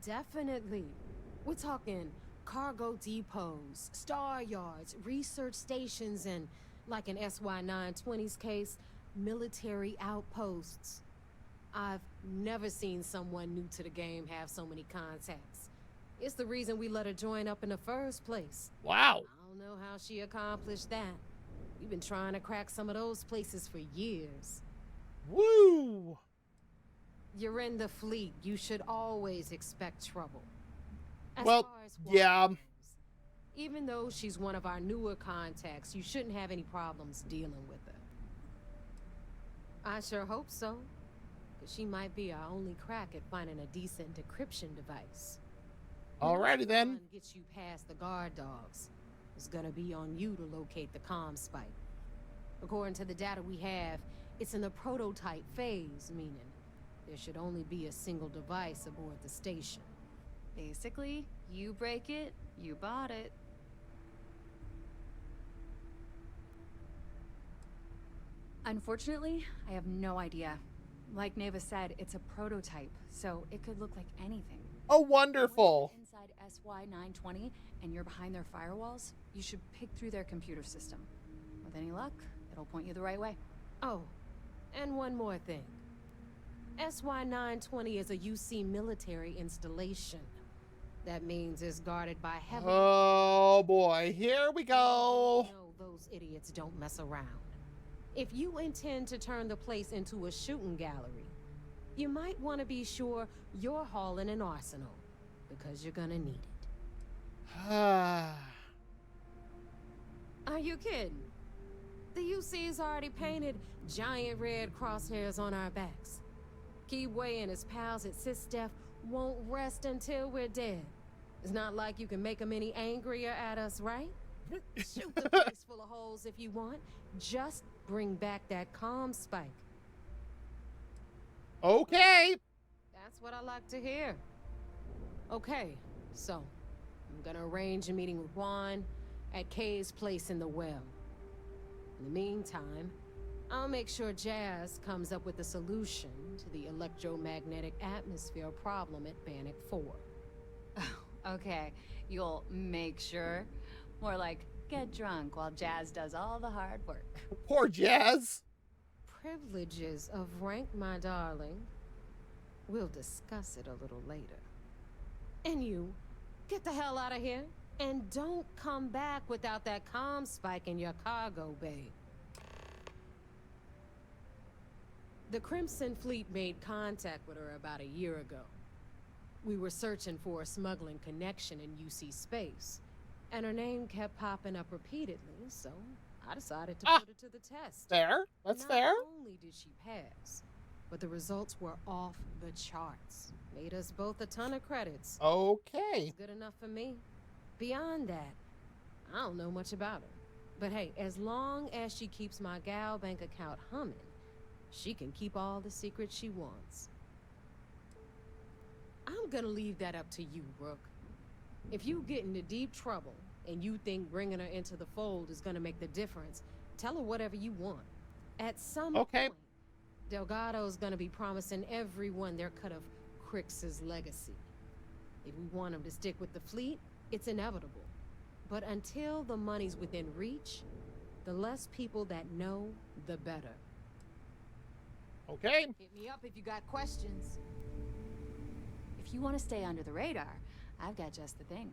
Definitely. We're talking cargo depots, star yards, research stations, and, like in SY920's case, military outposts. I've never seen someone new to the game have so many contacts. It's the reason we let her join up in the first place. Wow. I don't know how she accomplished that. We've been trying to crack some of those places for years. Woo! You're in the fleet. You should always expect trouble. As Well, far as yeah. even though she's one of our newer contacts, you shouldn't have any problems dealing with her. I sure hope so. Because she might be our only crack at finding a decent decryption device. Alrighty then. Gets you past the guard dogs. It's gonna be on you to locate the comm spike. According to the data we have, it's in the prototype phase, meaning there should only be a single device aboard the station. Basically, you break it, you bought it. Unfortunately, I have no idea. Like Neva said, it's a prototype, so it could look like anything. Oh, wonderful. Inside SY920 and you're behind their firewalls, you should pick through their computer system. With any luck, it'll point you the right way. Oh, and one more thing. SY920 is a UC military installation. That means it's guarded by heavy... Oh boy, here we go. No, those idiots don't mess around. If you intend to turn the place into a shooting gallery, you might want to be sure you're hauling an arsenal, because you're gonna need it. Are you kidding? The UC's already painted giant red crosshairs on our backs. Keyway and his pals at SysDef won't rest until we're dead. It's not like you can make them any angrier at us, right? Shoot the place full of holes if you want. Just bring back that comm spike. Okay. That's what I like to hear. Okay, so I'm gonna arrange a meeting with Juan at Kay's place in the well. In the meantime, I'll make sure Jazz comes up with a solution to the electromagnetic atmosphere problem at Bannock 4. Okay, you'll make sure. More like, get drunk while Jazz does all the hard work. Poor Jazz. Privileges of rank, my darling. We'll discuss it a little later. And you, get the hell out of here. And don't come back without that comm spike in your cargo bay. The Crimson Fleet made contact with her about a year ago. We were searching for a smuggling connection in UC space, and her name kept popping up repeatedly, so I decided to put her to the test. Fair. That's fair. Not only did she pass, but the results were off the charts. Made us both a ton of credits. Okay. It's good enough for me. Beyond that, I don't know much about her. But hey, as long as she keeps my gal bank account humming, she can keep all the secrets she wants. I'm gonna leave that up to you, Rook. If you get into deep trouble and you think bringing her into the fold is gonna make the difference, tell her whatever you want. At some point, Delgado's gonna be promising everyone their cut of Crix's legacy. If we want him to stick with the fleet, it's inevitable. But until the money's within reach, the less people that know, the better. Okay. Hit me up if you got questions. If you want to stay under the radar, I've got just the thing.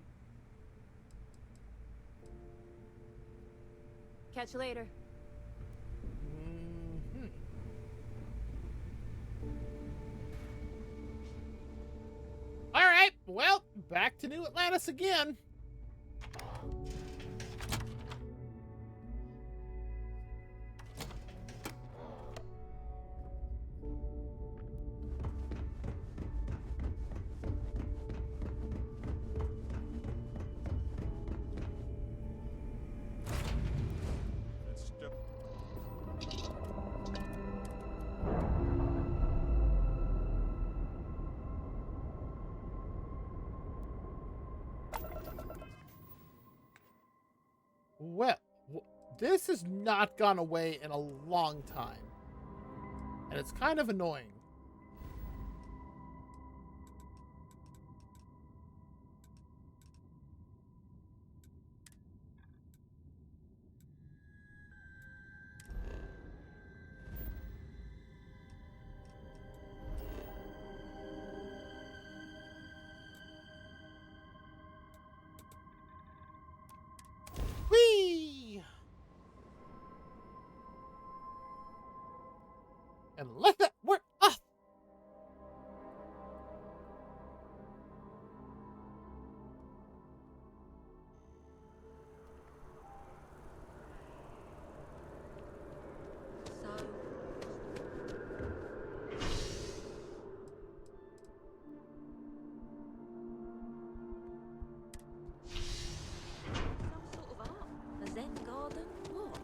Catch you later. Mm-hmm. All right. Well, back to New Atlantis again. Well, this has not gone away in a long time. And it's kind of annoying. Whee! And let that work off. A Zen garden? What?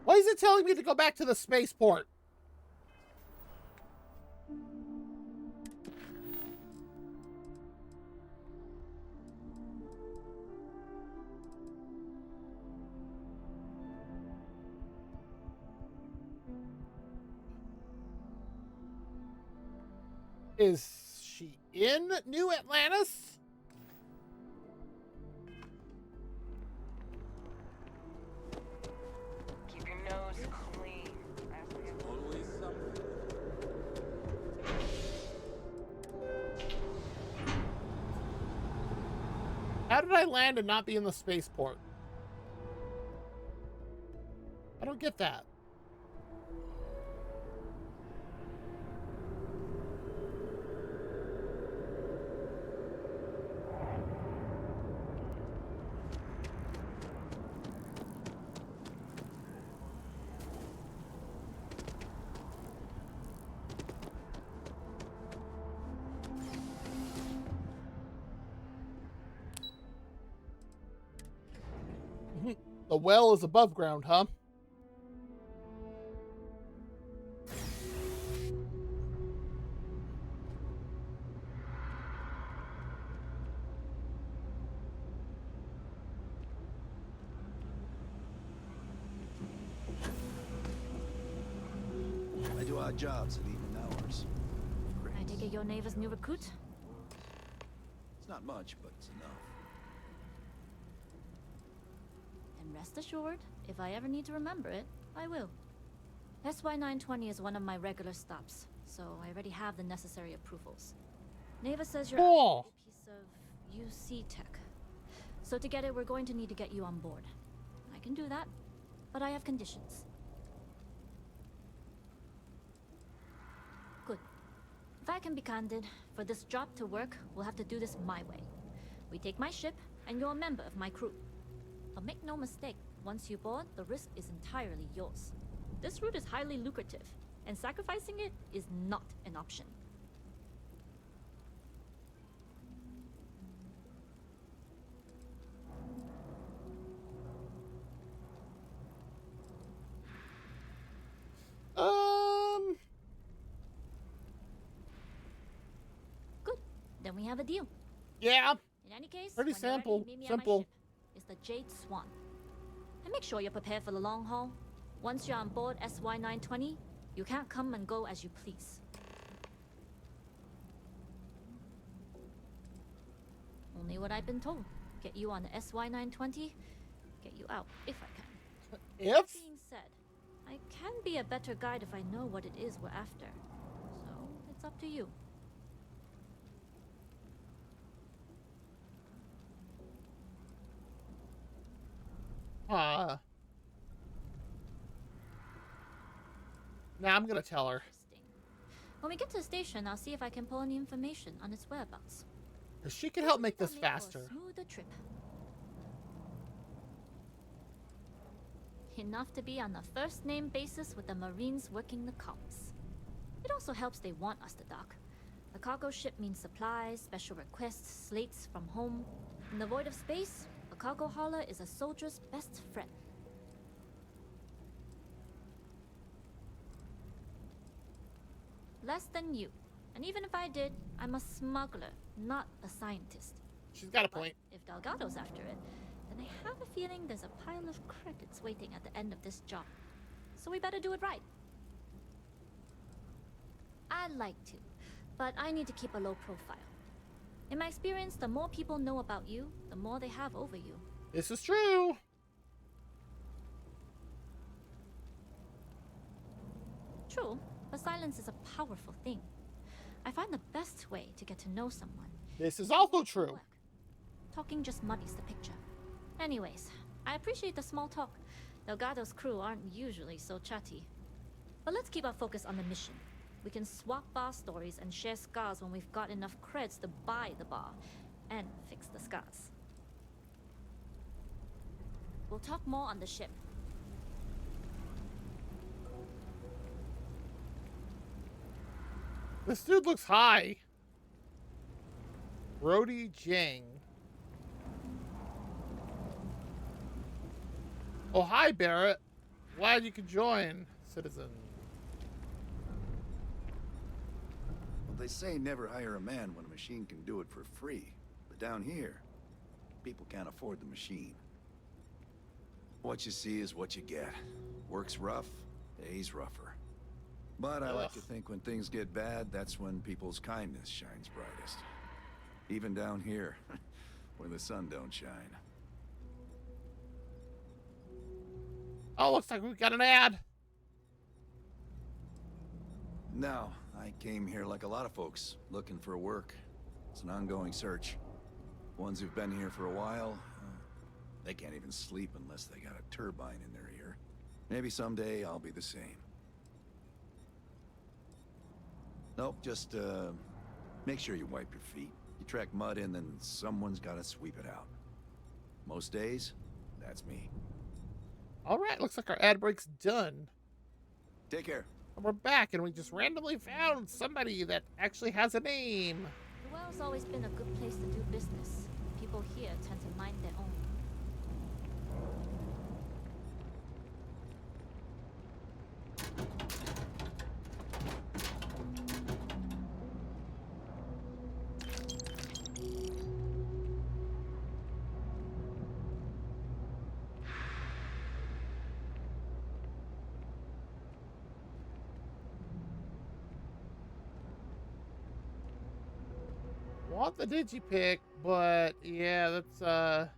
Why is it telling me to go back to the spaceport? Is she in New Atlantis? Keep your nose clean. Always something. How did I land and not be in the spaceport? I don't get that. The well is above ground, huh? I do odd jobs at evening hours. I take it your neighbor's new recruit? It's not much, but it's enough. And rest assured, if I ever need to remember it, I will. SY920 is one of my regular stops, so I already have the necessary approvals. Neva says you're a piece of UC tech. So to get it, we're going to need to get you on board. I can do that, but I have conditions. Good. If I can be candid, for this job to work, we'll have to do this my way. We take my ship, and you're a member of my crew. But make no mistake, once you board, the risk is entirely yours. This route is highly lucrative, and sacrificing it is not an option. Good. Then we have a deal. Yeah. In any case, Pretty when you're ready, simple. meet me at my ship. It's the Jade Swan. And make sure you're prepared for the long haul. Once you're on board SY920, you can't come and go as you please. Only what I've been told. Get you on the SY920, get you out if I can. If? That being said, I can be a better guide if I know what it is we're after. So, it's up to you. Now I'm gonna tell her. When we get to the station, I'll see if I can pull any information on its whereabouts. Because she can help make this faster. Smoother trip. Enough to be on a first-name basis with the Marines working the comms. It also helps they want us to dock. A cargo ship means supplies, special requests, slates from home. In the void of space, a cargo hauler is a soldier's best friend. Less than you. And even if I did, I'm a smuggler, not a scientist. She's got a point. If Delgado's after it, then I have a feeling there's a pile of credits waiting at the end of this job. So we better do it right. I'd like to, but I need to keep a low profile. In my experience, the more people know about you, the more they have over you. This is true. True, but silence is a powerful thing. I find the best way to get to know someone. This is also true. Talking just muddies the picture. Anyways, I appreciate the small talk. Delgado's crew aren't usually so chatty. But let's keep our focus on the mission. We can swap bar stories and share scars when we've got enough creds to buy the bar and fix the scars. We'll talk more on the ship. This dude looks high. Brody Jang. Oh, hi, Barrett. Glad you could join, citizen. Well, they say never hire a man when a machine can do it for free. But down here, people can't afford the machine. What you see is what you get. Work's rough, pays rougher. But I like to think when things get bad, that's when people's kindness shines brightest. Even down here, where the sun don't shine. Oh, looks like we've got an ad. No, I came here like a lot of folks, looking for work. It's an ongoing search. Ones who've been here for a while, they can't even sleep unless they got a turbine in their ear. Maybe someday I'll be the same. Nope, just make sure you wipe your feet. You track mud in, then someone's gotta sweep it out. Most days, that's me. All right, looks like our ad break's done. Take care. And we're back, and we just randomly found somebody that actually has a name. The well's always been a good place to do business. People here tend to mind their own. Want the digipick, but yeah, that's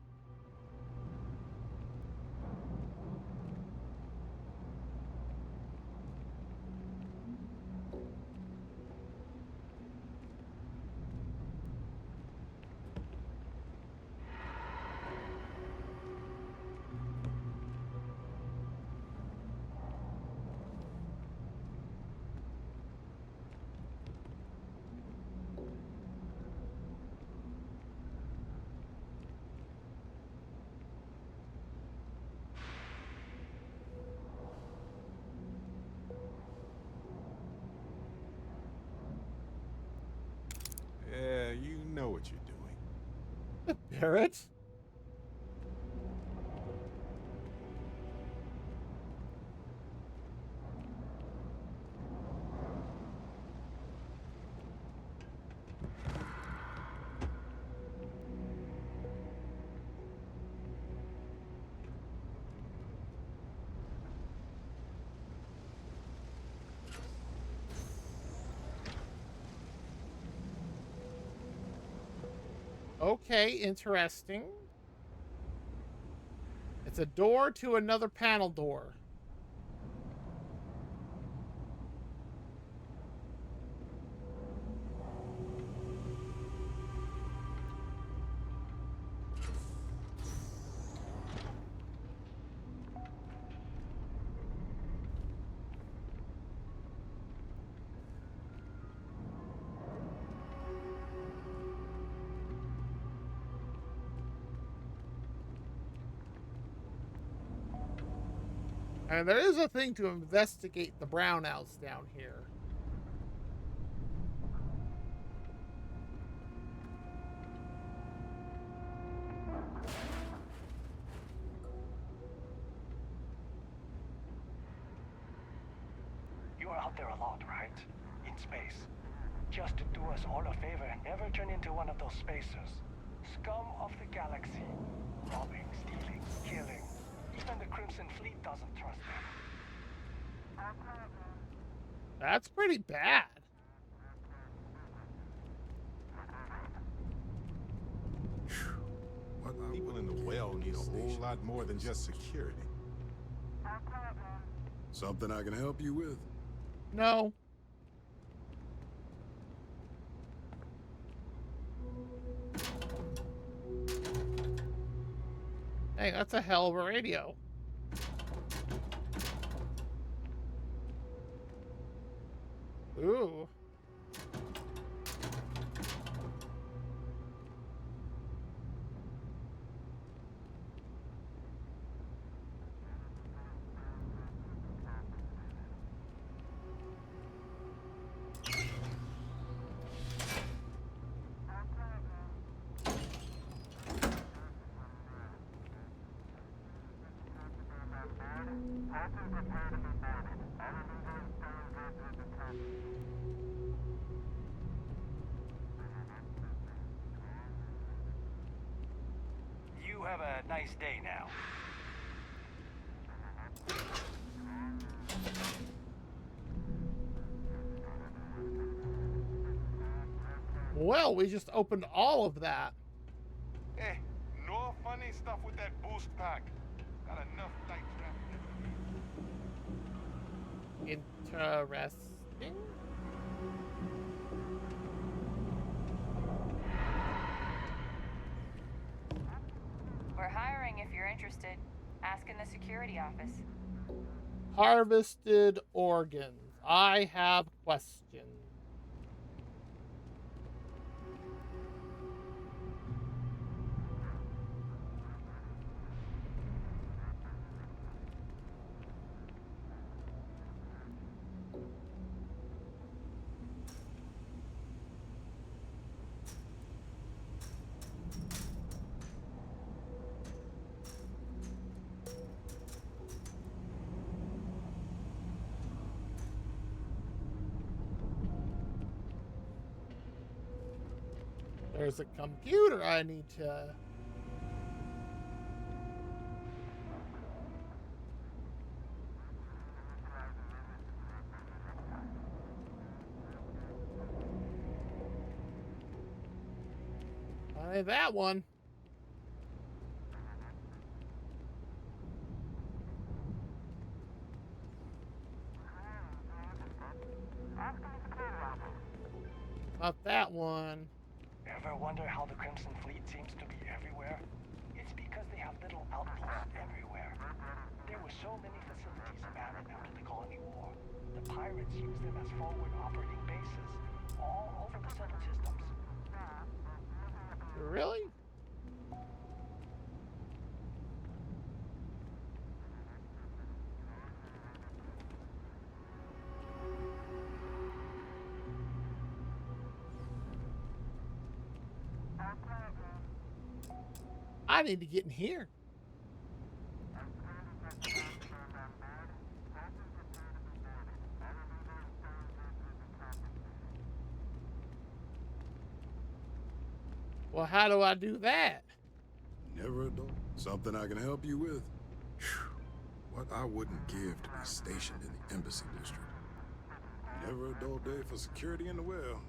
Yeah, you know what you're doing. Barrett? Okay, interesting. It's a door to another panel door. And there is a thing to investigate the brownouts down here. You are out there a lot, right? In space. Just to do us all a favor and never turn into one of those spacers. Scum of the galaxy. Robbing, stealing, killing. Even the Crimson Fleet doesn't trust them. That's pretty bad. People in the well need a whole lot more than just security. Something I can help you with? No. Hey, that's a hell of a radio. Ooh. You have a nice day now. Well, we just opened all of that. Hey, no funny stuff with that boost pack. Got enough light traffic. Interesting. We're hiring if you're interested. Ask in the security office. Harvested organs. I have questions. There's a computer I need to... that one. Not that one. Ever wonder how the Crimson Fleet seems to be everywhere? It's because they have little outposts everywhere. There were so many facilities abandoned after the Colony War. The pirates used them as forward operating bases all over the settled systems. Really? I need to get in here. Well, how do I do that? Never a dull. Something I can help you with? Whew. What I wouldn't give to be stationed in the Embassy District. Never a dull day for security in the well.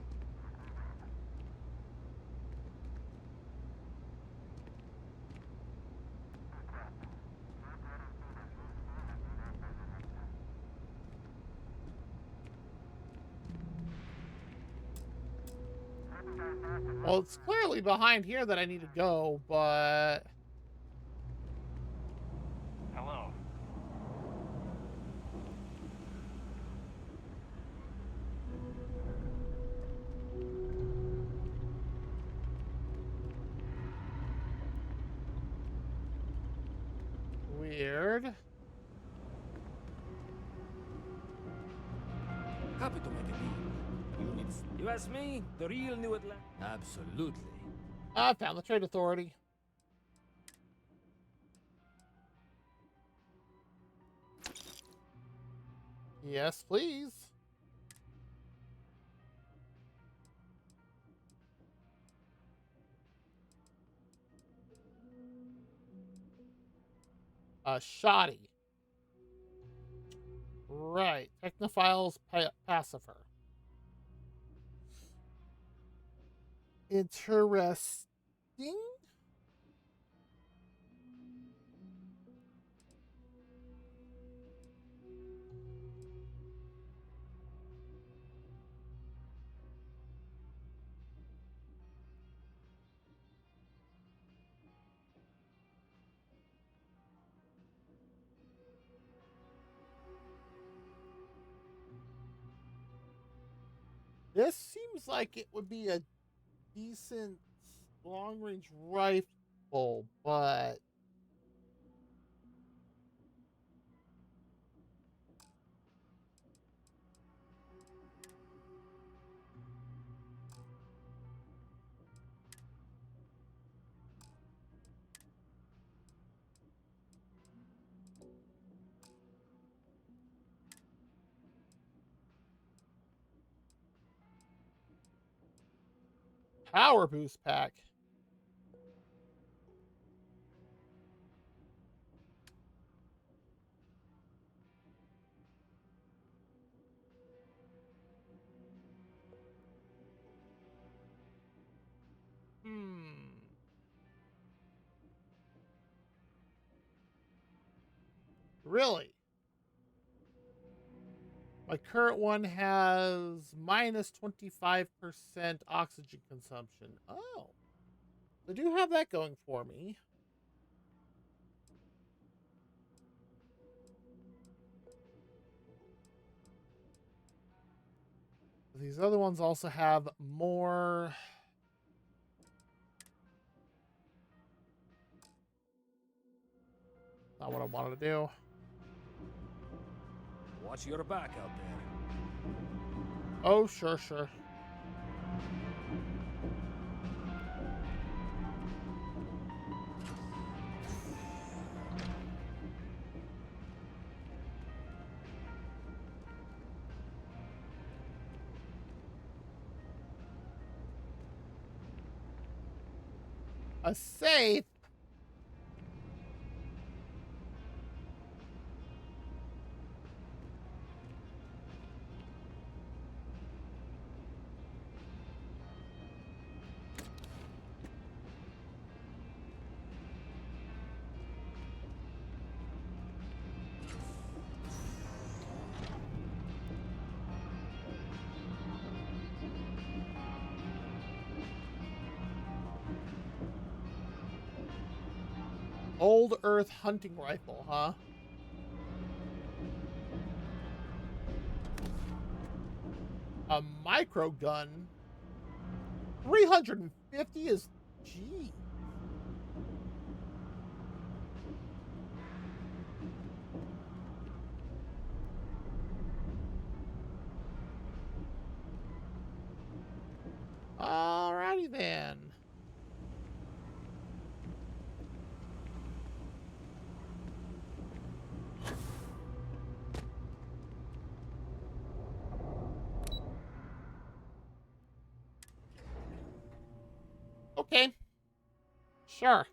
Well, it's clearly behind here that I need to go, but... Hello. Weird. Happy to make a deal. Units. You ask me, the real New Atlanta. Absolutely. I found the Trade Authority. Yes, please. Shoddy. Right. Technophiles Pacifer. Interesting. This seems like it would be a decent long-range rifle, but power boost pack. Really? My current one has minus 25% oxygen consumption. Oh. I do have that going for me. These other ones also have more. Not what I wanted to do. Watch your back out there. Oh, sure, sure. A safe? Old Earth hunting rifle, huh? A micro gun? 350 is... Gee. Alrighty then. Okay. Sure.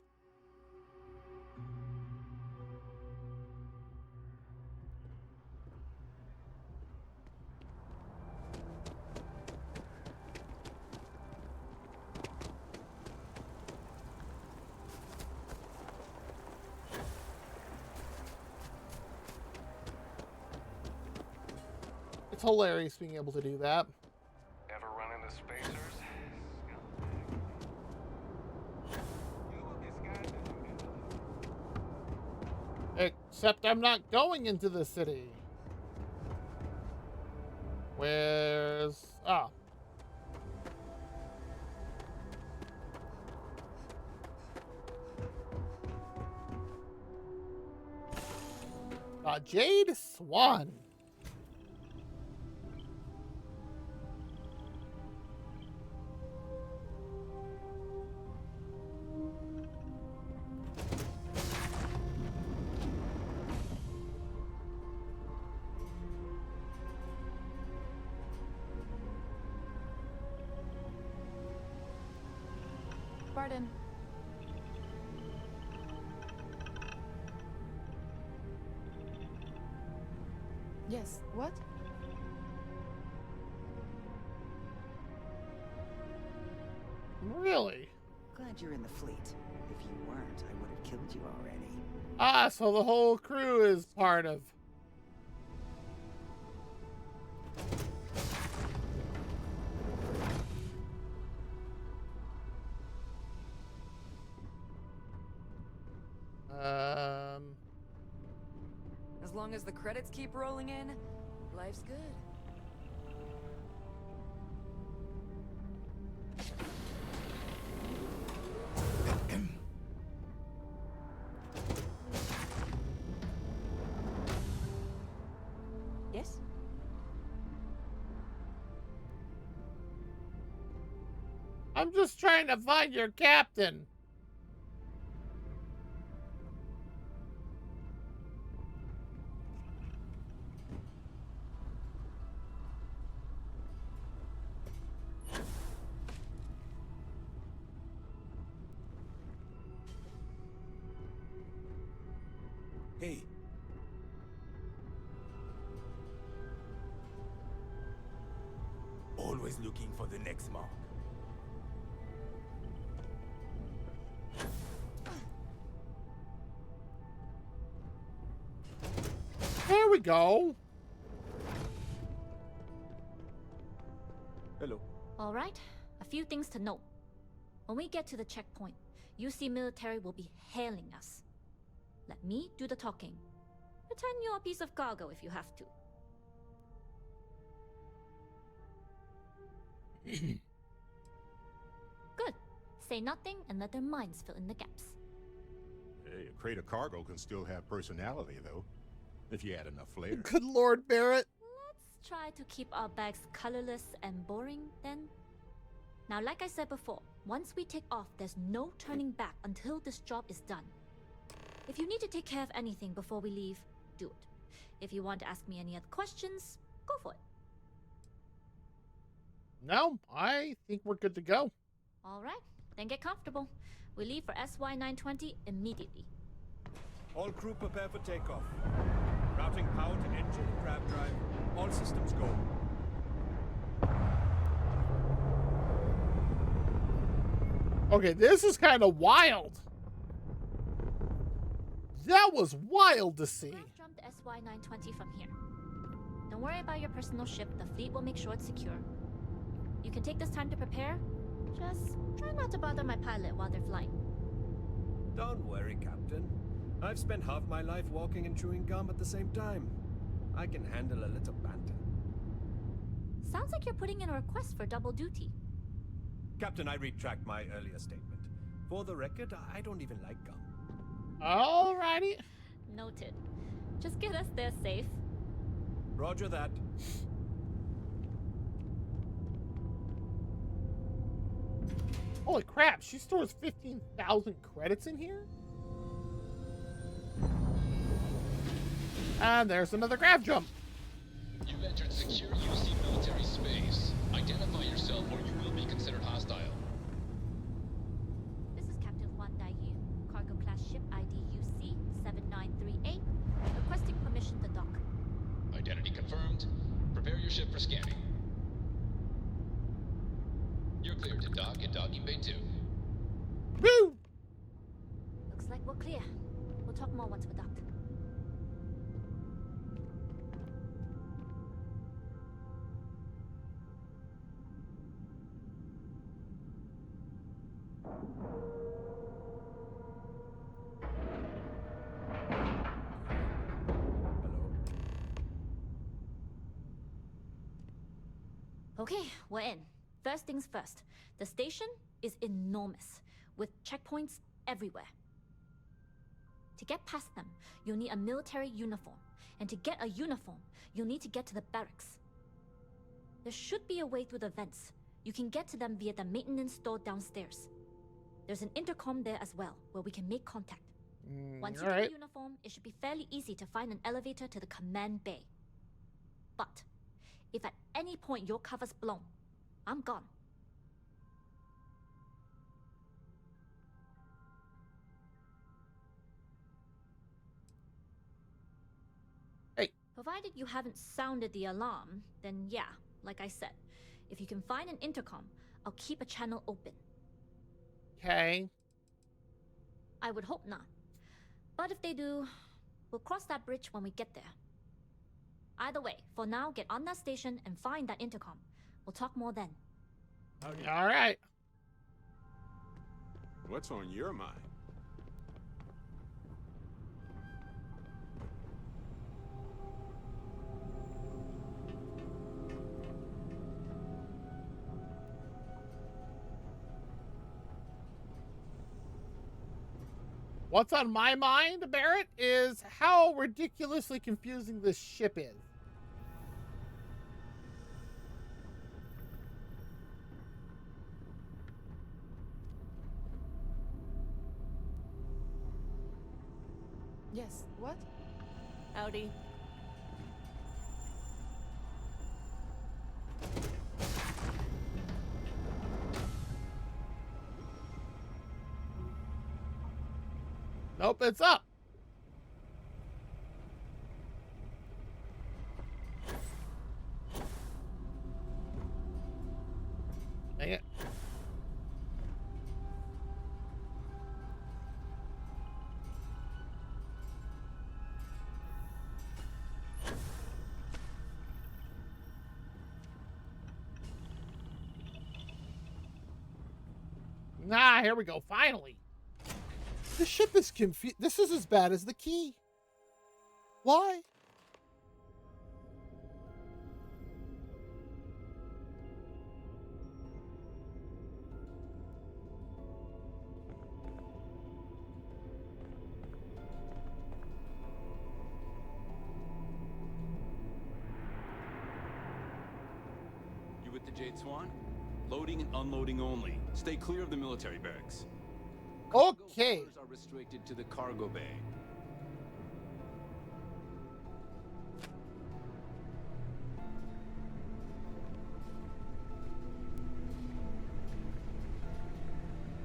It's hilarious being able to do that. Ever run into spacers? Except I'm not going into the city. Where's... Ah. Jade Swan. Pardon. Yes, what? Really? Glad you're in the fleet. If you weren't, I would have killed you already. Ah, so the whole crew is part of... As long as the credits keep rolling in, life's good. Yes? I'm just trying to find your captain. Hey. Always looking for the next mark. There we go. Hello. All right, a few things to note. When we get to the checkpoint, UC military will be hailing us. Let me do the talking. Pretend you're a piece of cargo if you have to. Good. Say nothing and let their minds fill in the gaps. Hey, a crate of cargo can still have personality, though, if you add enough flair. Good Lord, Barrett. Let's try to keep our bags colorless and boring, then. Now, like I said before, once we take off, there's no turning back until this job is done. If you need to take care of anything before we leave, do it. If you want to ask me any other questions, go for it. No, I think we're good to go. All right, Then get comfortable. We leave for SY-920 immediately. All crew prepare for takeoff. Routing power to engine and grav drive. All systems go. Okay, this is kind of wild. That was wild to see. Jump the SY-920 from here. Don't worry about your personal ship. The fleet will make sure it's secure. You can take this time to prepare. Just try not to bother my pilot while they're flying. Don't worry, Captain. I've spent half my life walking and chewing gum at the same time. I can handle a little banter. Sounds like you're putting in a request for double duty. Captain, I retract my earlier statement. For the record, I don't even like gum. Alrighty. Noted. Just get us there safe. Roger that. Holy crap, she stores 15,000 credits in here? And there's another grav jump. You've entered secure UC military space. Identify yourself or you will be considered hostile. This is Captain Juan Daiyu, cargo class ship ID UC-7938, requesting permission to dock. Identity confirmed. Prepare your ship for scanning. You're cleared to dock at docking bay 2. Woo! Looks like we're clear. We'll talk more once we're docked. Okay, we're in. First things first. The station is enormous, with checkpoints everywhere. To get past them, you'll need a military uniform. And to get a uniform, you'll need to get to the barracks. There should be a way through the vents. You can get to them via the maintenance store downstairs. There's an intercom there as well, where we can make contact. Once you get a uniform, it should be fairly easy to find an elevator to the command bay. But if at any point your cover's blown, I'm gone. Hey. Provided you haven't sounded the alarm, then yeah, like I said, if you can find an intercom, I'll keep a channel open. Okay. I would hope not. But if they do, we'll cross that bridge when we get there. Either way, for now, get on that station and find that intercom. We'll talk more then. Okay. All right. What's on your mind? What's on my mind, Barrett, is how ridiculously confusing this ship is. Yes, what? Howdy. Nope, it's up. Dang it. Ah, here we go, finally. The ship is confused. This is as bad as the key. Why? You with the Jade Swan? Loading and unloading only. Stay clear of the military barracks. Okay. Cargo are restricted to the cargo bay.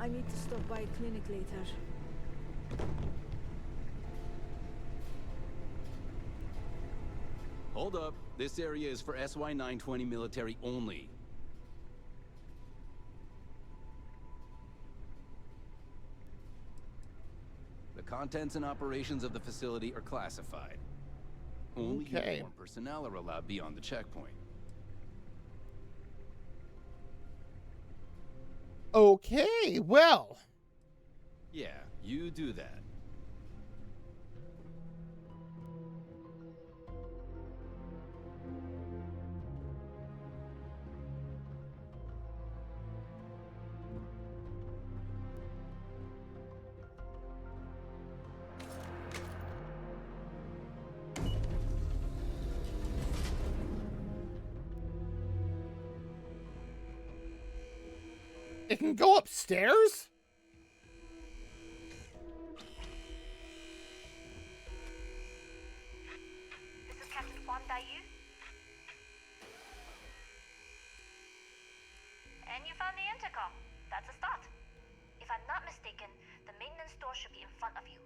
I need to stop by a clinic later. Hold up. This area is for SY-920 military only. The contents and operations of the facility are classified. Only uniformed personnel are allowed beyond the checkpoint. Okay, well. Yeah, you do that. It can go upstairs? This is Captain Huan Daiyu. And you found the intercom. That's a start. If I'm not mistaken, the maintenance door should be in front of you.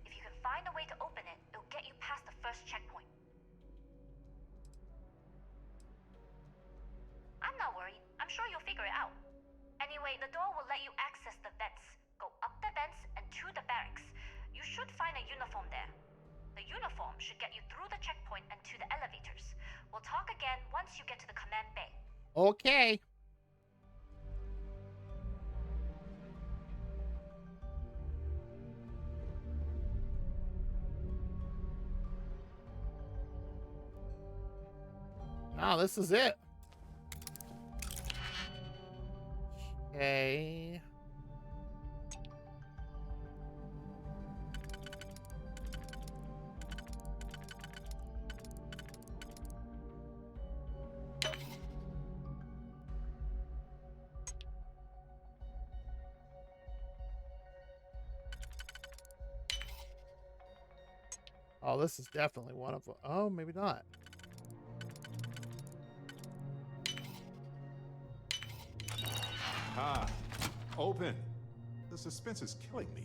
If you can find a way to open it, it'll get you past the first checkpoint. I'm not worried. I'm sure you'll figure it out. Anyway, the door will let you access the vents. Go up the vents and to the barracks. You should find a uniform there. The uniform should get you through the checkpoint and to the elevators. We'll talk again once you get to the command bay. Okay. No, this is it. Okay. Oh, this is definitely one of them. Oh, maybe not. Ah, open. The suspense is killing me.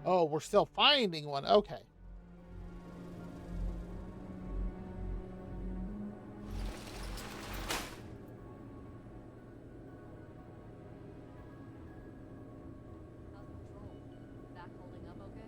Oh, we're still finding one. Okay. Back holding up okay?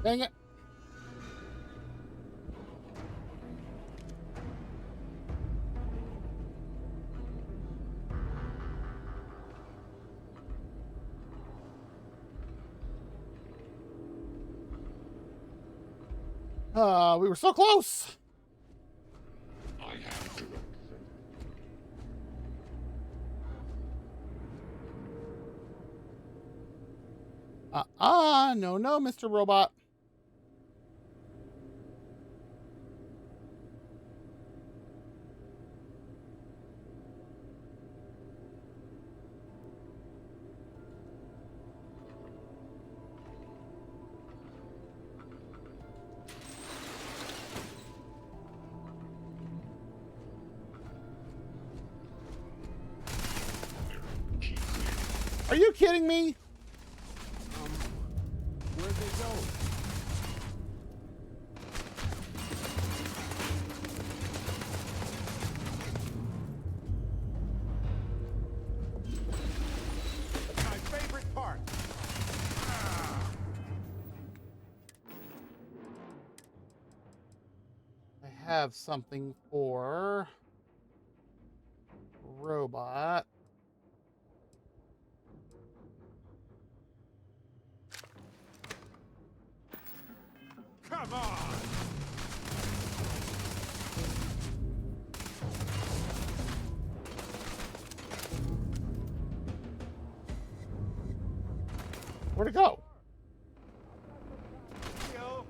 Dang it. We were so close. I have to. No, no, Mr. Robot. Are you kidding me? Where'd they go? My favorite part. I have something for Robot. Come on! Where'd it go? Yo.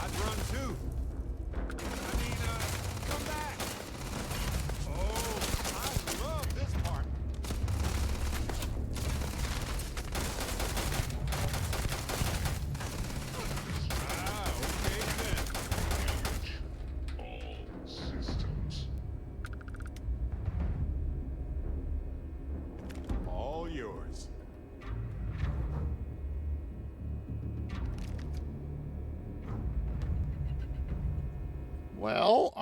I'd run too. I mean, come back. Oh, I love this part. Ah, okay then. All systems. All yours. Well,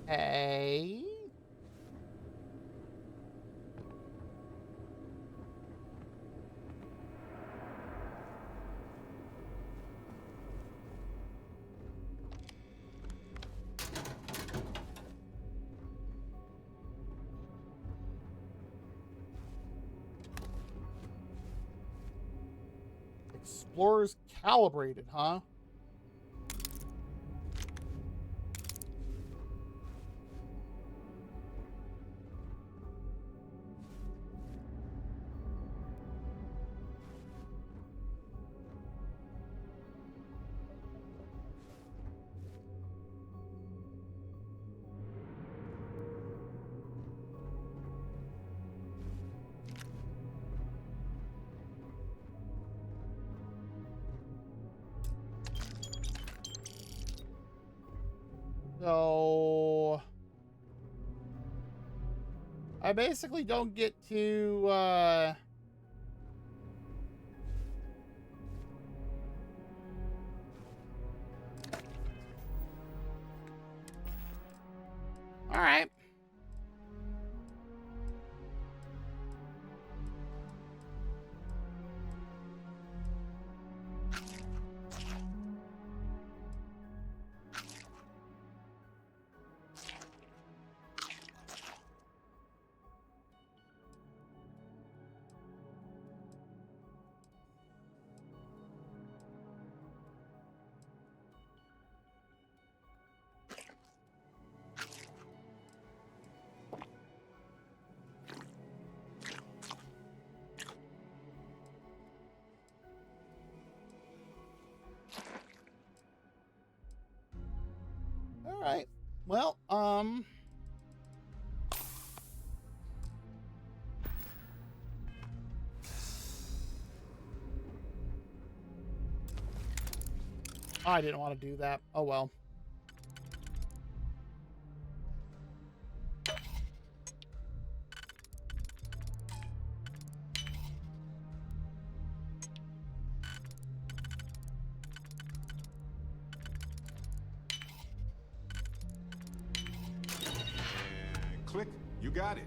hey. Explorers calibrated, huh? So I basically don't get to all right. All right. Well, I didn't want to do that. Oh well. And click. You got it.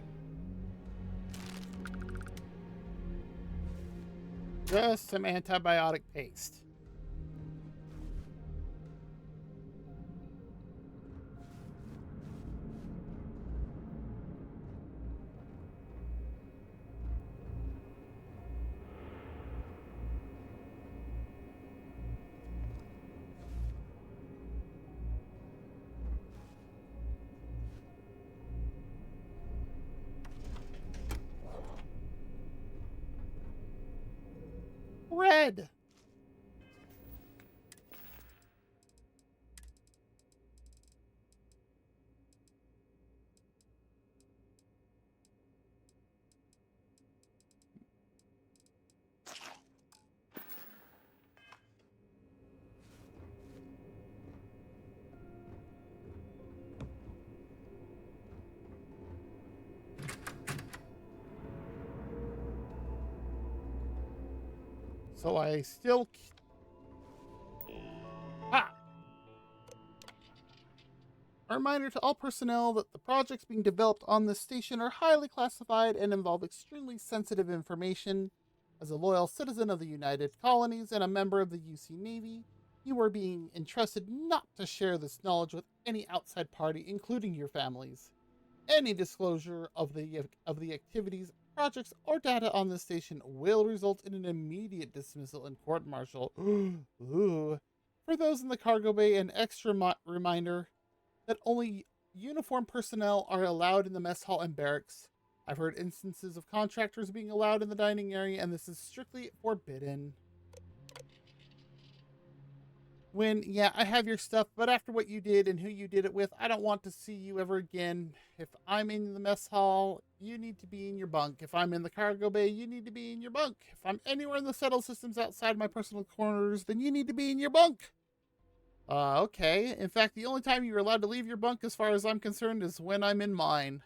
Just some antibiotic paste. Red. So I still... Ah! A reminder to all personnel that the projects being developed on this station are highly classified and involve extremely sensitive information. As a loyal citizen of the United Colonies and a member of the UC Navy, you are being entrusted not to share this knowledge with any outside party, including your families. Any disclosure of the activities, projects, or data on this station will result in an immediate dismissal and court-martial. Ooh. For those in the cargo bay, an extra reminder that only uniformed personnel are allowed in the mess hall and barracks. I've heard instances of contractors being allowed in the dining area, and this is strictly forbidden. Yeah, I have your stuff, but after what you did and who you did it with, I don't want to see you ever again. If I'm in the mess hall, you need to be in your bunk. If I'm in the cargo bay, you need to be in your bunk. If I'm anywhere in the settle systems outside my personal quarters, then you need to be in your bunk. Okay. In fact, the only time you're allowed to leave your bunk, as far as I'm concerned, is when I'm in mine.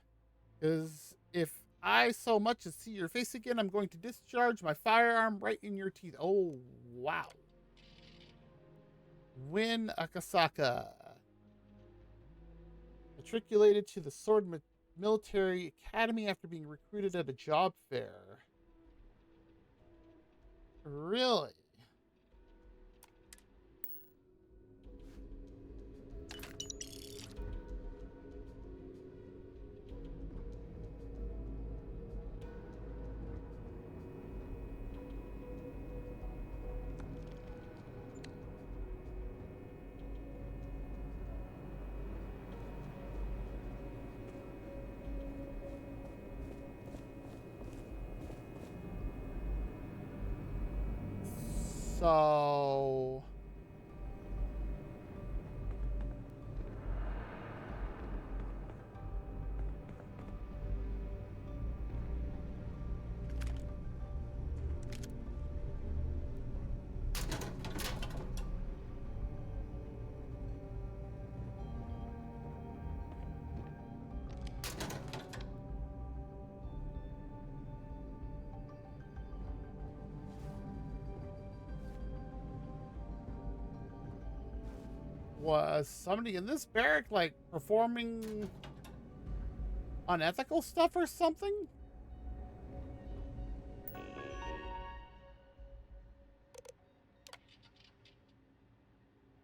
Because if I so much as see your face again, I'm going to discharge my firearm right in your teeth. Oh, wow. Win Akasaka. Matriculated to the Sword Military Academy after being recruited at a job fair. Really? So... Was somebody in this barrack, like, performing unethical stuff or something?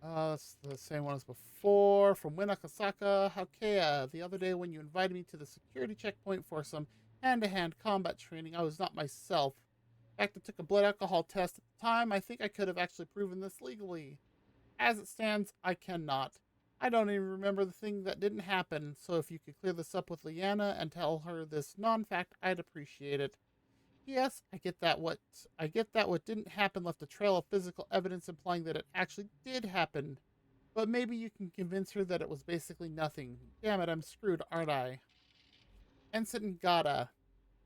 It's the same one as before. From Winakasaka, Haukea. The other day when you invited me to the security checkpoint for some hand-to-hand combat training, I was not myself. In fact, I took a blood alcohol test at the time. I think I could have actually proven this legally. As it stands, I cannot. I don't even remember the thing that didn't happen, so if you could clear this up with Leanna and tell her this non-fact, I'd appreciate it. Yes, I get that what didn't happen left a trail of physical evidence implying that it actually did happen. But maybe you can convince her that it was basically nothing. Damn it, I'm screwed, aren't I? Ensign Gata.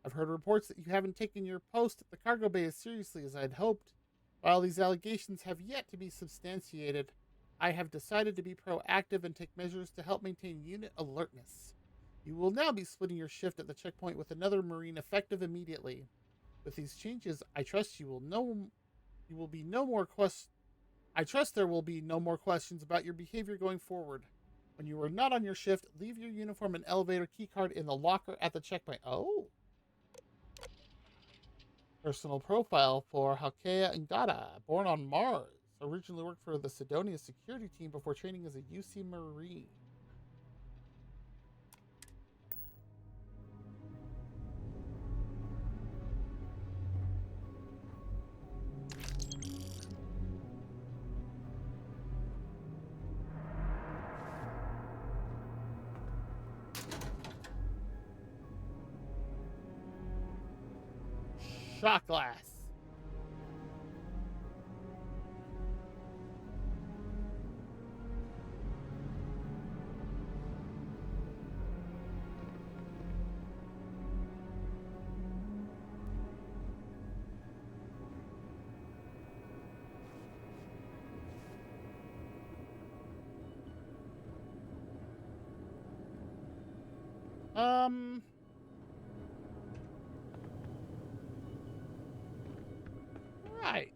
I've heard reports that you haven't taken your post at the cargo bay as seriously as I'd hoped. While these allegations have yet to be substantiated, I have decided to be proactive and take measures to help maintain unit alertness. You will now be splitting your shift at the checkpoint with another Marine effective immediately. With these changes, I trust there will be no more questions about your behavior going forward. When you are not on your shift, leave your uniform and elevator keycard in the locker at the checkpoint. Oh. Personal profile for Haukea Ngata, born on Mars. Originally worked for the Sidonia security team before training as a UC Marine. Shot glass. Right.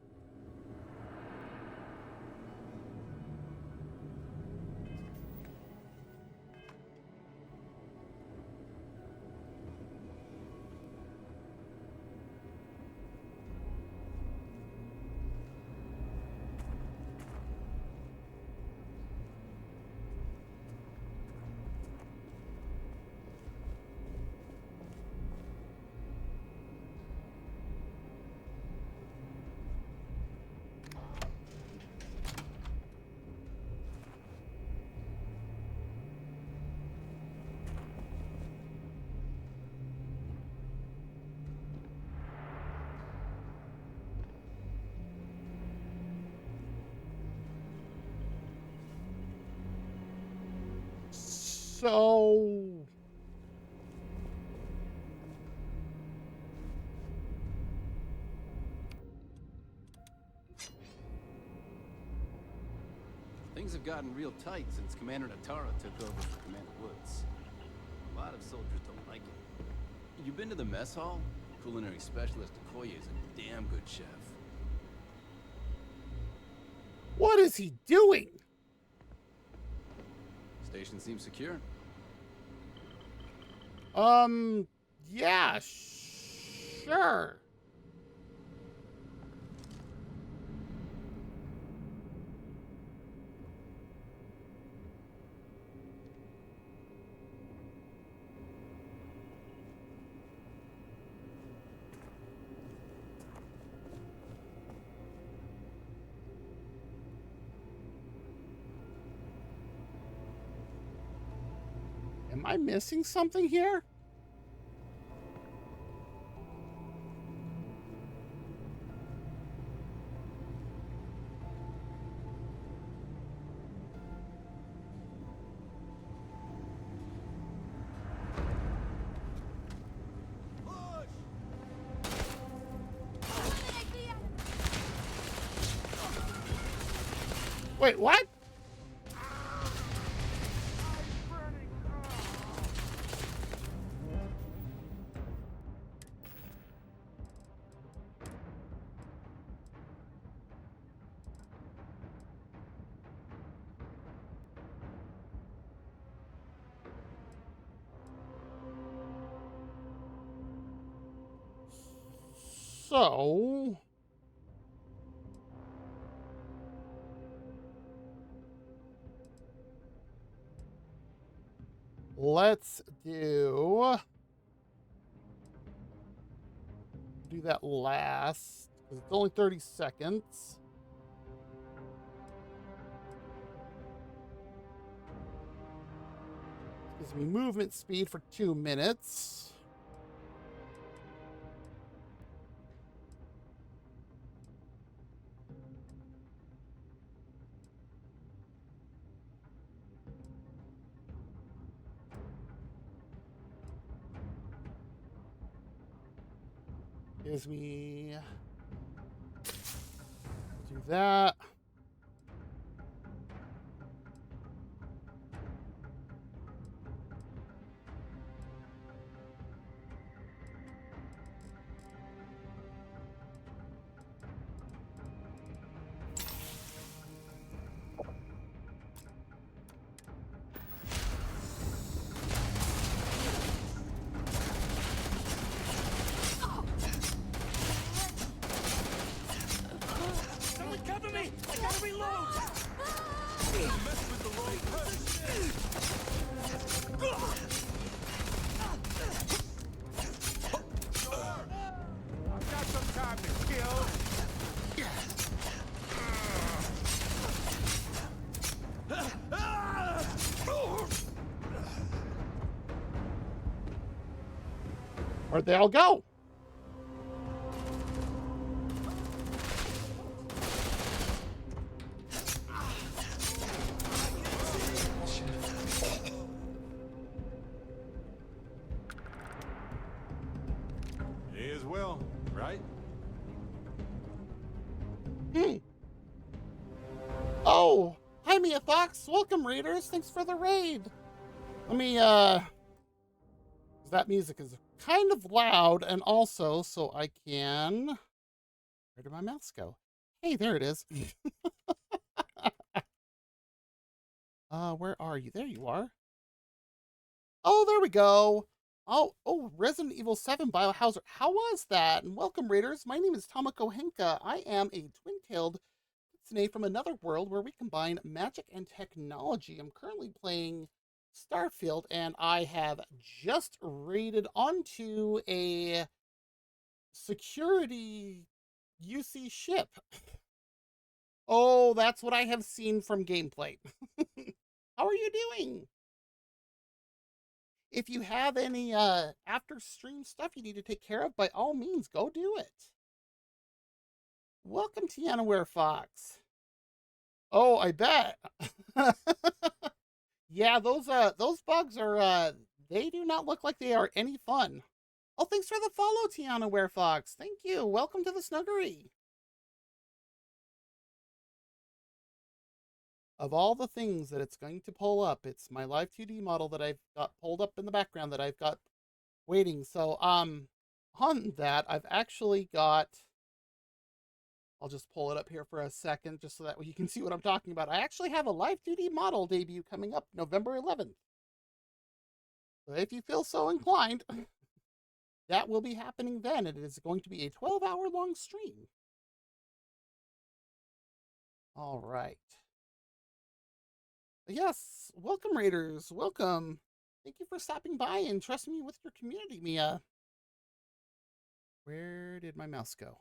So Things have gotten real tight since Commander Natara took over for Commander Woods. A lot of soldiers don't like it. You been to the mess hall? Culinary specialist Okoye is a damn good chef. what is he doing? Station seems secure. Yeah, sure. Am I missing something here? Wait, what? So let's do that last, because it's only 30 seconds. Gives me movement speed for 2 minutes. Gives me, do that. Someone cover me! I gotta reload! Mess with the wrong I've got some time to kill. Where'd they all go? May as well, right? Oh, hi Mia Fox. Welcome, readers. Thanks for the raid. Let me, that music is kind of loud, and also so I can, where did my mouse go? Hey, there it is. Where are you? There you are. Oh, there we go. Oh, Resident Evil 7 Biohazard. How was that? And welcome, readers. My name is Tama-chan. I am a twin-tailed kitsune from another world where we combine magic and technology. I'm currently playing Starfield, and I have just raided onto a security UC ship. Oh, that's what I have seen from gameplay. How are you doing? If you have any after stream stuff you need to take care of, by all means, go do it. Welcome to Yanaware Fox. Oh, I bet. Yeah, those bugs are they do not look like they are any fun. Oh, thanks for the follow, Tiana Ware Fox. Thank you. Welcome to the snuggery. Of all the things that it's going to pull up, it's my live 2D model that I've got pulled up in the background that I've got waiting. So, on that, I've actually got, I'll just pull it up here for a second just so that you can see what I'm talking about. I actually have a live 2D model debut coming up November 11th. So if you feel so inclined, that will be happening then. It is going to be a 12-hour long stream. All right. Yes, welcome, Raiders. Welcome. Thank you for stopping by and trusting me with your community, Mia. Where did my mouse go?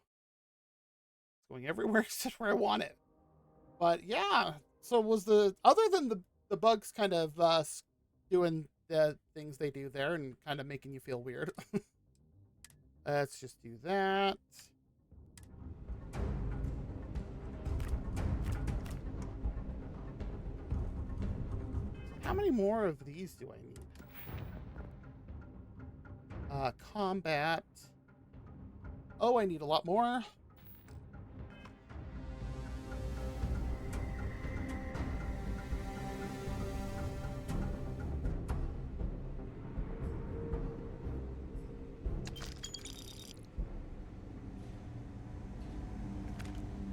It's going everywhere except where I want it. But yeah, so was other than the bugs kind of doing the things they do there and kind of making you feel weird. Let's just do that. How many more of these do I need? Combat. Oh, I need a lot more.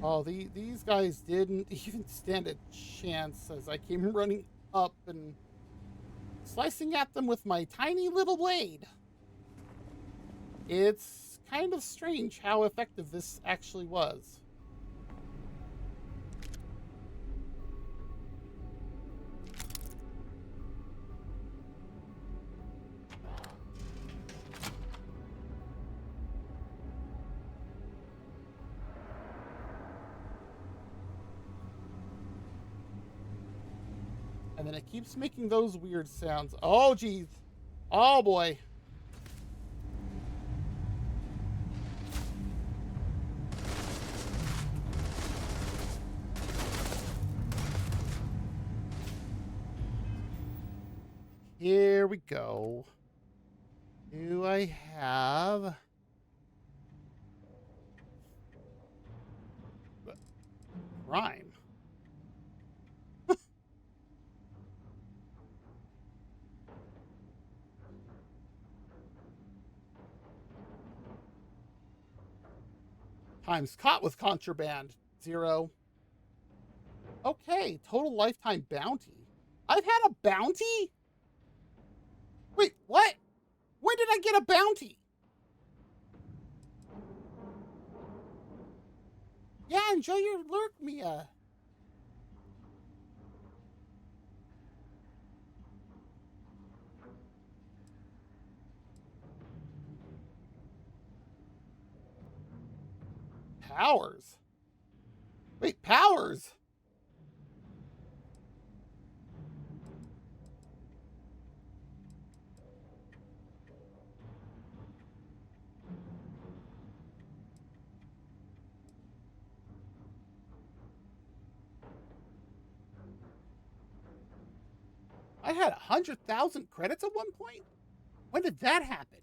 Oh, these guys didn't even stand a chance as I came running up and slicing at them with my tiny little blade. It's kind of strange how effective this actually was. And then it keeps making those weird sounds. Oh, geez. Oh, boy. Here we go. Do I have... Rhyme? Times caught with contraband, 0. Okay, total lifetime bounty. I've had a bounty? Wait, what? When did I get a bounty? Yeah, enjoy your lurk, Mia. Powers? Wait, powers? I had 100,000 credits at one point? When did that happen?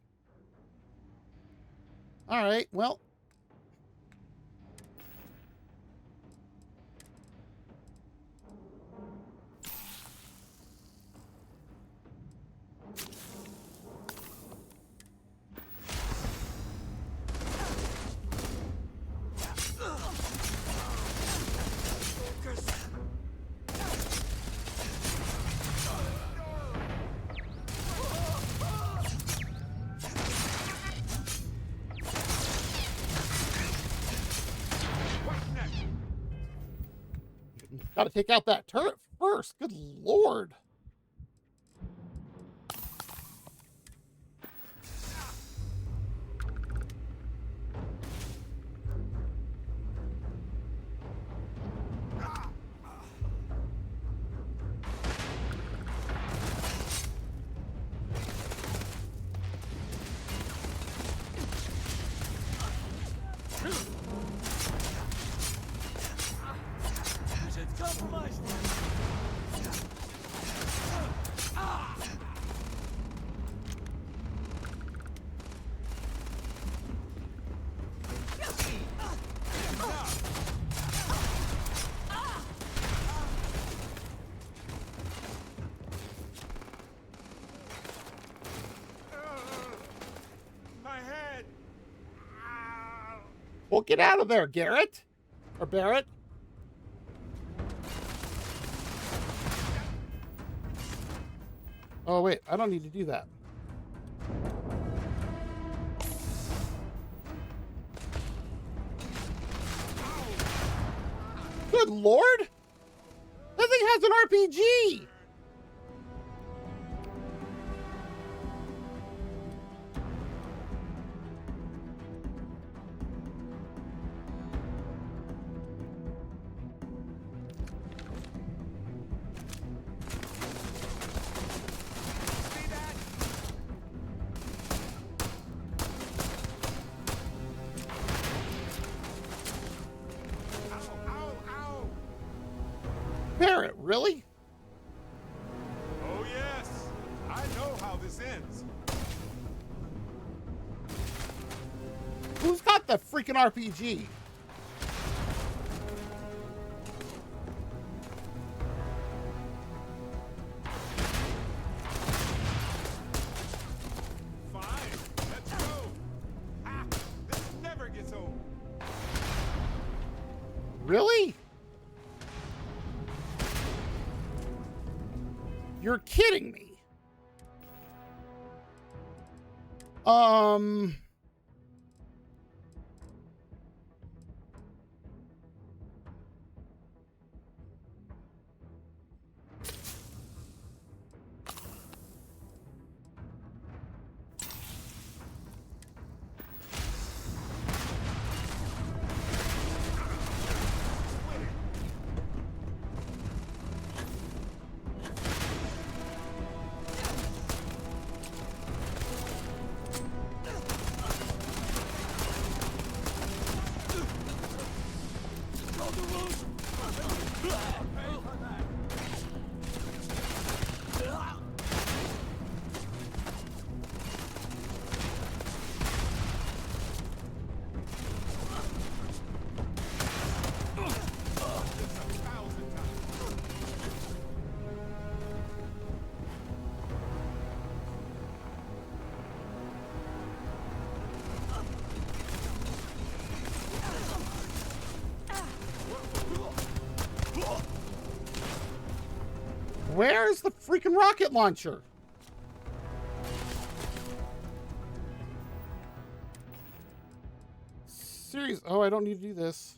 All right, well. Gotta take out that turret first. Good lord. Well, get out of there, Garrett. Or Barrett. Oh, wait. I don't need to do that. Good lord. That thing has an RPG. Barrett, really? Oh, yes. I know how this ends. Who's got the freaking RPG? Fine. Let's go. Ah, this never gets old. Really? You're kidding me. Where's the freaking rocket launcher? Serious? Oh, I don't need to do this.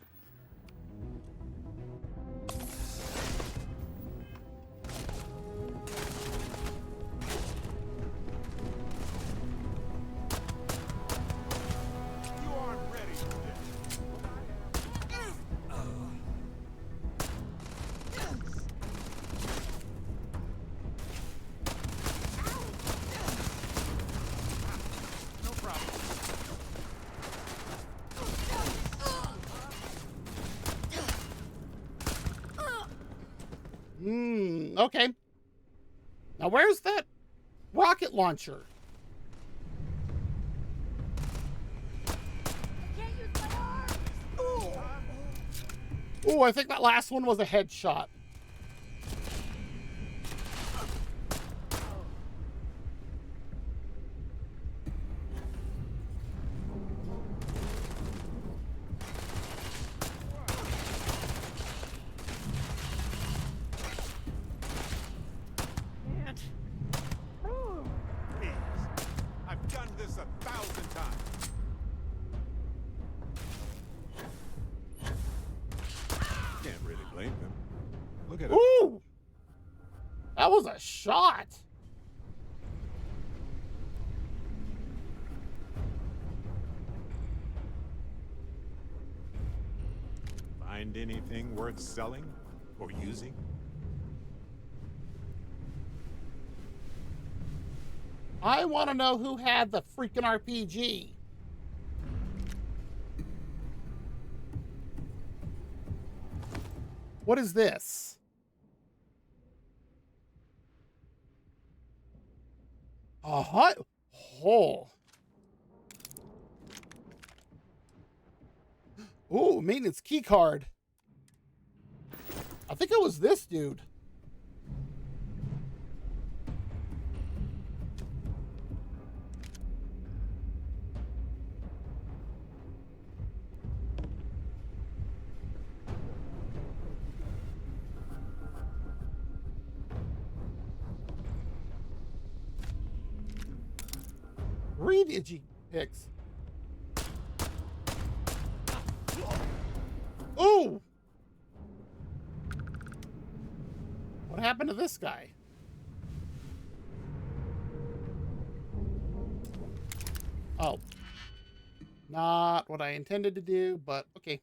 Okay. Now where's that rocket launcher? Oh, I think that last one was a headshot. I've done this 1,000 times. Can't really blame them. Look at it. Ooh! That was a shot. Find anything worth selling or using? I want to know who had the freaking RPG. What is this? A hut hole. Ooh, maintenance key card. I think it was this dude. Digi picks. Ooh! What happened to this guy? Oh. Not what I intended to do, but okay.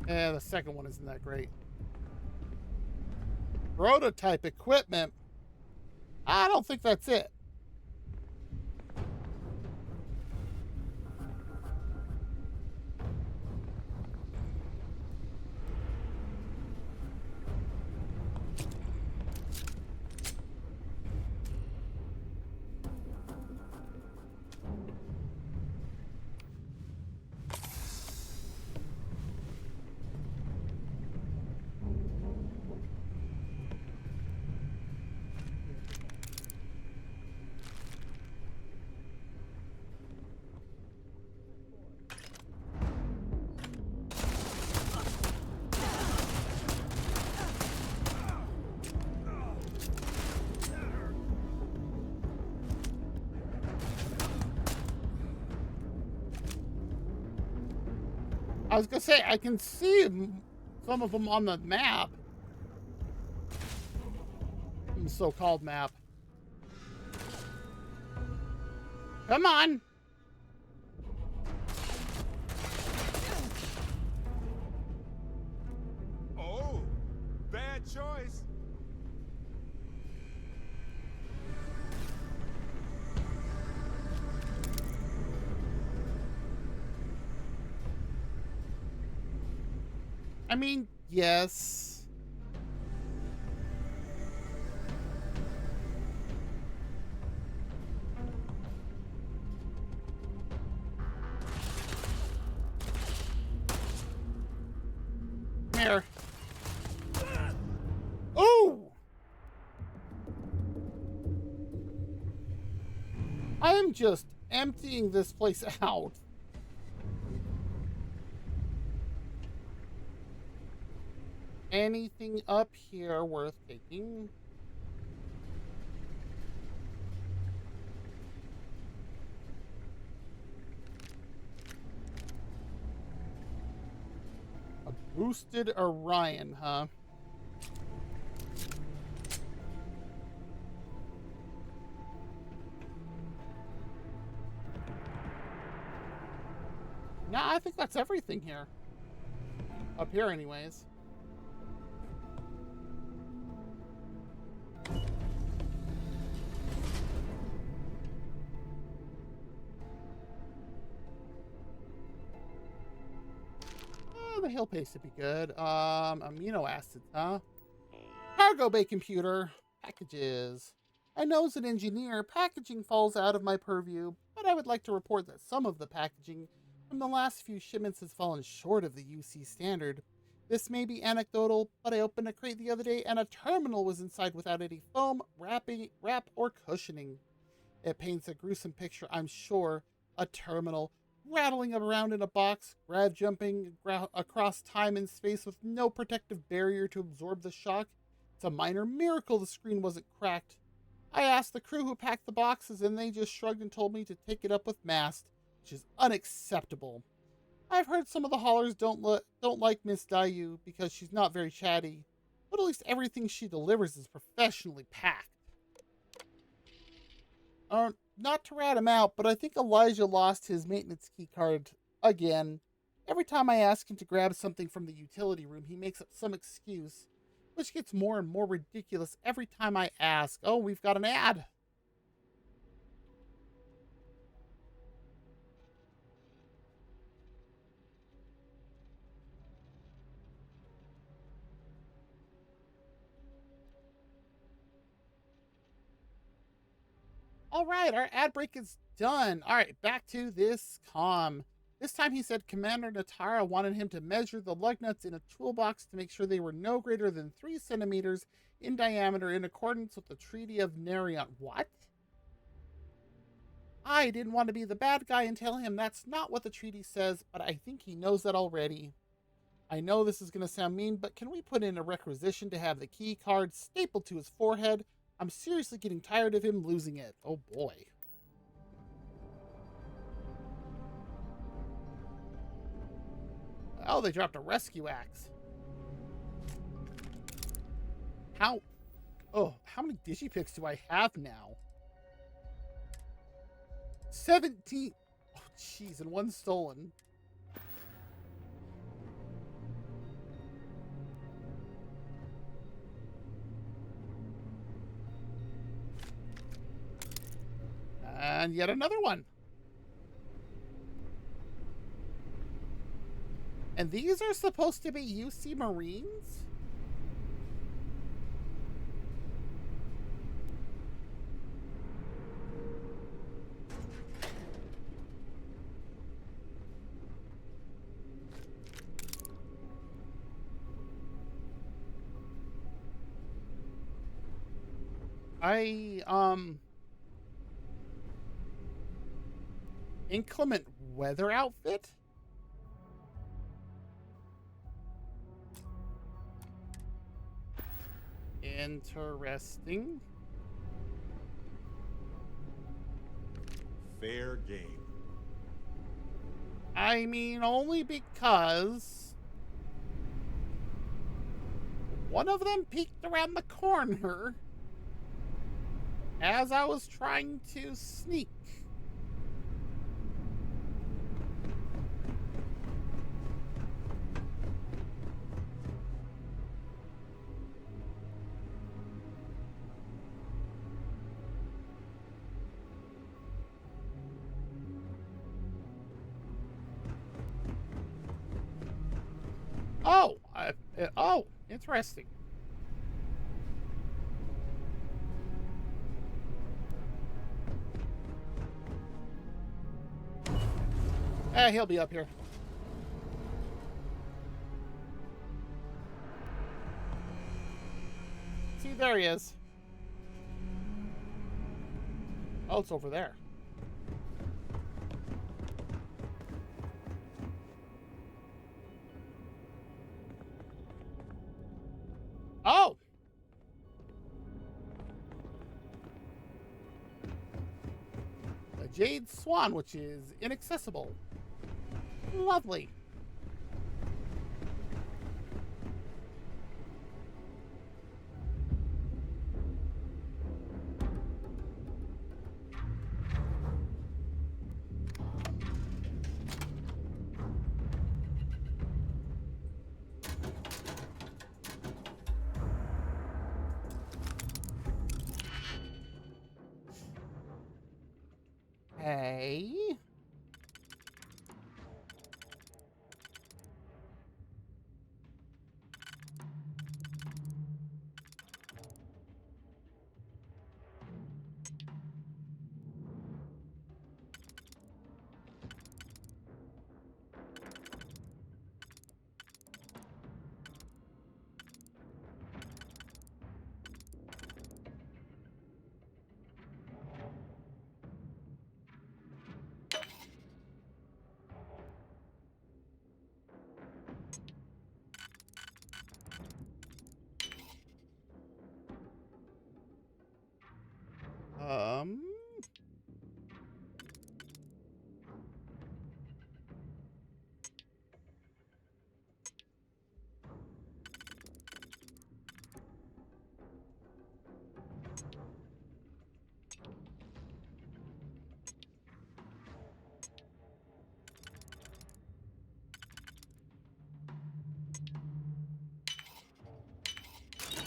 Yeah, the second one isn't that great. Prototype equipment. I don't think that's it. I was gonna say, I can see some of them on the map. The so-called map. Come on! Oh, bad choice. I mean, yes. I am just emptying this place out. Anything up here worth taking? A boosted Orion, huh? Nah, I think that's everything here. Up here, anyways. Oh, the hill pace would be good. Amino acids, huh? Cargo bay computer. Packages. I know as an engineer, packaging falls out of my purview, but I would like to report that some of the packaging from the last few shipments has fallen short of the UC standard. This may be anecdotal, but I opened a crate the other day and a terminal was inside without any foam, wrap, or cushioning. It paints a gruesome picture, I'm sure. A terminal rattling around in a box, grav jumping across time and space with no protective barrier to absorb the shock. It's a minor miracle the screen wasn't cracked. I asked the crew who packed the boxes and they just shrugged and told me to take it up with Mast, which is unacceptable. I've heard some of the haulers don't like Miss Dayu because she's not very chatty, but at least everything she delivers is professionally packed. Not to rat him out, but I think Elijah lost his maintenance key card again. Every time I ask him to grab something from the utility room, he makes up some excuse, which gets more and more ridiculous every time I ask. Oh, we've got an ad. All right, our ad break is done. All right, back to this comm. This time he said Commander Natara wanted him to measure the lug nuts in a toolbox to make sure they were no greater than 3 centimeters in diameter in accordance with the Treaty of Nerion. What? I didn't want to be the bad guy and tell him that's not what the treaty says, but I think he knows that already. I know this is going to sound mean, but can we put in a requisition to have the key card stapled to his forehead? I'm seriously getting tired of him losing it. Oh boy. Oh, they dropped a rescue axe. How many digipicks do I have now? 17. Oh, jeez, and one stolen. And yet another one. And these are supposed to be UC Marines? Inclement weather outfit? Interesting. Fair game. I mean, only because one of them peeked around the corner as I was trying to sneak. Oh, interesting. He'll be up here. See, there he is. Oh, it's over there. Jade Swan, which is inaccessible. Lovely. Hey. Um.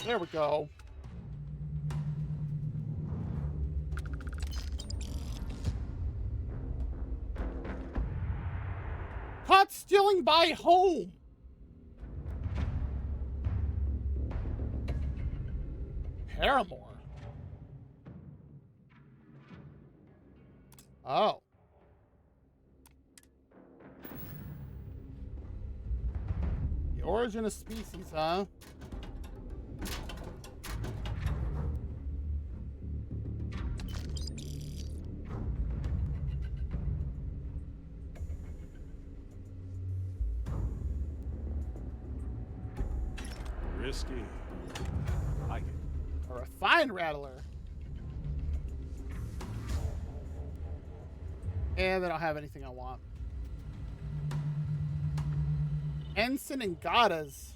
There we go. Caught stealing by home. Paramore. Oh. The origin of species, huh? Risky. Like it. A refined rattler. And they don't have anything I want. Ensign and Gatas.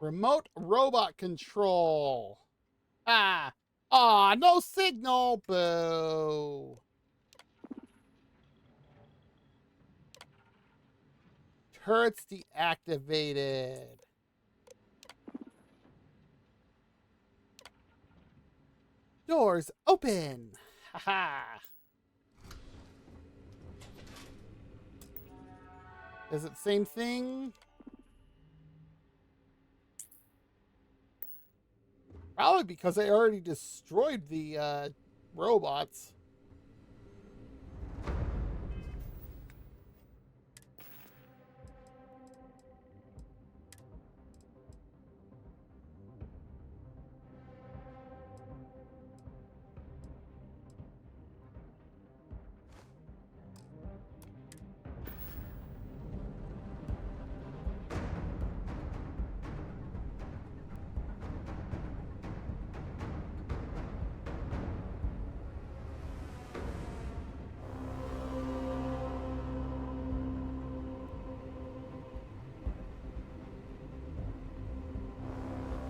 Remote robot control. Ah. Aw, no signal. Boo. Turrets deactivated. Doors open. Haha. Is it same thing? Probably because I already destroyed the robots.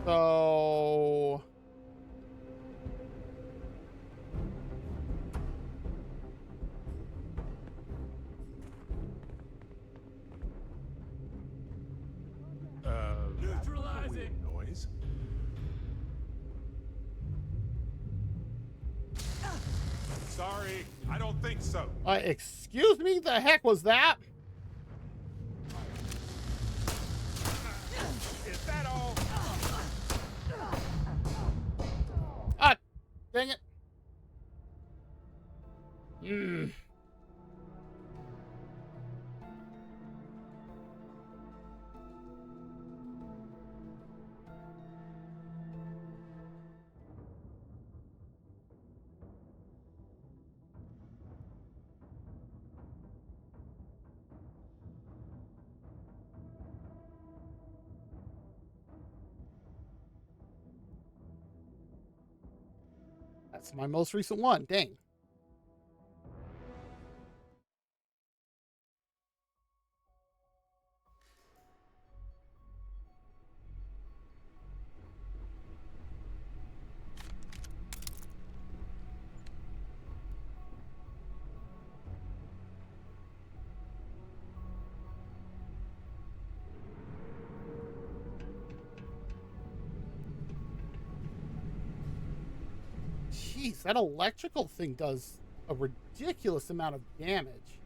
So neutralize it. Noise. Sorry, I don't think so. excuse me, the heck was that? Is that all? Ah, dang it. Hmm. That's my most recent one. Dang. Jeez, that electrical thing does a ridiculous amount of damage.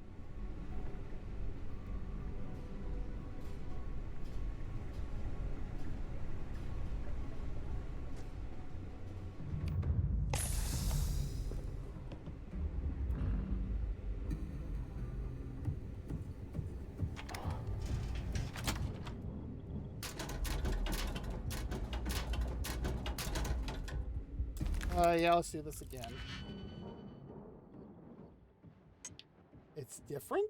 Yeah, let's do this again. It's different?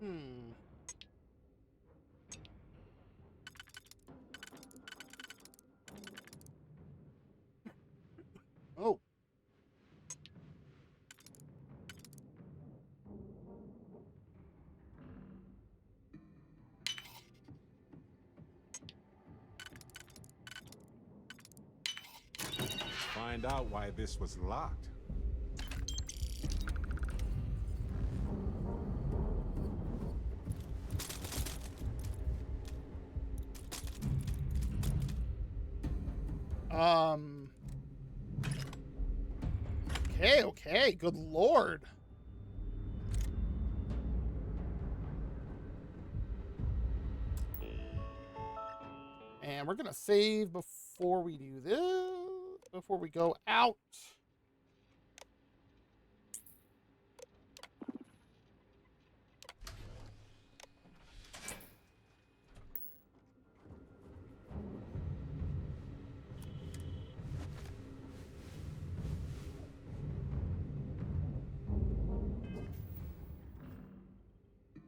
Hmm. Oh. Find out why this was locked. Okay, good lord. And we're gonna save before we do this, before we go out.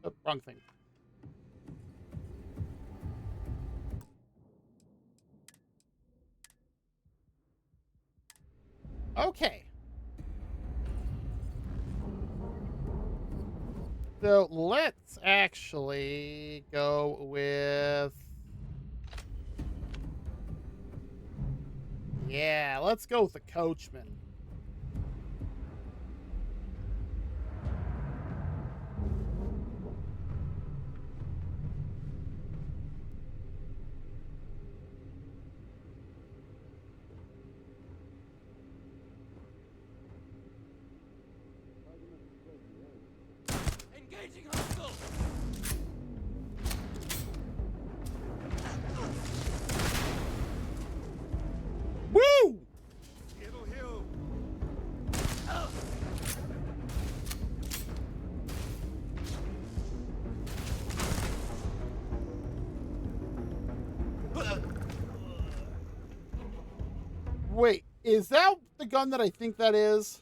Oh, wrong thing. Okay. So let's actually go with... Yeah, let's go with the coachman. Engaging hostile! Woo! It'll heal. Wait, is that the gun that I think that is?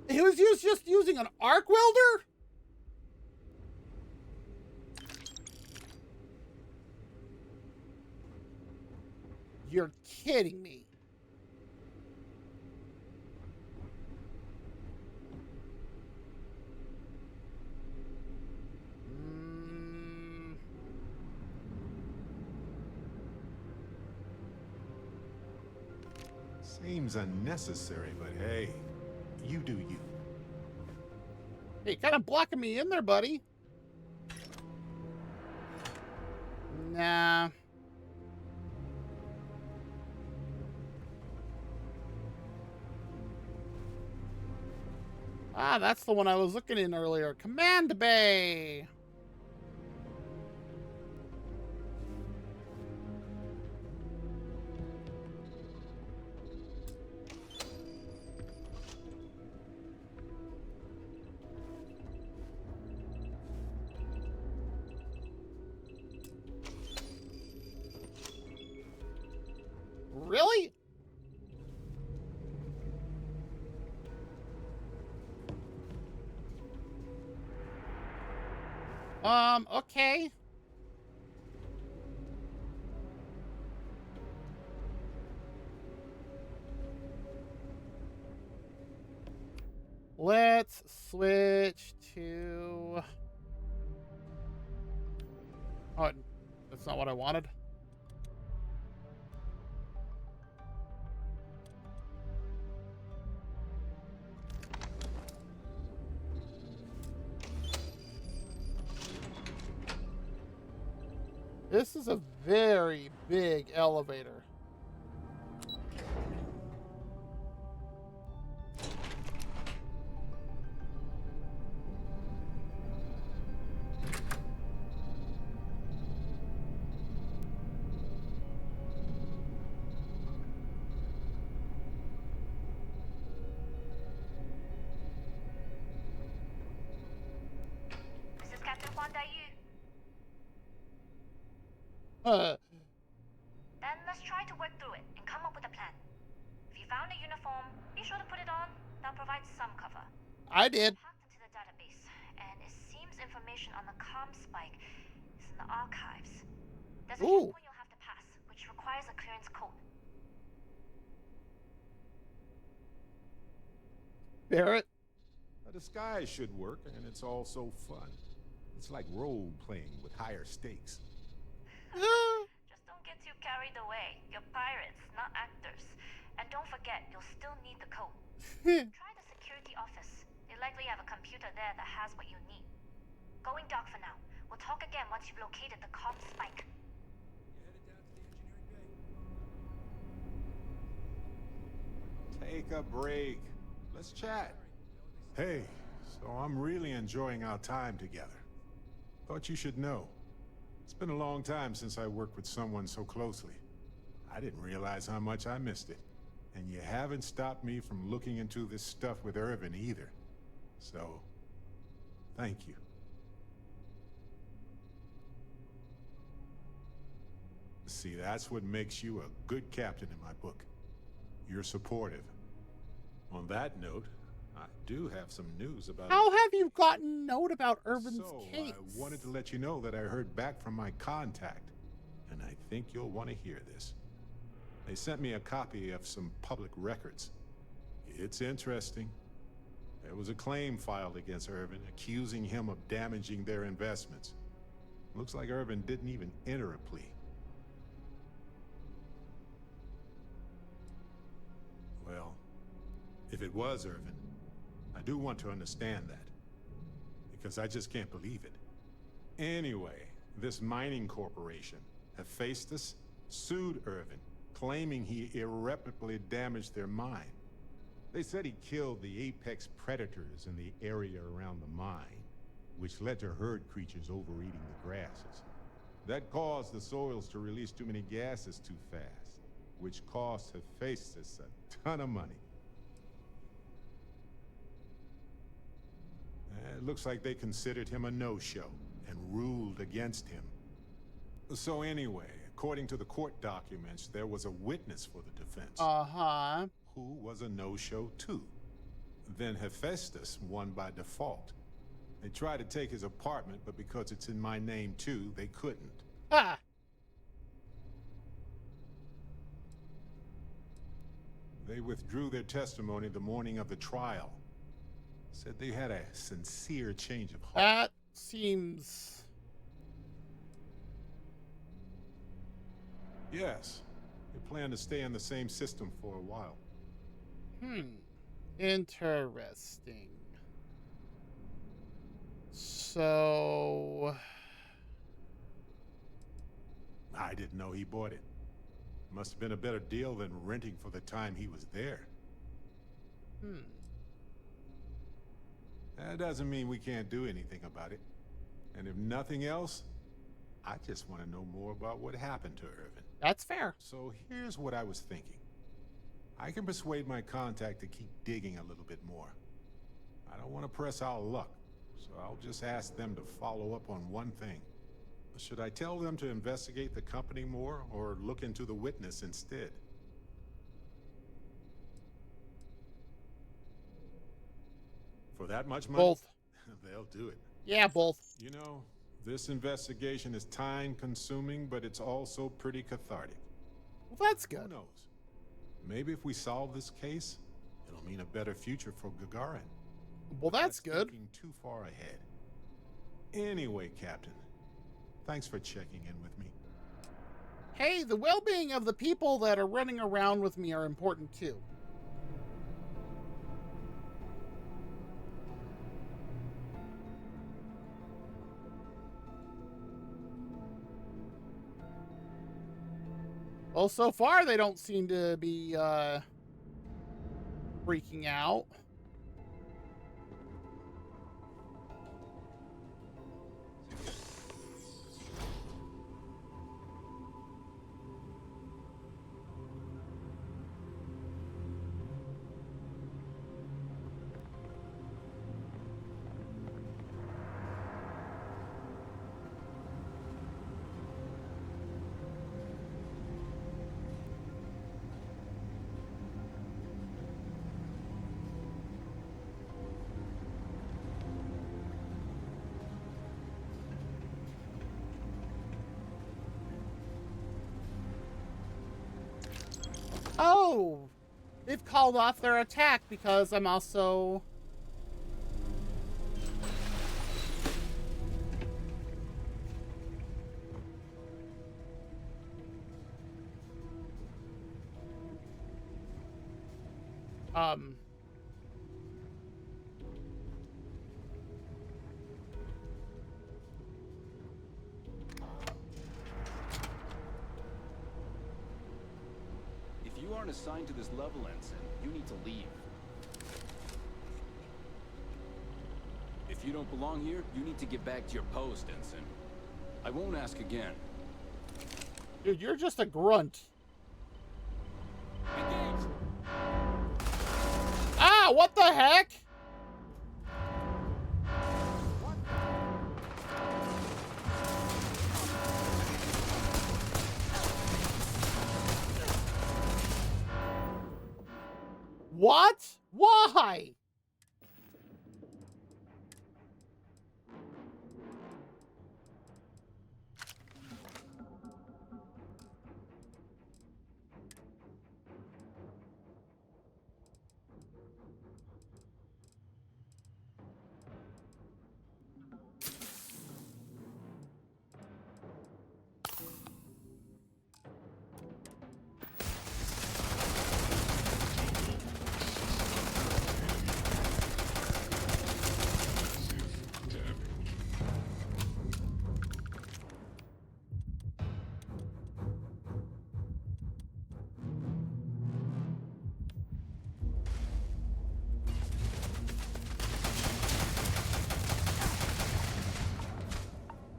He was just using an arc welder? You're kidding me. Seems unnecessary, but hey, you do you. Hey, kind of blocking me in there, buddy. Nah. Ah, that's the one I was looking in earlier. Command Bay. Okay. Let's switch to... Oh, that's not what I wanted. This is a very big elevator. This is Captain Huan Daiyu. Then let's try to work through it and come up with a plan. If you found a uniform, be sure to put it on. That'll provide some cover. I did. Hacked into the database, and it seems information on the comm spike is in the archives. There's a checkpoint you'll have to pass, which requires a clearance code. Barrett? A disguise should work, and it's all so fun. It's like role-playing with higher stakes. Just don't get too carried away. You're pirates, not actors. And don't forget, you'll still need the code. Try the security office. They likely have a computer there that has what you need. Going dark for now. We'll talk again once you've located the comm spike. Take a break. Let's chat. Hey, so I'm really enjoying our time together. Thought you should know. It's been a long time since I worked with someone so closely. I didn't realize how much I missed it. And you haven't stopped me from looking into this stuff with Irvin either. So, thank you. See, that's what makes you a good captain in my book. You're supportive. On that note, I do have some news about... How have you gotten note about Irvin's case? I wanted to let you know that I heard back from my contact, and I think you'll want to hear this. They sent me a copy of some public records. It's interesting. There was a claim filed against Irvin, accusing him of damaging their investments. Looks like Irvin didn't even enter a plea. Well, if it was Irvin, I do want to understand that, because I just can't believe it. Anyway, this mining corporation, Hephaestus, sued Irvin, claiming he irreparably damaged their mine. They said he killed the apex predators in the area around the mine, which led to herd creatures overeating the grasses. That caused the soils to release too many gases too fast, which cost Hephaestus a ton of money. It looks like they considered him a no-show and ruled against him. So anyway, according to the court documents, there was a witness for the defense. Uh-huh. Who was a no-show too. Then Hephaestus won by default. They tried to take his apartment, but because it's in my name too, they couldn't. Ah! They withdrew their testimony the morning of the trial. Said they had a sincere change of heart. That seems... Yes. They plan to stay in the same system for a while. Interesting. So... I didn't know he bought it. Must have been a better deal than renting for the time he was there. That doesn't mean we can't do anything about it. And if nothing else, I just want to know more about what happened to Irvin. That's fair. So here's what I was thinking. I can persuade my contact to keep digging a little bit more. I don't want to press our luck, so I'll just ask them to follow up on one thing. Should I tell them to investigate the company more, or look into the witness instead? For that much money? Both. They'll do it. Yeah, both. You know, This investigation is time-consuming, but it's also pretty cathartic. Well, that's good. Who knows? Maybe if we solve this case, it'll mean a better future for Gagarin. Well, that's good. Thinking too far ahead. Anyway, Captain, thanks for checking in with me. Hey, the well-being of the people that are running around with me are important too. Well, so far they don't seem to be freaking out. Oh, they've called off their attack because I'm also... If you aren't assigned to this level, Ensign, you need to leave. If you don't belong here, you need to get back to your post, Ensign. I won't ask again. Dude, you're just a grunt. Engage! Ah, what the heck? What? Why?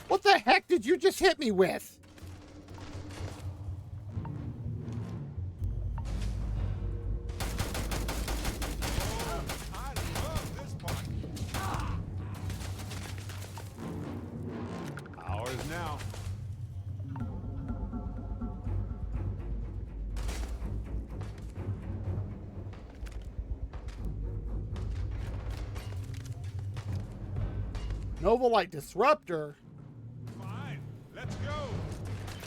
What the heck did you just hit me with? Ours now. Novolite Disruptor? Fine, let's go.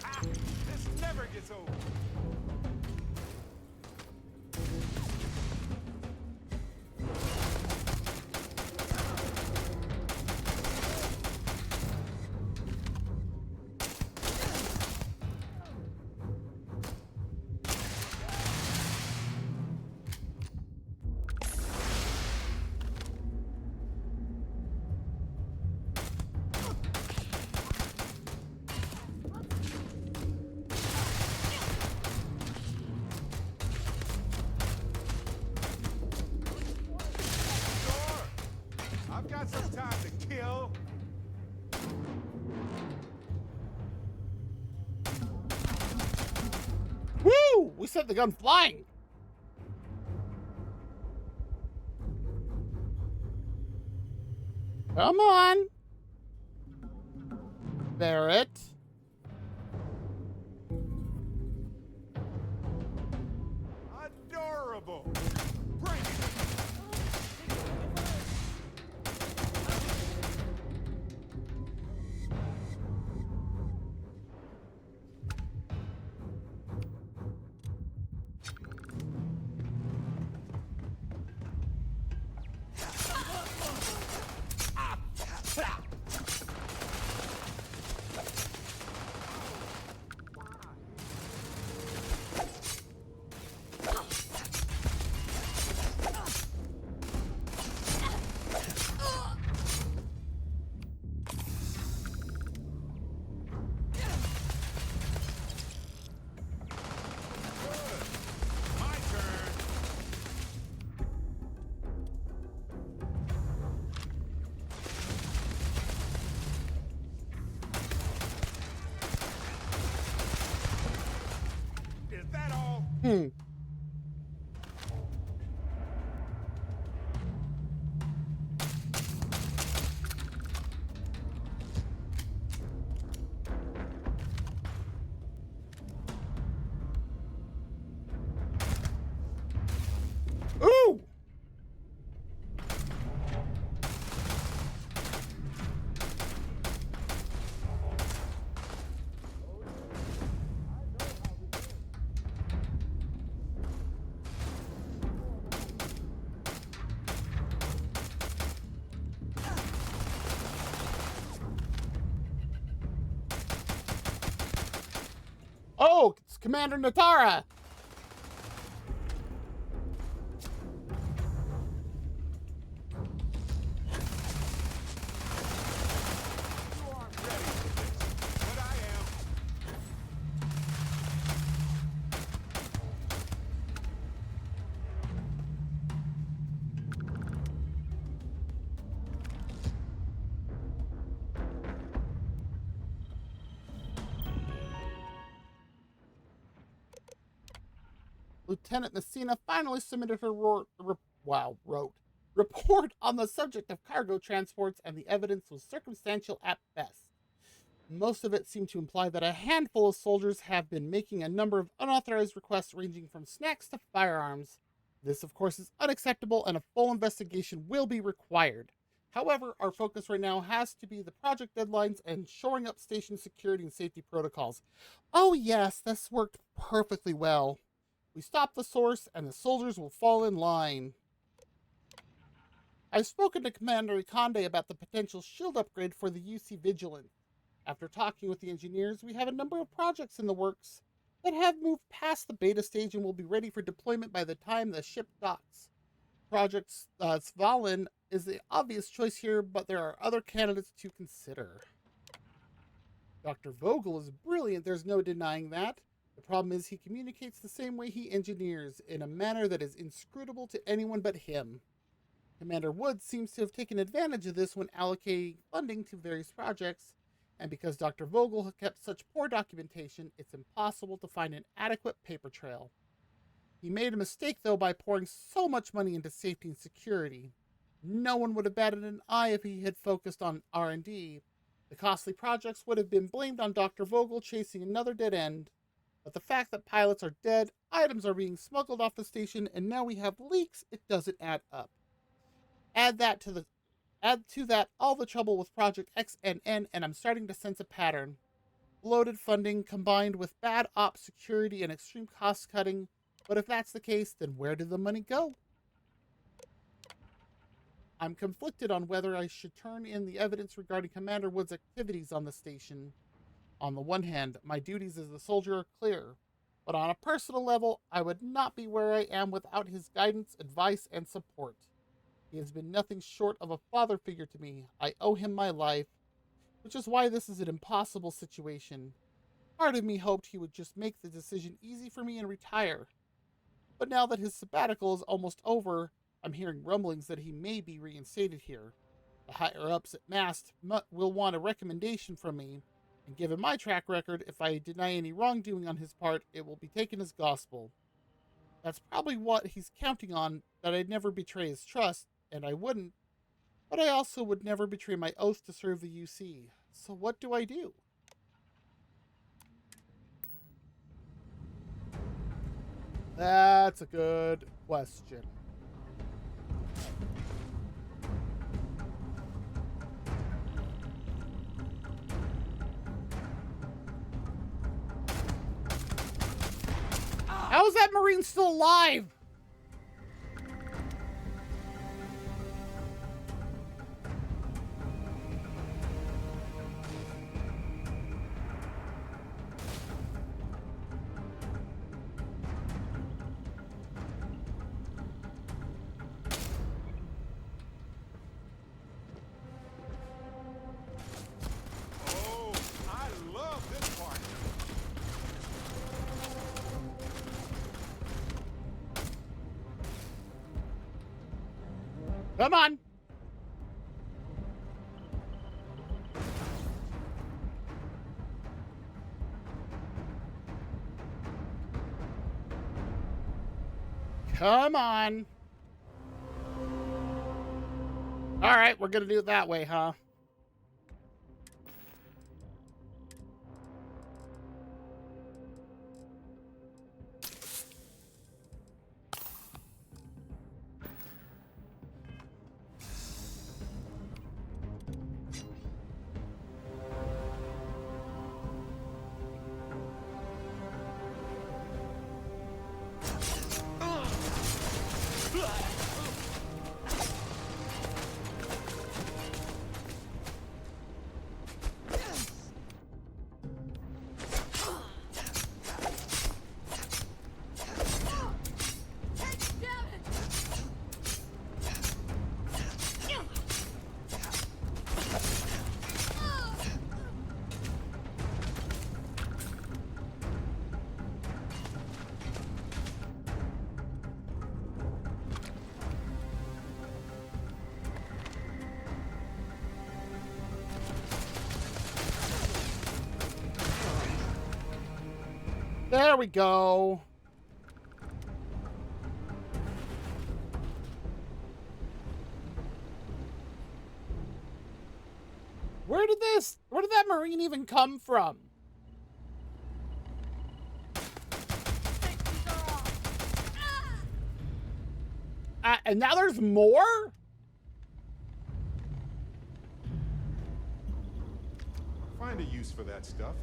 Ah, this never gets old. I've got some time to kill. Woo! We sent the gun flying. Come on. Barrett. Adorable. Bring it. Is that all? Ooh! Oh, it's Commander Natara! Lieutenant Messina finally submitted her report on the subject of cargo transports, and the evidence was circumstantial at best. Most of it seemed to imply that a handful of soldiers have been making a number of unauthorized requests ranging from snacks to firearms. This, of course, is unacceptable and a full investigation will be required. However, our focus right now has to be the project deadlines and shoring up station security and safety protocols. Oh yes, this worked perfectly well. We stop the source, and the soldiers will fall in line. I've spoken to Commander Ikonde about the potential shield upgrade for the UC Vigilance. After talking with the engineers, we have a number of projects in the works that have moved past the beta stage and will be ready for deployment by the time the ship docks. Project Svalin is the obvious choice here, but there are other candidates to consider. Dr. Vogel is brilliant, there's no denying that. The problem is he communicates the same way he engineers, in a manner that is inscrutable to anyone but him. Commander Woods seems to have taken advantage of this when allocating funding to various projects, and because Dr. Vogel kept such poor documentation, it's impossible to find an adequate paper trail. He made a mistake, though, by pouring so much money into safety and security. No one would have batted an eye if he had focused on R&D. The costly projects would have been blamed on Dr. Vogel chasing another dead end. But the fact that pilots are dead, items are being smuggled off the station, and now we have leaks, it doesn't add up. Add to that all the trouble with Project XNN, and I'm starting to sense a pattern. Bloated funding combined with bad ops security and extreme cost cutting. But if that's the case, then where did the money go? I'm conflicted on whether I should turn in the evidence regarding Commander Wood's activities on the station. On the one hand, my duties as a soldier are clear, but on a personal level, I would not be where I am without his guidance, advice, and support. He has been nothing short of a father figure to me. I owe him my life, which is why this is an impossible situation. Part of me hoped he would just make the decision easy for me and retire. But now that his sabbatical is almost over, I'm hearing rumblings that he may be reinstated here. The higher-ups at MAST will want a recommendation from me, and given my track record, if I deny any wrongdoing on his part, it will be taken as gospel. That's probably what he's counting on, that I'd never betray his trust, and I wouldn't, but I also would never betray my oath to serve the UC. So what do I do? That's a good question. How is that Marine still alive? Come on. Come on. All right, we're going to do it that way, huh? There we go. Where did that Marine even come from? And now there's more? Find a use for that stuff.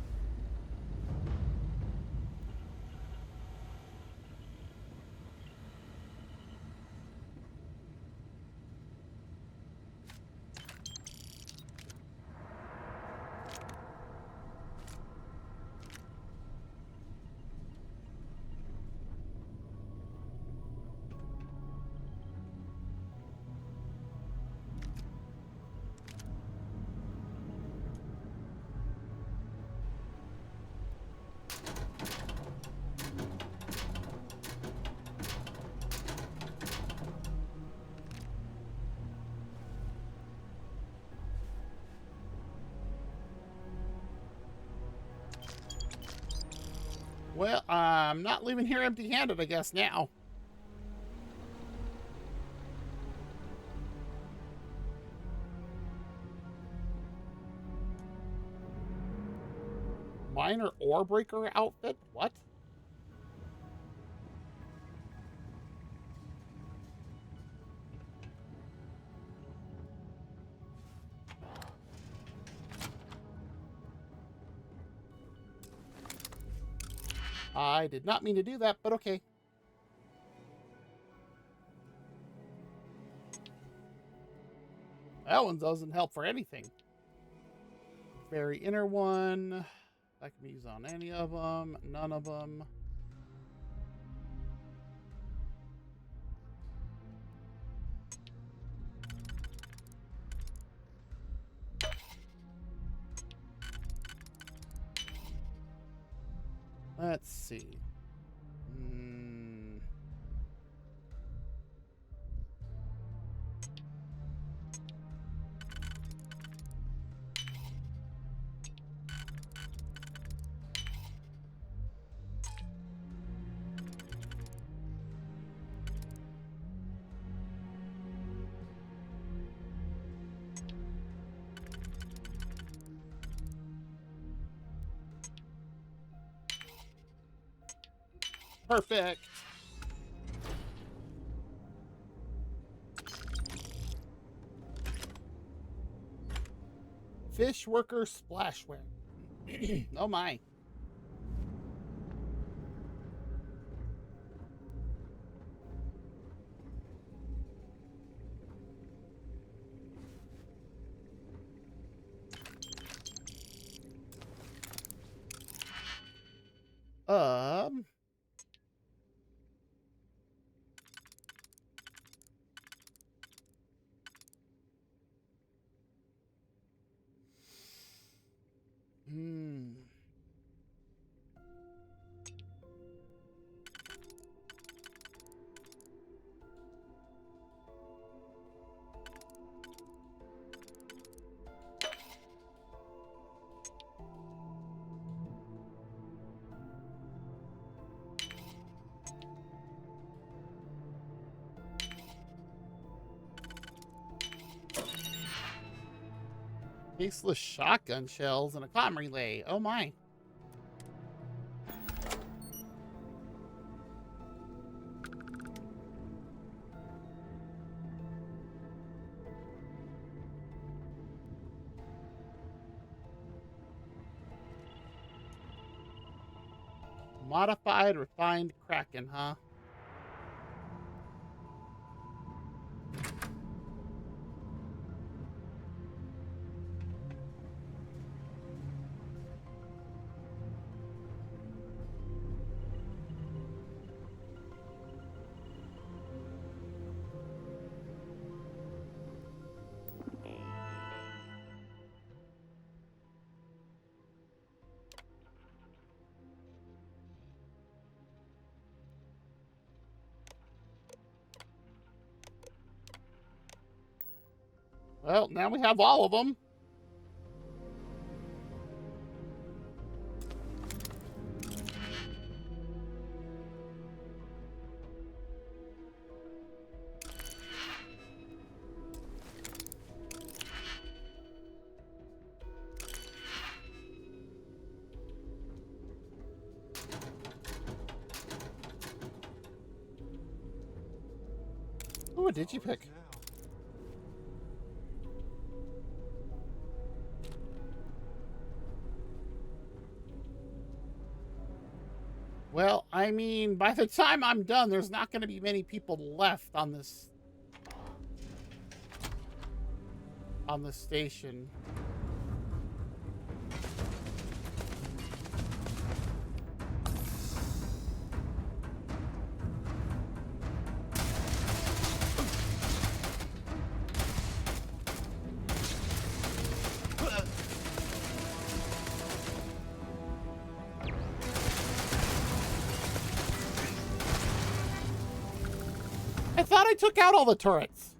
Well, I'm not leaving here empty-handed, I guess, now. Minor ore breaker outfit? What? I did not mean to do that, but okay. That one doesn't help for anything. Very inner one. That can be used on any of them. None of them. Let's see. Perfect. Fish worker splashware. Oh my. Um. Faceless shotgun shells and a comm relay. Oh my. Modified, refined Kraken, huh? Well, now we have all of them. Ooh, what did you pick? Well, I mean, by the time I'm done, there's not going to be many people left on this station. I thought I took out all the turrets.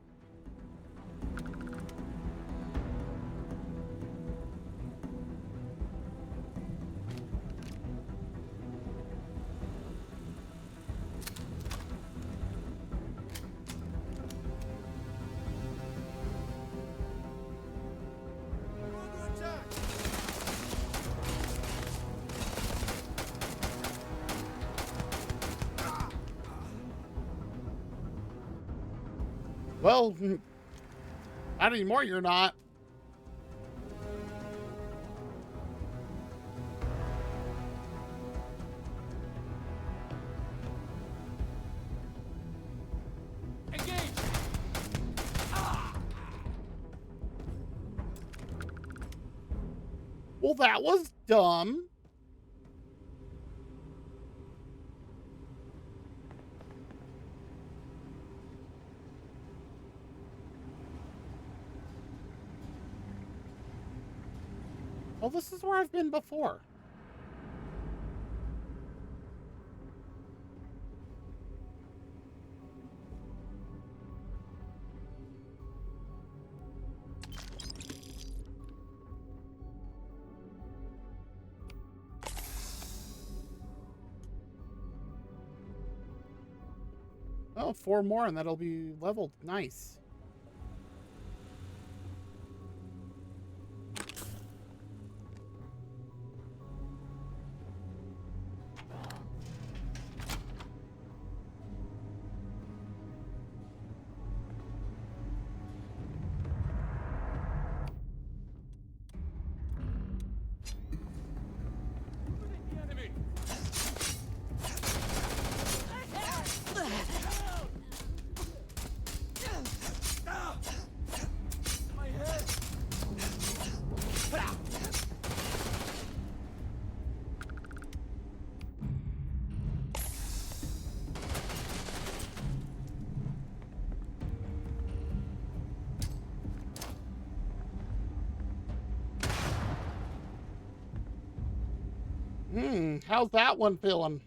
Well, not anymore, you're not. Engage! Well, that was dumb. Well, this is where I've been before. Oh, 4 more and that'll be leveled. Nice. How's that one feeling?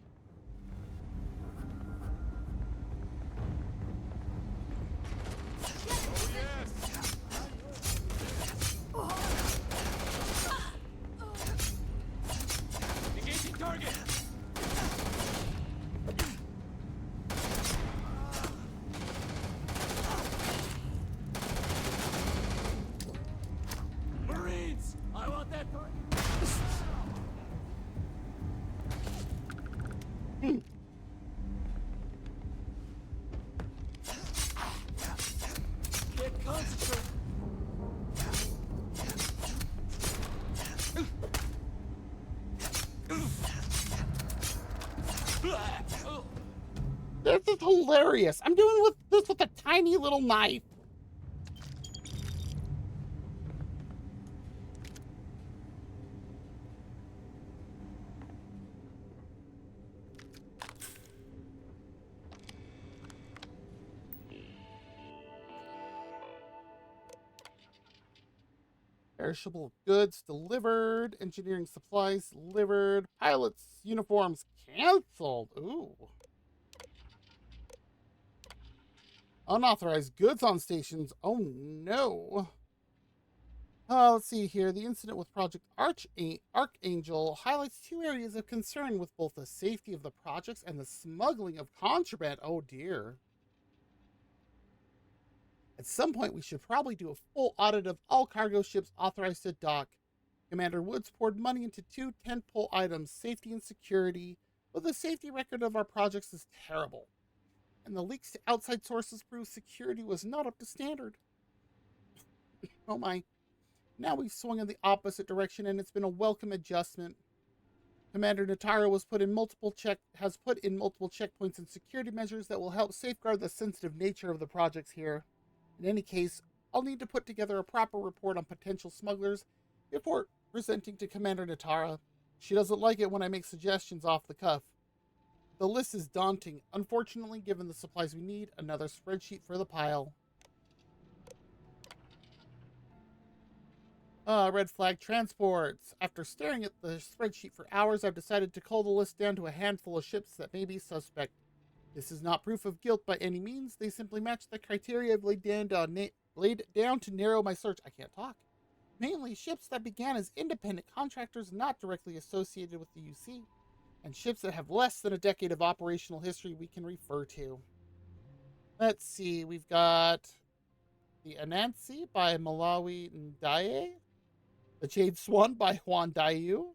Engaging target! Marine! want that part. Get concentrated. This is hilarious. I'm doing this with a tiny little knife. Perishable goods delivered. Engineering supplies delivered. Pilots' uniforms canceled. Ooh. Unauthorized goods on stations. Oh no. Let's see here. The incident with Project Archangel highlights two areas of concern with both the safety of the projects and the smuggling of contraband. Oh dear. At some point, we should probably do a full audit of all cargo ships authorized to dock. Commander Woods poured money into two tentpole items, safety and security, but the safety record of our projects is terrible. And the leaks to outside sources prove security was not up to standard. Oh my. Now we've swung in the opposite direction and it's been a welcome adjustment. Commander Natara has put in multiple checkpoints and security measures that will help safeguard the sensitive nature of the projects here. In any case, I'll need to put together a proper report on potential smugglers before presenting to Commander Natara. She doesn't like it when I make suggestions off the cuff. The list is daunting. Unfortunately, given the supplies we need, another spreadsheet for the pile. Red flag transports. After staring at the spreadsheet for hours, I've decided to cull the list down to a handful of ships that may be suspect. This is not proof of guilt by any means. They simply match the criteria I've laid down to narrow my search. I can't talk. Mainly ships that began as independent contractors not directly associated with the UC, and ships that have less than a decade of operational history we can refer to. Let's see, we've got the Anansi by Malawi Ndaye, the Jade Swan by Juan Dayu,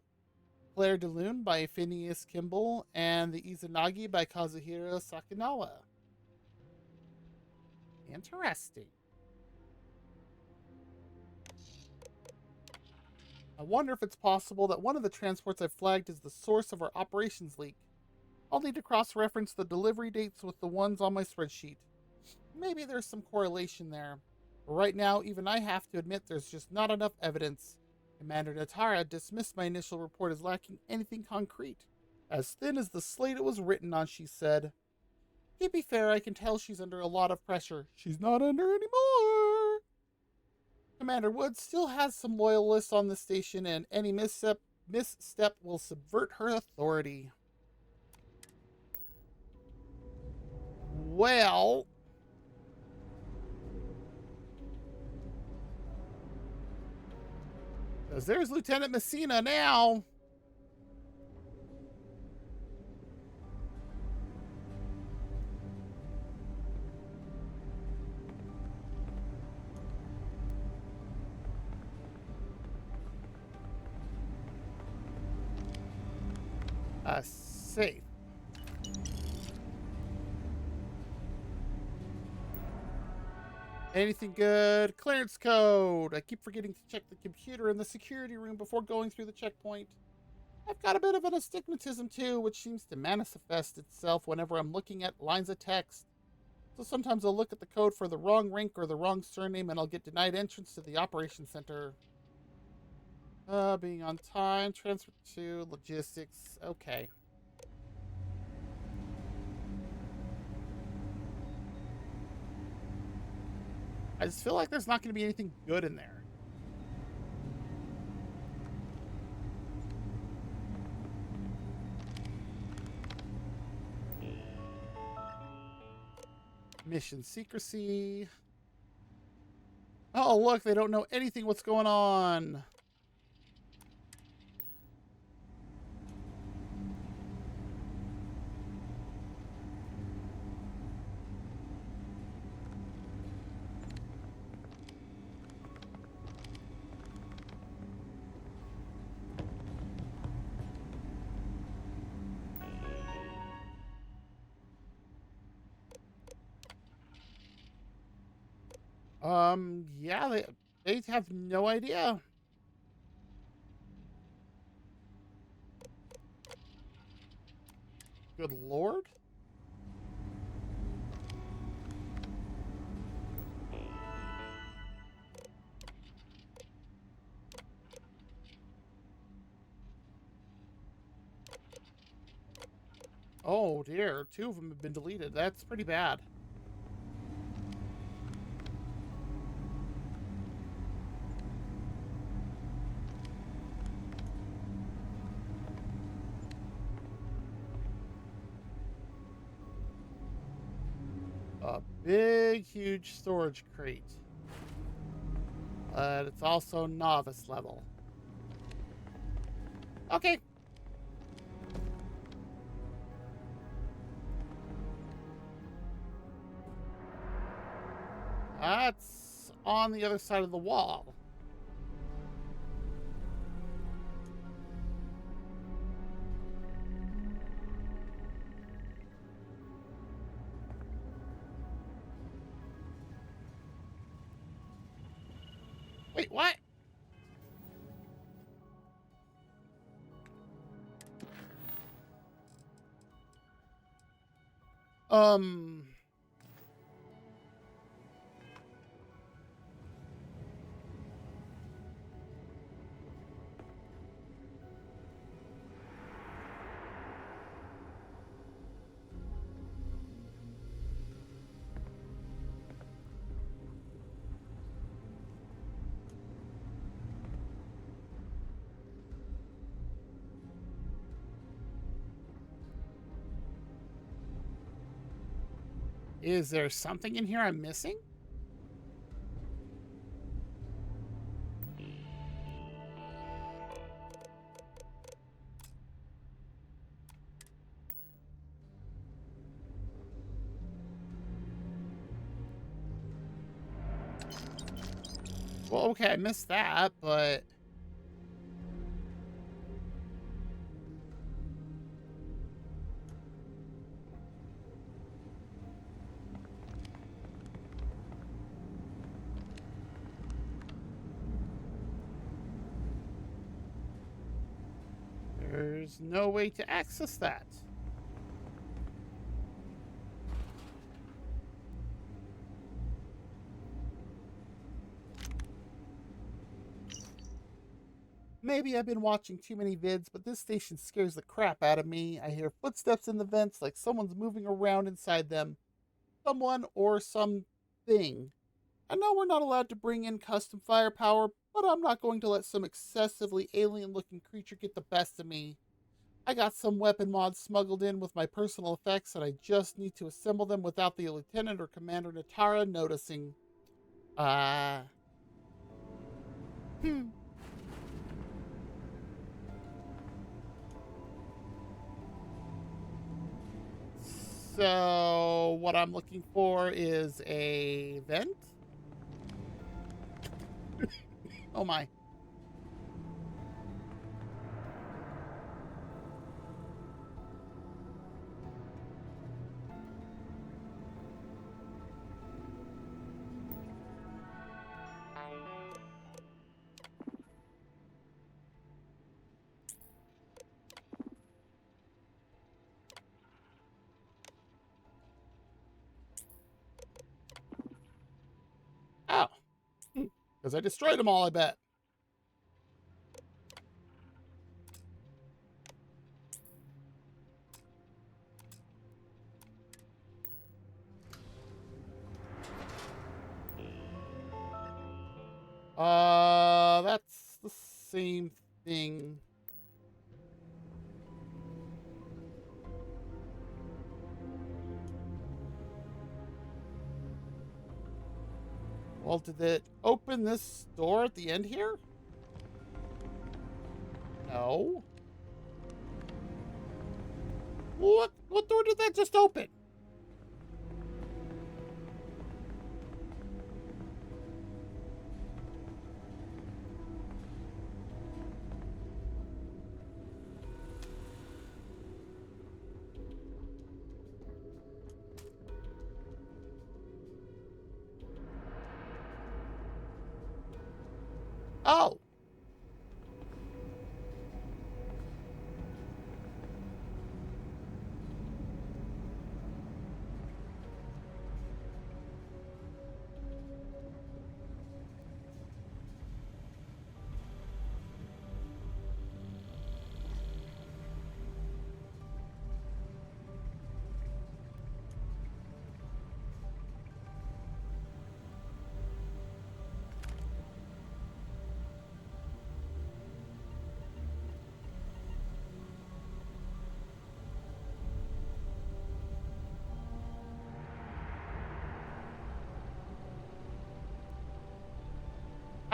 Claire de Lune by Phineas Kimball, and the Izanagi by Kazuhiro Sakinawa. Interesting. I wonder if it's possible that one of the transports I've flagged is the source of our operations leak. I'll need to cross-reference the delivery dates with the ones on my spreadsheet. Maybe there's some correlation there. But right now, even I have to admit there's just not enough evidence. Commander Natara dismissed my initial report as lacking anything concrete. As thin as the slate it was written on, she said. To be fair, I can tell she's under a lot of pressure. She's not under anymore. Commander Woods still has some loyalists on the station, and any misstep will subvert her authority. Well, because there's Lieutenant Messina now. Safe. Anything good? Clearance code. I keep forgetting to check the computer in the security room before going through the checkpoint. I've got a bit of an astigmatism too, which seems to manifest itself whenever I'm looking at lines of text. So sometimes I'll look at the code for the wrong rank or the wrong surname and I'll get denied entrance to the operations center. Being on time, transfer to logistics. Okay. I just feel like there's not going to be anything good in there. Mission secrecy. Oh, look, they don't know anything what's going on. Yeah, they have no idea. Good lord. Oh dear, 2 of them have been deleted. That's pretty bad. A big, huge storage crate. But it's also novice level. Okay. That's on the other side of the wall. Wait, what? Um... Is there something in here I'm missing? Well, okay, I missed that, but... There's no way to access that. Maybe I've been watching too many vids, but this station scares the crap out of me. I hear footsteps in the vents like someone's moving around inside them. Someone or something. I know we're not allowed to bring in custom firepower, but I'm not going to let some excessively alien-looking creature get the best of me. I got some weapon mods smuggled in with my personal effects, and I just need to assemble them without the Lieutenant or Commander Natara noticing. So, what I'm looking for is a vent? Oh my. Oh. Because I destroyed them all, I bet. That's the same thing. Well, did it open this door at the end here? No. What door did that just open? Oh.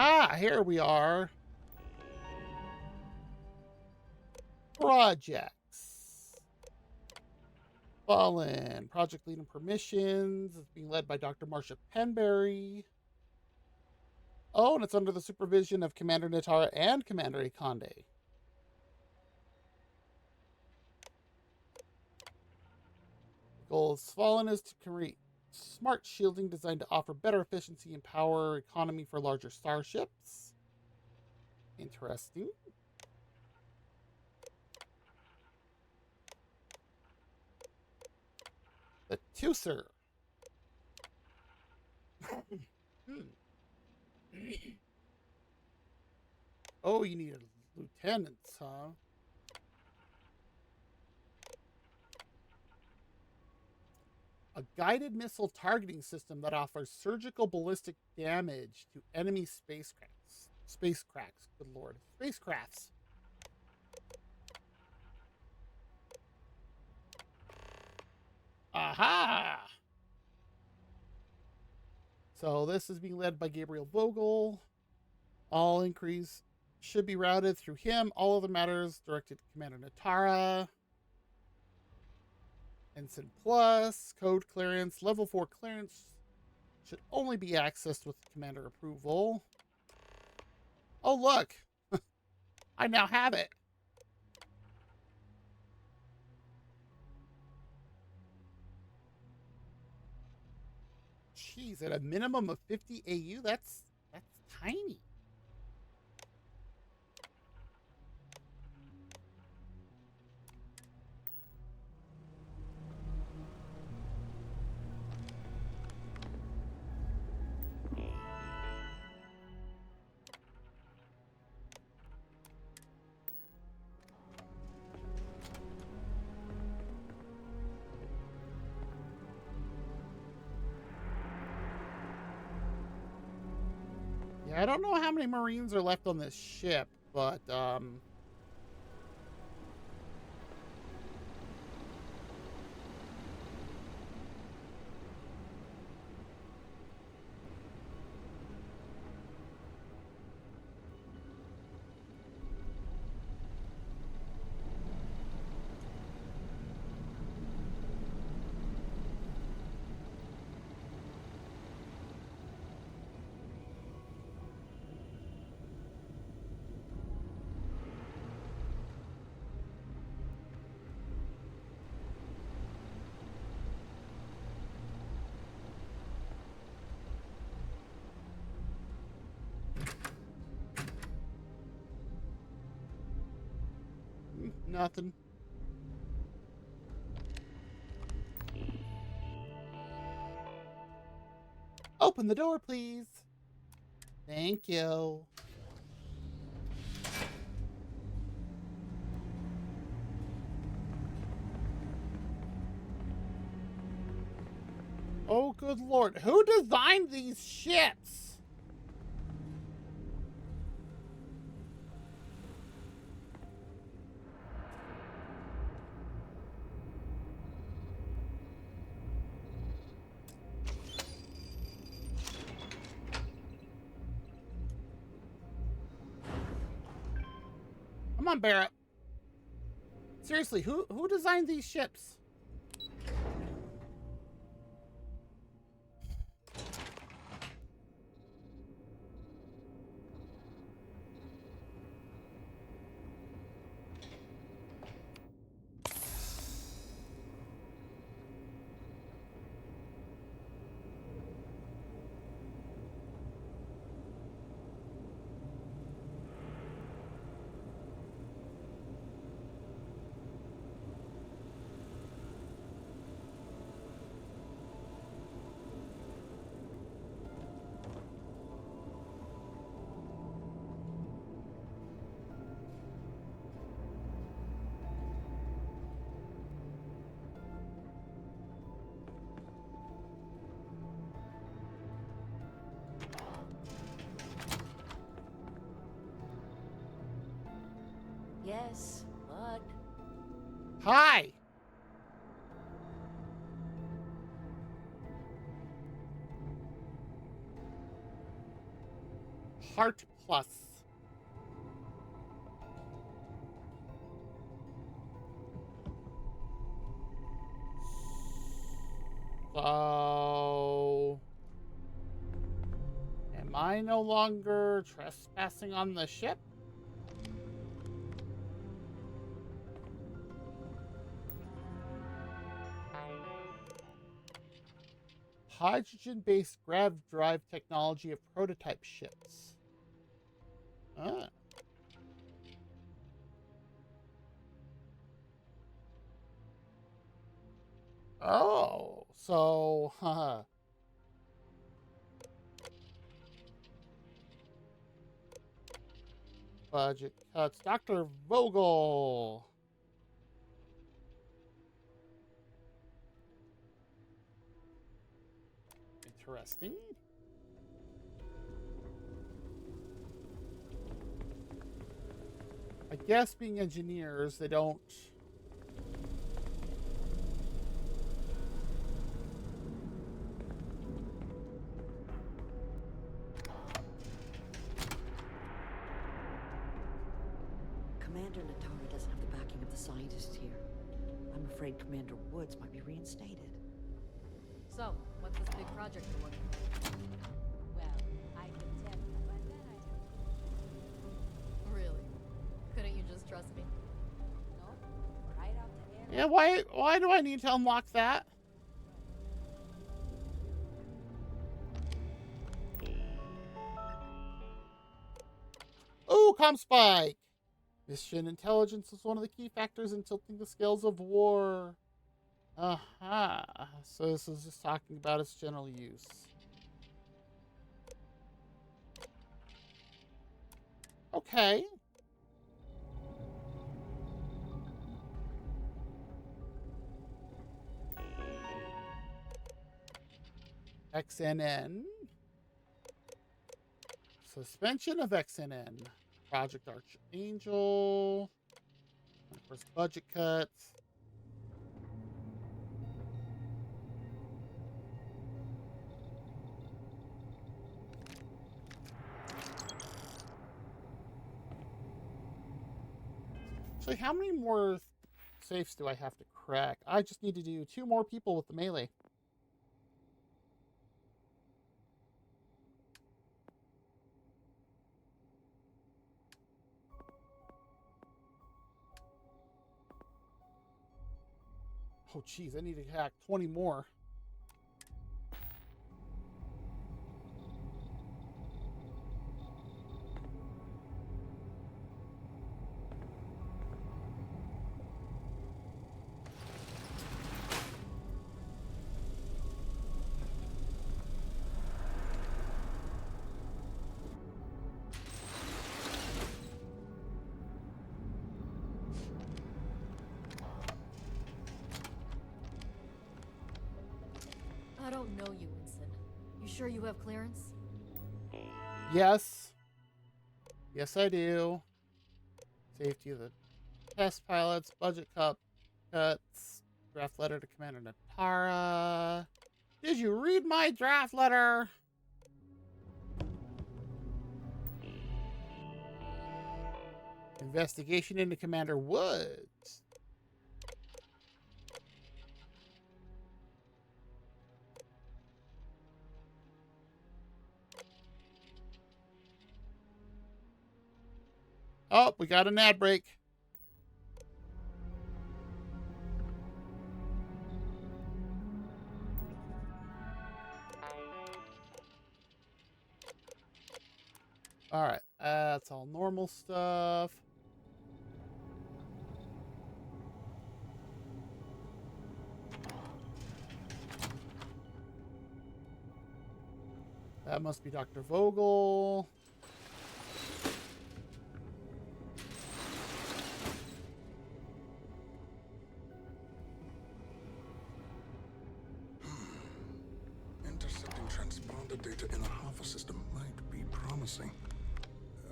Ah, here we are. Projects. Fallen. Project lead and permissions. It's being led by Dr. Marcia Penberry. Oh, and it's under the supervision of Commander Natara and Commander Ikonde. The goal of Fallen is to create smart shielding designed to offer better efficiency and power economy for larger starships. Interesting. The Tucer. Oh, you need a lieutenant, huh? A guided missile targeting system that offers surgical ballistic damage to enemy spacecrafts. Spacecrafts, good lord. Spacecrafts. Aha! So this is being led by Gabriel Vogel. All inquiries should be routed through him. All other matters directed to Commander Natara. Ensign Plus, code clearance, level 4 clearance should only be accessed with commander approval. Oh, look. I now have it. Jeez, at a minimum of 50 AU, that's tiny. Yeah, I don't know how many Marines are left on this ship, but nothing. Open the door, please. Thank you. Oh, good lord. Who designed these ships? Come on, Barrett. Seriously, who designed these ships? guess, but... Hi! Heart Plus. So... Am I no longer trespassing on the ship? Hydrogen-based grav drive technology of prototype ships. Ah. Oh, so, haha. Budget cuts. Dr. Vogel. Interesting. I guess being engineers, they don't... Commander Natara doesn't have the backing of the scientists here. I'm afraid Commander Woods might be reinstated. So, what's this big project you're working on? Well, I can tell you, but then I... Really? Couldn't you just trust me? No? Right out the air. Yeah, why do I need to unlock that? Ooh, Comspike! Mission intelligence is one of the key factors in tilting the scales of war. Aha. So this is just talking about its general use. Okay. XNN. Suspension of XNN. Project Archangel. And of course, budget cuts. Actually, how many more safes do I have to crack? I just need to do 2 more people with the melee. Oh, geez, I need to hack 20 more. I don't know you, Winston. You sure you have clearance? Yes. Yes, I do. Safety of the test pilots, budget cuts, draft letter to Commander Natara. Did you read my draft letter? Investigation into Commander Woods. Oh, we got an ad break. All right, that's all normal stuff. That must be Dr. Vogel. Intercepting transponder data in a Alpha system might be promising.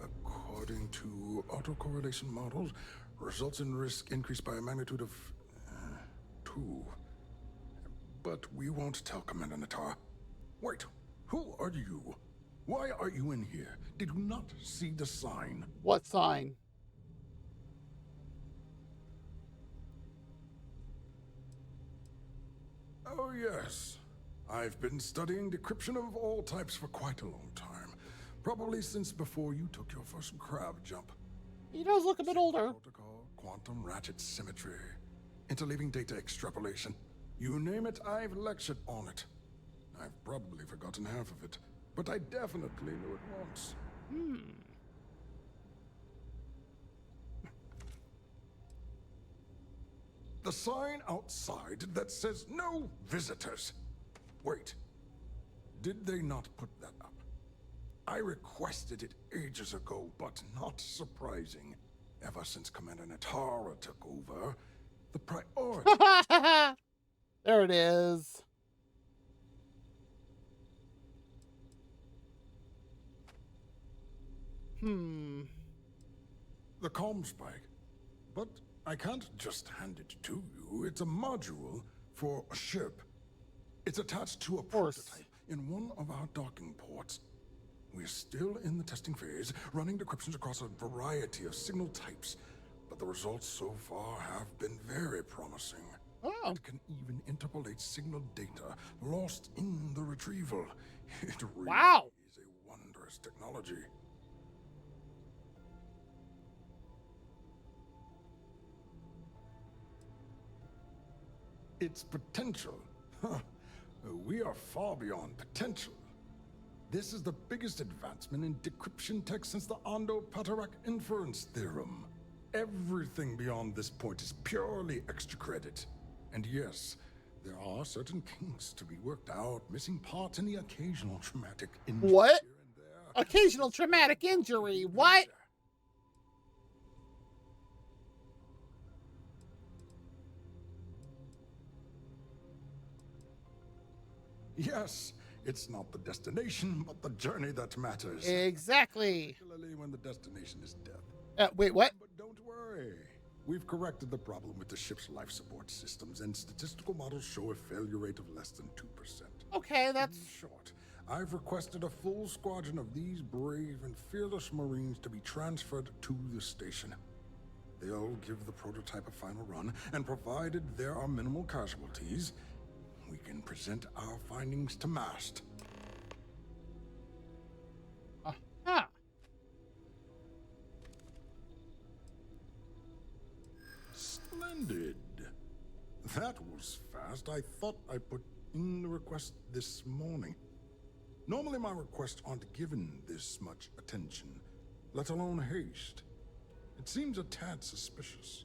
According to autocorrelation models, Results in risk increased by a magnitude of 2. But we won't tell Commander Natar. Wait, who are you? Why are you in here? Did you not see the sign? What sign? Oh, yes. I've been studying decryption of all types for quite a long time. Probably since before you took your first crab jump. He does look a bit older. Protocol, quantum ratchet symmetry, interleaving data extrapolation. You name it, I've lectured on it. I've probably forgotten half of it, but I definitely knew it once. The sign outside that says no visitors. Wait, did they not put that up? I requested it ages ago, but not surprising. Ever since Commander Natara took over, the priority... There it is. The comm spike. But I can't just hand it to you. It's a module for a ship. It's attached to a prototype in one of our docking ports. We're still in the testing phase, running decryptions across a variety of signal types. But the results so far have been very promising. It can even interpolate signal data lost in the retrieval. It really is a wondrous technology. Its potential. We are far beyond potential. This is the biggest advancement in decryption tech since the Ondo-Patarak inference theorem. Everything beyond this point is purely extra credit. And yes, there are certain kinks to be worked out, missing parts and the occasional traumatic injury. What? Occasional traumatic injury? What? Yes, it's not the destination, but the journey that matters. Exactly. Particularly when the destination is death. Wait, what? But don't worry. We've corrected the problem with the ship's life support systems, and statistical models show a failure rate of less than 2%. Okay, that's... In short, I've requested a full squadron of these brave and fearless Marines to be transferred to the station. They'll give the prototype a final run, and provided there are minimal casualties, we can present our findings to MAST. Splendid. That was fast. I thought I put in the request this morning. Normally my requests aren't given this much attention, let alone haste. It seems a tad suspicious.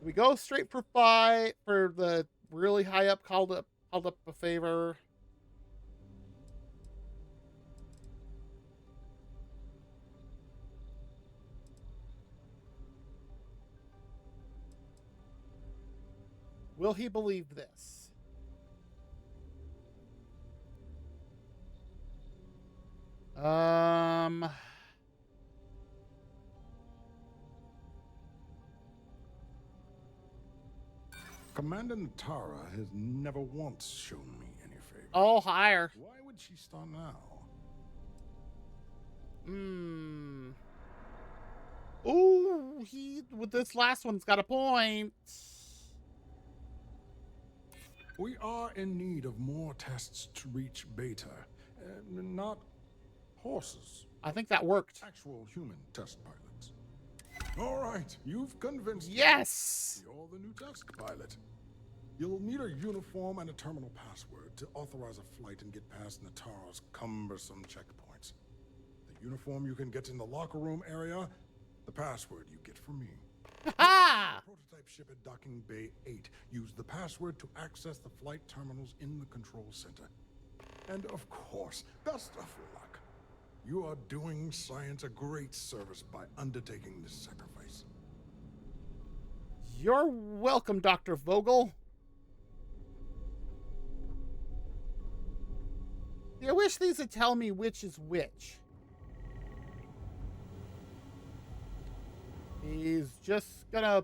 We go straight for 5 for the really high up called up a favor. Will he believe this? Commander Natara has never once shown me any favor. Oh, higher. Why would she start now? Ooh, he with this last one's got a point. We are in need of more tests to reach beta. Not horses. I think that worked. Actual human test pilots. All right, you've convinced Yes! me. You're the new test pilot. You'll need a uniform and a terminal password to authorize a flight and get past Natara's cumbersome checkpoints. The uniform you can get in the locker room area, the password you get from me. Ha! Prototype ship at Docking Bay 8. Use the password to access the flight terminals in the control center. And of course, best of luck. You are doing science a great service by undertaking this sacrifice. You're welcome, Dr. Vogel. I wish these would tell me which is which. He's just gonna...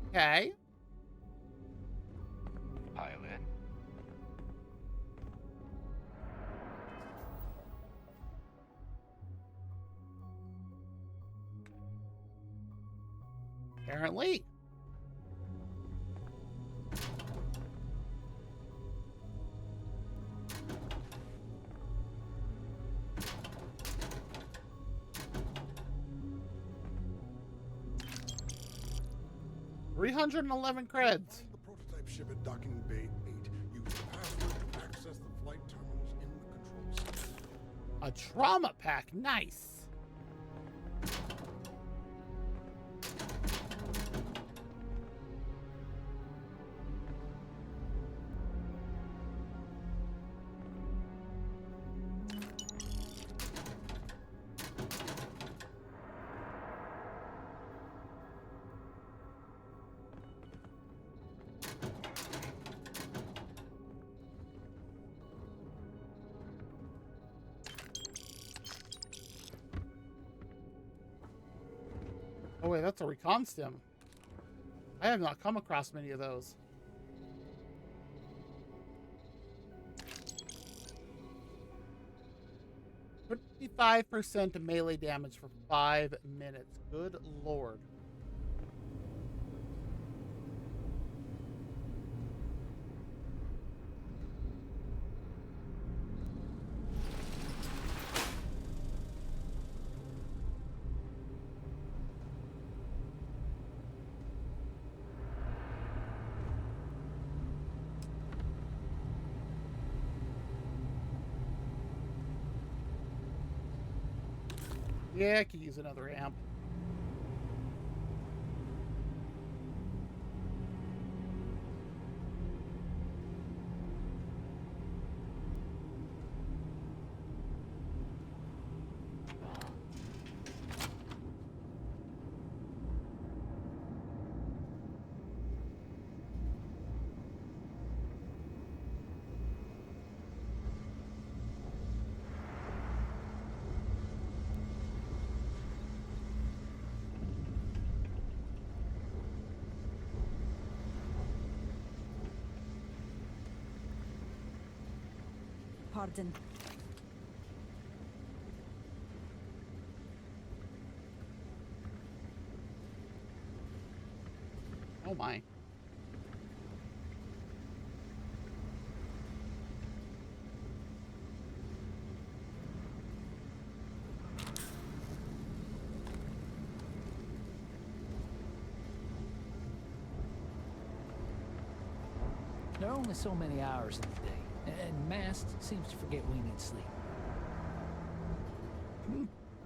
Okay. Pilot. Apparently. $311 creds. The prototype ship at docking bay 8. Use the password to access the flight terminals in the control center. A trauma pack. Nice. Oh wait, that's a recon stim. I have not come across many of those. %55% melee damage for 5 minutes. Good lord. Yeah, I could use another amp. Pardon. Oh my. There are only so many hours in the day, and Mast seems to forget we need sleep.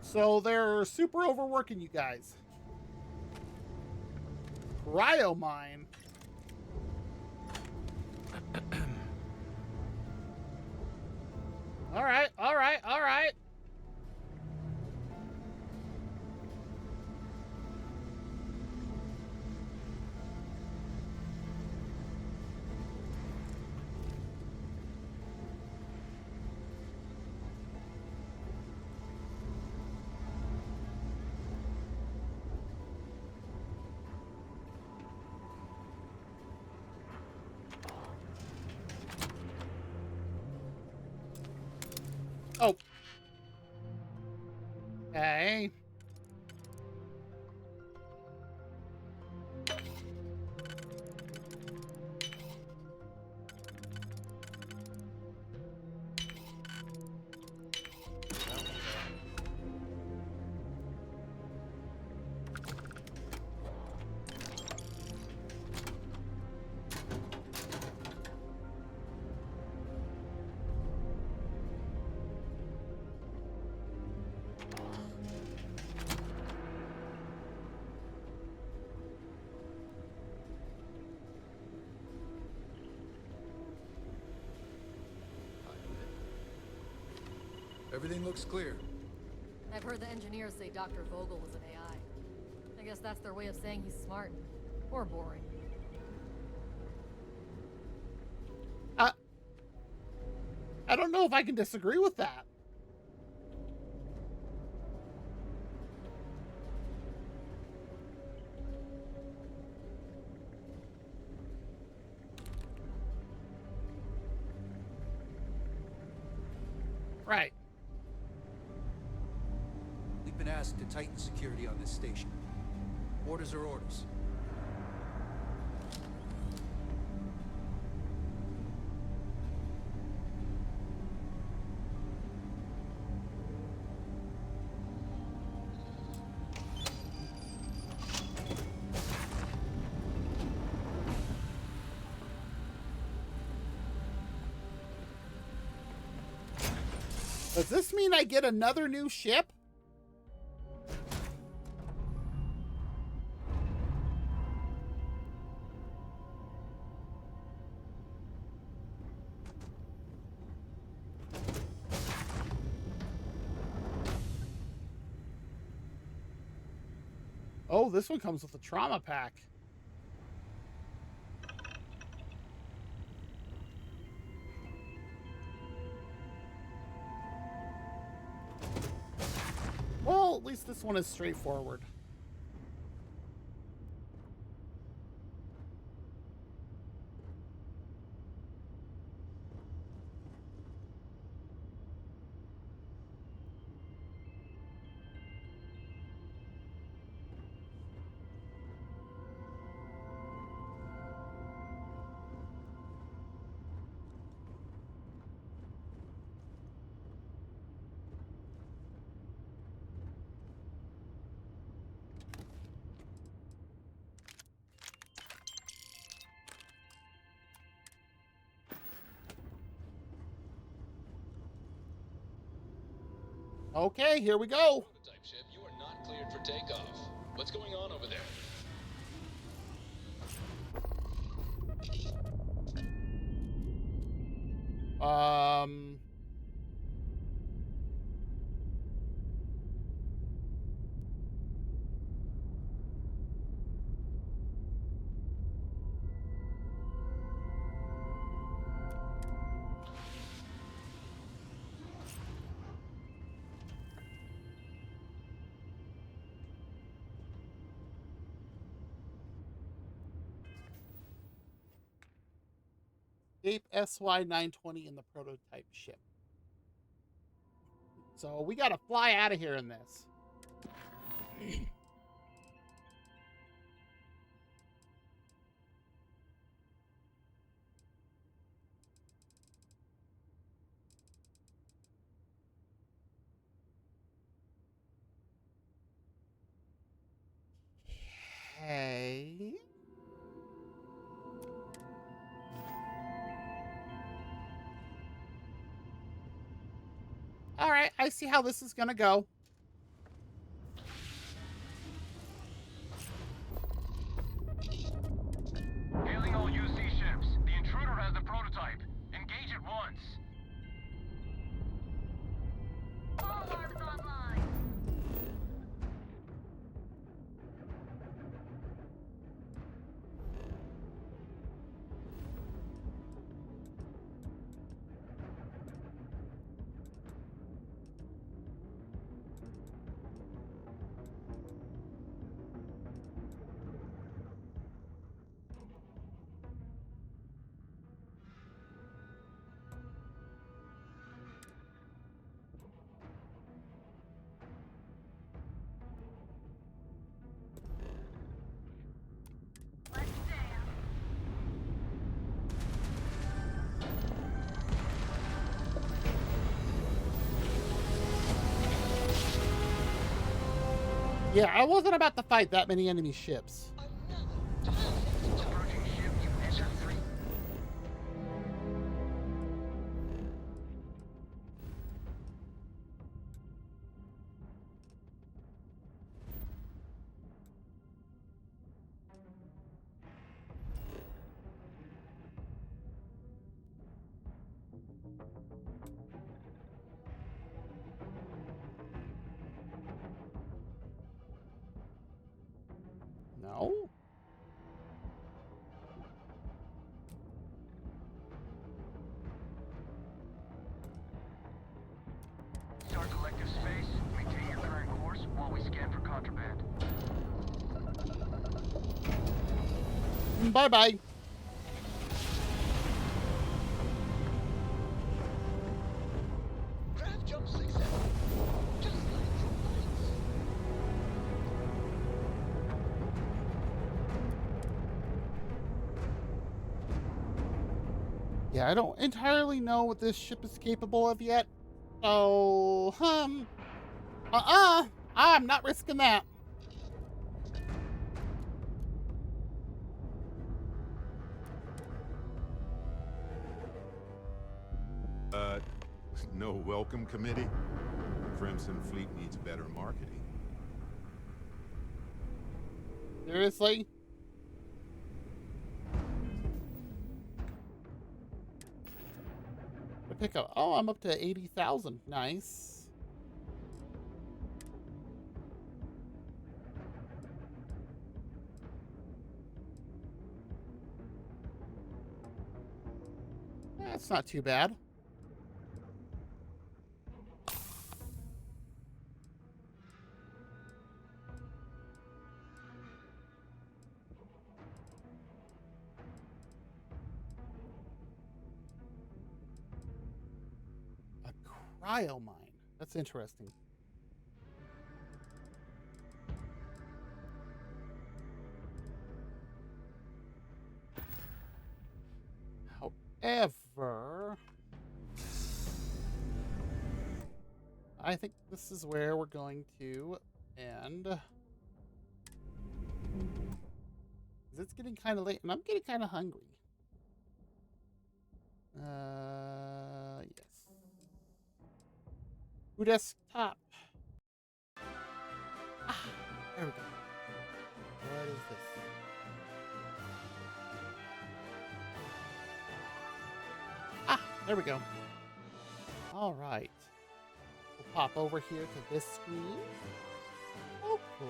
So they're super overworking you guys. Cryo mine. All right, all right, all right. Oh. Okay. Everything looks clear. I've heard the engineers say Dr. Vogel was an AI. I guess that's their way of saying he's smart. Or boring. I don't know if I can disagree with that. Right. We've been asked to tighten security on this station. Orders are orders. Does this mean I get another new ship? Oh, this one comes with a trauma pack. Well, at least this one is straightforward. Okay, here we go. Prototype ship, you are not cleared for takeoff. What's going on over there? Ape SY-920 in the prototype ship. So we gotta fly out of here in this. Okay. All right, I see how this is gonna go. Hailing all UC ships. The intruder has the prototype. Engage it once. All arms online. Yeah, I wasn't about to fight that many enemy ships. of space. Maintain your current course while we scan for contraband. Bye-bye. Craft jump successful. Just like your lights. Yeah, I don't entirely know what this ship is capable of yet. So, I'm not risking that. No welcome committee? Crimson Fleet needs better marketing. Seriously? To pick up. Oh, I'm up to 80,000. Nice. That's not too bad. A cryo mine. That's interesting. However, I think this is where we're going to end. 'Cause it's getting kind of late, and I'm getting kind of hungry. Yes. Who desktop? Ah, there we go. What is this? Ah, there we go. All right. We'll pop over here to this screen. Oh, good.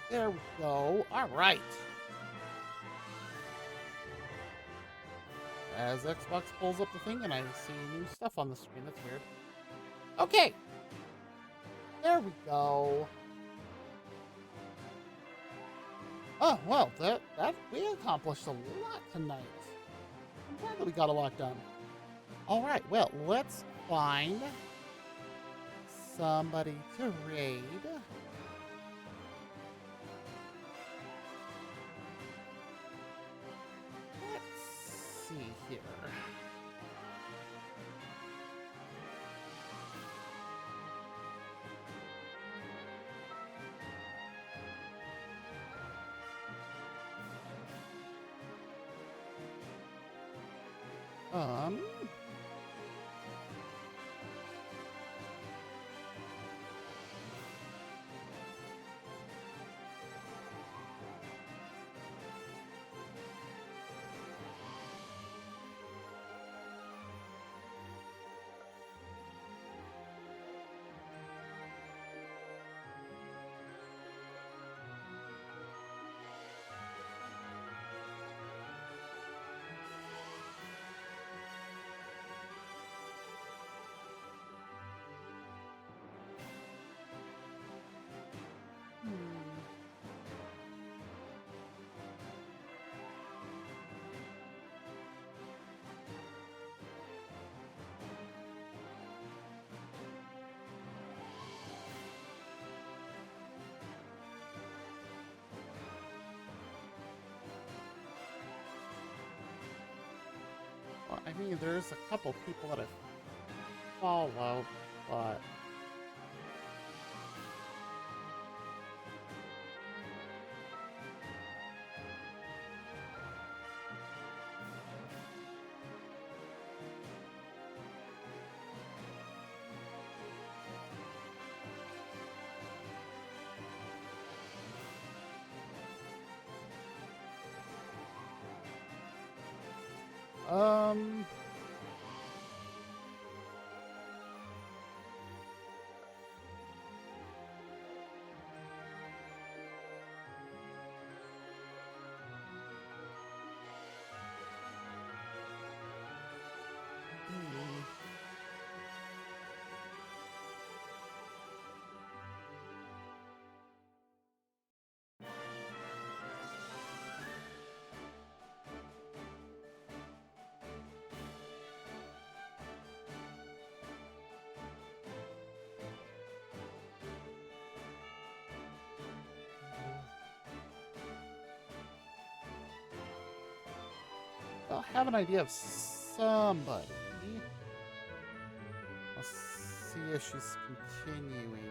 There we go. All right. As Xbox pulls up the thing and I see new stuff on the screen. That's weird. Okay. There we go. Oh, well, that we accomplished a lot tonight. I'm glad that we got a lot done. All right, well, let's find somebody to raid. Let's see here. Um, well, I mean, there's a couple people that I follow, but um, I'll have an idea of somebody. I'll see if she's continuing.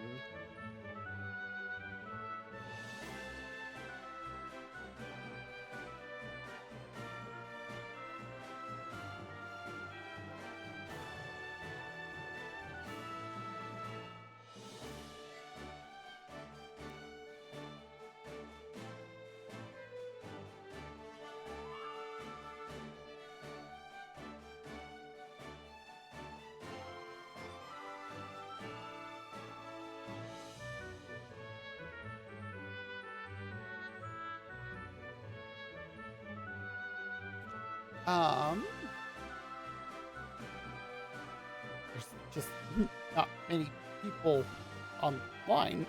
There's just not many people online.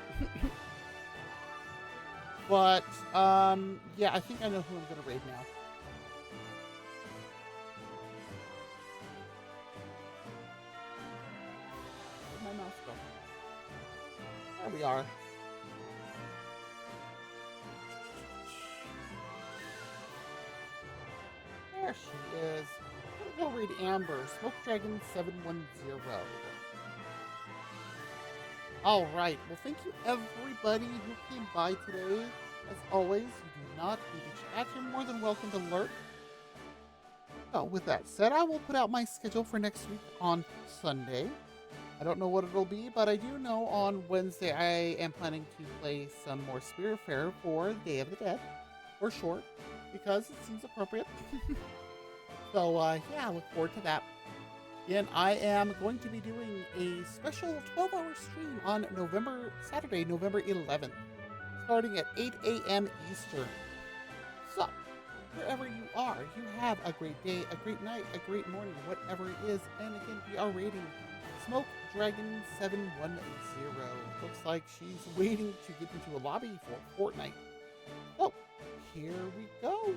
But, yeah, I think I know who I'm gonna raid now. Where'd my mouse go? There we are. There she is. I'm gonna go raid Amber, Smoke Dragon 710. Alright, well thank you everybody who came by today. As always, you do not need to chat, you're more than welcome to lurk. Well, with that said, I will put out my schedule for next week on Sunday. I don't know what it'll be, but I do know on Wednesday I am planning to play some more Spiritfarer for Day of the Dead. Or short, because it seems appropriate. So, yeah, I look forward to that. And I am going to be doing a special 12-hour stream on Saturday, November 11th, starting at 8 a.m. Eastern. So, wherever you are, you have a great day, a great night, a great morning, whatever it is. And again, we are rating Smoke Dragon 710. Looks like she's waiting to get into a lobby for Fortnite. So, here we go.